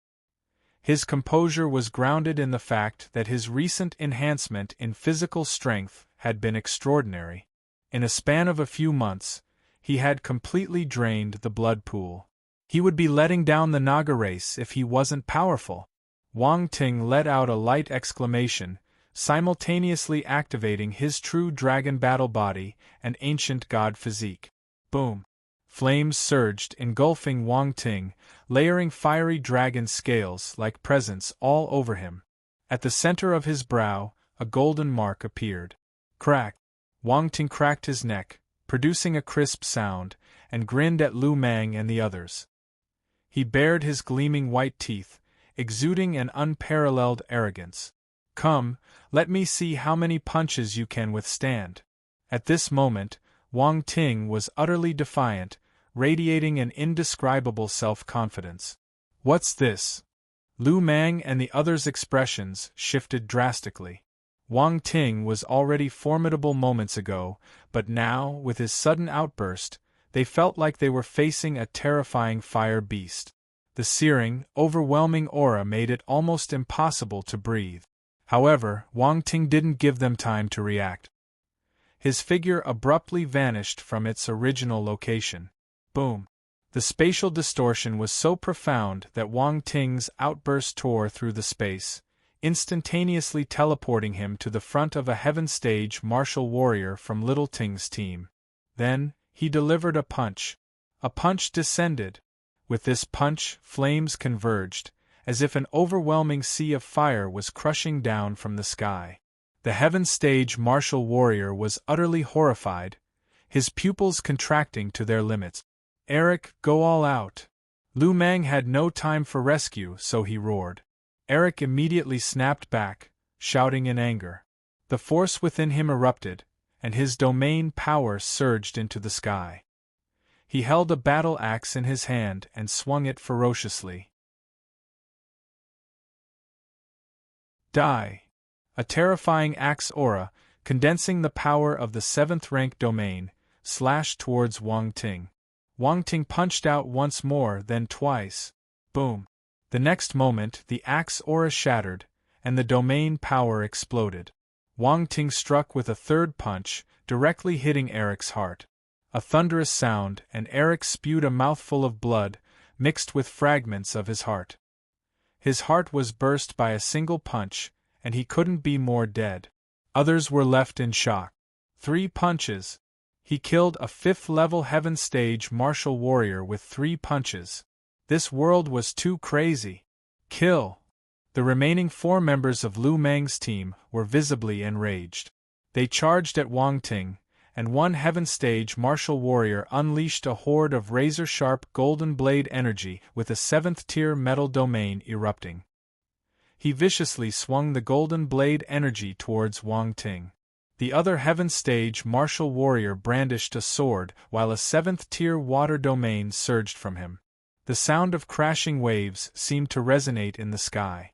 His composure was grounded in the fact that his recent enhancement in physical strength had been extraordinary. In a span of a few months, he had completely drained the blood pool. He would be letting down the Naga race if he wasn't powerful. Wang Ting let out a light exclamation, simultaneously activating his true dragon battle body and ancient god physique. Boom! Flames surged, engulfing Wang Ting, layering fiery dragon scales like presents all over him. At the center of his brow, a golden mark appeared. Crack! Wang Ting cracked his neck, producing a crisp sound, and grinned at Lu Meng and the others. He bared his gleaming white teeth, exuding an unparalleled arrogance. Come, let me see how many punches you can withstand. At this moment, Wang Ting was utterly defiant, radiating an indescribable self-confidence. What's this? Lu Meng and the others' expressions shifted drastically. Wang Ting was already formidable moments ago, but now, with his sudden outburst, they felt like they were facing a terrifying fire beast. The searing, overwhelming aura made it almost impossible to breathe. However, Wang Ting didn't give them time to react. His figure abruptly vanished from its original location. Boom! The spatial distortion was so profound that Wang Ting's outburst tore through the space, instantaneously teleporting him to the front of a heaven stage martial warrior from Little Ting's team. Then, he delivered a punch. A punch descended. With this punch, flames converged, as if an overwhelming sea of fire was crushing down from the sky. The heaven stage martial warrior was utterly horrified, his pupils contracting to their limits. Eric, go all out! Lu Meng had no time for rescue, so he roared. Eric immediately snapped back, shouting in anger. The force within him erupted, and his domain power surged into the sky. He held a battle axe in his hand and swung it ferociously. Die! A terrifying axe aura, condensing the power of the 7th rank domain, slashed towards Wang Ting. Wang Ting punched out once more, then twice. Boom! The next moment, the axe aura shattered, and the domain power exploded. Wang Ting struck with a third punch, directly hitting Eric's heart. A thunderous sound, and Eric spewed a mouthful of blood, mixed with fragments of his heart. His heart was burst by a single punch, and he couldn't be more dead. Others were left in shock. 3 punches. He killed a 5th-level heaven stage martial warrior with 3 punches. This world was too crazy. Kill! The remaining 4 members of Lu Meng's team were visibly enraged. They charged at Wang Ting, and one heaven stage martial warrior unleashed a horde of razor-sharp golden blade energy with a 7th-tier metal domain erupting. He viciously swung the golden blade energy towards Wang Ting. The other heaven stage martial warrior brandished a sword while a 7th-tier water domain surged from him. The sound of crashing waves seemed to resonate in the sky.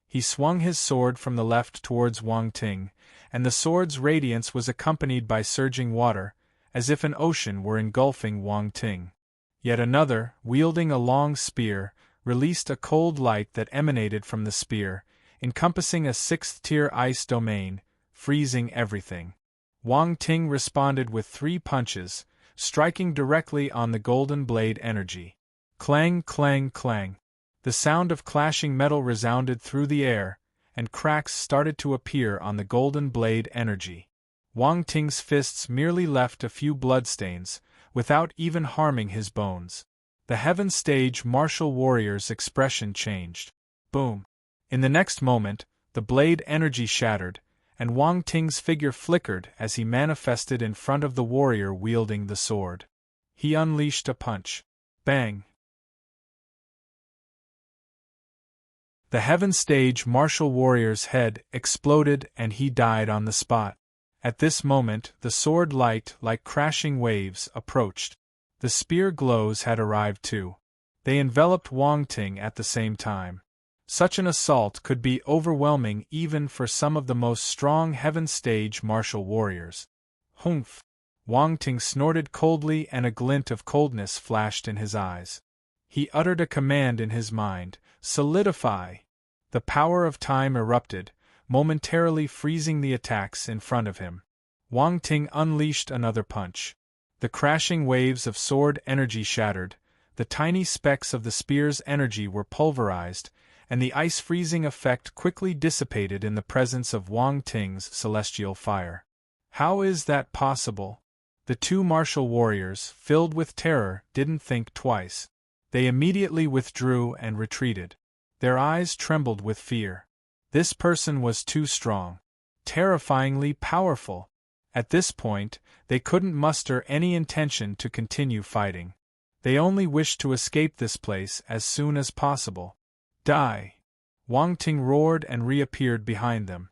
He swung his sword from the left towards Wang Ting, and the sword's radiance was accompanied by surging water, as if an ocean were engulfing Wang Ting. Yet another, wielding a long spear, released a cold light that emanated from the spear, encompassing a 6th-tier ice domain, freezing everything. Wang Ting responded with 3 punches, striking directly on the golden blade energy. Clang, clang, clang. The sound of clashing metal resounded through the air, and cracks started to appear on the golden blade energy. Wang Ting's fists merely left a few bloodstains, without even harming his bones. The heaven stage martial warrior's expression changed. Boom! In the next moment, the blade energy shattered, and Wang Ting's figure flickered as he manifested in front of the warrior wielding the sword. He unleashed a punch. Bang! The Heaven Stage martial warrior's head exploded and he died on the spot. At this moment, the sword light, like crashing waves, approached. The spear glows had arrived too. They enveloped Wang Ting at the same time. Such an assault could be overwhelming even for some of the most strong Heaven Stage martial warriors. Humph! Wang Ting snorted coldly and a glint of coldness flashed in his eyes. He uttered a command in his mind, "Solidify!" The power of time erupted, momentarily freezing the attacks in front of him. Wang Ting unleashed another punch. The crashing waves of sword energy shattered, the tiny specks of the spear's energy were pulverized, and the ice-freezing effect quickly dissipated in the presence of Wang Ting's celestial fire. How is that possible? The two martial warriors, filled with terror, didn't think twice. They immediately withdrew and retreated. Their eyes trembled with fear. This person was too strong. Terrifyingly powerful. At this point, they couldn't muster any intention to continue fighting. They only wished to escape this place as soon as possible. Die! Wang Ting roared and reappeared behind them.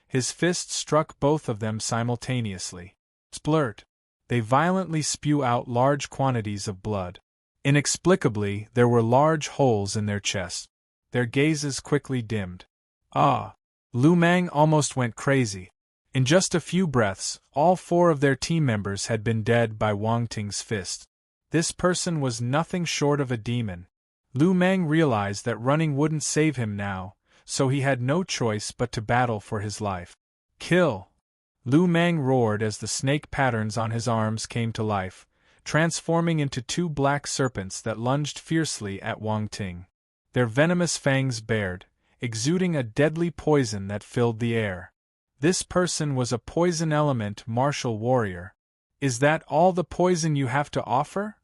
His fist struck both of them simultaneously. Splurt! They violently spew out large quantities of blood. Inexplicably, there were large holes in their chests. Their gazes quickly dimmed. Ah! Lu Mang almost went crazy. In just a few breaths, all four of their team members had been dead by Wang Ting's fist. This person was nothing short of a demon. Lu Mang realized that running wouldn't save him now, so he had no choice but to battle for his life. Kill! Lu Mang roared as the snake patterns on his arms came to life, transforming into two black serpents that lunged fiercely at Wang Ting. Their venomous fangs bared, exuding a deadly poison that filled the air. This person was a poison element martial warrior. Is that all the poison you have to offer?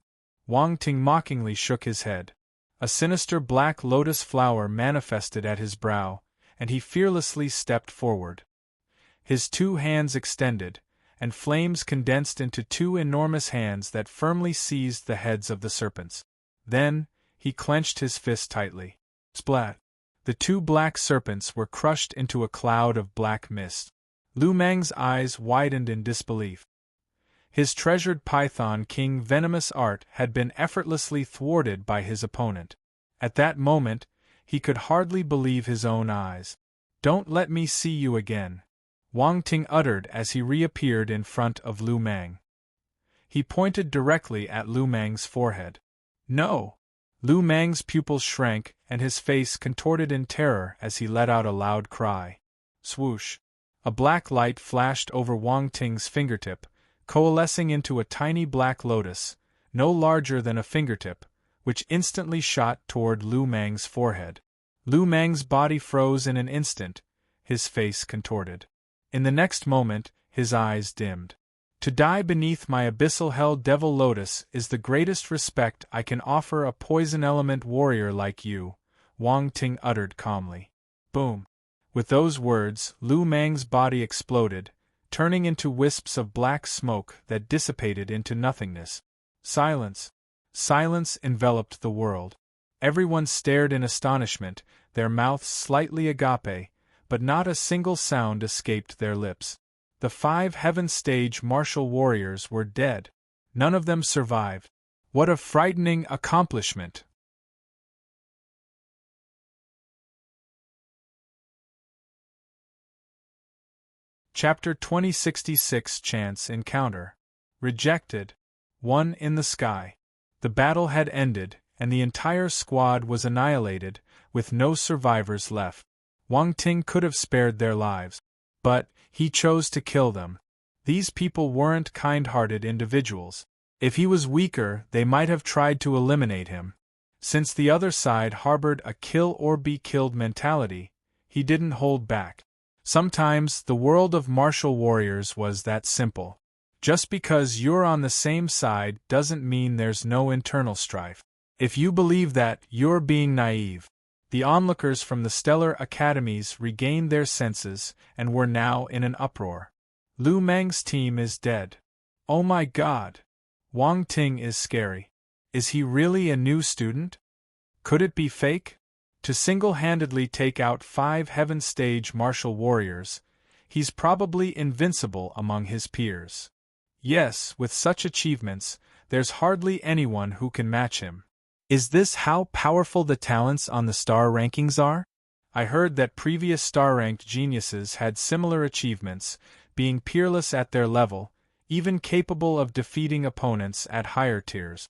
Wang Ting mockingly shook his head. A sinister black lotus flower manifested at his brow, and he fearlessly stepped forward. His two hands extended, and flames condensed into two enormous hands that firmly seized the heads of the serpents. Then, he clenched his fist tightly. Splat! The two black serpents were crushed into a cloud of black mist. Lu Mang's eyes widened in disbelief. His treasured Python King venomous art had been effortlessly thwarted by his opponent. At that moment, he could hardly believe his own eyes. "Don't let me see you again," Wang Ting uttered as he reappeared in front of Lu Mang. He pointed directly at Lu Mang's forehead. "No!" Lu Mang's pupils shrank and his face contorted in terror as he let out a loud cry. Swoosh! A black light flashed over Wang Ting's fingertip, coalescing into a tiny black lotus, no larger than a fingertip, which instantly shot toward Lu Mang's forehead. Lu Mang's body froze in an instant, his face contorted. In the next moment, his eyes dimmed. "To die beneath my abyssal hell devil lotus is the greatest respect I can offer a poison element warrior like you," Wang Ting uttered calmly. Boom! With those words, Lu Mang's body exploded, turning into wisps of black smoke that dissipated into nothingness. Silence! Silence enveloped the world. Everyone stared in astonishment, their mouths slightly agape, but not a single sound escaped their lips. The 5 Heaven Stage martial warriors were dead. None of them survived. What a frightening accomplishment! Chapter 2066 Chance Encounter. Rejected. 1 in the sky. The battle had ended, and the entire squad was annihilated, with no survivors left. Wang Ting could have spared their lives. But he chose to kill them. These people weren't kind-hearted individuals. If he was weaker, they might have tried to eliminate him. Since the other side harbored a kill-or-be-killed mentality, he didn't hold back. Sometimes the world of martial warriors was that simple. Just because you're on the same side doesn't mean there's no internal strife. If you believe that, you're being naive. The onlookers from the stellar academies regained their senses and were now in an uproar. Lu Mang's team is dead. Oh my god! Wang Ting is scary. Is he really a new student? Could it be fake? To single-handedly take out 5 Heaven Stage martial warriors, he's probably invincible among his peers. Yes, with such achievements, there's hardly anyone who can match him. Is this how powerful the talents on the star rankings are? I heard that previous star-ranked geniuses had similar achievements, being peerless at their level, even capable of defeating opponents at higher tiers.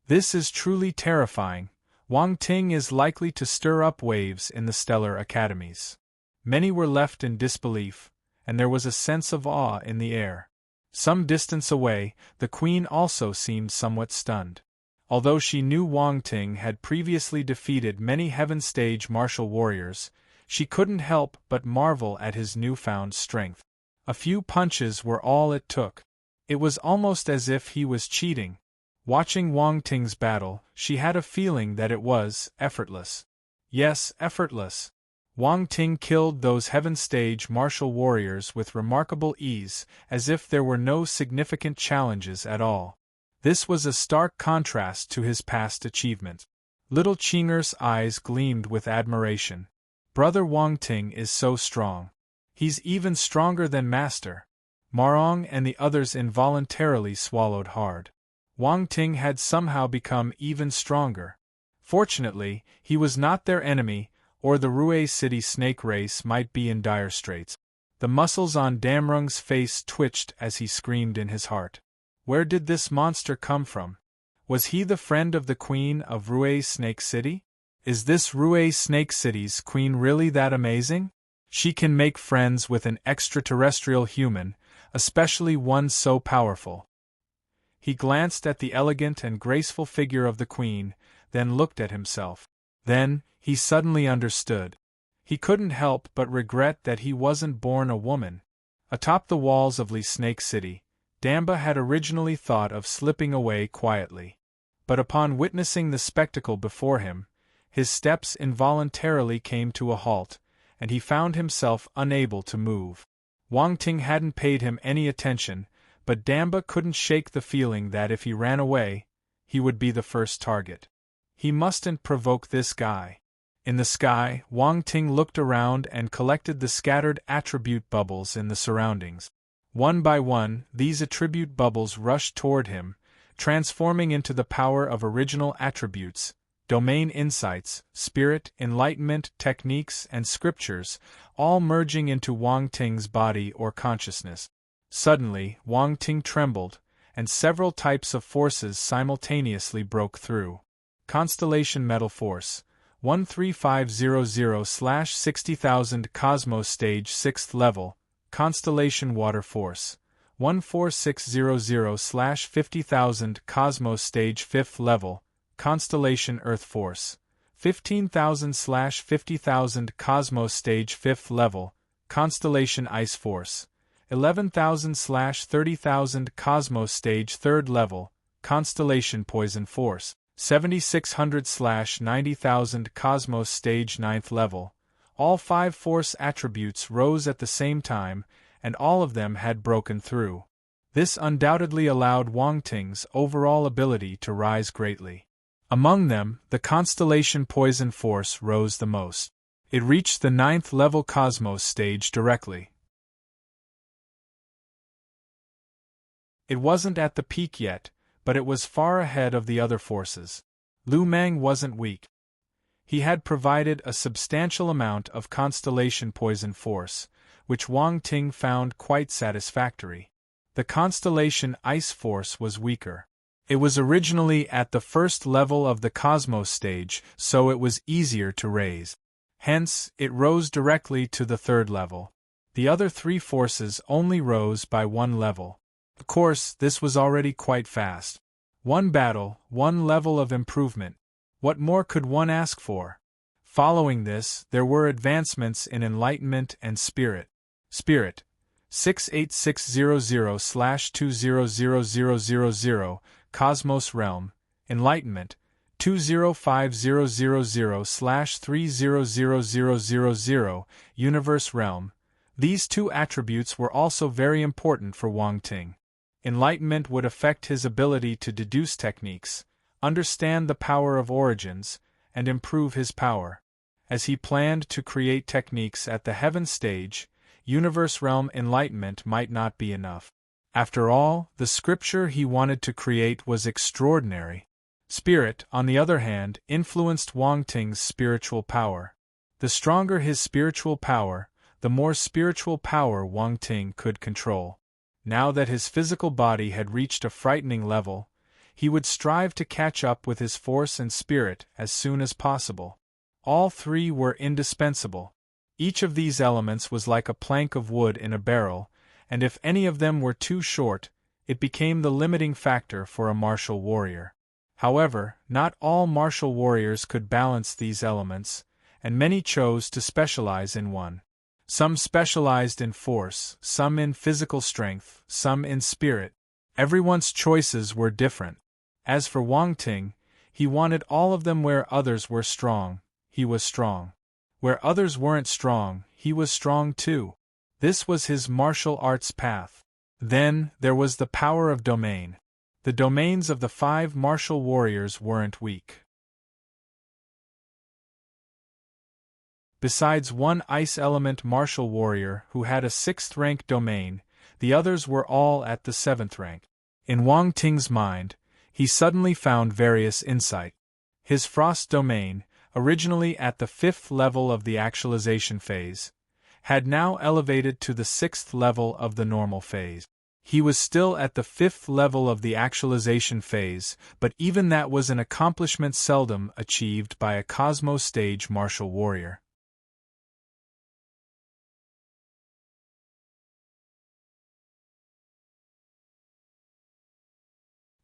This is truly terrifying. Wang Ting is likely to stir up waves in the stellar academies. Many were left in disbelief, and there was a sense of awe in the air. Some distance away, the queen also seemed somewhat stunned. Although she knew Wang Ting had previously defeated many Heaven Stage martial warriors, she couldn't help but marvel at his newfound strength. A few punches were all it took. It was almost as if he was cheating. Watching Wang Ting's battle, she had a feeling that it was effortless. Yes, effortless. Wang Ting killed those Heaven Stage martial warriors with remarkable ease, as if there were no significant challenges at all. This was a stark contrast to his past achievement. Little Qinger's eyes gleamed with admiration. Brother Wang Ting is so strong. He's even stronger than Master. Marong and the others involuntarily swallowed hard. Wang Ting had somehow become even stronger. Fortunately, he was not their enemy, or the Rue City snake race might be in dire straits. The muscles on Damrung's face twitched as he screamed in his heart. Where did this monster come from? Was he the friend of the queen of Rue Snake City? Is this Rue Snake City's queen really that amazing? She can make friends with an extraterrestrial human, especially one so powerful. He glanced at the elegant and graceful figure of the queen, then looked at himself. Then, he suddenly understood. He couldn't help but regret that he wasn't born a woman. Atop the walls of Li Snake City, Damba had originally thought of slipping away quietly. But upon witnessing the spectacle before him, his steps involuntarily came to a halt, and he found himself unable to move. Wang Ting hadn't paid him any attention, but Damba couldn't shake the feeling that if he ran away, he would be the first target. He mustn't provoke this guy. In the sky, Wang Ting looked around and collected the scattered attribute bubbles in the surroundings. One by one, these attribute bubbles rushed toward him, transforming into the power of original attributes, domain insights, spirit, enlightenment, techniques, and scriptures, all merging into Wang Ting's body or consciousness. Suddenly, Wang Ting trembled, and several types of forces simultaneously broke through. Constellation Metal Force 13500/60,000 Cosmos Stage 6th Level. Constellation Water Force 14600/50,000 Cosmos Stage 5th Level. Constellation Earth Force 15,000/50,000 Cosmos Stage 5th Level. Constellation Ice Force 11,000/30,000 Cosmos Stage 3rd Level. Constellation Poison Force 7,600/90,000 Cosmos Stage 9th Level. All 5 force attributes rose at the same time, and all of them had broken through. This undoubtedly allowed Wang Ting's overall ability to rise greatly. Among them, the Constellation Poison Force rose the most. It reached the 9th level Cosmos stage directly. It wasn't at the peak yet, but it was far ahead of the other forces. Lu Meng wasn't weak. He had provided a substantial amount of Constellation Poison Force, which Wang Ting found quite satisfactory. The Constellation Ice Force was weaker. It was originally at the first level of the Cosmos stage, so it was easier to raise. Hence, it rose directly to the 3rd level. The other 3 forces only rose by 1 level. Of course, this was already quite fast. 1 battle, 1 level of improvement. What more could one ask for? Following this, there were advancements in enlightenment and spirit. Spirit 68600/200000 Cosmos Realm. Enlightenment 205000/300000 Universe Realm. These 2 attributes were also very important for Wang Ting. Enlightenment would affect his ability to deduce techniques, understand the power of origins, and improve his power. as he planned to create techniques at the heaven stage, universe realm enlightenment might not be enough. After all, the scripture he wanted to create was extraordinary. Spirit, on the other hand, influenced Wang Ting's spiritual power. The stronger his spiritual power, the more spiritual power Wang Ting could control. Now that his physical body had reached a frightening level, he would strive to catch up with his force and spirit as soon as possible. All three were indispensable. Each of these elements was like a plank of wood in a barrel, and if any of them were too short, it became the limiting factor for a martial warrior. However, not all martial warriors could balance these elements, and many chose to specialize in one. Some specialized in force, some in physical strength, some in spirit. Everyone's choices were different. As for Wang Ting, he wanted all of them. Where others were strong, he was strong. Where others weren't strong, he was strong too. This was his martial arts path. Then, there was the power of domain. The domains of the 5 martial warriors weren't weak. Besides one ice element martial warrior who had a 6th rank domain, the others were all at the 7th rank. In Wang Ting's mind, he suddenly found various insight. His frost domain, originally at the 5th level of the actualization phase, had now elevated to the 6th level of the normal phase. He was still at the 5th level of the actualization phase, but even that was an accomplishment seldom achieved by a Cosmo stage martial warrior.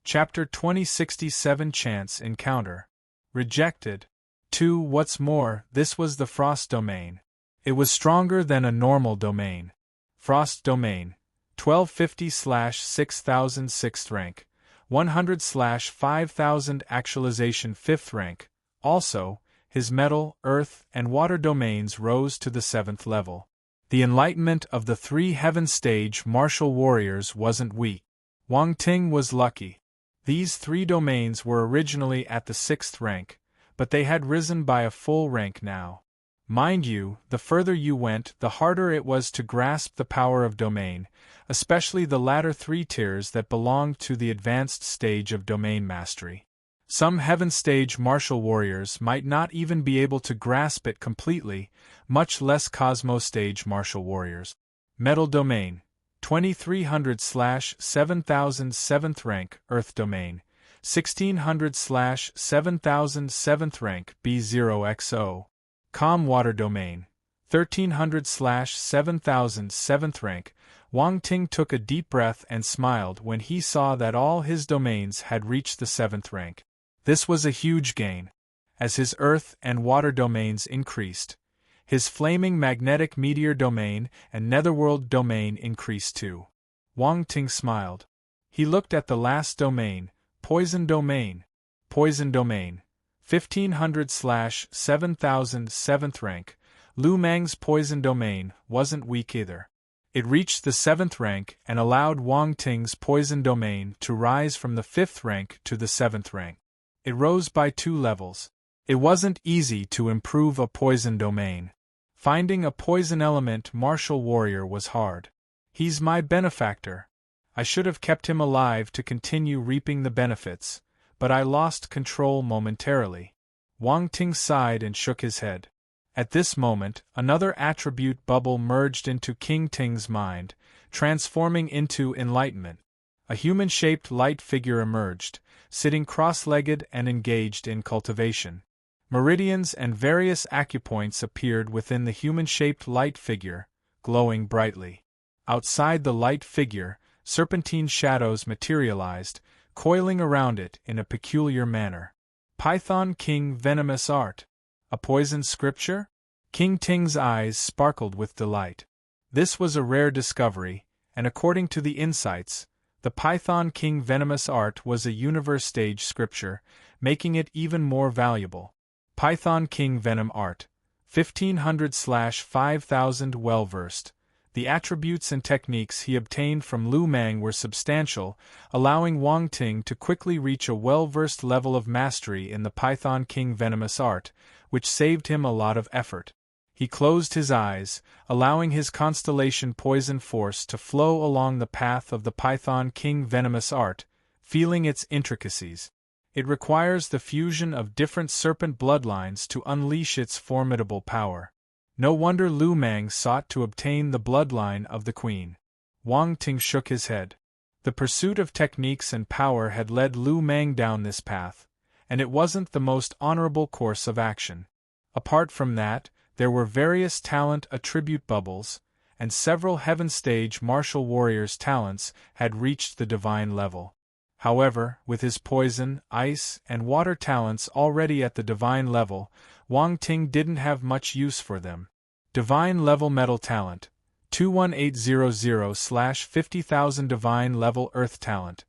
Chapter 2067 Chance Encounter. Rejected. 2. What's more, this was the Frost domain. It was stronger than a normal domain. Frost domain, 1250/6000 6th rank, 100/5000 actualization 5th rank. Also, his metal, earth, and water domains rose to the 7th level. The enlightenment of the 3 heaven stage martial warriors wasn't weak. Wang Ting was lucky. These 3 domains were originally at the 6th rank, but they had risen by a full rank now. Mind you, the further you went, the harder it was to grasp the power of domain, especially the latter 3 tiers that belonged to the advanced stage of domain mastery. Some heaven stage martial warriors might not even be able to grasp it completely, much less Cosmo stage martial warriors. Metal domain, 2300/7000 7th rank, Earth domain, 1600/7000 7th rank, B0XO. Calm water domain, 1300/7000 7th rank. Wang Ting took a deep breath and smiled when he saw that all his domains had reached the 7th rank. This was a huge gain. As his earth and water domains increased, his flaming magnetic meteor domain and netherworld domain increased too. Wang Ting smiled. He looked at the last domain, poison domain. Poison domain, 1500/7000 7th rank. Lu Mang's poison domain wasn't weak either. It reached the 7th rank and allowed Wang Ting's poison domain to rise from the 5th rank to the 7th rank. It rose by 2 levels. It wasn't easy to improve a poison domain. Finding a poison element martial warrior was hard. He's my benefactor. I should have kept him alive to continue reaping the benefits, but I lost control momentarily. Wang Ting sighed and shook his head. At this moment, another attribute bubble merged into King Ting's mind, transforming into enlightenment. A human-shaped light figure emerged, sitting cross-legged and engaged in cultivation. Meridians and various acupoints appeared within the human-shaped light figure, glowing brightly. Outside the light figure, serpentine shadows materialized, coiling around it in a peculiar manner. Python King Venomous Art. A poison scripture? King Ting's eyes sparkled with delight. This was a rare discovery, and according to the insights, the Python King Venomous Art was a universe stage scripture, making it even more valuable. Python King Venom Art, 1500/5000 well-versed, The attributes and techniques he obtained from Lu Meng were substantial, allowing Wang Ting to quickly reach a well-versed level of mastery in the Python King venomous art, which saved him a lot of effort. He closed his eyes, allowing his constellation poison force to flow along the path of the Python King venomous art, feeling its intricacies. It requires the fusion of different serpent bloodlines to unleash its formidable power. No wonder Lu Meng sought to obtain the bloodline of the queen. Wang Ting shook his head. The pursuit of techniques and power had led Lu Meng down this path, and it wasn't the most honorable course of action. Apart from that, there were various talent attribute bubbles, and several heaven stage martial warriors' talents had reached the divine level. However, with his poison, ice, and water talents already at the divine level, Wang Ting didn't have much use for them. Divine level metal talent, 21800/50,000 divine level earth talent,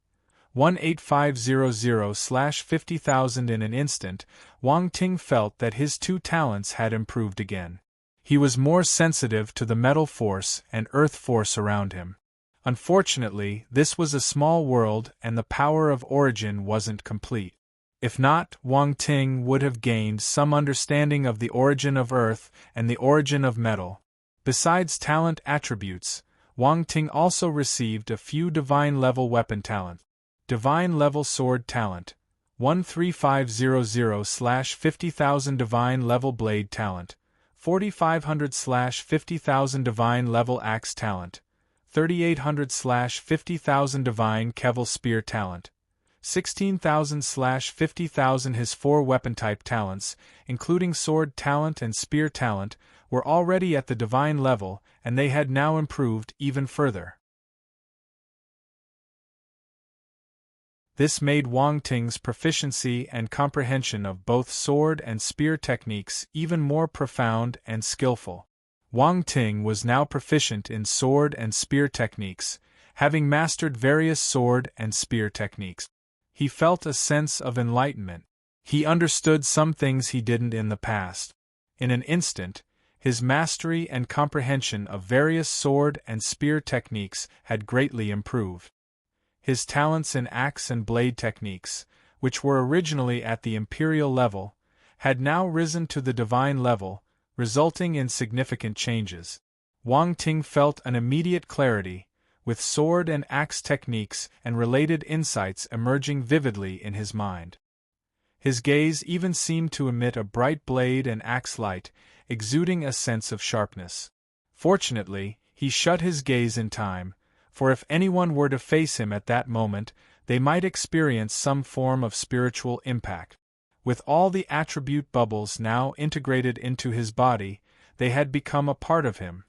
18500/50,000 in an instant. Wang Ting felt that his two talents had improved again. He was more sensitive to the metal force and earth force around him. Unfortunately, this was a small world and the power of origin wasn't complete. If not, Wang Ting would have gained some understanding of the origin of earth and the origin of metal. Besides talent attributes, Wang Ting also received a few divine-level weapon talent. Divine-level sword talent, 13500/50,000 divine-level blade talent, 4500/50,000 divine-level axe talent, 3800/50,000 divine Keval spear talent, 16,000/50,000. His four weapon type talents, including sword talent and spear talent, were already at the divine level, and they had now improved even further. This made Wang Ting's proficiency and comprehension of both sword and spear techniques even more profound and skillful. Wang Ting was now proficient in sword and spear techniques, having mastered various sword and spear techniques. He felt a sense of enlightenment. He understood some things he didn't in the past. In an instant, his mastery and comprehension of various sword and spear techniques had greatly improved. His talents in axe and blade techniques, which were originally at the imperial level, had now risen to the divine level, resulting in significant changes. Wang Ting felt an immediate clarity, with sword and axe techniques and related insights emerging vividly in his mind. His gaze even seemed to emit a bright blade and axe light, exuding a sense of sharpness. Fortunately, he shut his gaze in time, for if anyone were to face him at that moment, they might experience some form of spiritual impact. With all the attribute bubbles now integrated into his body, they had become a part of him.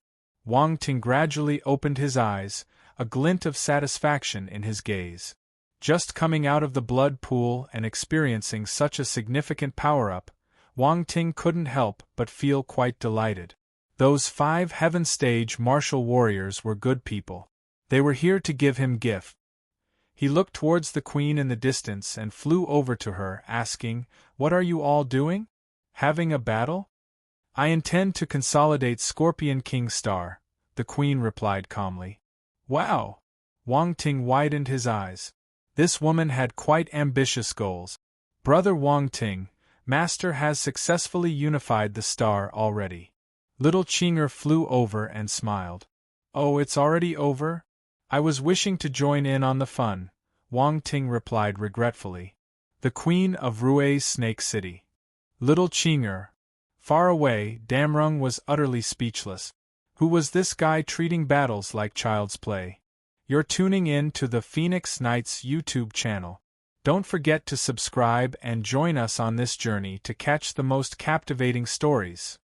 Wang Ting gradually opened his eyes, a glint of satisfaction in his gaze. Just coming out of the blood pool and experiencing such a significant power-up, Wang Ting couldn't help but feel quite delighted. Those 5 heaven stage martial warriors were good people. They were here to give him gift. He looked towards the queen in the distance and flew over to her, asking, "What are you all doing? Having a battle?" "I intend to consolidate Scorpion King Star," the queen replied calmly. "Wow!" Wang Ting widened his eyes. This woman had quite ambitious goals. "Brother Wang Ting, Master has successfully unified the star already." Little Qinger flew over and smiled. "Oh, it's already over? I was wishing to join in on the fun," Wang Ting replied regretfully. The Queen of Rue's Snake City. Little Qinger. Far away, Damrung was utterly speechless. Who was this guy treating battles like child's play? You're tuning in to the Phoenix Knights YouTube channel. Don't forget to subscribe and join us on this journey to catch the most captivating stories.